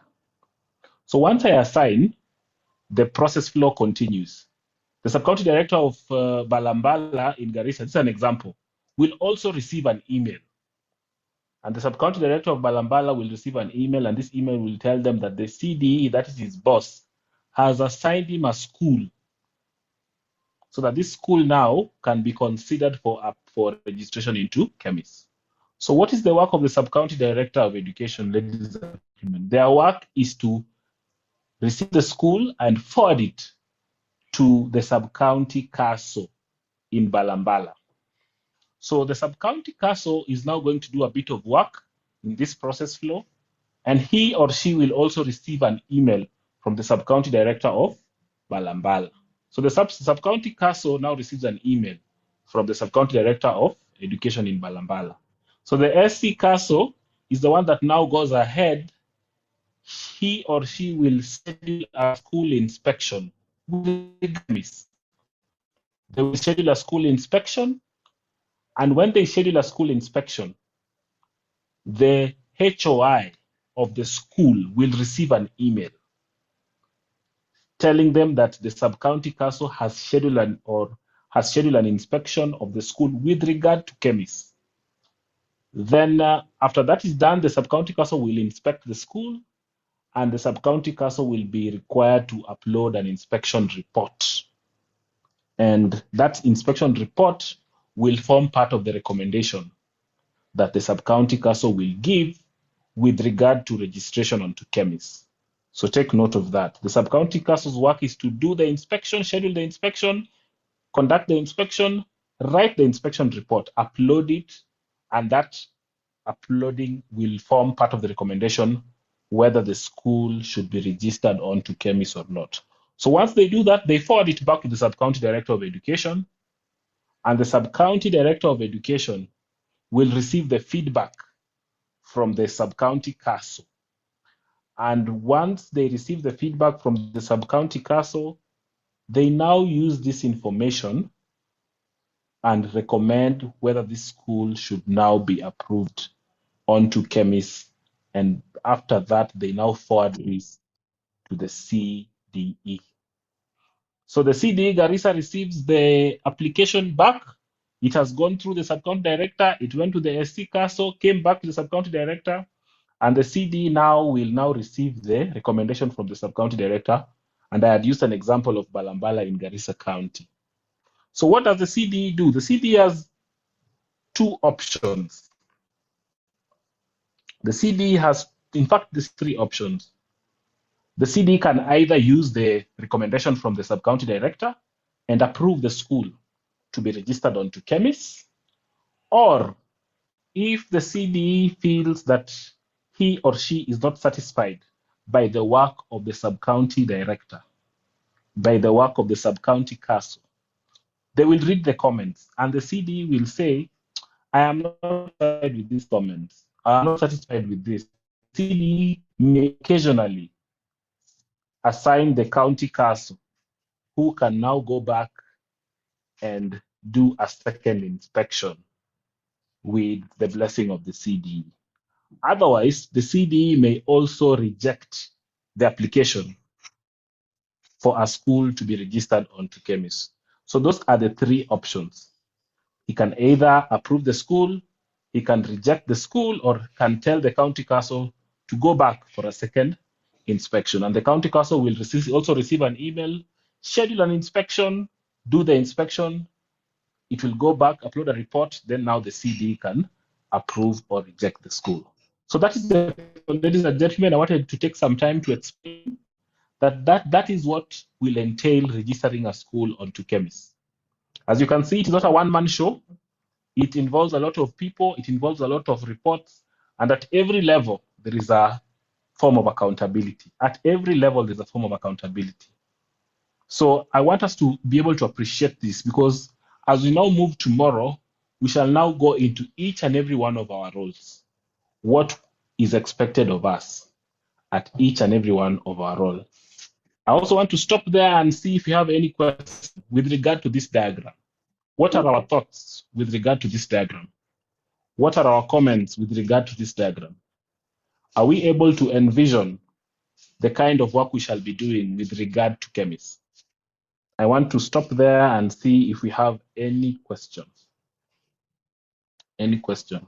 So once I assign, the process flow continues. The sub-county director of Balambala in Garissa, this is an example. will also receive an email. And the sub-county director of Balambala will receive an email, and this email will tell them that the CDE, that is his boss, has assigned him a school, so that this school now can be considered for registration into KEMIS. So what is the work of the sub-county director of education, ladies and gentlemen? Their work is to receive the school and forward it to the sub-county council in Balambala. So the sub-county council is now going to do a bit of work in this process flow, and he or she will also receive an email from the sub-county director of Balambala. So the sub-county council now receives an email from the sub-county director of education in Balambala. So the SC council is the one that now goes ahead. He or she will schedule a school inspection with KEMIS. They will schedule a school inspection, and when they schedule a school inspection, the HOI of the school will receive an email telling them that the sub-county council has scheduled an inspection of the school with regard to KEMIS. Then after that is done, the sub-county council will inspect the school, and the sub-county council will be required to upload an inspection report. And that inspection report will form part of the recommendation that the sub-county council will give with regard to registration onto KEMIS. So take note of that. The sub-county council's work is to do the inspection, schedule the inspection, conduct the inspection, write the inspection report, upload it, and that uploading will form part of the recommendation whether the school should be registered onto KEMIS or not. So once they do that, they forward it back to the sub-county director of education, and the sub-county director of education will receive the feedback from the sub-county council. And once they receive the feedback from the sub-county council, they now use this information and recommend whether this school should now be approved onto KEMIS. And after that, they now forward this to the CDE. So the CDE Garissa receives the application back. It has gone through the sub-county director. It went to the SC council, came back to the sub-county director, and the CDE now will receive the recommendation from the sub-county director. And I had used an example of Balambala in Garissa County. So what does the CDE do? The CDE has two options. The CDE has, in fact, these three options. The CDE can either use the recommendation from the sub-county director and approve the school to be registered onto KEMIS, or if the CDE feels that he or she is not satisfied by the work of the sub-county director, by the work of the sub-county council, they will read the comments, and the CDE will say, I am not satisfied with these comments. I am not satisfied with this. CDE may occasionally assign the county council, who can now go back and do a second inspection with the blessing of the CDE. Otherwise, the CDE may also reject the application for a school to be registered onto KEMIS. So those are the three options. He can either approve the school, he can reject the school, or can tell the county council to go back for a second inspection. And the county council will also receive an email, schedule an inspection, do the inspection. It will go back, upload a report, then now the CDE can approve or reject the school. So that is the, ladies and gentlemen, I wanted to take some time to explain that is what will entail registering a school onto KEMIS. As you can see, it is not a one-man show. It involves a lot of people, it involves a lot of reports, and at every level, there is a form of accountability. At every level, there's a form of accountability. So I want us to be able to appreciate this, because as we now move tomorrow, we shall now go into each and every one of our roles. What is expected of us at each and every one of our roles. I also want to stop there and see if you have any questions with regard to this diagram. What are our thoughts with regard to this diagram? What are our comments with regard to this diagram? Are we able to envision the kind of work we shall be doing with regard to KEMIS? I want to stop there and see if we have any questions. Any question?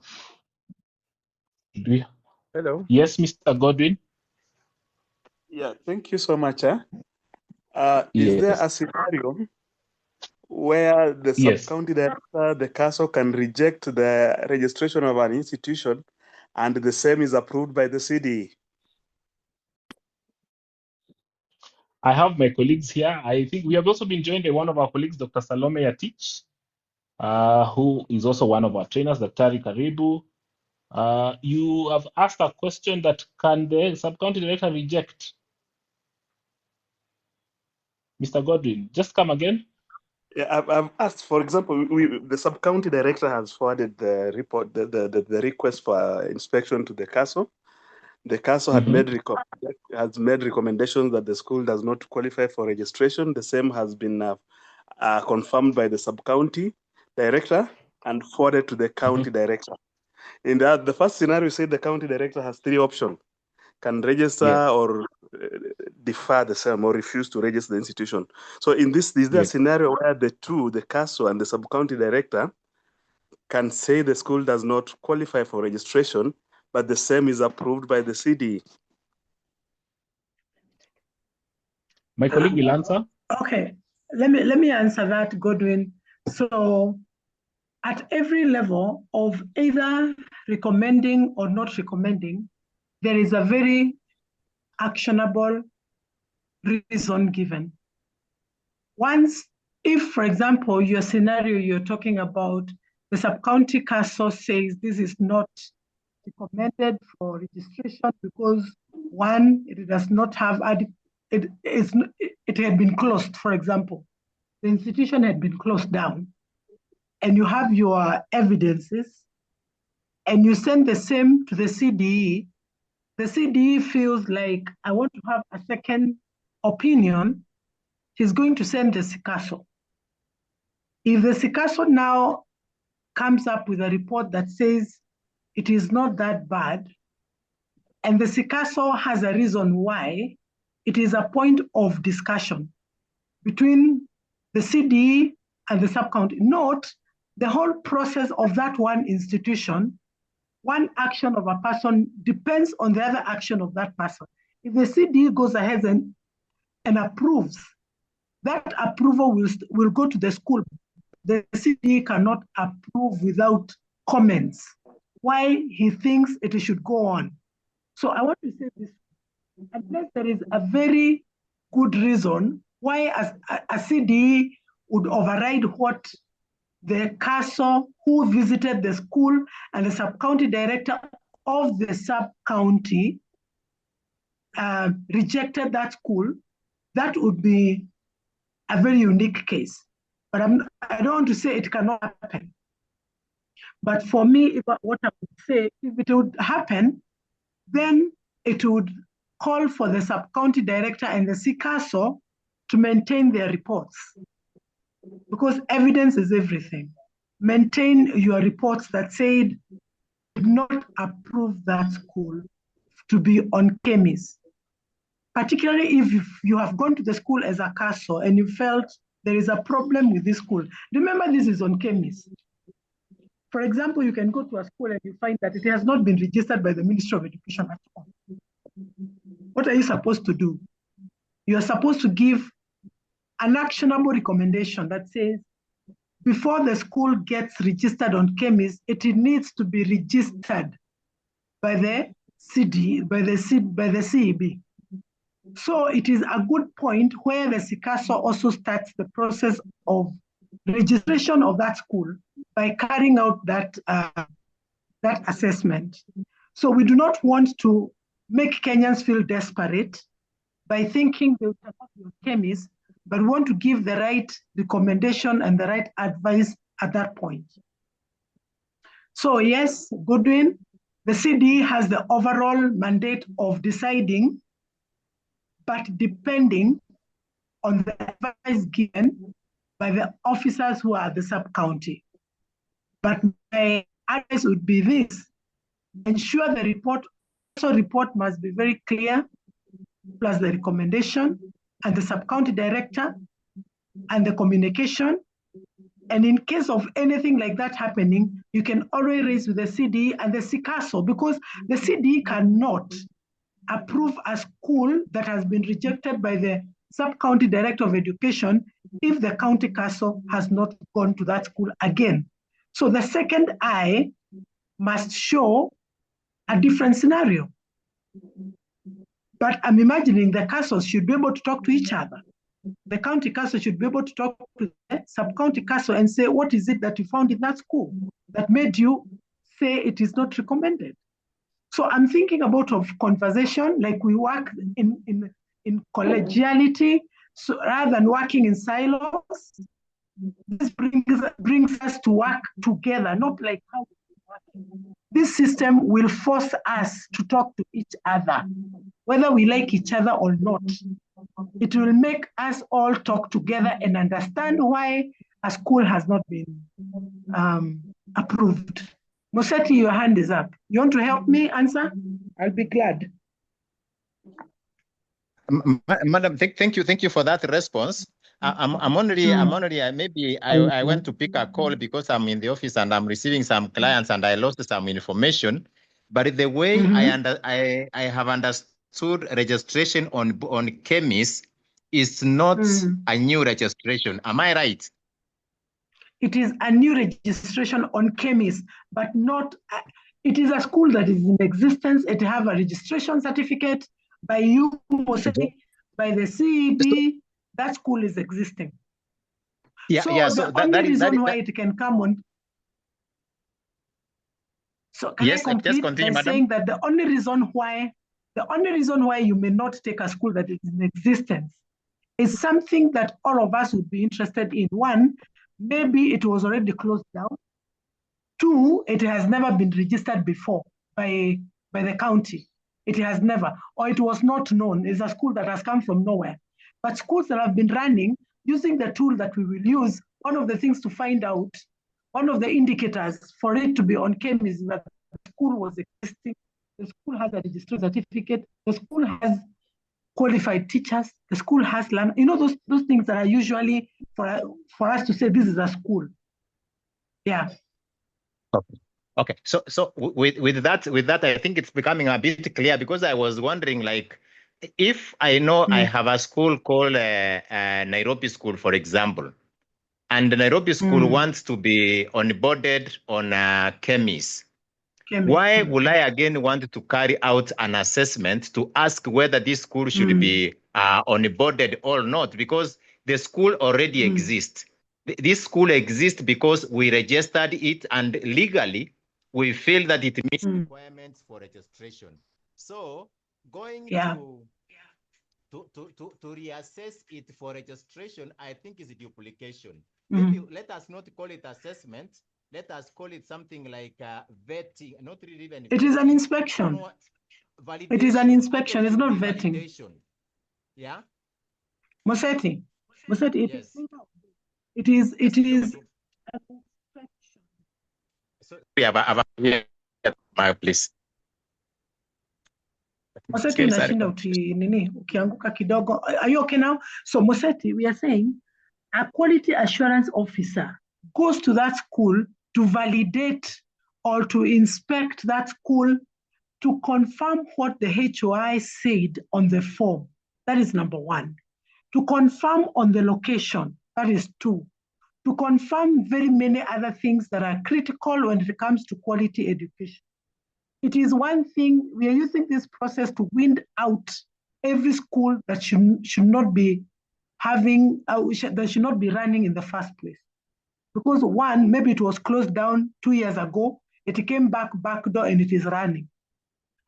Do we... Hello. Yes, Mr. Godwin. Yeah, thank you so much. Is Yes. there a scenario where the Yes. sub-county director, the council can reject the registration of an institution and the same is approved by the CDE? I have my colleagues here. I think we have also been joined by one of our colleagues, Dr. Salome Yatich, who is also one of our trainers, Daktari Karibu. You have asked a question that can the sub-county director reject? Mr. Godwin, just come again. Yeah, I've asked, for example, the sub-county director has forwarded the report, the request for inspection to the council. The council had has made recommendations that the school does not qualify for registration. The same has been confirmed by the sub-county director and forwarded to the county director. In the first scenario, said the county director has three options: can register or defer the same or refuse to register the institution. So in this, is there a scenario where the council and the sub-county director can say the school does not qualify for registration, but the same is approved by the CDE? My colleague will answer. Okay, let me answer that, Godwin. So at every level of either recommending or not recommending, there is a very actionable reason given. Once, if, for example, your scenario you're talking about, the sub-county council says this is not recommended for registration because one, it does not have, it had been closed, for example. The institution had been closed down, and you have your evidences, and you send the same to the CDE. The CDE feels like, I want to have a second opinion. He's going to send the SICASO. If the SICASO now comes up with a report that says it is not that bad, and the SICASO has a reason why, it is a point of discussion between the CDE and the sub-county. Note, the whole process of that one institution, one action of a person depends on the other action of that person. If the CDE goes ahead and approves, that approval will go to the school. The CDE cannot approve without comments why he thinks it should go on. So I want to say this, unless there is a very good reason why a CDE would override what the council who visited the school and the sub-county director of the sub-county rejected that school, that would be a very unique case. But I don't want to say it cannot happen. But for me, what I would say, if it would happen, then it would call for the sub-county director and the CCASO to maintain their reports. Because evidence is everything. Maintain your reports that said, did not approve that school to be on KEMIS. Particularly if you have gone to the school as a CASO and you felt there is a problem with this school. Remember, this is on KEMIS. For example, you can go to a school and you find that it has not been registered by the Ministry of Education at all. What are you supposed to do? You are supposed to give an actionable recommendation that says, before the school gets registered on KEMIS, it needs to be registered by the CEB. So it is a good point where the SICASO also starts the process of registration of that school by carrying out that assessment. So we do not want to make Kenyans feel desperate by thinking they cannot be on KEMIS, but we want to give the right recommendation and the right advice at that point. So yes, Godwin, the CDE has the overall mandate of deciding, but depending on the advice given by the officers who are the sub-county. But my advice would be this: ensure the report must be very clear, plus the recommendation, and the sub-county director, and the communication, And in case of anything like that happening, you can always raise with the CDE and the CCASO, because the CDE cannot approve a school that has been rejected by the Sub-County Director of Education if the County CASO has not gone to that school again. So the second I must show a different scenario. But I'm imagining the CASOs should be able to talk to each other. The county CASO should be able to talk to the sub-county CASO and say, what is it that you found in that school that made you say it is not recommended? So I'm thinking about of conversation, like we work in collegiality, so rather than working in silos. This brings us to work together, not like how we work. This system will force us to talk to each other, whether we like each other or not. It will make us all talk together and understand why a school has not been approved. Moseti, your hand is up. You want to help me answer? I'll be glad. Madam, thank you for that response. I'm only maybe I want to pick a call because I'm in the office and I'm receiving some clients and I lost some information. But the way I have understood registration on KEMIS is not a new registration. Am I right? It is a new registration on KEMIS, but not. It is a school that is in existence. It have a registration certificate by you, by the CEB. That school is existing. Yeah, so yeah. So the only reason why it can come on. So can I complete by saying that the only reason why you may not take a school that is in existence is something that all of us would be interested in. One, maybe it was already closed down. Two, it has never been registered before by the county. It has never, or it was not known. It's a school that has come from nowhere. But schools that have been running, using the tool that we will use, one of the things to find out, one of the indicators for it to be on KEMIS is that the school was existing, the school has a registration certificate, the school has qualified teachers, the school has learned, those things that are usually for us to say this is a school. Yeah. Okay. So with that, I think it's becoming a bit clear, because I was wondering, like, if I know I have a school called Nairobi School, for example, and the Nairobi School wants to be onboarded on KEMIS, why will I again want to carry out an assessment to ask whether this school should be onboarded or not? Because the school already exists. This school exists because we registered it, and legally we feel that it meets requirements for registration. So going to reassess it for registration, I think is a duplication. Maybe let us not call it assessment. Let us call it something like vetting, not really even. It is an inspection. It is an inspection. It's not vetting. Validation. Yeah. Moseti, yes. it is. So please. Moseti, unashinda ukianguka kidogo. Are you okay now? So Moseti, we are saying a quality assurance officer goes to that school to validate or to inspect that school to confirm what the HOI said on the form. That is number one. To confirm on the location. That is two. To confirm very many other things that are critical when it comes to quality education. It is one thing, we are using this process to weed out every school that should not be having, that should not be running in the first place. Because one, maybe it was closed down 2 years ago, it came back door and it is running.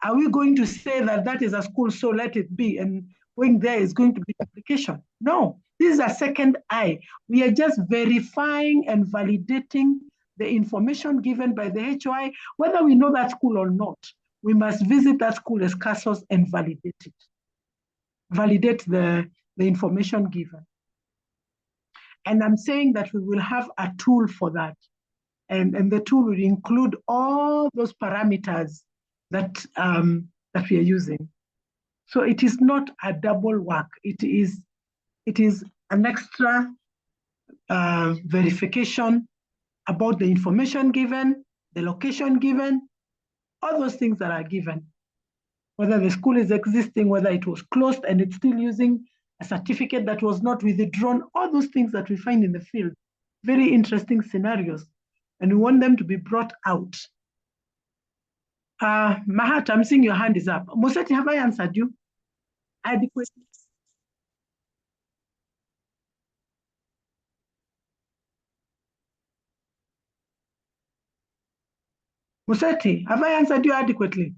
Are we going to say that that is a school, so let it be, and going there is going to be duplication? No, this is a second eye. We are just verifying and validating the information given by the HOI, whether we know that school or not. We must visit that school as CASOs and validate it. Validate the information given. And I'm saying that we will have a tool for that. And the tool will include all those parameters that we are using. So it is not a double work. It is an extra verification about the information given, the location given, all those things that are given. Whether the school is existing, whether it was closed and it's still using a certificate that was not withdrawn, all those things that we find in the field. Very interesting scenarios. And we want them to be brought out. Mahat, I'm seeing your hand is up. Moseti, have I answered you adequately? Moseti, have I answered you adequately?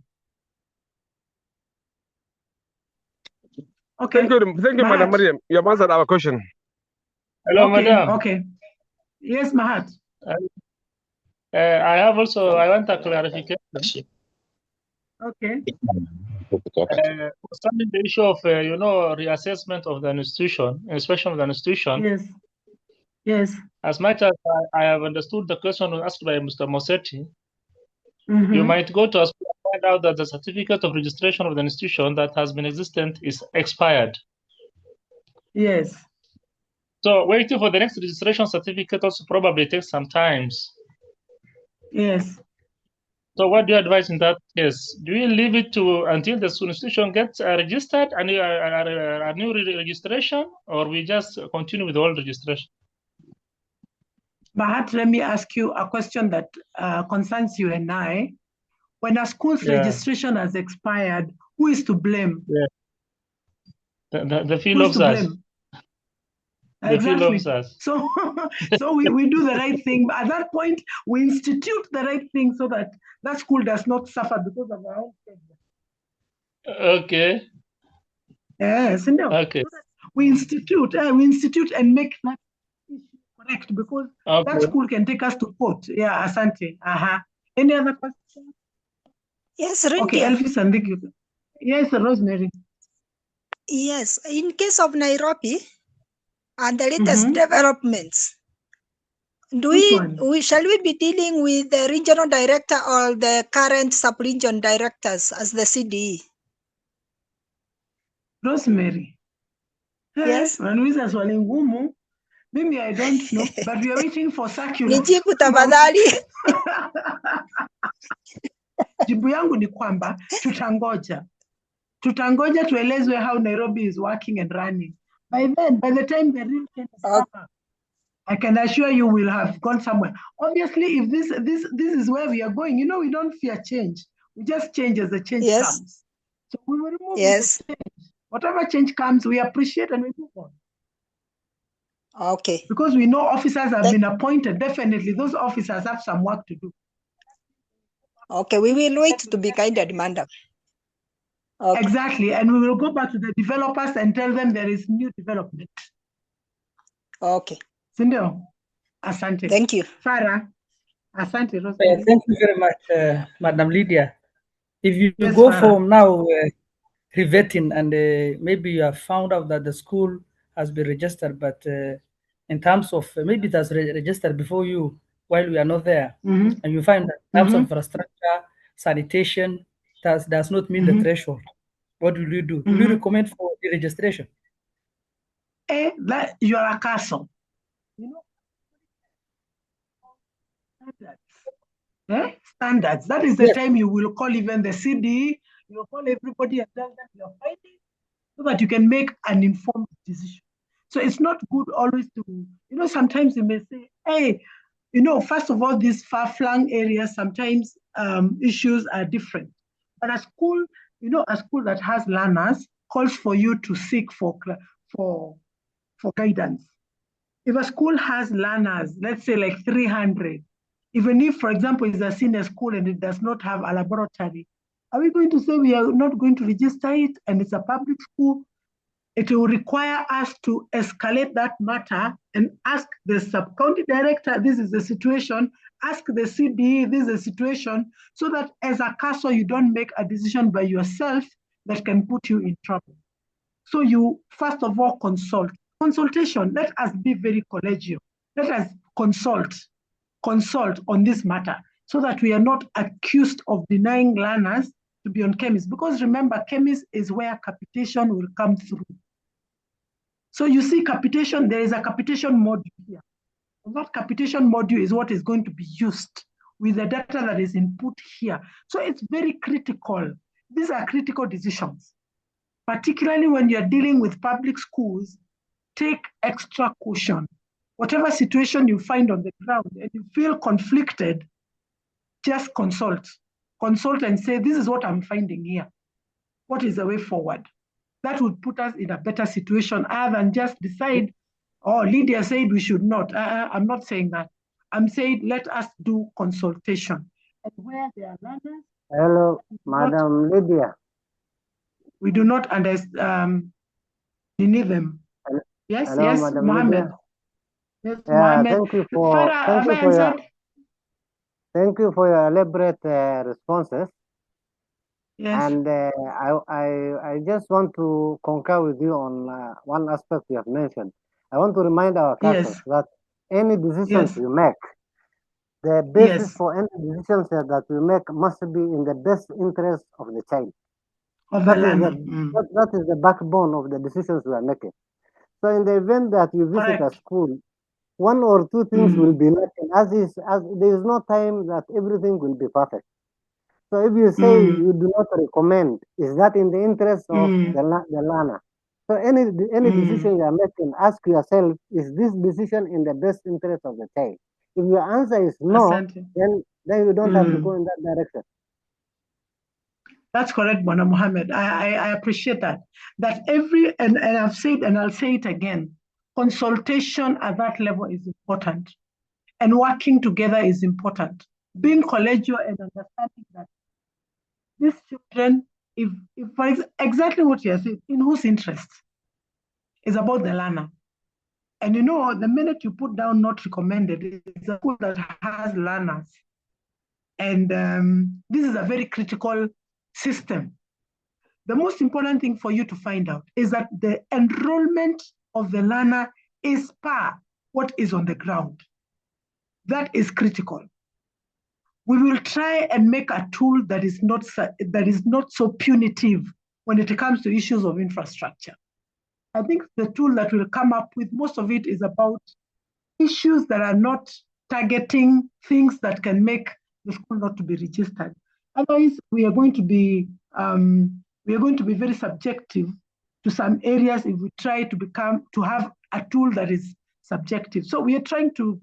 Okay. Thank you, Madam Mariam. You have answered our question. Hello, okay, Madam. Okay. Yes, Mahat. I want a clarification. Okay. Concerning the issue of, reassessment of the institution, inspection of the institution. Yes. Yes. As much as I have understood the question asked by Mr. Mosetti, you might go to a school and find out that the certificate of registration of the institution that has been existent is expired. Yes. So waiting for the next registration certificate also probably takes some time. Yes. So what do you advise in that case? Do you leave it until the institution gets registered, a new registration, or we just continue with all registration? Mahat, let me ask you a question that concerns you and I. When a school's registration has expired, who is to blame? The field officers. Exactly. So we do the right thing. But at that point, we institute the right thing so that that school does not suffer because of our own failure. Okay. Yes, no. Okay. We institute and make that issue correct because that school can take us to court. Yeah, Asante. Any other questions? Yes, Rindia. Okay, Elvis, and thank you. Yes, Rosemary. Yes, in case of Nairobi and the latest developments, shall we be dealing with the regional director or the current sub-region directors as the CDE? Rosemary. Yes. Manuiza swali ngumu. Maybe I don't know, but we are waiting for circular. Nijibu tafadhali. Jibu yangu ni kwamba tutangoja tuelezwe how Nairobi is working and running. By the time the real case is over, I can assure you we'll have gone somewhere. Obviously, if this is where we are going, we don't fear change. We just change as the change comes. So we will remove the change. Whatever change comes, we appreciate and we move on. Okay. Because we know officers have been appointed. Definitely, those officers have some work to do. Okay, we will wait to be guided, madam. Okay. Exactly, and we will go back to the developers and tell them there is new development. Okay. Sindio, asante. Thank you. Farah, asante. Thank you very much, Madam Lydia. If you Yes, go Farah. for now revetting and maybe you have found out that the school has been registered, but in terms of maybe it has registered before you while we are not there, and you find that in terms of infrastructure, sanitation, does not meet the threshold. What will you do? Will you recommend for the registration? That you are a castle. Standards. That is the time you will call even the CDE, you will call everybody and tell them you're fighting so that you can make an informed decision. So it's not good always to, sometimes you may say, hey, first of all, these far-flung areas, sometimes issues are different. But a school that has learners calls for you to seek for guidance. If a school has learners, let's say like 300, even if, for example, it's a senior school and it does not have a laboratory, are we going to say we are not going to register it and it's a public school? It will require us to escalate that matter and ask the sub-county director, this is the situation, ask the CDE, this is the situation, so that as a council, you don't make a decision by yourself that can put you in trouble. So you, first of all, consult. Consultation, let us be very collegial. Let us consult on this matter so that we are not accused of denying learners to be on KEMIS. Because remember, KEMIS is where capitation will come through. So you see capitation, there is a capitation module here. that capitation module is what is going to be used with the data that is input here. So it's very critical. These are critical decisions, particularly when you're dealing with public schools. Take extra caution. Whatever situation you find on the ground and you feel conflicted, just consult and say, this is what I'm finding here. What is the way forward? That would put us in a better situation other than just decide, oh, Lydia said we should not. I'm not saying that. I'm saying let us do consultation. And where there are learners. Hello, Madam Lydia. We do not understand them. Yes, Hello, yes, Madam Mohammed. Lydia. Yes, Yeah, Mohammed. thank you for your elaborate responses. Yes. And I just want to concur with you on one aspect you have mentioned. I want to remind our customers that any decisions you make, the basis for any decisions that we make must be in the best interest of the child. That is the backbone of the decisions we are making. So in the event that you visit a school, one or two things will be lacking, as there is no time that everything will be perfect. So if you say you do not recommend, is that in the interest of the learner? So any decision you are making, ask yourself, is this decision in the best interest of the child? If your answer is no, then you don't have to go in that direction. That's correct, Bwana Mohammed. I appreciate that. That and I've said, and I'll say it again, consultation at that level is important. And working together is important. Being collegial and understanding that these children, if for exactly what you are saying, in whose interest is about the learner. And you know, the minute you put down not recommended, it's a school that has learners. And this is a very critical system. The most important thing for you to find out is that the enrollment of the learner is per what is on the ground. That is critical. We will try and make a tool that is not so punitive when it comes to issues of infrastructure. I think the tool that we'll come up with, most of it is about issues that are not targeting things that can make the school not to be registered. Otherwise, we are going to be very subjective to some areas if we try to have a tool that is subjective. So we are trying to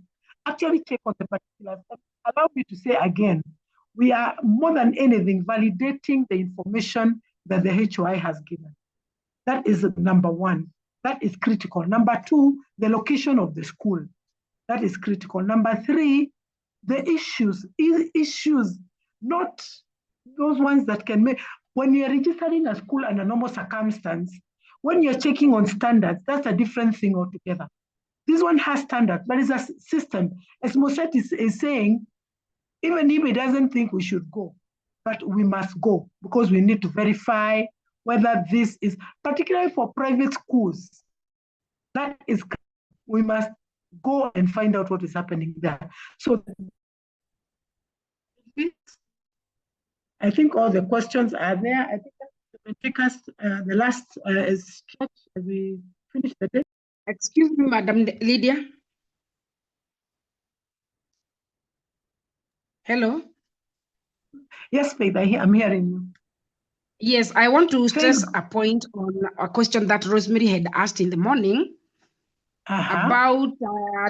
actually check on the particulars. Allow me to say again, we are more than anything validating the information that the HOI has given. That is number one. That is critical. Number two, the location of the school. That is critical. Number three, the issues, not those ones that can make, when you're registering a school under normal circumstance, when you're checking on standards, that's a different thing altogether. This one has standards, but it's a system. As Moset is saying, even if he doesn't think we should go, but we must go because we need to verify whether this is, particularly for private schools, that is, we must go and find out what is happening there. So I think all the questions are there. I think that will take us the last stretch as we finish the day. Excuse me, Madam Lydia. Hello. Yes, Faith, I'm hearing you. Yes, I want to stress a point on a question that Rosemary had asked in the morning about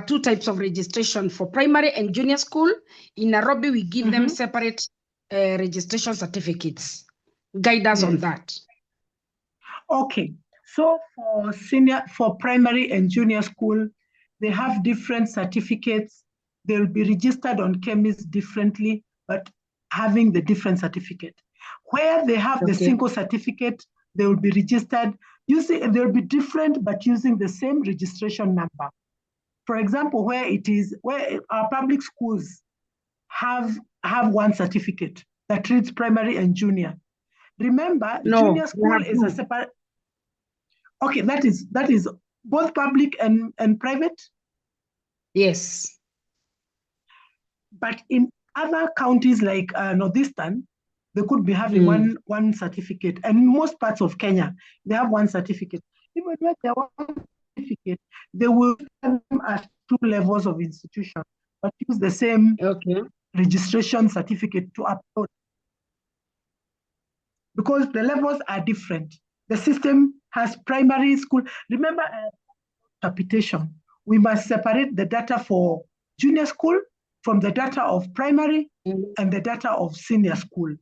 two types of registration for primary and junior school. In Nairobi, we give them separate registration certificates. Guide us on that. Okay, so for primary and junior school, they have different certificates. They'll be registered on KEMIS differently, but having the different certificate. Where they have the single certificate, they will be registered using, they'll be different, but using the same registration number. For example, where our public schools have one certificate that reads primary and junior. Remember, junior school is a separate. Okay, that is both public and private? Yes. But in other counties like Northeastern, they could be having one certificate. And most parts of Kenya, they have one certificate. Even when they have one certificate, they will have them as two levels of institution, but use the same registration certificate to upload. Because the levels are different. The system has primary school. Remember, interpretation. We must separate the data for junior school from the data of primary and the data of senior school.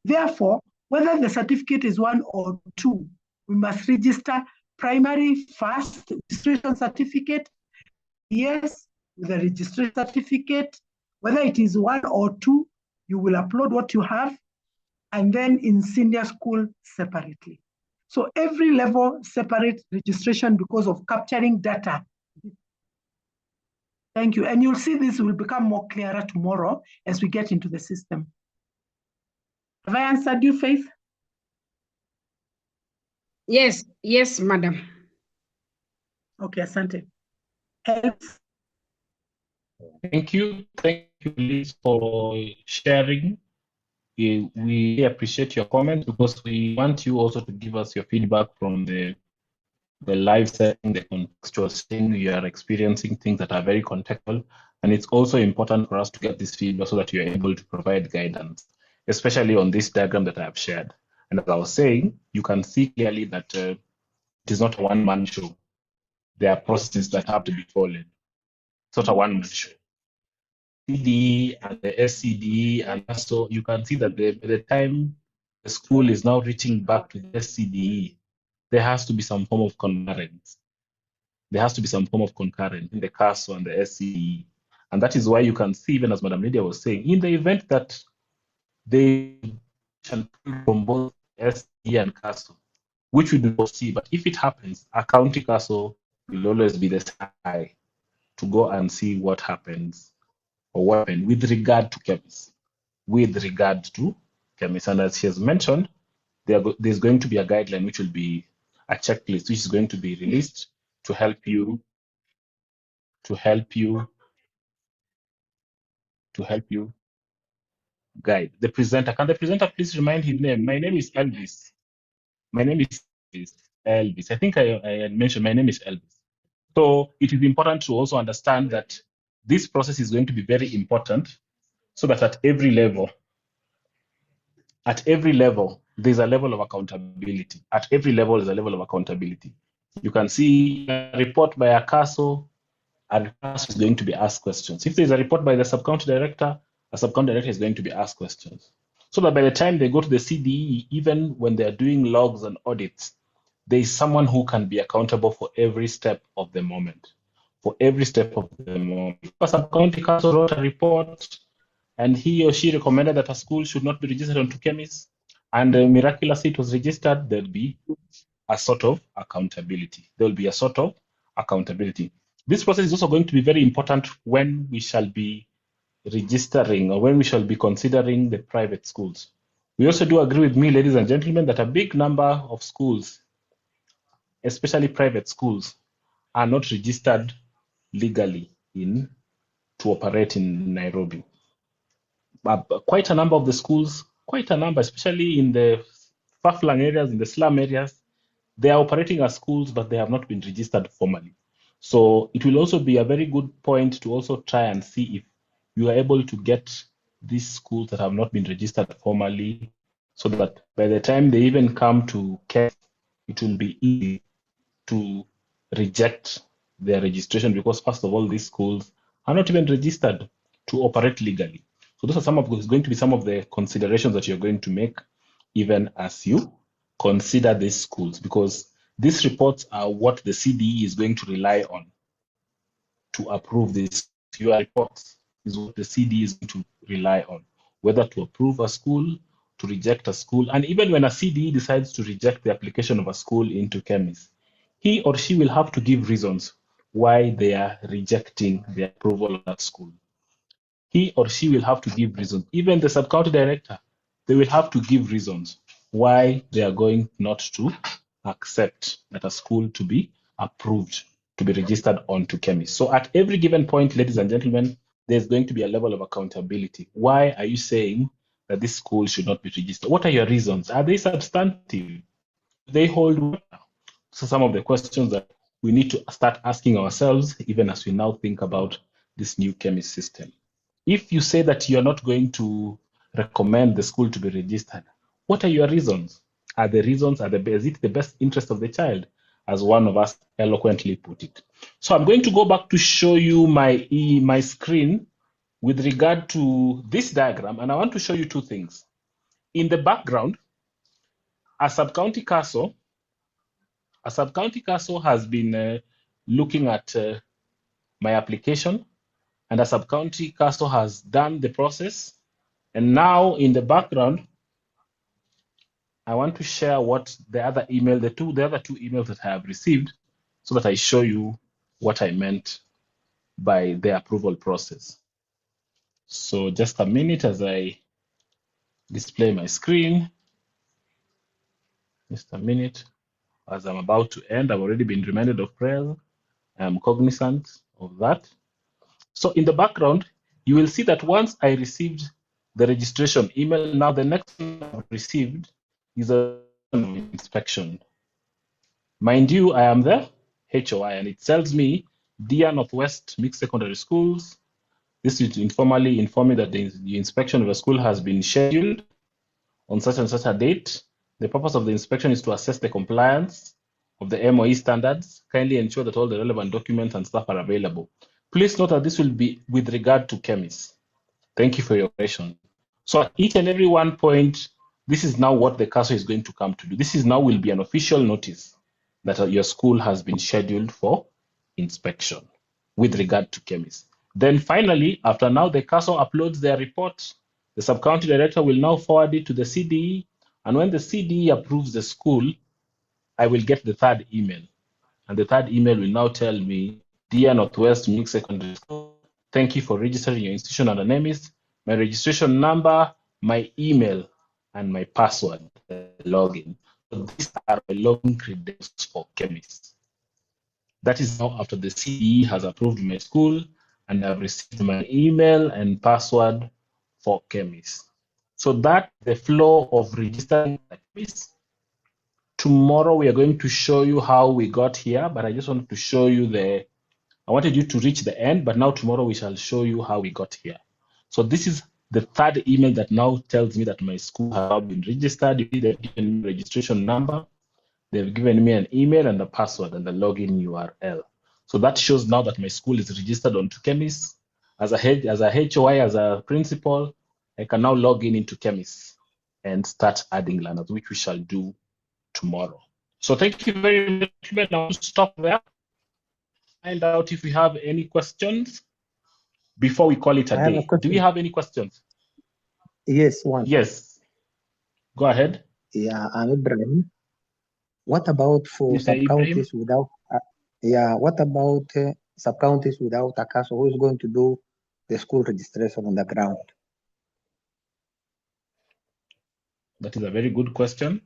Therefore, whether the certificate is 1 or 2, we must register primary first, registration certificate, yes, with the registration certificate. Whether it is 1 or 2, you will upload what you have, and then in senior school separately. So every level separate registration because of capturing data. Thank you. And you'll see this will become more clearer tomorrow as we get into the system. Have I answered you, Faith? Yes, yes, madam. Okay, asante. Thank you, Liz, for sharing. We appreciate your comments because we want you also to give us your feedback from the live setting, the contextual setting. You are experiencing things that are very contextual, and it's also important for us to get this feedback so that you're able to provide guidance, especially on this diagram that I have shared. And as I was saying, you can see clearly that it is not a one-man show. There are processes that have to be followed. It's not a one-man show. CDE and the SCDE, and so you can see that by the time the school is now reaching back to the SCDE, there has to be some form of concurrence. There has to be some form of concurrence in the CASO and the SCDE. And that is why you can see, even as Madam Lydia was saying, in the event that they can from both SCDE and CASO, which we do not see, but if it happens, a county CASO will always be the sky to go and see what happens or what happened with regard to KEMIS. With regard to KEMIS, and as she has mentioned, there's going to be a guideline which will be a checklist which is going to be released to help you guide the presenter. Can the presenter please remind his name? My name is Elvis. My name is Elvis. I think I had mentioned my name is Elvis. So it is important to also understand that this process is going to be very important so that at every level, there's a level of accountability. At every level, there's a level of accountability. You can see a report by a CASO is going to be asked questions. If there's a report by the sub-county director, a sub-county director is going to be asked questions. So that by the time they go to the CDE, even when they're doing logs and audits, there is someone who can be accountable for every step of the moment. For every step of the moment. If a sub-county council wrote a report and he or she recommended that a school should not be registered onto KEMIS, and miraculously it was registered, there'll be a sort of accountability. There will be a sort of accountability. This process is also going to be very important when we shall be registering or when we shall be considering the private schools. We also do agree with me, ladies and gentlemen, that a big number of schools, especially private schools, are not registered legally to operate in Nairobi. Quite a number of the schools, especially in the far-flung areas, in the slum areas, they are operating as schools, but they have not been registered formally. So it will also be a very good point to also try and see if you are able to get these schools that have not been registered formally, so that by the time they even come to care, it will be easy to reject their registration, because first of all, these schools are not even registered to operate legally. So those are going to be some of the considerations that you're going to make even as you consider these schools, because these reports are what the CDE is going to rely on to approve this. Your reports is what the CDE is going to rely on, whether to approve a school, to reject a school, and even when a CDE decides to reject the application of a school into KEMIS, he or she will have to give reasons why they are rejecting the approval of that school. He or she will have to give reasons. Even the sub-county director, they will have to give reasons why they are going not to accept that a school to be approved, to be registered onto KEMIS. So at every given point, ladies and gentlemen, there's going to be a level of accountability. Why are you saying that this school should not be registered? What are your reasons? Are they substantive? Do they hold water? So some of the questions that we need to start asking ourselves, even as we now think about this new KEMIS system. If you say that you're not going to recommend the school to be registered, what are your reasons? Is it the best interest of the child, as one of us eloquently put it? So I'm going to go back to show you my screen with regard to this diagram, and I want to show you two things. In the background, a sub-county council has been looking at my application, and a sub-county council has done the process. And now in the background, I want to share what the other two emails that I have received, so that I show you what I meant by the approval process. So just a minute as I display my screen. Just a minute. As I'm about to end, I've already been reminded of prayers. I'm cognizant of that. So in the background, you will see that once I received the registration email, now the next one I've received is a inspection. Mind you, I am the HOI, and it tells me, Dear Northwest Mixed Secondary Schools, this is to informally inform me that the inspection of the school has been scheduled on such and such a date. The purpose of the inspection is to assess the compliance of the MOE standards. Kindly ensure that all the relevant documents and stuff are available. Please note that this will be with regard to KEMIS. Thank you for your question. So at each and every one point, this is now what the CASO is going to come to do. This is now will be an official notice that your school has been scheduled for inspection with regard to KEMIS. Then finally, after now the CASO uploads their report, the sub-county director will now forward it to the CDE. And when the CDE approves the school, I will get the third email. And the third email will now tell me, Dear Northwest Mixed Secondary School, thank you for registering your institution under NEMIS. My registration number, my email, and my password, login. So these are my login credentials for KEMIS. That is now after the CDE has approved my school and I've received my email and password for KEMIS. So that's the flow of registering KEMIS. Tomorrow we are going to show you how we got here, but I just wanted to show you I wanted you to reach the end, but now tomorrow we shall show you how we got here. So this is the third email that now tells me that my school has now been registered. They've given me registration number, they've given me an email and a password and the login URL. So that shows now that my school is registered onto KEMIS. As a HOI, as a principal, I can now log into KEMIS and start adding learners, which we shall do tomorrow. So thank you very much. I'll stop there. Find out if we have any questions before we call it a day. Do we have any questions? Yes, one. Yes. Go ahead. Yeah, I'm Ibrahim. What about for sub-counties without? What about sub-counties without a CASO? Who is going to do the school registration on the ground? That is a very good question.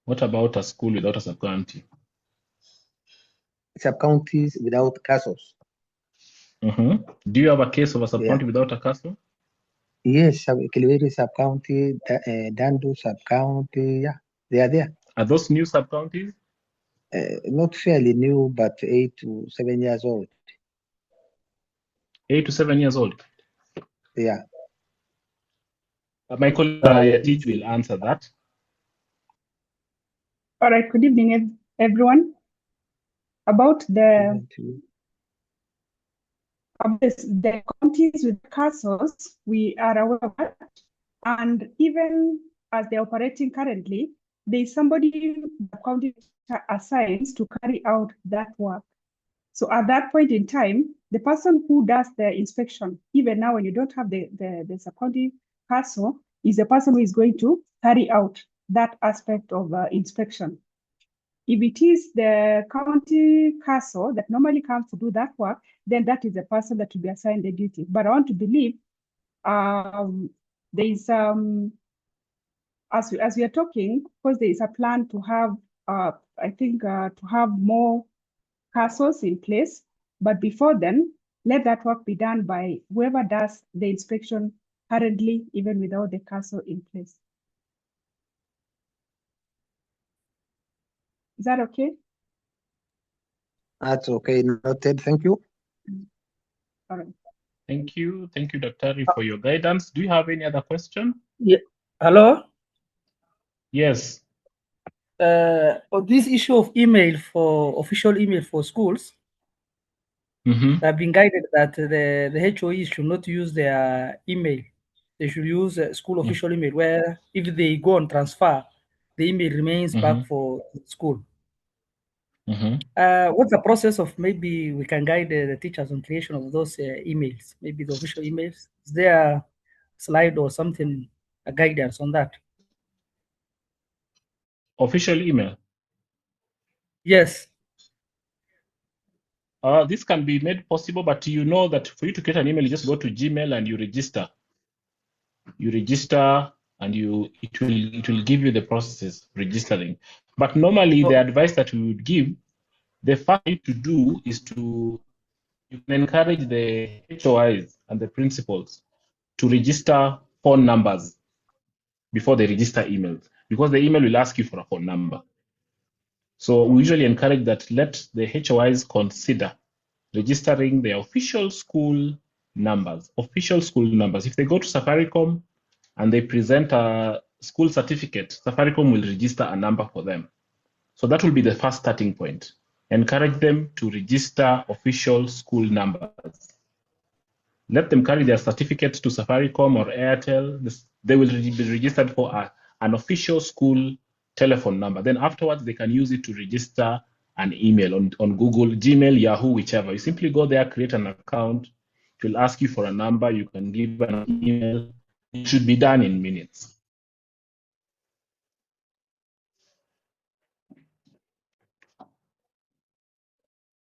What about a school without a sub-county? Sub-counties without CASOs. Do you have a case of a sub-county without a CASO? Yes, Kilwiri sub-county, Dandu sub-county, yeah, they are there. Are those new sub-counties? Not fairly new, but 8 to 7 years old. 8 to 7 years old? Yeah. My colleague Teach will answer that. All right, good evening, everyone. About the counties with castles, we are aware of that. And even as they're operating currently, there is somebody the county assigns to carry out that work. So at that point in time, the person who does the inspection, even now when you don't have the sub-county castle, is the person who is going to carry out that aspect of inspection. If it is the county castle that normally comes to do that work, then that is the person that will be assigned the duty. But I want to believe there is, as we are talking, because there is a plan to have, I think, to have more castles in place. But before then, let that work be done by whoever does the inspection currently, even without the castle in place. Is that okay? That's okay. Noted. Thank you. All right. Thank you, Dr. for your guidance. Do you have any other question? Yeah. Hello. Yes. On this issue of email for official email for schools, I've been guided that the HOEs should not use their email. They should use school official email, where if they go on transfer, the email remains back for school. What's the process of, maybe we can guide the teachers on creation of those emails, maybe the official emails? Is there a slide or something, a guidance on that? Official email? Yes. This can be made possible, but you know that for you to create an email, you just go to Gmail and you register. You register and it will give you the processes registering. But normally the advice that we would give, the first thing to do is you can encourage the HOIs and the principals to register phone numbers before they register emails, because the email will ask you for a phone number. So we usually encourage that, let the HOIs consider registering their official school numbers. If they go to Safaricom and they present a school certificate, Safaricom will register a number for them. So that will be the first starting point. Encourage them to register official school numbers. Let them carry their certificate to Safaricom or Airtel. They will be registered for an official school telephone number. Then afterwards, they can use it to register an email on Google, Gmail, Yahoo, whichever. You simply go there, create an account. It will ask you for a number. You can give an email. It should be done in minutes.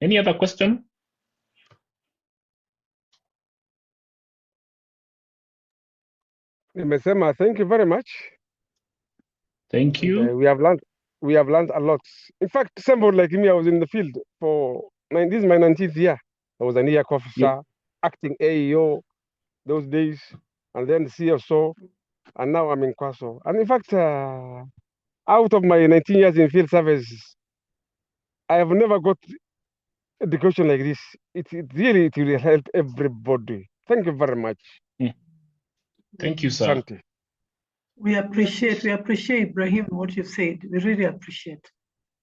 Any other question? Mesema, thank you very much. Thank you. We have learned a lot. In fact, somebody like me, I was in the field this is my 19th year. I was an EAC officer, acting AEO those days, and then CSO, and now I'm in Kwaso. And in fact, out of my 19 years in field service, I have never got education like this. It will help everybody. Thank you very much. Thank you, sir. Asante. We appreciate, Ibrahim, what you said. We really appreciate.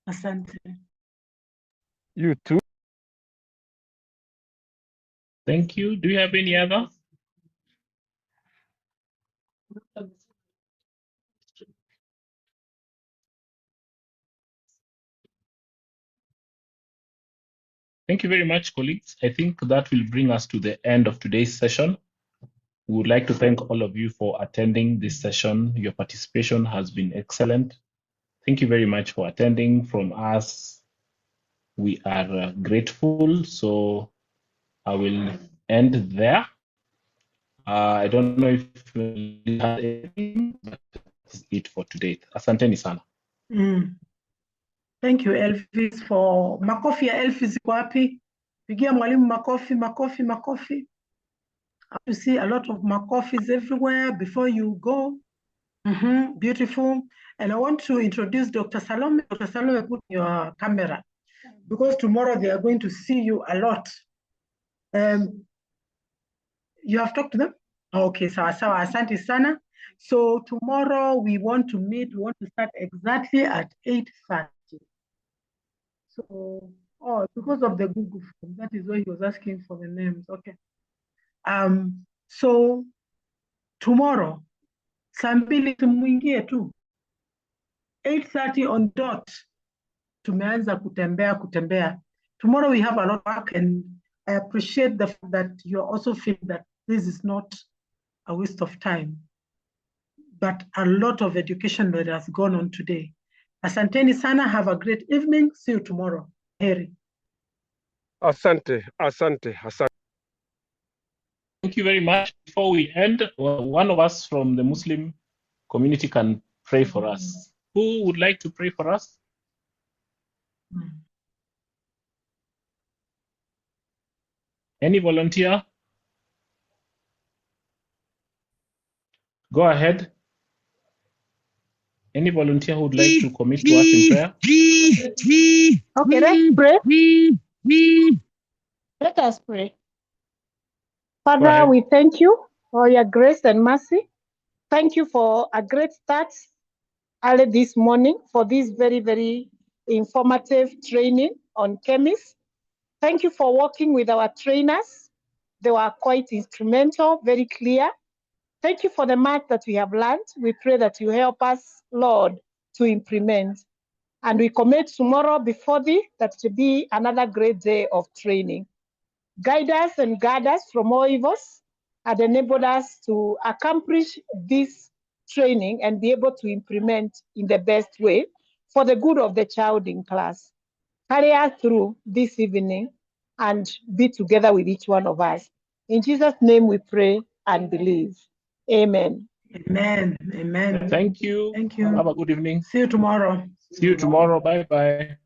Asante. You too. Thank you. Do you have any other? Thank you very much, colleagues. I think that will bring us to the end of today's session. We would like to thank all of you for attending this session. Your participation has been excellent. Thank you very much for attending. From us, we are grateful. So I will end there. I don't know if you had anything, but that's it for today. Asanteni sana. Thank you, Elvis, for makofi ya Elvis iko wapi? Pigia mwalimu makofi, makofi, makofi. You see a lot of makofis everywhere before you go. Beautiful. And I want to introduce Dr. Salome. Dr. Salome, put your camera, because tomorrow they are going to see you a lot. You have talked to them? Okay, sawa sawa, asante sana. So tomorrow we want to start exactly at 8:30. So, because of the Google form, that is why he was asking for the names. Okay. So tomorrow, saa mbili tumuingie tu 8:30 on dot. Tumeanza kutembea. Tomorrow we have a lot of work, and I appreciate the fact that you're also feeling that this is not a waste of time, but a lot of education that has gone on today. Asanteni sana, have a great evening. See you tomorrow. Heri. Asante. Thank you very much. Before we end, one of us from the Muslim community can pray for us. Who would like to pray for us? Any volunteer? Go ahead. Any volunteer who would like to commit to us in prayer? Okay, let's pray. Let us pray. Father, we thank you for your grace and mercy. Thank you for a great start early this morning for this very, very informative training on KEMIS. Thank you for working with our trainers. They were quite instrumental, very clear. Thank you for the math that we have learned. We pray that you help us, Lord, to implement. And we commit tomorrow before thee that to be another great day of training. Guide us and guard us from all evils and enable us to accomplish this training and be able to implement in the best way for the good of the child in class. Carry us through this evening and be together with each one of us. In Jesus' name we pray and believe. Amen. Amen. Amen. Thank you. Thank you. Have a good evening. See you tomorrow. See you tomorrow. Bye-bye.